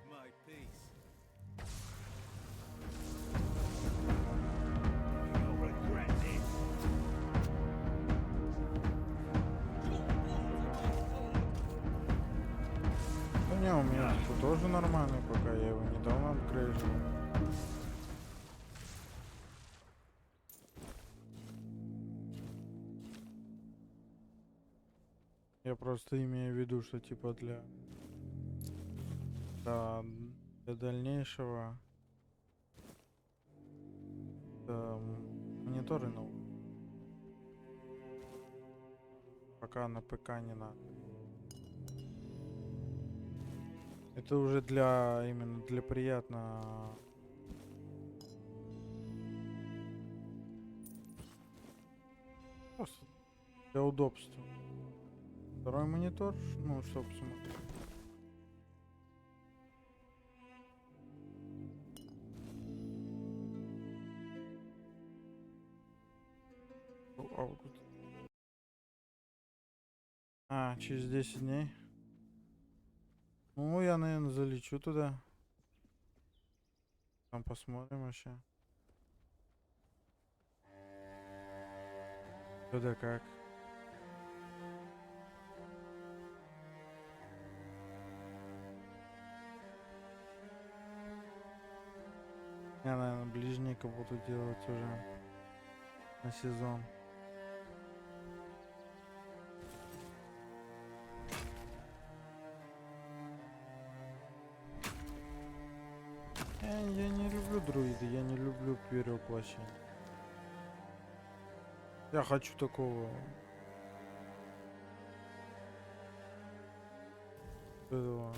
Не, у меня типа тоже нормальный, пока я его недавно апгрейдил. Я просто имею в виду, что типа для дальнейшего мониторы, ну, пока на ПК не надо. Это уже именно для приятно. Просто для удобства. Второй монитор, ну, чтобы смотреть. Август. Через 10 дней. Ну, я, наверное, залечу туда. Там посмотрим вообще. Туда как. Я, наверное, ближника буду делать уже на сезон. Я не люблю друиды, я не люблю перевоплощение. Я хочу такого этого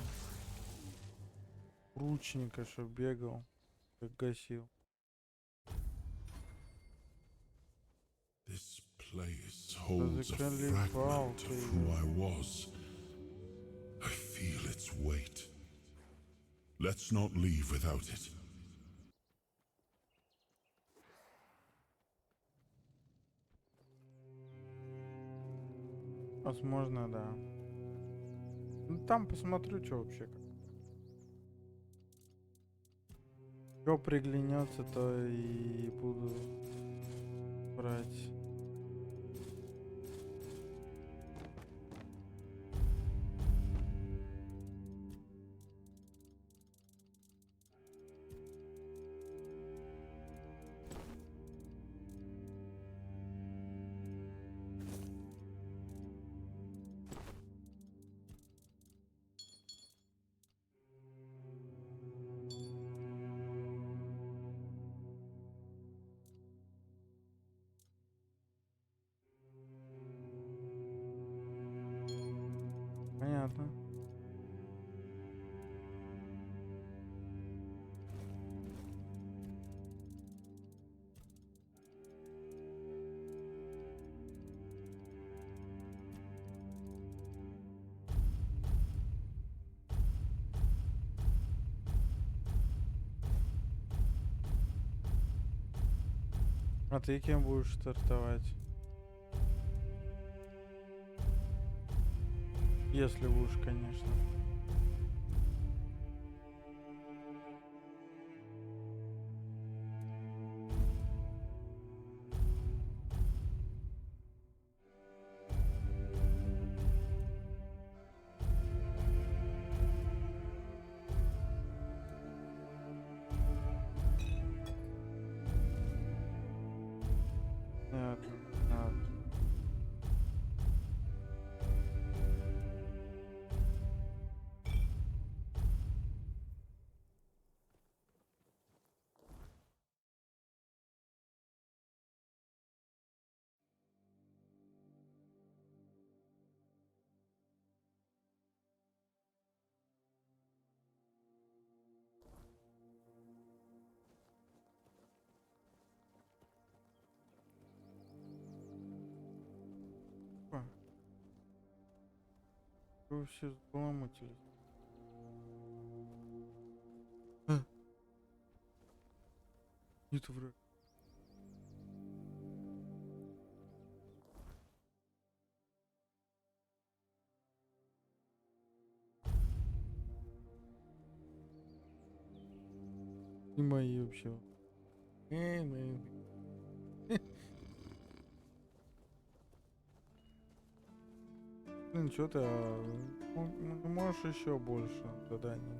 ручника, чтоб бегал, как гасил. This place holds a fragment of who I was. I feel its weight. Let's not leave without it. Возможно, да. Ну, там посмотрю, что вообще как. Что приглянется, то и буду брать. Понятно. А ты кем будешь стартовать? Если будешь, конечно. Вы все взломатились. Нет враг. И мои вообще. Мои. Блин, что ты, можешь еще больше заданий?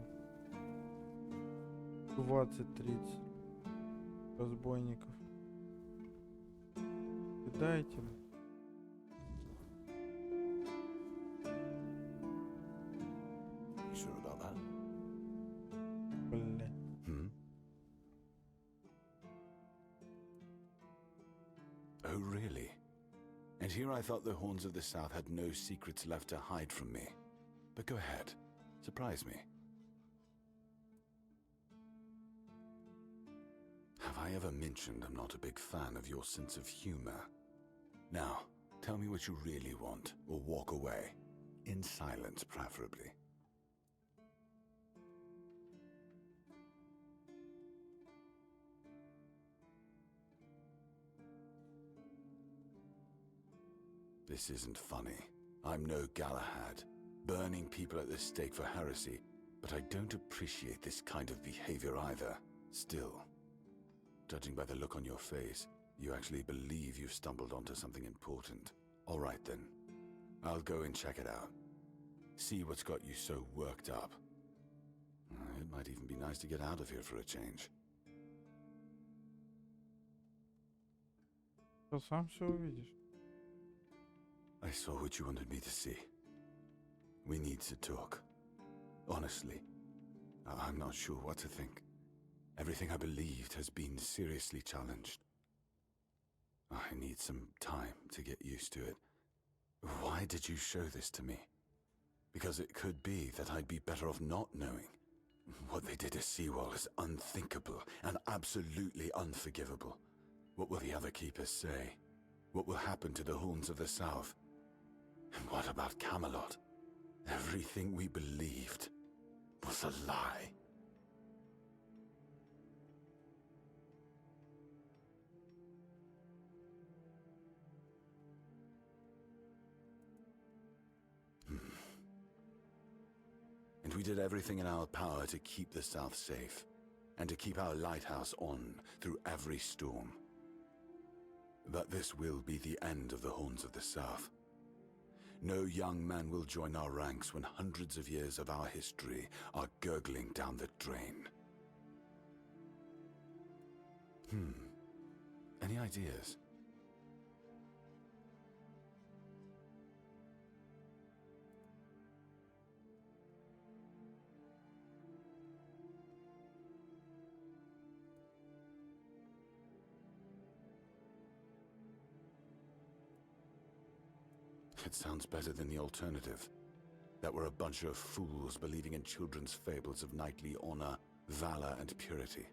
20-30 разбойников. Кидайте. You sure about that? Бля. Oh, really? And here I thought the Horns of the South had no secrets left to hide from me. But go ahead. Surprise me. Have I ever mentioned I'm not a big fan of your sense of humor? Now, tell me what you really want, or walk away. In silence, preferably. This isn't funny. I'm no Galahad, burning people at the stake for heresy, but I don't appreciate this kind of behavior either. Still, judging by the look on your face, you actually believe you've stumbled onto something important. All right then, I'll go and check it out. See what's got you so worked up. It might even be nice to get out of here for a change. Сам все увидишь. I saw what you wanted me to see. We need to talk. Honestly, I'm not sure what to think. Everything I believed has been seriously challenged. I need some time to get used to it. Why did you show this to me? Because it could be that I'd be better off not knowing. What they did to Seawall is unthinkable and absolutely unforgivable. What will the other keepers say? What will happen to the Horns of the South? And what about Camelot? Everything we believed was a lie. And we did everything in our power to keep the South safe, and to keep our lighthouse on through every storm. But this will be the end of the Horns of the South. No young man will join our ranks when hundreds of years of our history are gurgling down the drain. Any ideas? It sounds better than the alternative. That we're a bunch of fools believing in children's fables of knightly honor, valor, and purity.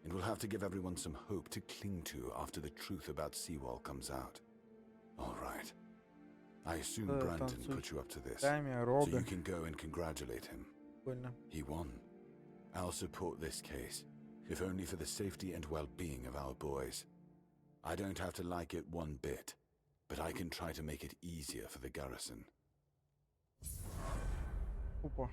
And we'll have to give everyone some hope to cling to after the truth about Seawall comes out. All right. I assume Brandon put you up to this, so you can go and congratulate him. He won. I'll support this case, if only for the safety and well-being of our boys. I don't have to like it one bit, but I can try to make it easier for the garrison. Опа.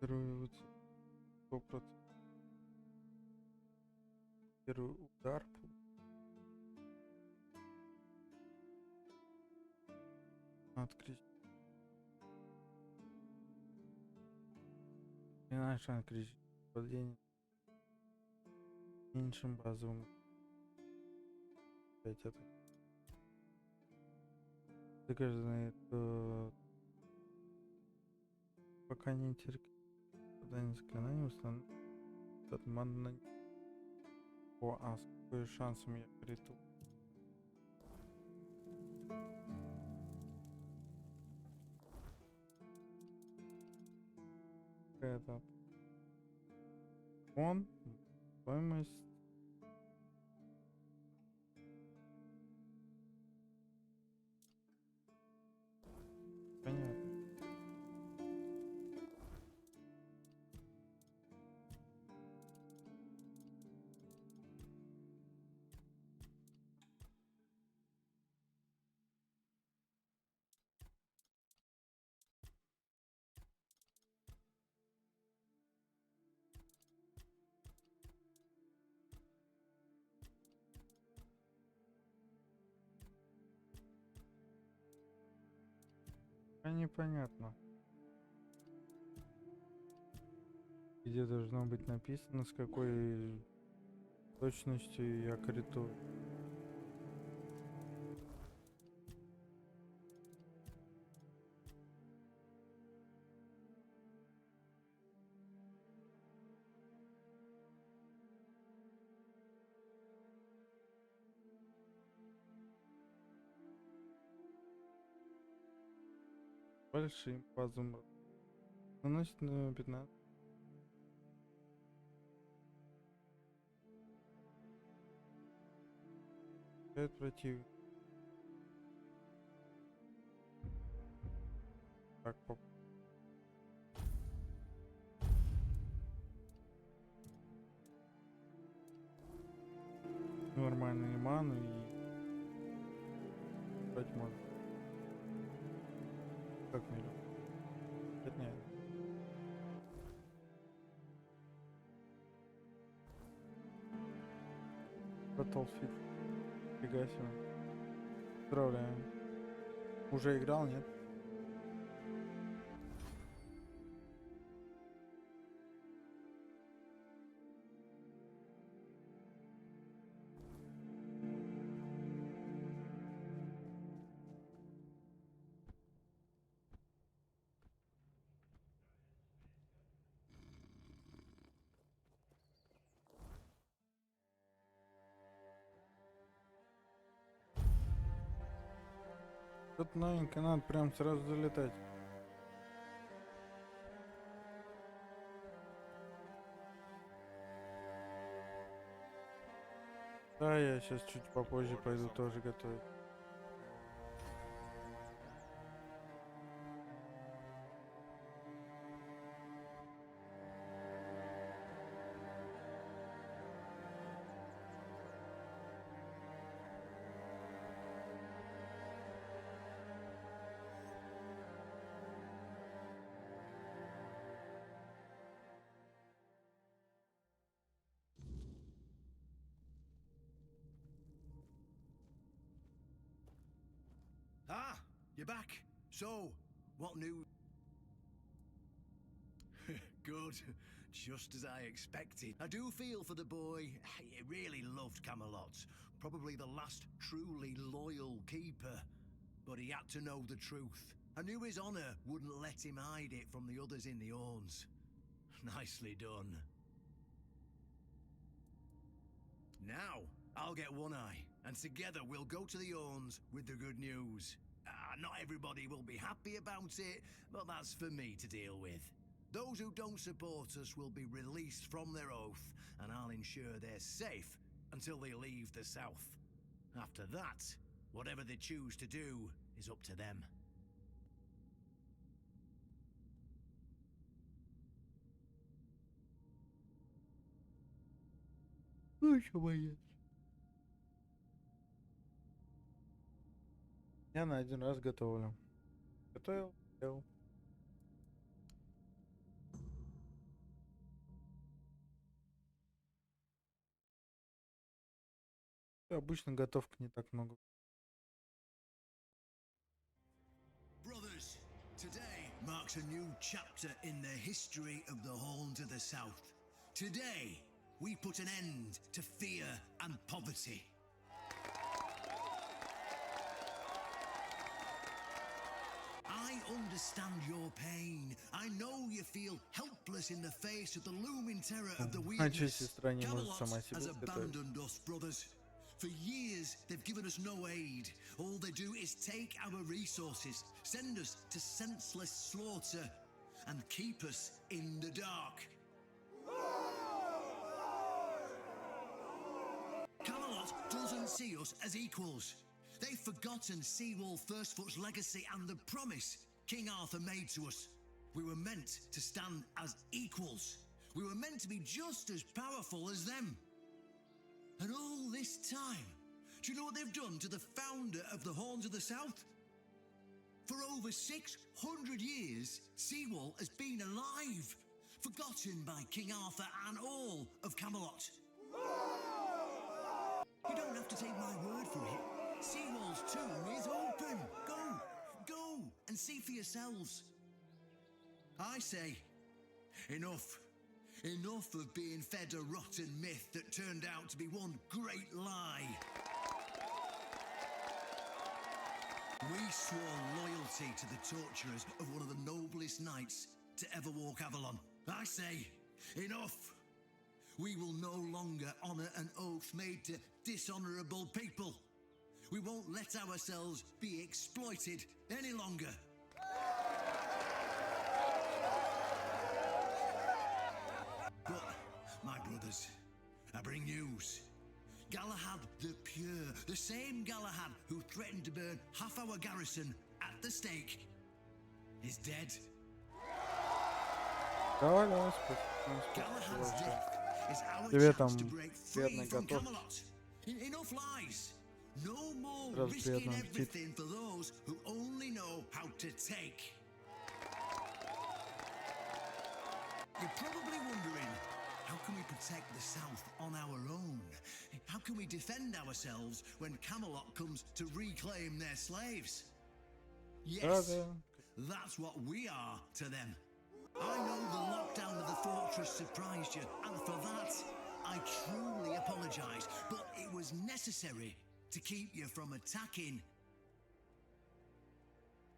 Первый 100%. Первый удар. Открыть. Иначе открыть. Падение. Меньшим базовым. Опять это. каждый знает, пока не терпит, когда не заклинание установит этот ман на... О, а с какой шансом я приду? Это он, стоимость. Понятно. Непонятно. Где должно быть написано, с какой точностью я корректую. Большим пазом наносит на 15. Это противник. Так, нормальный ману и брать можно. Как миллион? Это нет. Battlefield. Фига себе. Поздравляем. Уже играл, нет? Тут новенько, надо прям сразу залетать. Да, я сейчас чуть попозже пойду тоже готовить. Ah, you're back. So, what news? Good. Just as I expected. I do feel for the boy. He really loved Camelot. Probably the last truly loyal keeper. But he had to know the truth. I knew his honor wouldn't let him hide it from the others in the Orns. Nicely done. Now, I'll get One Eye, and together we'll go to the Orns with the good news. Not everybody will be happy about it, but that's for me to deal with. Those who don't support us will be released from their oath, and I'll ensure they're safe until they leave the south. After that, whatever they choose to do is up to them. Я на один раз готовлю. Готовил, делал. Обычно готовка не так много. Brothers, today marks a new chapter in the history of the Horn to the south. Today, we put an end to fear and poverty. understand your pain. I know you feel helpless in the face of the looming terror of the А чё weirdness. сестра не может сама Camelot себе has готовить? abandoned us, brothers. For years, they've given us no aid. All they do is take our resources, send us to senseless slaughter, and keep us in the dark. Camelot doesn't see us as equals. They've forgotten Seawall Firstfoot's legacy and the promise King Arthur made to us. We were meant to stand as equals. We were meant to be just as powerful as them. And all this time, do you know what they've done to the founder of the Horns of the South? For over 600 years, Seawall has been alive, forgotten by King Arthur and all of Camelot. You don't have to take my word for it. Seawall's tomb is open. Go and see for yourselves. I say, enough. Enough of being fed a rotten myth that turned out to be one great lie. We swore loyalty to the torturers of one of the noblest knights to ever walk Avalon. I say, enough. We will no longer honour an oath made to dishonourable people. We won't let ourselves be exploited any longer. But, my brothers, I bring news. Galahad the Pure, the same Galahad who threatened to burn half our garrison at the stake, is dead. Galahad's death is our Тебе chance там to break free приятной from готовки. Camelot. Enough lies. No more Сразу risking приятного аппетита. everything for those who only know how to take. You're probably wondering, how can we protect the South on our own? How can we defend ourselves when Camelot comes to reclaim their slaves? Yes, that's what we are to them. I know the lockdown of the fortress surprised you, and for that, I truly apologize, but it was necessary to keep you from attacking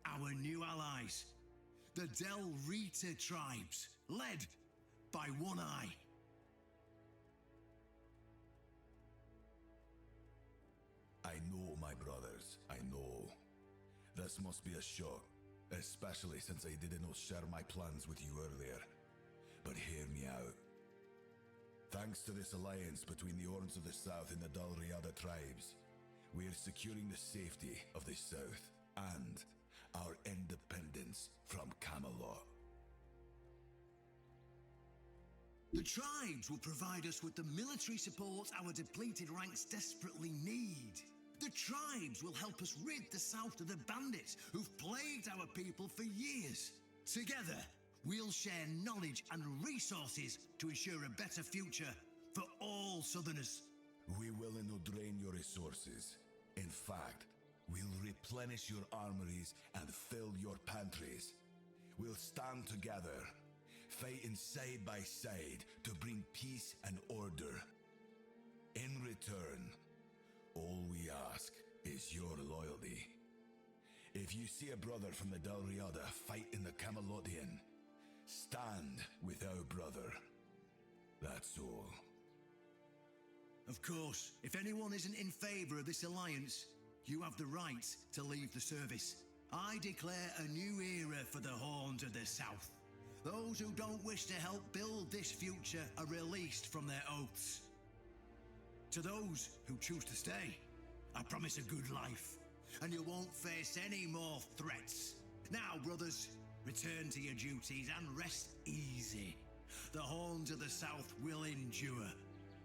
our new allies, the Del Rita tribes, led by One Eye. I know, my brothers, I know. This must be a shock, especially since I didn't share my plans with you earlier. But hear me out. Thanks to this alliance between the Horns of the South and the Dalriada tribes, we are securing the safety of the South and our independence from Camelot. The tribes will provide us with the military support our depleted ranks desperately need. The tribes will help us rid the South of the bandits who've plagued our people for years. Together, we'll share knowledge and resources to ensure a better future for all Southerners. We will not drain your resources. In fact, we'll replenish your armories and fill your pantries. We'll stand together, fighting side by side to bring peace and order. In return, all we ask is your loyalty. If you see a brother from the Dalriada fighting the Camelotian, stand with our brother. That's all. Of course, if anyone isn't in favor of this alliance, you have the right to leave the service. I declare a new era for the Horns of the South. Those who don't wish to help build this future are released from their oaths. To those who choose to stay, I promise a good life, and you won't face any more threats. Now, brothers, return to your duties and rest easy. The Horns of the South will endure,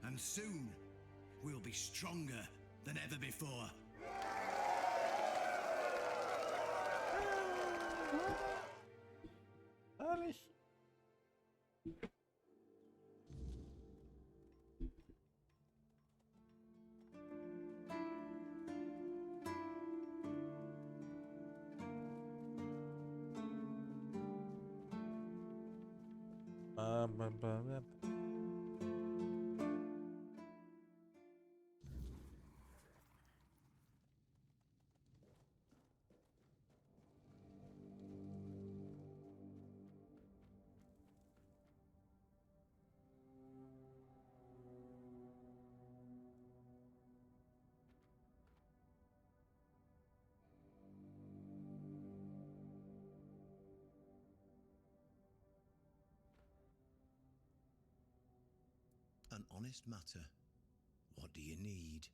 and soon we'll be stronger than ever before. honest matter. What do you need?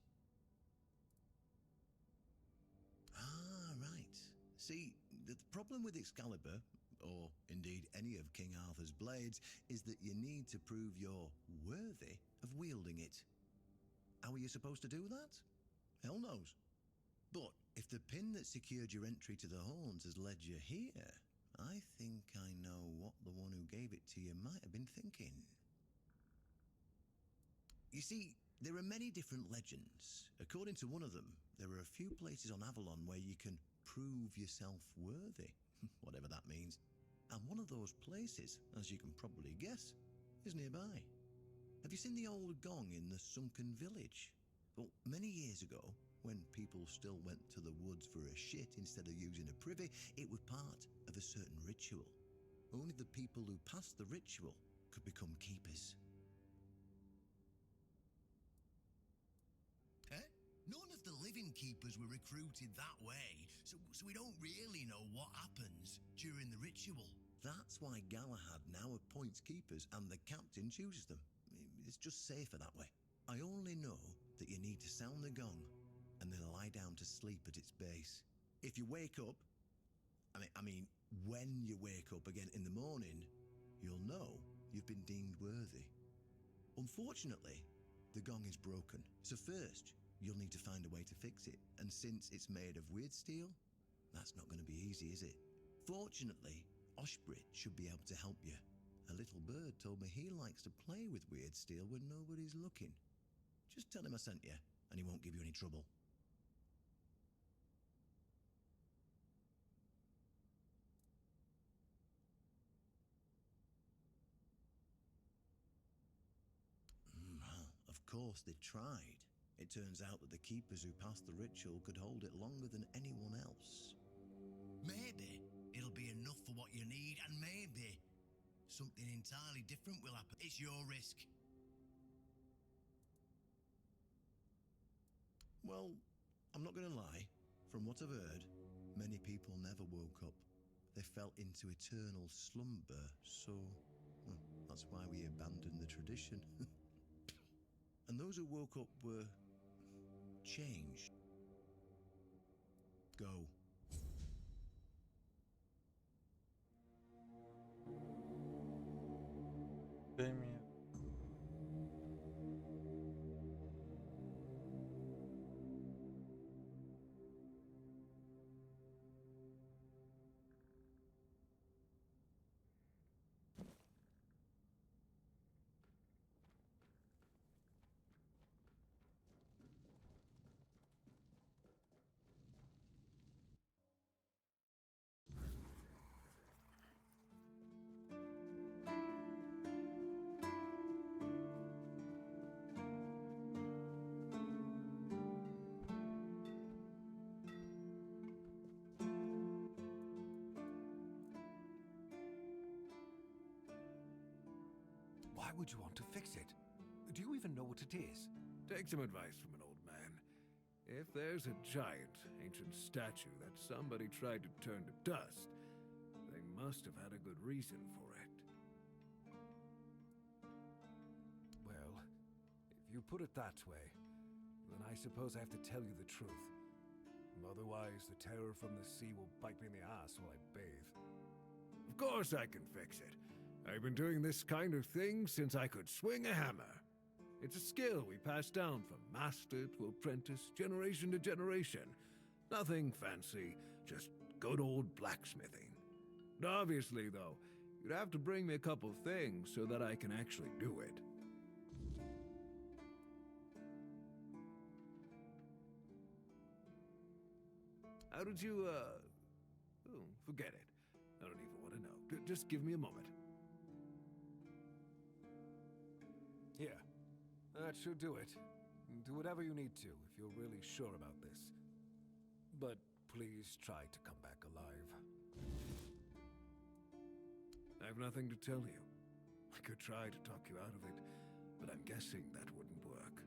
Ah, right. See, the problem with Excalibur, or indeed any of King Arthur's blades, is that you need to prove you're worthy of wielding it. How are you supposed to do that? Hell knows. But if the pin that secured your entry to the horns has led you here, I think I know what the one who gave it to you might have been thinking. You see, there are many different legends. According to one of them, there are a few places on Avalon where you can prove yourself worthy, whatever that means. And one of those places, as you can probably guess, is nearby. Have you seen the old gong in the sunken village? Well, many years ago, when people still went to the woods for a shit instead of using a privy, it was part of a certain ritual. Only the people who passed the ritual could become keepers. None of the living keepers were recruited that way, so we don't really know what happens during the ritual. That's why Galahad now appoints keepers and the captain chooses them. It's just safer that way. I only know that you need to sound the gong and then lie down to sleep at its base. If you wake up, when you wake up again in the morning, you'll know you've been deemed worthy. Unfortunately, the gong is broken, so first, you'll need to find a way to fix it, and since it's made of weird steel, that's not going to be easy, is it? Fortunately, Oshbrit should be able to help you. A little bird told me he likes to play with weird steel when nobody's looking. Just tell him I sent you, and he won't give you any trouble. Well, of course they tried. It turns out that the keepers who passed the ritual could hold it longer than anyone else. Maybe it'll be enough for what you need, and maybe something entirely different will happen. It's your risk. Well, I'm not going to lie. From what I've heard, many people never woke up. They fell into eternal slumber, so that's why we abandoned the tradition. And those who woke up were changed. Go. Damien. Why would you want to fix it? Do you even know what it is? Take some advice from an old man. If there's a giant, ancient statue that somebody tried to turn to dust, they must have had a good reason for it. Well, if you put it that way, then I suppose I have to tell you the truth. Otherwise, the terror from the sea will bite me in the ass while I bathe. Of course I can fix it. I've been doing this kind of thing since I could swing a hammer. It's a skill we pass down from master to apprentice, generation to generation. Nothing fancy, just good old blacksmithing. But obviously, though, you'd have to bring me a couple things so that I can actually do it. How did you, Oh, forget it. I don't even want to know. Just give me a moment. Here. That should do it. Do whatever you need to if you're really sure about this. But please try to come back alive. I have nothing to tell you. I could try to talk you out of it, but I'm guessing that wouldn't work.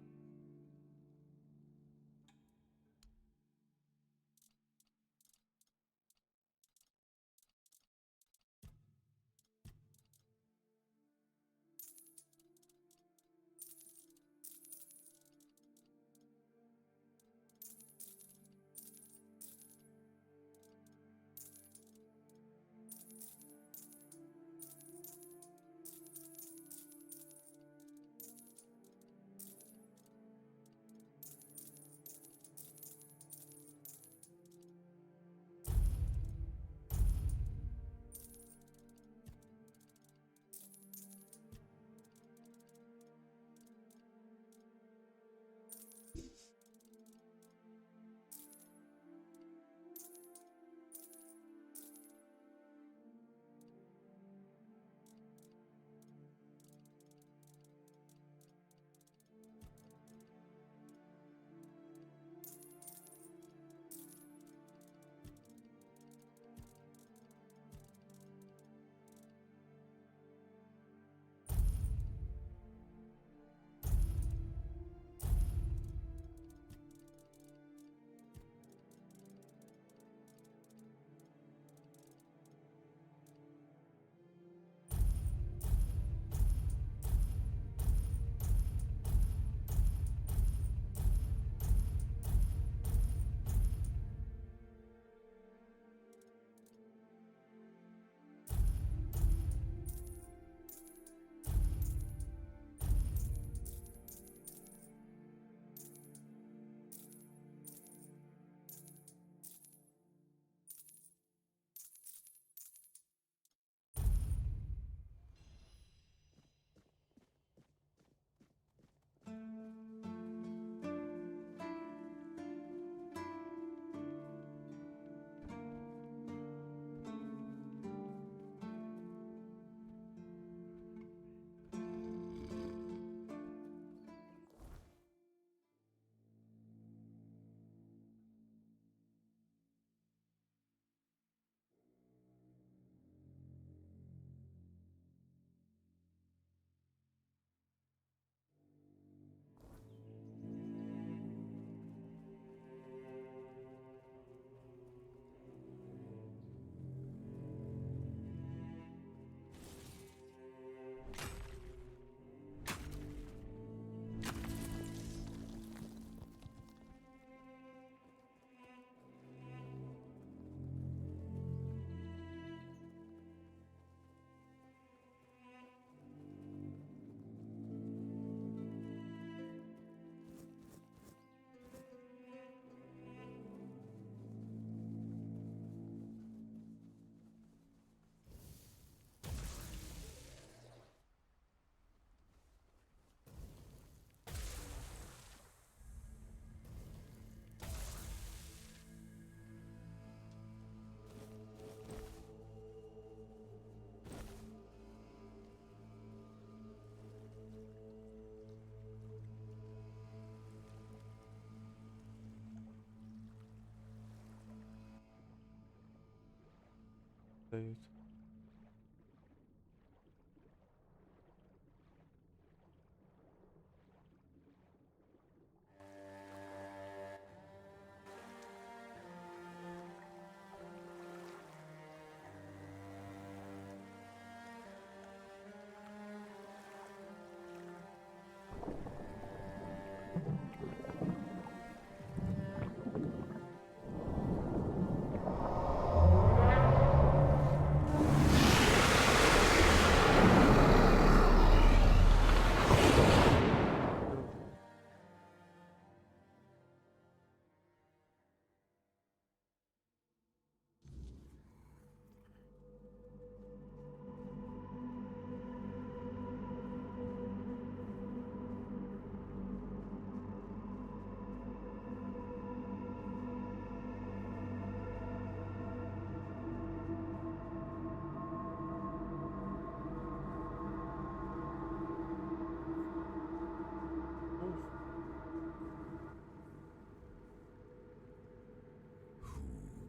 дают.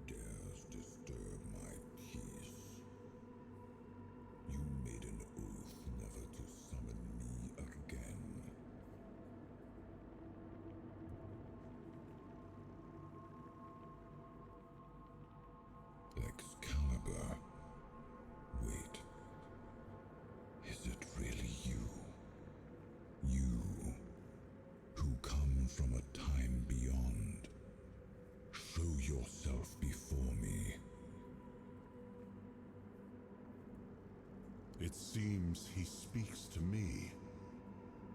Dares disturb my peace? You made an oath never to summon me again. Excalibur. Wait. Is it really you? You, who come from a time beyond. Show yourself before me. It seems he speaks to me.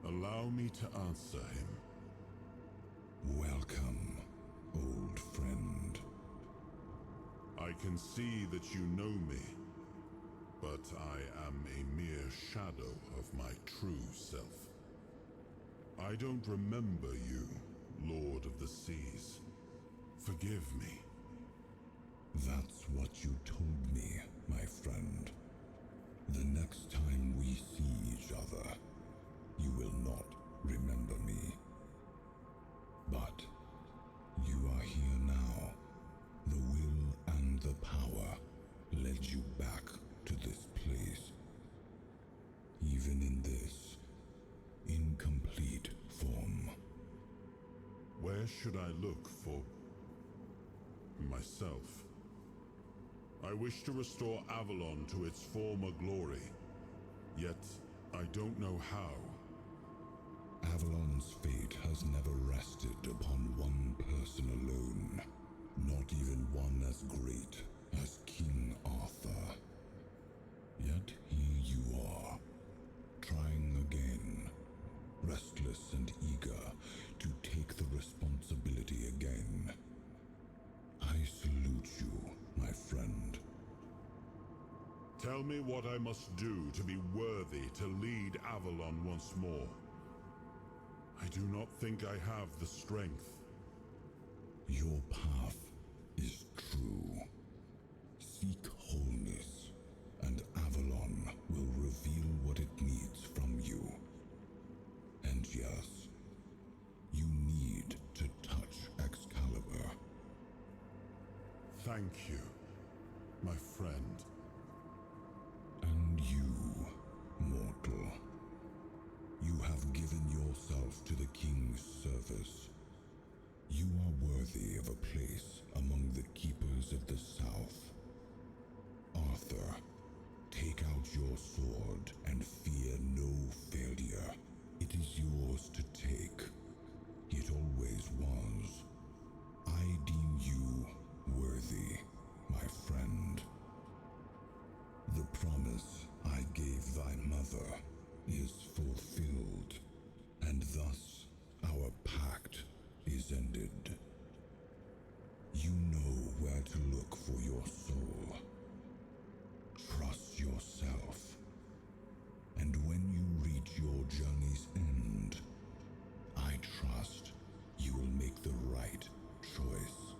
Allow me to answer him. Welcome, old friend. I can see that you know me, but I am a mere shadow of my true self. I don't remember you, Lord of the Seas. Forgive me. That's what you told me, my friend. The next time we see each other, you will not remember me. But you are here now. The will and the power led you back to this place. Even in this incomplete form. Where should I look for myself? I wish to restore Avalon to its former glory, yet I don't know how. Avalon's fate has never rested upon one person alone, not even one as great as King Arthur. Yet here you are, trying again, restless and eager to take the responsibility again. I salute you, my friend. Tell me what I must do to be worthy to lead Avalon once more. I do not think I have the strength. Your path is true. Seek wholeness, and Avalon will reveal what it needs from you. And yes, you need to touch Excalibur. Thank you, my friend. And you, mortal. You have given yourself to the King's service. You are worthy of a place among the keepers of the South. Arthur, take out your sword and fear no failure. It is yours to take. It always was. I deem you worthy, my friend. The promise I gave thy mother is fulfilled, and thus our pact is ended. You know where to look for your soul. Trust yourself, and when you reach your journey's end, I trust you will make the right choice.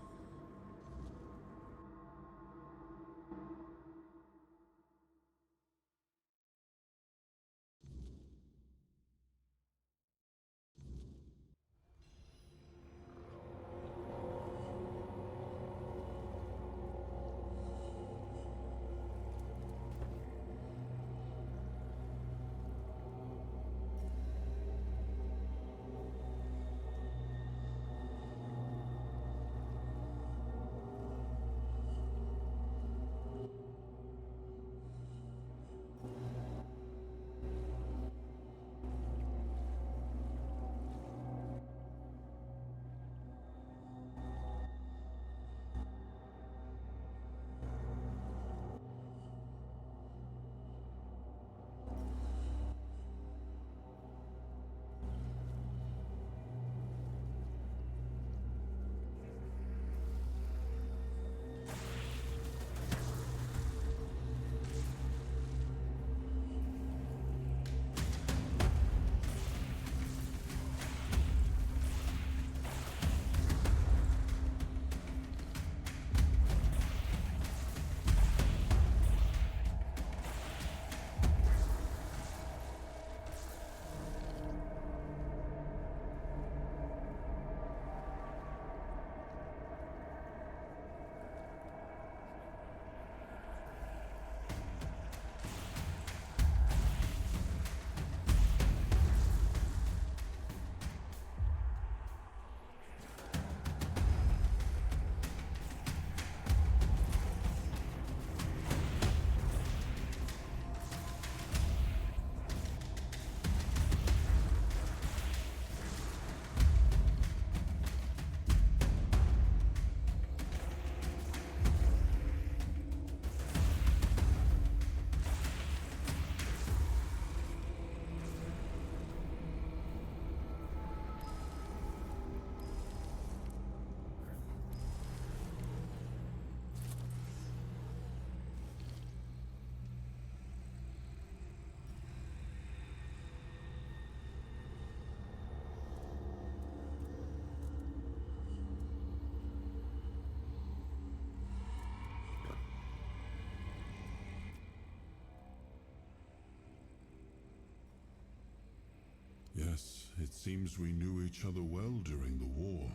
Yes, it seems we knew each other well during the war.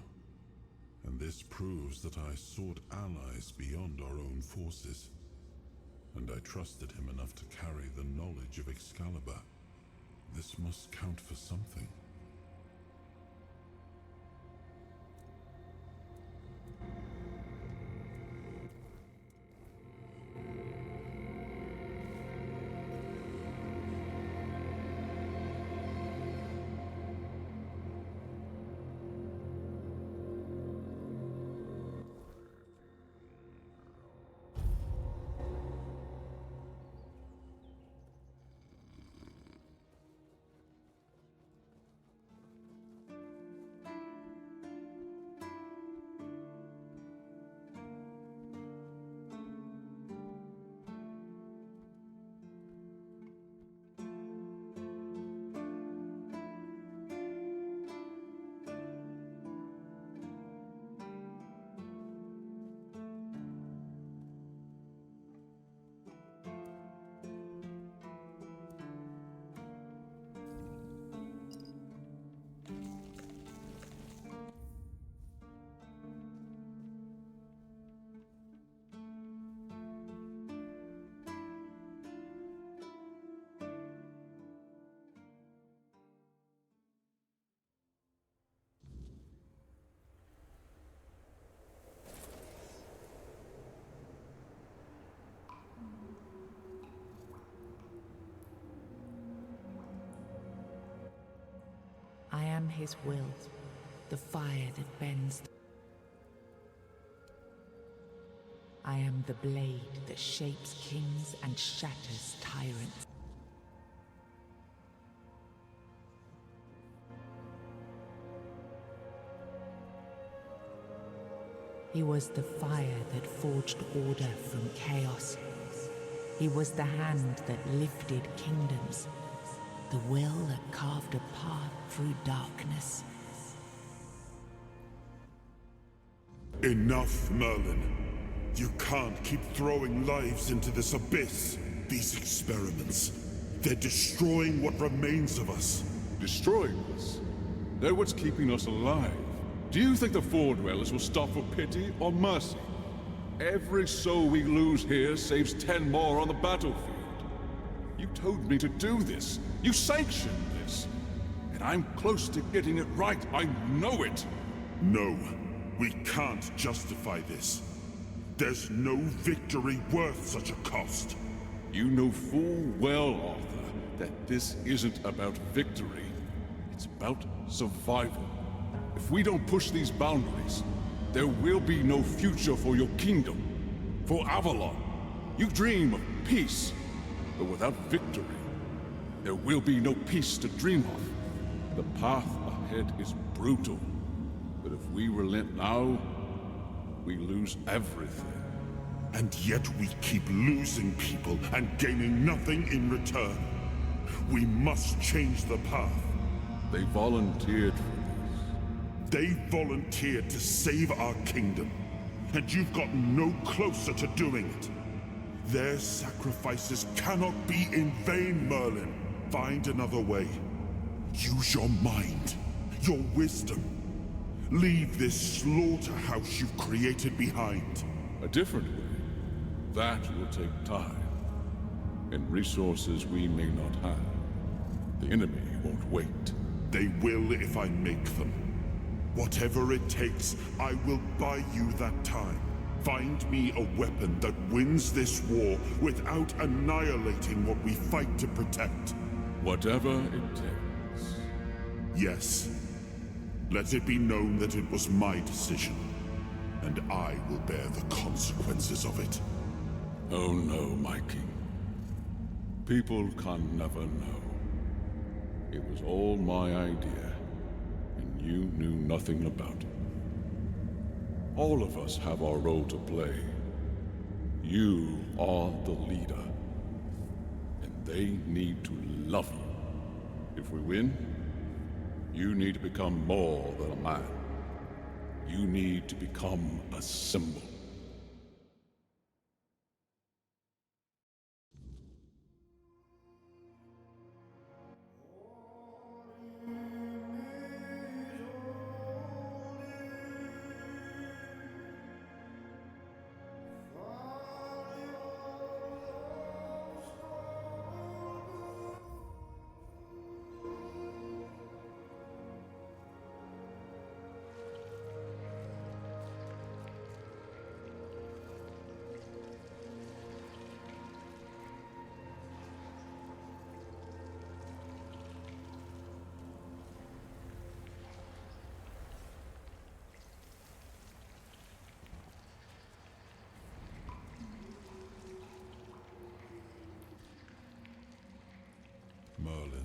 And this proves that I sought allies beyond our own forces. And I trusted him enough to carry the knowledge of Excalibur. This must count for something. I am his will, the fire that bends. I am the blade that shapes kings and shatters tyrants. He was the fire that forged order from chaos. He was the hand that lifted kingdoms, the will that carved a path through darkness. Enough, Merlin. You can't keep throwing lives into this abyss. These experiments, they're destroying what remains of us. Destroying us? They're what's keeping us alive. Do you think the Four Dwellers will stop for pity or mercy? Every soul we lose here saves 10 more on the battlefield. You told me to do this. You sanctioned this. And I'm close to getting it right. I know it. No, we can't justify this. There's no victory worth such a cost. You know full well, Arthur, that this isn't about victory. It's about survival. If we don't push these boundaries, there will be no future for your kingdom, for Avalon. You dream of peace, but without victory, there will be no peace to dream of. The path ahead is brutal, but if we relent now, we lose everything. And yet we keep losing people and gaining nothing in return. We must change the path. They volunteered for this. They volunteered to save our kingdom, and you've gotten no closer to doing it. Their sacrifices cannot be in vain, Merlin. Find another way. Use your mind, your wisdom. Leave this slaughterhouse you've created behind. A different way. That will take time, and resources we may not have. The enemy won't wait. They will if I make them. Whatever it takes, I will buy you that time. Find me a weapon that wins this war without annihilating what we fight to protect. Whatever it takes. Yes. Let it be known that it was my decision, and I will bear the consequences of it. Oh no, my king. People can never know. It was all my idea, and you knew nothing about it. All of us have our role to play. You are the leader, and they need to love you. If we win, you need to become more than a man. You need to become a symbol.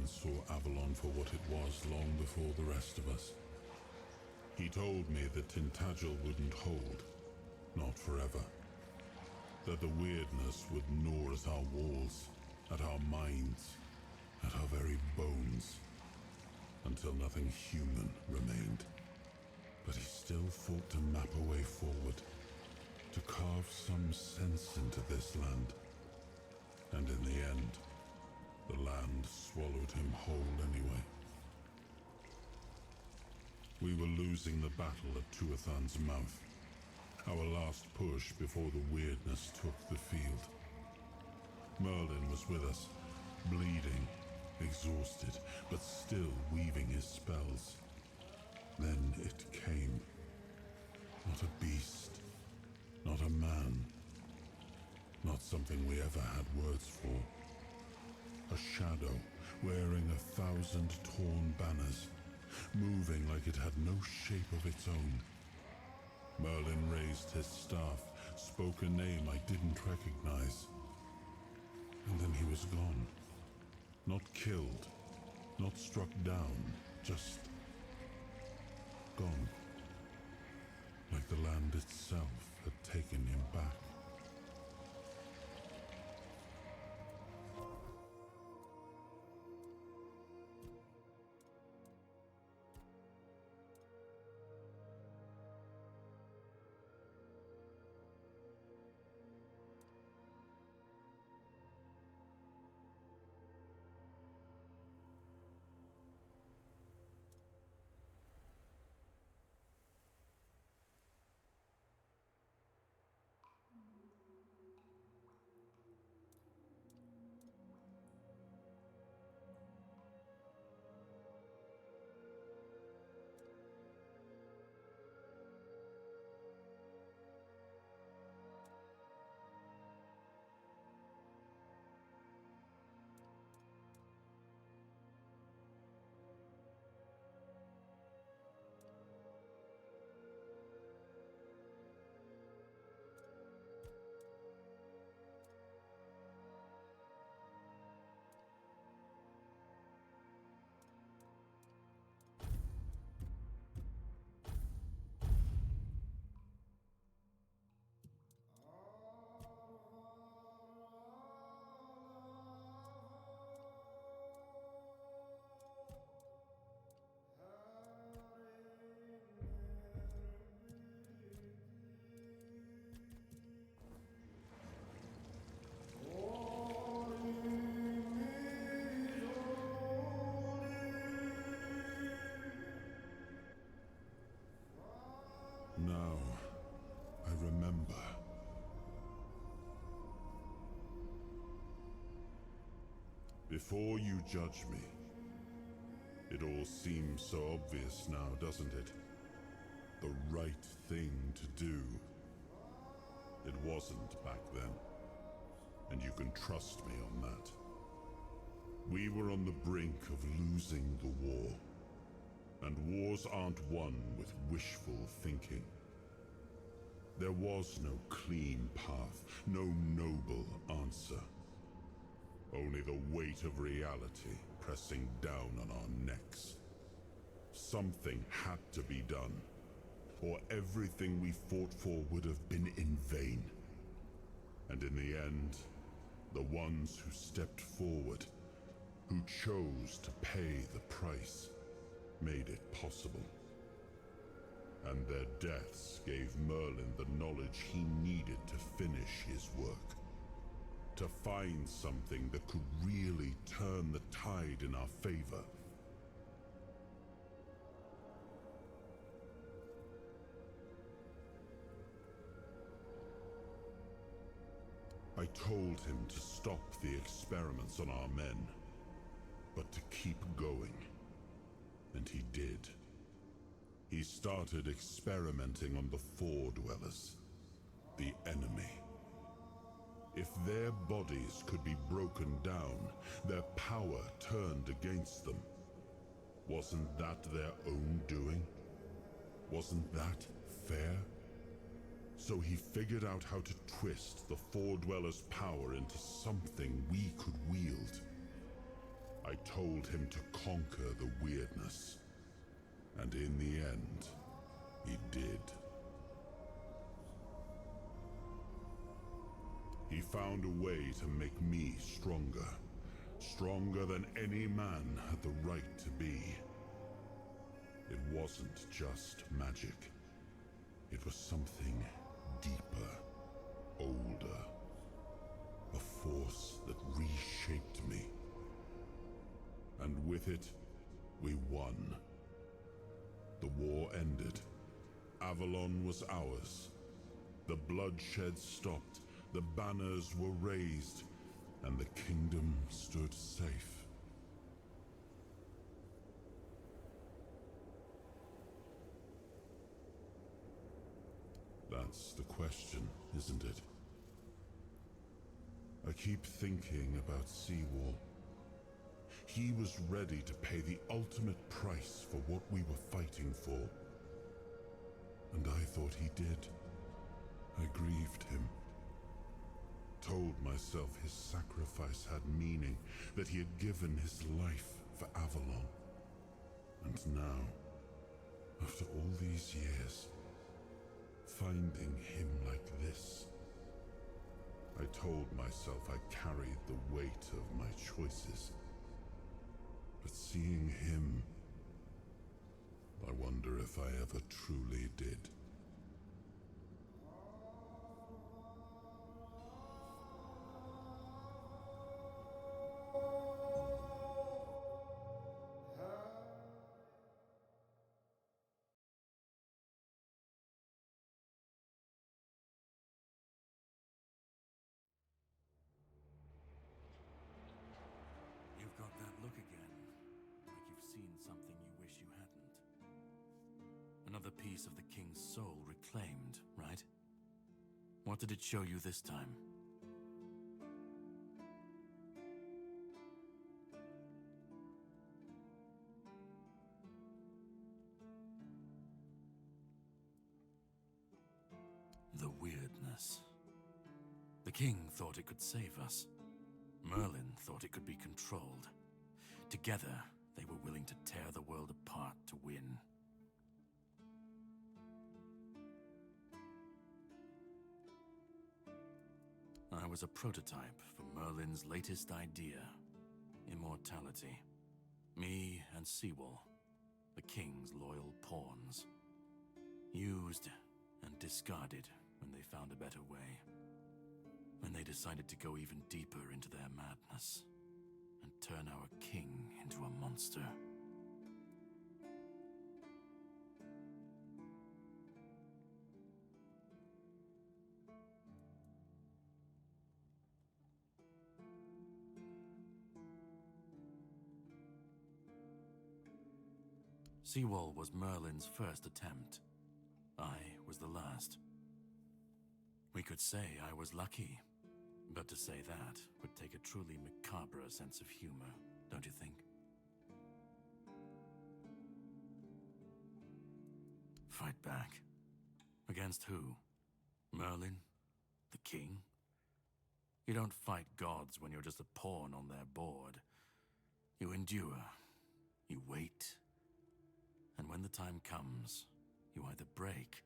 Merlin saw Avalon for what it was long before the rest of us. He told me that Tintagel wouldn't hold, not forever. That the weirdness would gnaw at our walls, at our minds, at our very bones, until nothing human remained. But he still fought to map a way forward, to carve some sense into this land. And in the end, the land swallowed him whole anyway. We were losing the battle at Tuathan's mouth, our last push before the weirdness took the field. Merlin was with us, bleeding, exhausted, but still weaving his spells. Then it came. Not a beast, not a man, not something we ever had words for. A shadow wearing 1,000 torn banners, moving like it had no shape of its own. Merlin raised his staff, spoke a name I didn't recognize. And then he was gone. Not killed, not struck down, just gone. Like the land itself had taken him back. Now, I remember. Before you judge me, it all seems so obvious now, doesn't it? The right thing to do. It wasn't back then, and you can trust me on that. We were on the brink of losing the war. And wars aren't won with wishful thinking. There was no clean path, no noble answer. Only the weight of reality pressing down on our necks. Something had to be done, or everything we fought for would have been in vain. And in the end, the ones who stepped forward, who chose to pay the price, made it possible. And their deaths gave Merlin the knowledge he needed to finish his work. To find something that could really turn the tide in our favor. I told him to stop the experiments on our men, but to keep going. And he did. He started experimenting on the Four Dwellers, the enemy. If their bodies could be broken down, their power turned against them, wasn't that their own doing? Wasn't that fair? So he figured out how to twist the Four Dwellers' power into something we could wield. I told him to conquer the weirdness. And in the end, he did. He found a way to make me stronger. Stronger than any man had the right to be. It wasn't just magic. It was something deeper, older. A force that reshaped me. And with it, we won. The war ended. Avalon was ours. The bloodshed stopped. The banners were raised. And the kingdom stood safe. That's the question, isn't it? I keep thinking about Seawall. He was ready to pay the ultimate price for what we were fighting for. And I thought he did. I grieved him. Told myself his sacrifice had meaning, that he had given his life for Avalon. And now, after all these years, finding him like this, I told myself I carried the weight of my choices. But seeing him, I wonder if I ever truly did. You've got that look again, like you've seen something you wish you hadn't. Another piece of the king's soul reclaimed, right? What did it show you this time? The weirdness. The king thought it could save us. Merlin thought it could be controlled. Together, they were willing to tear the world apart to win. I was a prototype for Merlin's latest idea, immortality. Me and Seawall, the king's loyal pawns. Used and discarded when they found a better way. When they decided to go even deeper into their madness and turn our king into a monster. Seawall was Merlin's first attempt. I was the last. We could say I was lucky. But to say that would take a truly macabre sense of humor, don't you think? Fight back. Against who? Merlin? The king? You don't fight gods when you're just a pawn on their board. You endure. You wait. And when the time comes, you either break,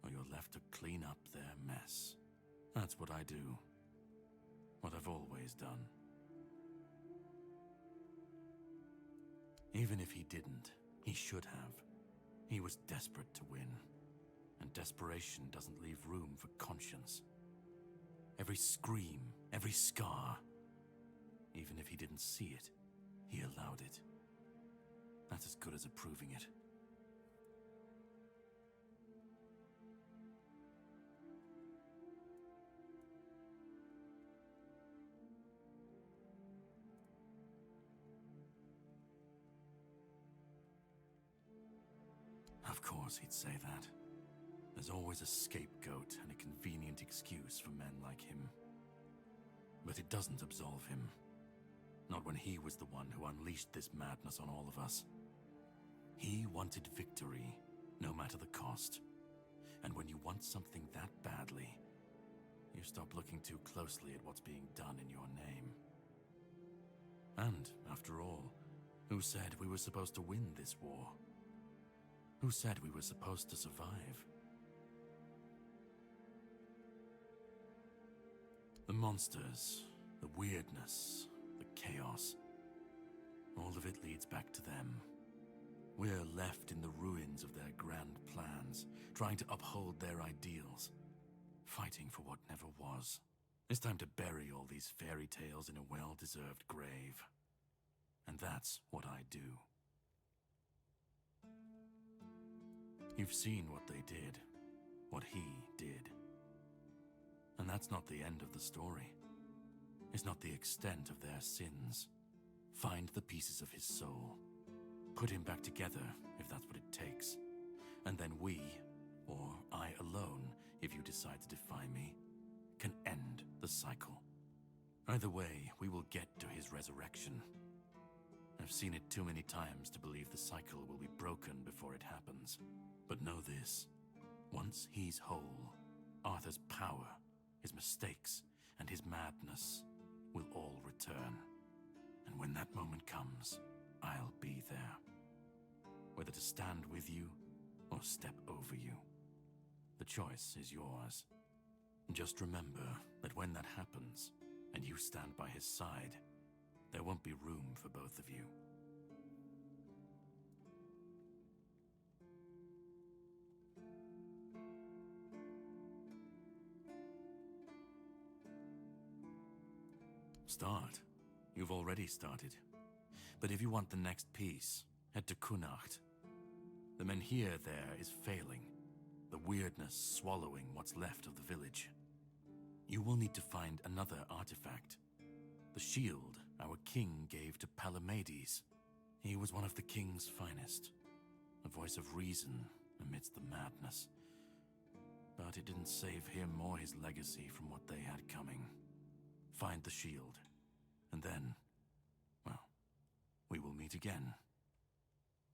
or you're left to clean up their mess. That's what I do. What I've always done. Even if he didn't, he should have. He was desperate to win. And desperation doesn't leave room for conscience. Every scream, every scar. Even if he didn't see it, he allowed it. That's as good as approving it. Of course he'd say that. There's always a scapegoat and a convenient excuse for men like him. But it doesn't absolve him. Not when he was the one who unleashed this madness on all of us. He wanted victory, no matter the cost. And when you want something that badly, you stop looking too closely at what's being done in your name. And, after all, who said we were supposed to win this war? Who said we were supposed to survive? The monsters, the weirdness, the chaos, all of it leads back to them. We're left in the ruins of their grand plans, trying to uphold their ideals, fighting for what never was. It's time to bury all these fairy tales in a well-deserved grave. And that's what I do. You've seen what they did, what he did. And that's not the end of the story. It's not the extent of their sins. Find the pieces of his soul. Put him back together, if that's what it takes. And then we, or I alone, if you decide to defy me, can end the cycle. Either way, we will get to his resurrection. I've seen it too many times to believe the cycle will be broken before it happens. But know this, once he's whole, Arthur's power, his mistakes, and his madness will all return. And when that moment comes, I'll be there. Whether to stand with you or step over you. The choice is yours. Just remember that when that happens, and you stand by his side, there won't be room for both of you. Start. You've already started. But if you want the next piece, head to Kunacht. The menhir there is failing, the weirdness swallowing what's left of the village. You will need to find another artifact. The shield our king gave to Palamedes. He was one of the king's finest, a voice of reason amidst the madness. But it didn't save him or his legacy from what they had coming. Find the shield, and then, well, we will meet again.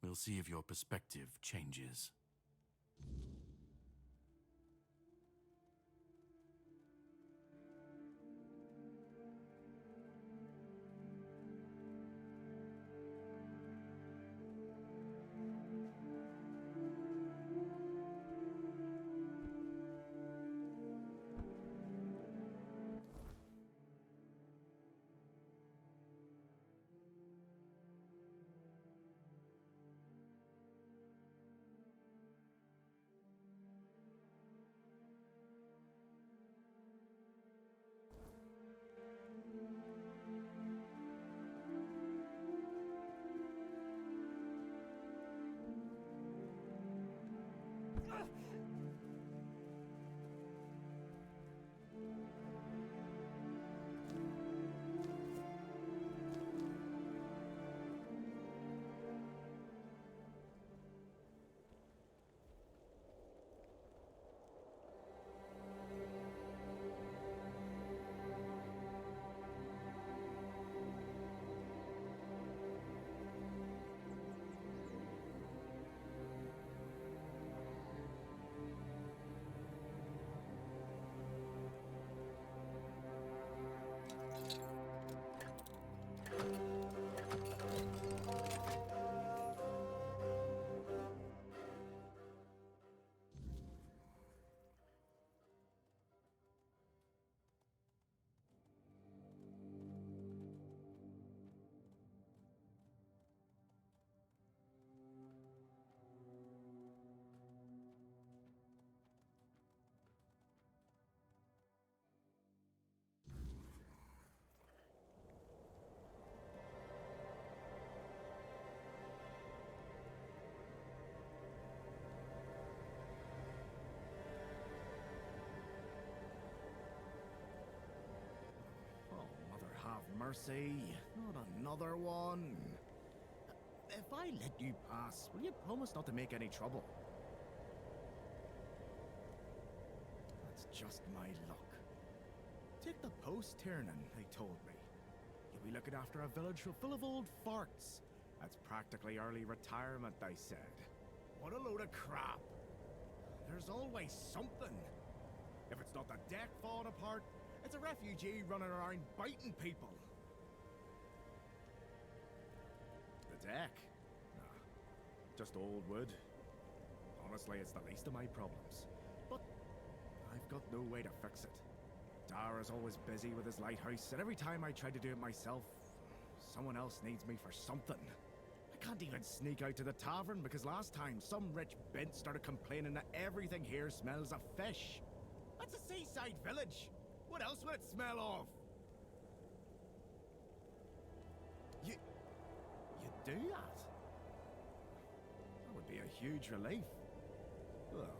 We'll see if your perspective changes. Mercy, not another one. If I let you pass, will you promise not to make any trouble? That's just my luck. Take the post, Tiernan, they told me. You'll be looking after a village full of old farts. That's practically early retirement, they said. What a load of crap. There's always something. If it's not the deck falling apart, it's a refugee running around biting people. deck? Nah, just old wood. Honestly, it's the least of my problems. But I've got no way to fix it. Dara's always busy with his lighthouse, and every time I try to do it myself, someone else needs me for something. I can't even sneak out to the tavern because last time some rich bint started complaining that everything here smells of fish. That's a seaside village. What else would it smell of? You do that? That would be a huge relief. Well,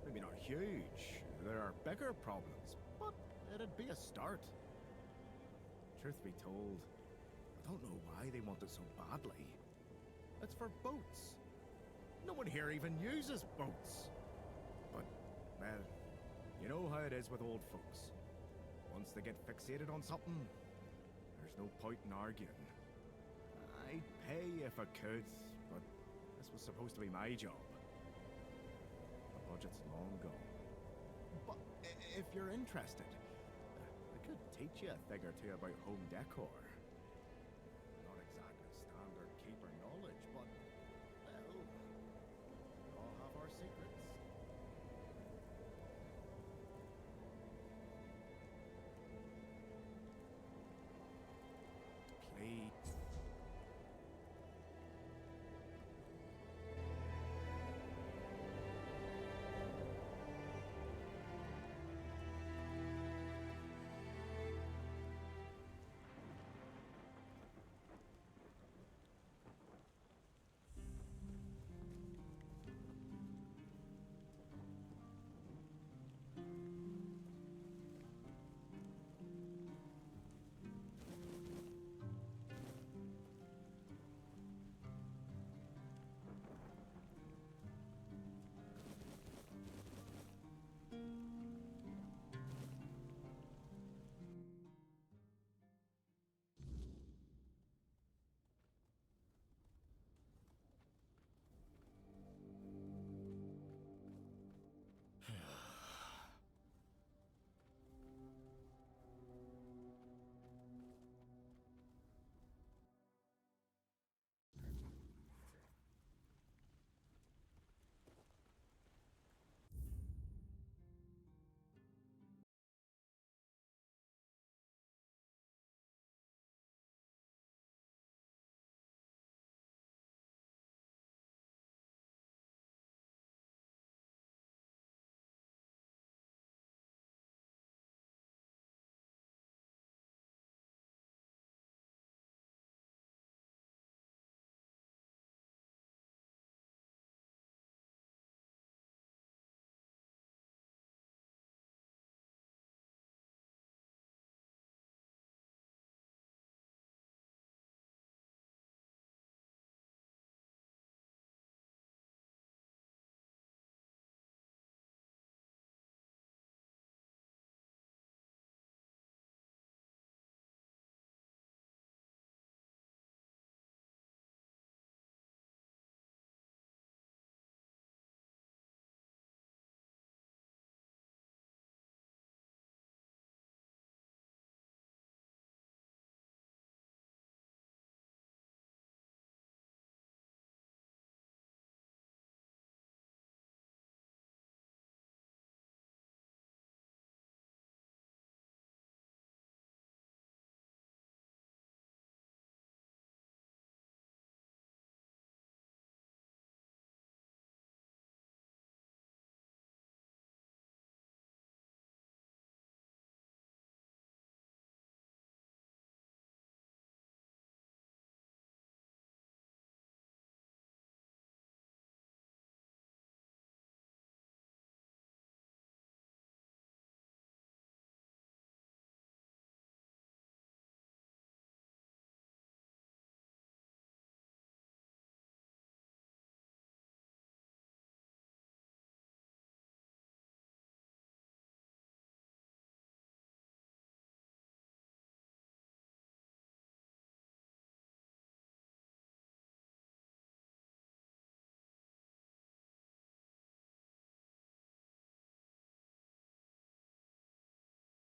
maybe not huge. There are bigger problems, but it'd be a start. Truth be told, I don't know why they want it so badly. It's for boats. No one here even uses boats. But, well, you know how it is with old folks. Once they get fixated on something, there's no point in arguing. I'd pay if I could, but this was supposed to be my job. The budget's long gone. But if you're interested, I could teach you a thing or two about home decor.